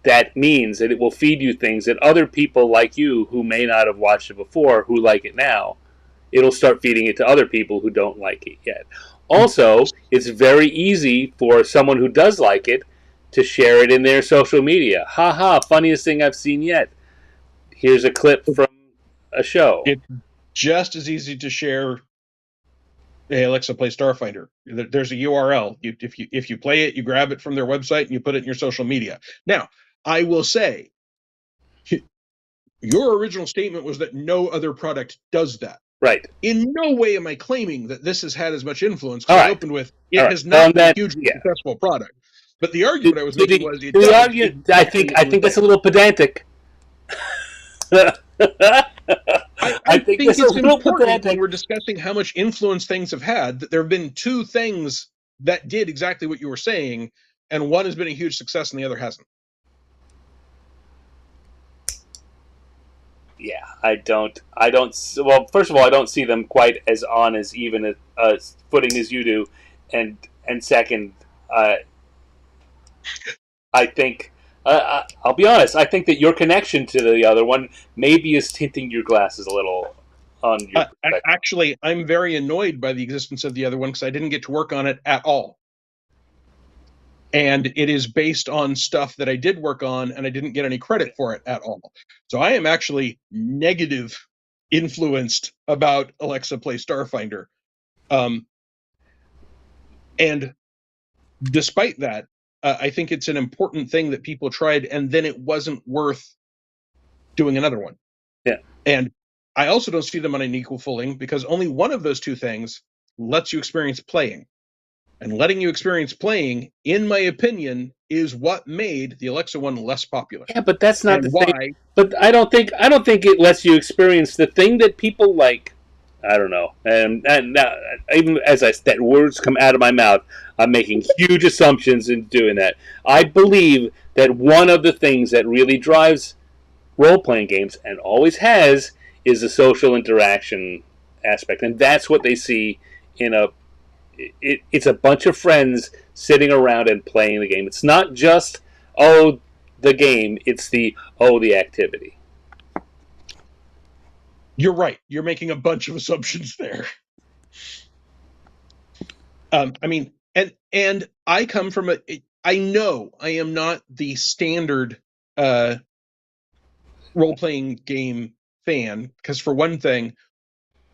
that means that it will feed you things that other people like you who may not have watched it before, who like it now, it'll start feeding it to other people who don't like it yet. Also, it's very easy for someone who does like it to share it in their social media. Ha, funniest thing I've seen yet. Here's a clip from a show. It's just as easy to share Hey Alexa, play Starfinder. There's a URL. If you play it, you grab it from their website and you put it in your social media. Now, I will say, your original statement was that no other product does that. Right. In no way am I claiming that this has had as much influence. I opened with it has not been a hugely successful product. But the argument I was making was I think that's a little pedantic. I think it's important when we're discussing how much influence things have had, that there have been two things that did exactly what you were saying, and one has been a huge success and the other hasn't. Yeah, I don't. Well, first of all, I don't see them quite as on as even a footing as you do, and second, I think. I'll be honest. I think that your connection to the other one maybe is tinting your glasses a little. On your actually, I'm very annoyed by the existence of the other one because I didn't get to work on it at all. And it is based on stuff that I did work on, and I didn't get any credit for it at all. So I am actually negative influenced about Alexa Play Starfinder. And despite that, I think it's an important thing that people tried, and then it wasn't worth doing another one. Yeah. And I also don't see them on an equal footing because only one of those two things lets you experience playing. And letting you experience playing, in my opinion, is what made the Alexa one less popular. Yeah, but that's not the thing. But I don't think it lets you experience the thing that people like. I don't know. And now, even as that words come out of my mouth, I'm making huge assumptions in doing that. I believe that one of the things that really drives role-playing games, and always has, is the social interaction aspect, and that's what they see in a. It's a bunch of friends sitting around and playing the game. It's not just the game. It's the activity. You're right. You're making a bunch of assumptions there. I mean, and I come from I know I am not the standard role-playing game fan, because for one thing,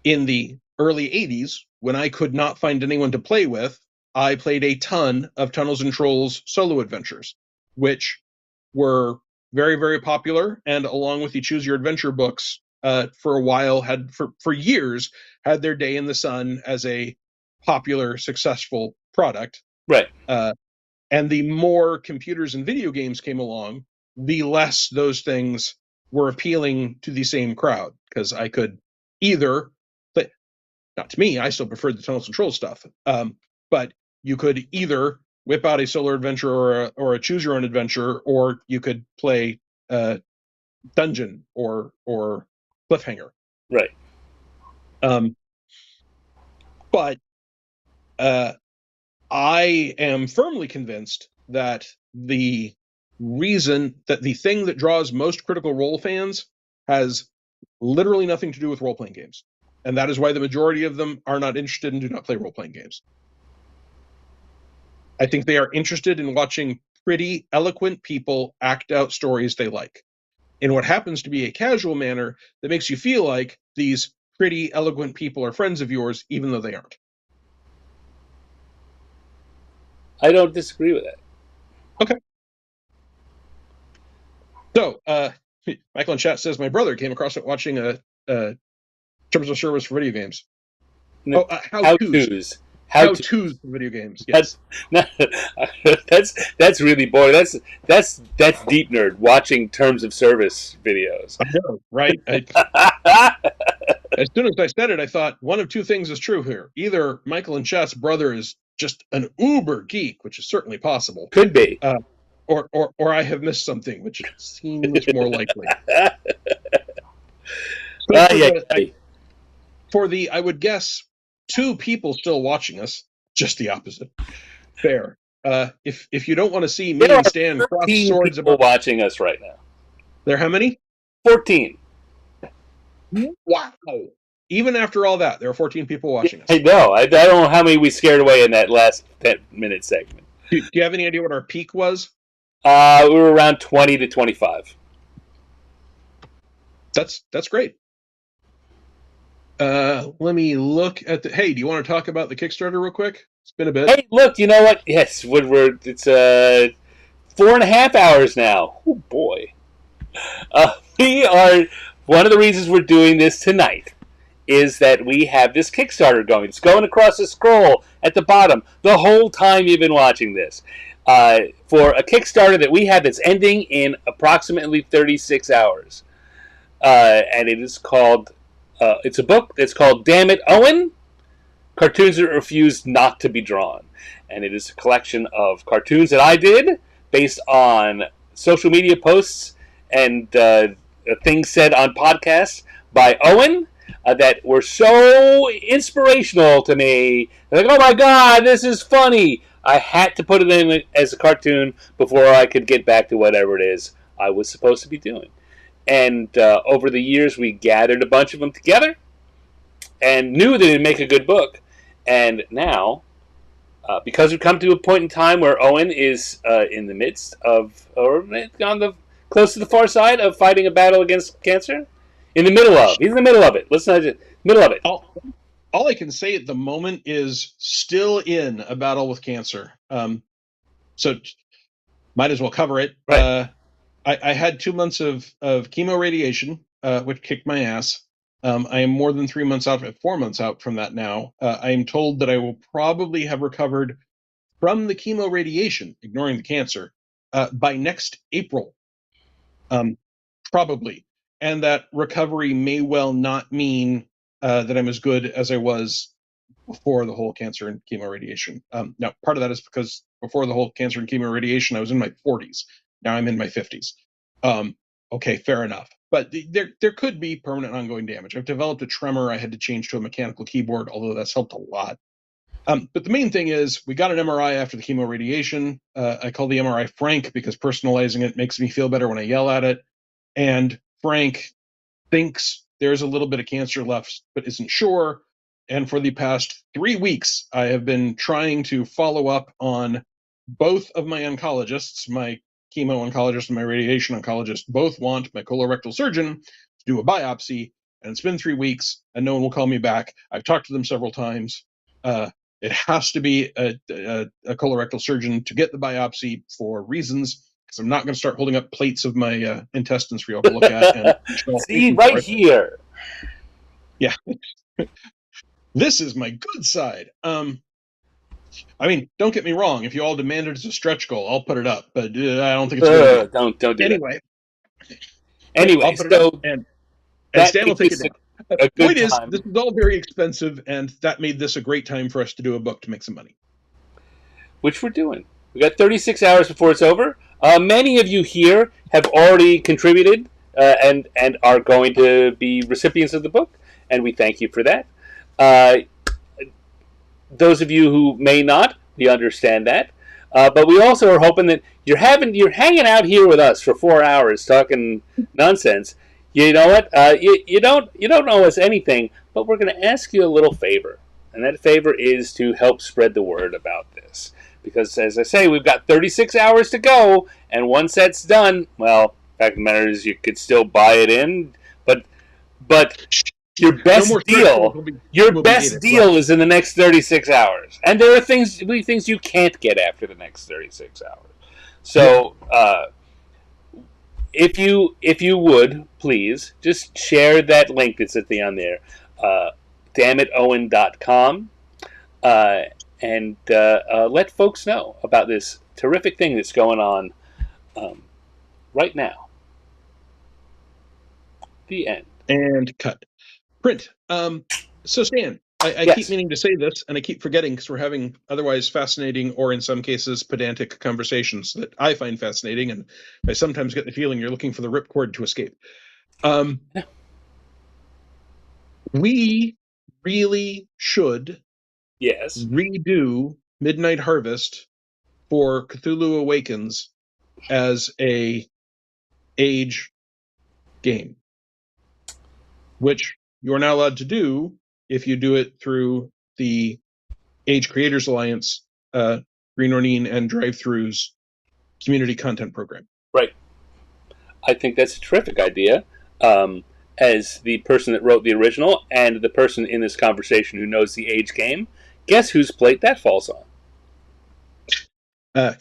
in the early 80s, when I could not find anyone to play with, I played a ton of Tunnels and Trolls solo adventures, which were very, very popular, and along with the Choose Your Adventure books, for a while, for years, had their day in the sun as a popular, successful product. Right. And the more computers and video games came along, the less those things were appealing to the same crowd, because I could either, but not to me, I still preferred the Tunnels and Trolls stuff, but you could either whip out a solo adventure or a choose your own adventure, or you could play Dungeon or Cliffhanger. Right. But I am firmly convinced that the thing that draws most Critical Role fans has literally nothing to do with role-playing games. And that is why the majority of them are not interested and do not play role-playing games. I think they are interested in watching pretty, eloquent people act out stories they like, in what happens to be a casual manner that makes you feel like these pretty, eloquent people are friends of yours, even though they aren't. I don't disagree with that. Okay. So, Michael in chat says, my brother came across it watching a terms of service for video games. No, how-tos. How-tos for video games. Yes. That's really boring. That's deep nerd watching terms of service videos. I know, right? As soon as I said it, I thought one of two things is true here. Either Michael in chat's brother is just an uber geek, which is certainly possible. Could be. Or I have missed something, which seems more likely. For the, I would guess, 2 people still watching us, just the opposite. Fair. If you don't want to see me and Stan cross swords about watching us right now. There are how many? 14. Wow. Even after all that, there are 14 people watching us. I know. I don't know how many we scared away in that last 10-minute segment. Do you have any idea what our peak was? We were around 20 to 25. That's great. Let me look at the. Hey, do you want to talk about the Kickstarter real quick? It's been a bit. Hey, look, you know what? Yes, Woodward. It's 4.5 hours now. Oh boy. We are. One of the reasons we're doing this tonight is that we have this Kickstarter going. It's going across the scroll at the bottom the whole time you've been watching this. For a Kickstarter that we have that's ending in approximately 36 hours. And it is called, it's a book that's called Damn It, Owen! Cartoons That Refused Not to Be Drawn. And it is a collection of cartoons that I did based on social media posts and things said on podcasts by Owen that were so inspirational to me. Like, oh my god, this is funny! I had to put it in as a cartoon before I could get back to whatever it is I was supposed to be doing. And over the years, we gathered a bunch of them together and knew that it'd make a good book. And now, because we've come to a point in time where Owen is in the midst of, or on the close to the far side of fighting a battle against cancer, he's in the middle of it. Listen to it, middle of it. All I can say at the moment is still in a battle with cancer. So might as well cover it. Right. I had 2 months of chemo radiation, which kicked my ass. I am more than 3 months out, 4 months out from that now. I am told that I will probably have recovered from the chemo radiation, ignoring the cancer, by next April. Probably. And that recovery may well not mean that I'm as good as I was before the whole cancer and chemo radiation. Now, part of that is because before the whole cancer and chemo radiation, I was in my 40s. Now I'm in my 50s. Okay, fair enough. But there could be permanent ongoing damage. I've developed a tremor I had to change to a mechanical keyboard, although that's helped a lot. But the main thing is we got an MRI after the chemoradiation. I call the MRI Frank because personalizing it makes me feel better when I yell at it. And Frank thinks there's a little bit of cancer left, but isn't sure. And for the past 3 weeks, I have been trying to follow up on both of my oncologists, my chemo oncologist and my radiation oncologist, both want my colorectal surgeon to do a biopsy. And it's been 3 weeks and no one will call me back. I've talked to them several times. It has to be a colorectal surgeon to get the biopsy for reasons, because I'm not going to start holding up plates of my intestines for you all to look at. And see, right here. Yeah. This is my good side. I mean, don't get me wrong. If you all demand it as a stretch goal, I'll put it up. But I don't think it's good. Don't do anyway. That. Anyway, I'll put it up, and Stan will take it down. The point is, this is all very expensive, and that made this a great time for us to do a book to make some money. Which we're doing. We got 36 hours before it's over. Many of you here have already contributed and are going to be recipients of the book, and we thank you for that. Those of you who may not, we understand that. But we also are hoping that you're hanging out here with us for 4 hours talking nonsense. You know what? You don't owe us anything, but we're going to ask you a little favor, and that favor is to help spread the word about this. Because, as I say, we've got 36 hours to go, and once that's done, well, fact of the matter is you could still buy it in, but your best deal is in the next 36 hours, and there are things you can't get after the next 36 hours. So, if you would please just share that link that's at the on there, dammitowen.com, and let folks know about this terrific thing that's going on right now. The end. And cut. Print. So Stan, I yes. keep meaning to say this, and I keep forgetting because we're having otherwise fascinating, or in some cases pedantic, conversations that I find fascinating, and I sometimes get the feeling you're looking for the ripcord to escape. We really should redo Midnight Harvest for Cthulhu Awakens as a age game, which you're not allowed to do if you do it through the Age Creators Alliance, Green Ronin, and Drive-Thru's community content program. Right. I think that's a terrific idea. As the person that wrote the original and the person in this conversation who knows the age game, guess whose plate that falls on?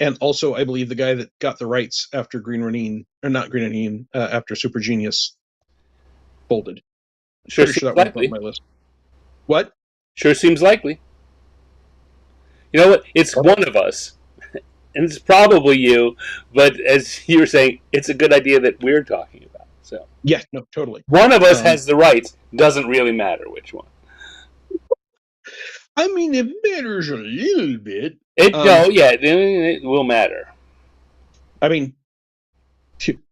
And also, I believe the guy that got the rights after Green Ronin, or not Green Ronin, after Super Genius folded. Sure seems likely. On my list. What? Sure seems likely. You know what? It's one of us, and it's probably you. But as you were saying, it's a good idea that we're talking about. So yeah, no, totally. One of us has the rights. Doesn't really matter which one. I mean, it matters a little bit. It will matter. I mean,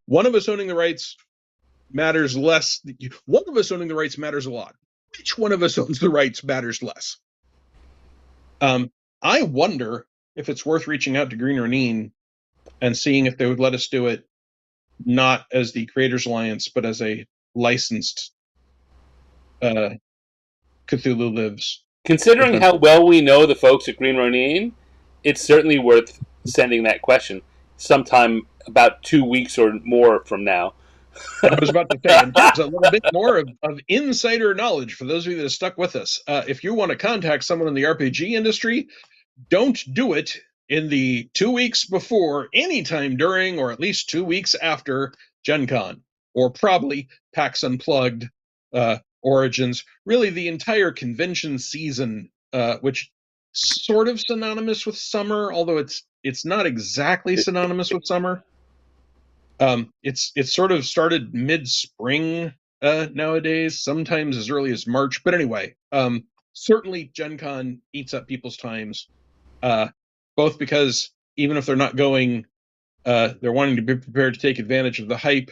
one of us owning the rights matters less. One of us owning the rights matters a lot. Which one of us owns the rights matters less? I wonder if it's worth reaching out to Green Ronin and seeing if they would let us do it not as the Creators Alliance, but as a licensed Cthulhu Lives. Considering how well we know the folks at Green Ronin, it's certainly worth sending that question sometime about 2 weeks or more from now. I was about to say, and there's a little bit more of insider knowledge for those of you that have stuck with us. If you want to contact someone in the RPG industry, don't do it in the 2 weeks before, anytime during, or at least 2 weeks after Gen Con, or probably PAX Unplugged, Origins, really the entire convention season, which sort of synonymous with summer, although it's not exactly synonymous with summer. It's sort of started mid-spring nowadays, sometimes as early as March. But anyway, certainly Gen Con eats up people's times, both because even if they're not going, they're wanting to be prepared to take advantage of the hype,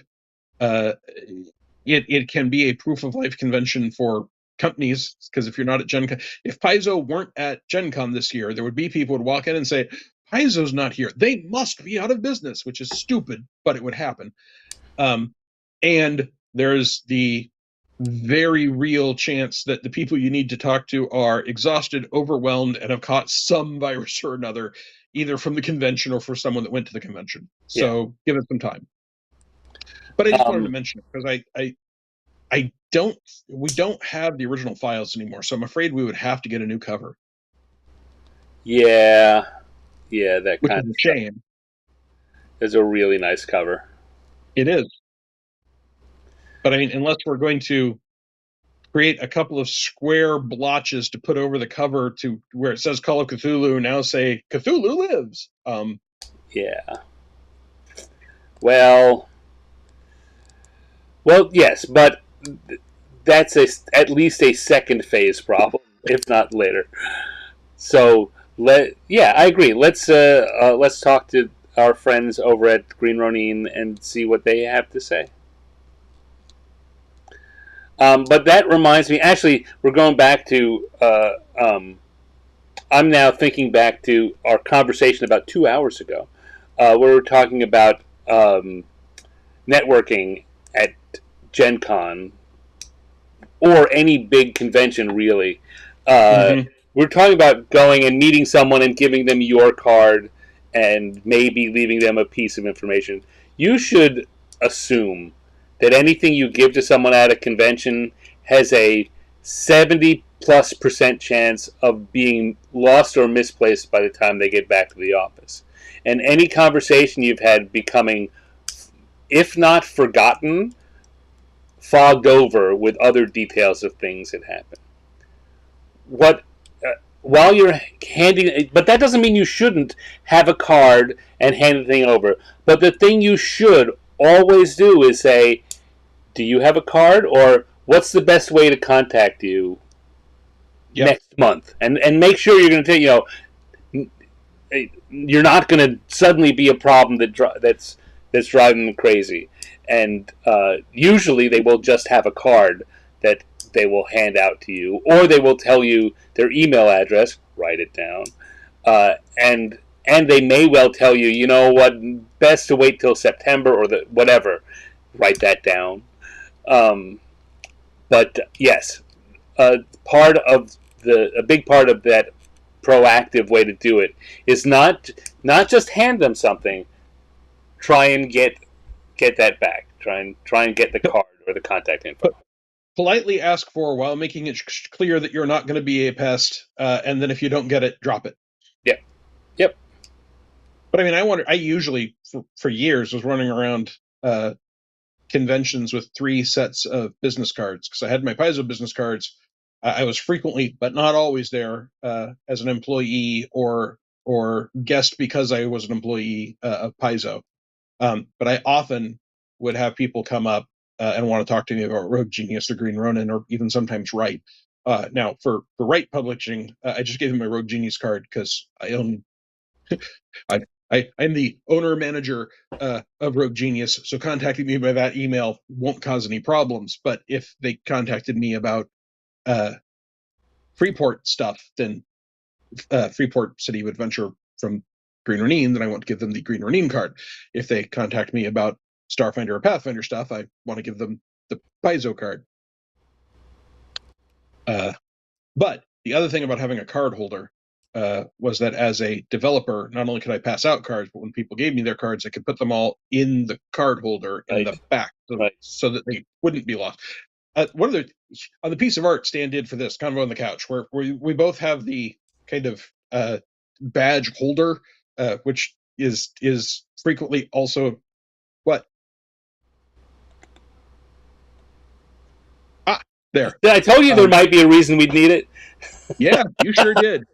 it can be a proof of life convention for companies, because if you're not at Gen Con, if Paizo weren't at Gen Con this year, there would be people who would walk in and say, Paizo's not here. They must be out of business, which is stupid, but it would happen. And there's the very real chance that the people you need to talk to are exhausted, overwhelmed, and have caught some virus or another, either from the convention or for someone that went to the convention. So give it some time. But I just wanted to mention it because we don't have the original files anymore, so I'm afraid we would have to get a new cover. Yeah, that which kind is of a shame. It's a really nice cover. It is. But I mean, unless we're going to create a couple of square blotches to put over the cover to where it says Call of Cthulhu, now say Cthulhu lives. Yeah. Well, yes, but that's at least a second phase problem, if not later. So I agree. Let's talk to our friends over at Green Ronin and see what they have to say. But that reminds me. Actually, we're going back to. I'm now thinking back to our conversation about 2 hours ago, where we were talking about networking at Gen Con or any big convention, really. We're talking about going and meeting someone and giving them your card and maybe leaving them a piece of information. You should assume that anything you give to someone at a convention has a 70+% chance of being lost or misplaced by the time they get back to the office. And any conversation you've had becoming, if not forgotten, fogged over with other details of things that happen. While you're handing, but that doesn't mean you shouldn't have a card and hand the thing over. But the thing you should always do is say, do you have a card, or what's the best way to contact you next month? And make sure you're going to you're not going to suddenly be a problem that's driving them crazy. And usually they will just have a card that they will hand out to you, or they will tell you their email address. Write it down, and they may well tell you, you know what, best to wait till September or whatever. Write that down. But yes, a big part of that proactive way to do it is not just hand them something. Try and get that back. Try and get the card or the contact info. Politely ask for while making it clear that you're not going to be a pest, and then if you don't get it, drop it. Yep. But I mean, I usually for years was running around conventions with 3 sets of business cards, because I had my Paizo business cards. I was frequently, but not always, there as an employee or guest because I was an employee of Paizo. But I often would have people come up and want to talk to me about Rogue Genius or Green Ronin, or even sometimes Wright. Now, for Wright Publishing, I just gave him my Rogue Genius card because I own. I'm the owner-manager of Rogue Genius, so contacting me by that email won't cause any problems. But if they contacted me about Freeport stuff, then Freeport City of Adventure from Green Ronin, then I want to give them the Green Ronin card. If they contact me about Starfinder or Pathfinder stuff, I want to give them the Paizo card. But the other thing about having a card holder was that as a developer, not only could I pass out cards, but when people gave me their cards, I could put them all in the card holder in the back, so that they wouldn't be lost. On the piece of art Stan did for this, Convo on the Couch, where we both have the kind of badge holder, which is frequently also what? There. I told you there might be a reason we'd need it. Yeah, you sure did.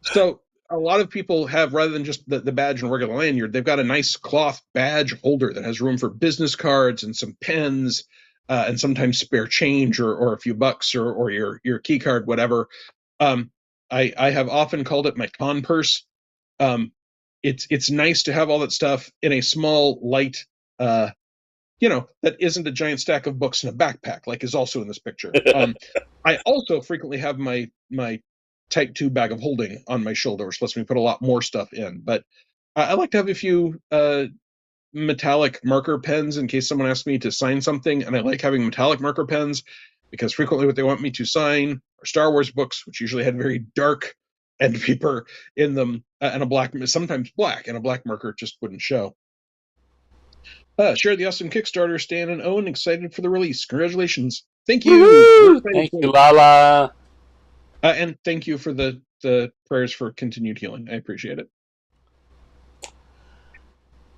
So a lot of people have, rather than just the badge and regular lanyard, they've got a nice cloth badge holder that has room for business cards and some pens, and sometimes spare change or a few bucks or your key card, whatever. I have often called it my con purse. It's nice to have all that stuff in a small, light that isn't a giant stack of books in a backpack, like is also in this picture. I also frequently have my Type 2 bag of holding on my shoulder, which lets me put a lot more stuff in. But I like to have a few metallic marker pens in case someone asks me to sign something, and I like having metallic marker pens because frequently what they want me to sign are Star Wars books, which usually had very dark end paper in them, and sometimes black, and a black marker just wouldn't show. Share the awesome Kickstarter, Stan and Owen. Excited for the release. Congratulations. Thank you. Thank you, Lala. And thank you for the prayers for continued healing. I appreciate it.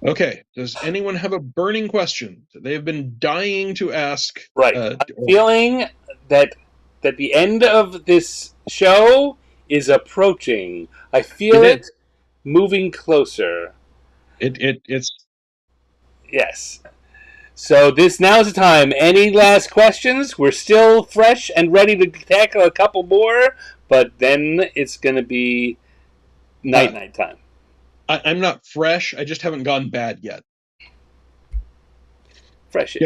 Okay. Does anyone have a burning question that they have been dying to ask? Right. I'm feeling that the end of this show is approaching. I feel it moving closer. It's yes. So now's the time. Any last questions? We're still fresh and ready to tackle a couple more, but then it's going to be night time. I'm not fresh. I just haven't gone bad yet. Fresh-ish.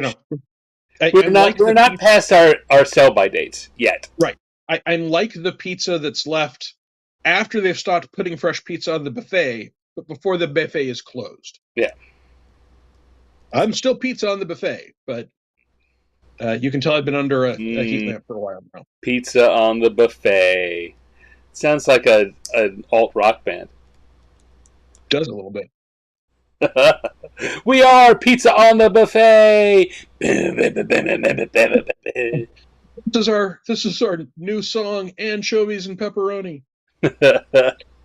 We're not past our sell-by dates yet. Right. I'm like the pizza that's left after they've stopped putting fresh pizza on the buffet, but before the buffet is closed. Yeah. I'm still pizza on the buffet, but you can tell I've been under a heat lamp for a while now. Pizza on the buffet. Sounds like an alt-rock band. Does a little bit. We are Pizza on the Buffet. This is our new song, Anchovies and Pepperoni.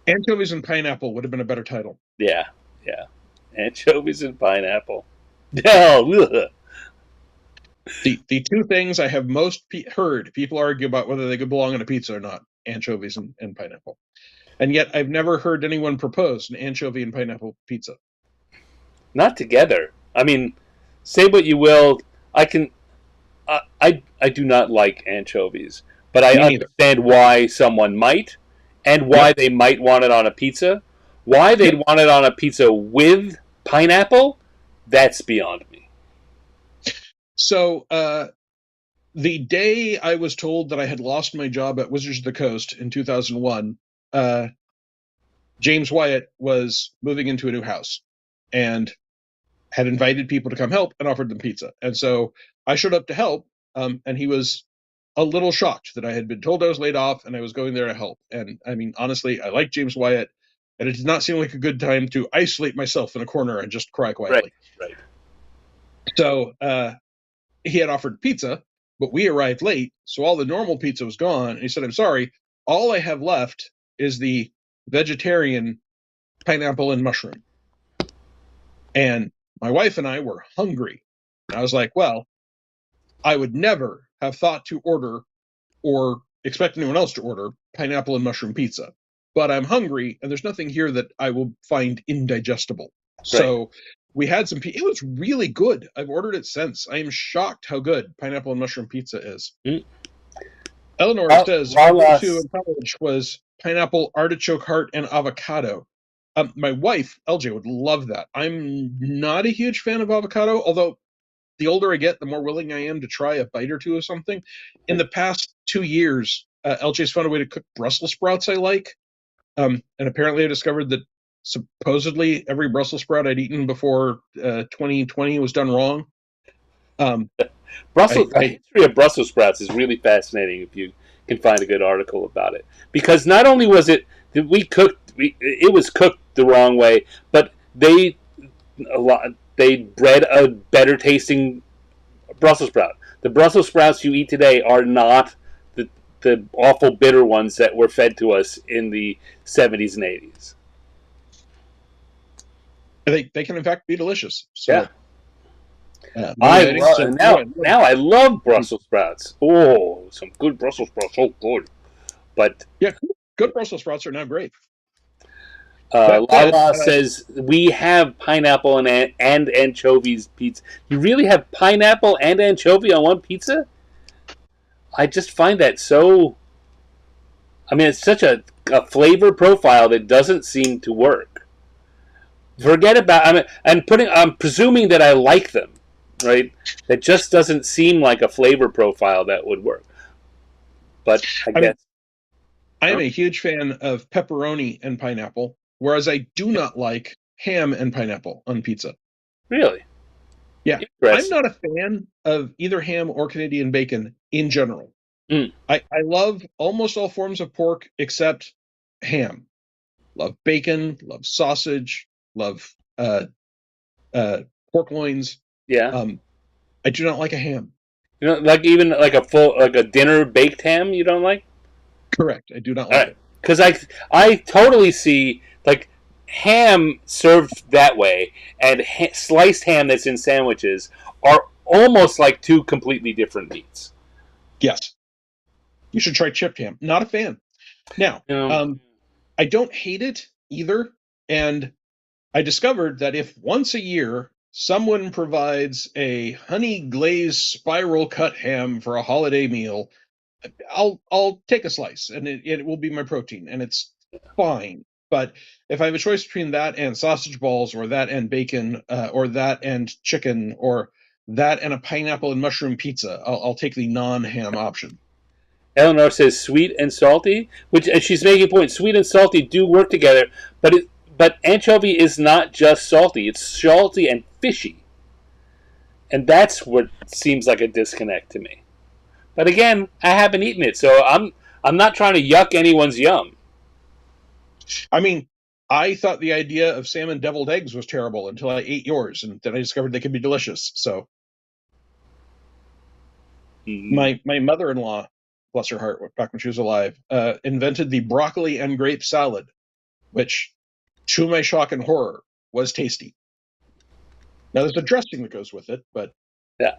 Anchovies and Pineapple would have been a better title. Yeah. Anchovies and pineapple. The two things I have most heard people argue about whether they could belong on a pizza or not: anchovies and pineapple. And yet I've never heard anyone propose an anchovy and pineapple pizza. Not together. I mean, say what you will. I do not like anchovies, but I understand why someone might, and why they might want it on a pizza. Why they'd want it on a pizza with pineapple, that's beyond me. So, the day I was told that I had lost my job at Wizards of the Coast in 2001, James Wyatt was moving into a new house and had invited people to come help and offered them pizza. And so I showed up to help, and he was a little shocked that I had been told I was laid off and I was going there to help. And I mean, honestly, I like James Wyatt, and it did not seem like a good time to isolate myself in a corner and just cry quietly. Right. So he had offered pizza, but we arrived late, so all the normal pizza was gone. And he said, "I'm sorry, all I have left is the vegetarian pineapple and mushroom." And my wife and I were hungry. And I was like, well, I would never have thought to order or expect anyone else to order pineapple and mushroom pizza. But I'm hungry, and there's nothing here that I will find indigestible. Right. So we had some pizza. It was really good. I've ordered it since. I am shocked how good pineapple and mushroom pizza is. Eleanor says, my go-to in college was pineapple, artichoke heart, and avocado. My wife, LJ, would love that. I'm not a huge fan of avocado, although the older I get, the more willing I am to try a bite or two of something. In the past 2 years, LJ's found a way to cook Brussels sprouts I like. And apparently I discovered that supposedly every Brussels sprout I'd eaten before 2020 was done wrong. The history of Brussels sprouts is really fascinating if you can find a good article about it. Because not only was it that it was cooked the wrong way, but they bred a better tasting Brussels sprout. The Brussels sprouts you eat today are not the awful bitter ones that were fed to us in the 70s and 80s. They can in fact be delicious. So, yeah. Now I love Brussels sprouts. Oh, some good Brussels sprouts, so good. But yeah, good Brussels sprouts are now great. Lala says we have pineapple and anchovies pizza. You really have pineapple and anchovy on one pizza? I just find that so. I mean, it's such a flavor profile that doesn't seem to work. Forget about. I'm presuming that I like them, right? That just doesn't seem like a flavor profile that would work. But I I mean, guess I am a huge fan of pepperoni and pineapple, whereas I do not like ham and pineapple on pizza. really Yeah, I'm interesting. not a fan of either ham or Canadian bacon in general. Mm, I love almost all forms of pork except ham. Love bacon, love sausage, love pork loins. yeah, Um, I do not like a ham. like even like a dinner baked ham. You don't like? Correct. I do not All like right, it. because I totally see like ham served that way and sliced ham that's in sandwiches are almost like two completely different meats. Yes. You should try chipped ham. Not a fan. Now, Um, I don't hate it either. And I discovered that if once a year someone provides a honey glazed spiral cut ham for a holiday meal, I'll take a slice and it will be my protein and it's fine. But if I have a choice between that and sausage balls or that and bacon or that and chicken or that and a pineapple and mushroom pizza, I'll take the non-ham option. Eleanor says sweet and salty, which and she's making a point. Sweet and salty do work together, but anchovy is not just salty; it's salty and fishy, and that's what seems like a disconnect to me. But again, I haven't eaten it, so I'm not trying to yuck anyone's yum. I mean, I thought the idea of salmon deviled eggs was terrible until I ate yours, and then I discovered they could be delicious. So my mother-in-law, bless her heart, back when she was alive, invented the broccoli and grape salad, which, to my shock and horror, was tasty. Now there's a dressing that goes with it, but Yeah,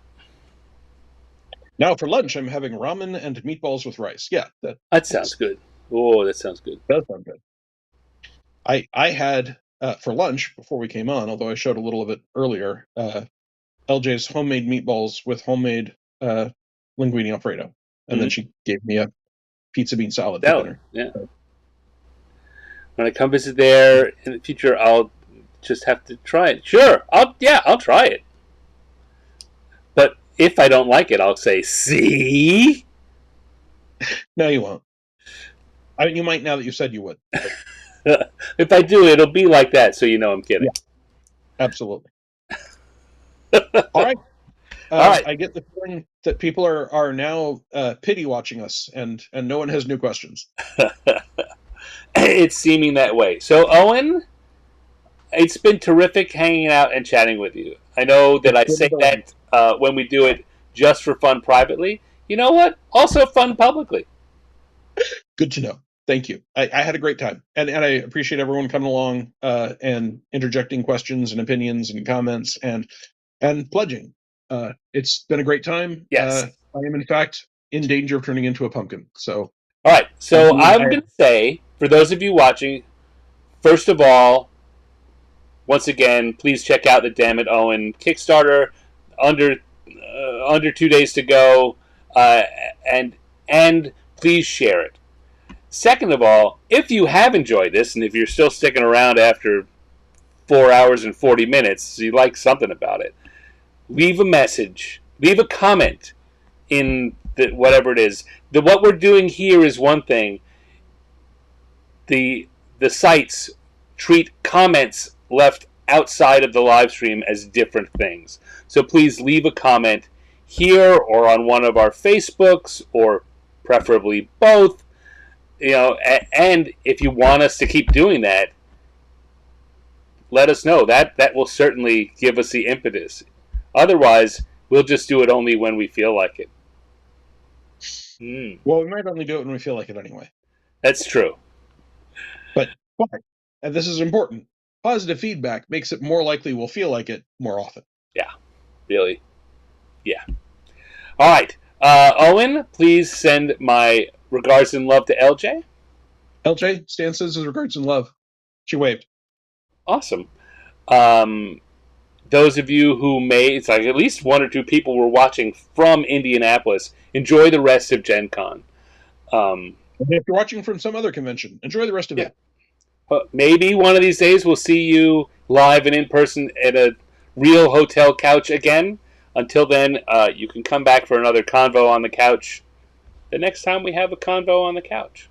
now for lunch I'm having ramen and meatballs with rice. Yeah, that sounds good. Oh, that sounds good. does sound good. I had for lunch before we came on, although I showed a little of it earlier, LJ's homemade meatballs with homemade linguine alfredo, and then she gave me a pizza bean salad for dinner. Yeah. When I come visit there in the future, I'll just have to try it. Sure, I'll try it. But if I don't like it, I'll say, "See." No, you won't. I mean, you might now that you said you would. If I do, it'll be like that, so you know I'm kidding. Yeah, absolutely. All right. All right. I get the feeling that people are now pity watching us, and no one has new questions. It's seeming that way. So, Owen, it's been terrific hanging out and chatting with you. I know that I say that when we do it just for fun privately. You know what? Also fun publicly. Good to know. Thank you. I had a great time, and I appreciate everyone coming along and interjecting questions and opinions and comments and pledging. It's been a great time. Yes. I am in fact in danger of turning into a pumpkin. So, all right. So I'm going to say, for those of you watching, first of all, once again, please check out the Damn It Owen Kickstarter. Under 2 days to go, and please share it. Second of all, if you have enjoyed this, and if you're still sticking around after 4 hours and 40 minutes, so you like something about it, leave a message, leave a comment in whatever it is. What we're doing here is one thing. The sites treat comments left outside of the live stream as different things. So please leave a comment here or on one of our Facebooks, or preferably both. And if you want us to keep doing that, let us know. That will certainly give us the impetus. Otherwise, we'll just do it only when we feel like it. Well, we might only do it when we feel like it anyway. That's true. But and this is important, positive feedback makes it more likely we'll feel like it more often. Yeah, really. Yeah. All right. Owen, please send my regards and love to LJ. LJ, Stan sends his regards and love. She waved. Awesome. Those of you who it's like at least one or two people were watching from Indianapolis, enjoy the rest of Gen Con. If you're watching from some other convention, enjoy the rest of it. Maybe one of these days we'll see you live and in person at a real hotel couch again. Until then, you can come back for another Convo on the Couch the next time we have a Convo on the Couch.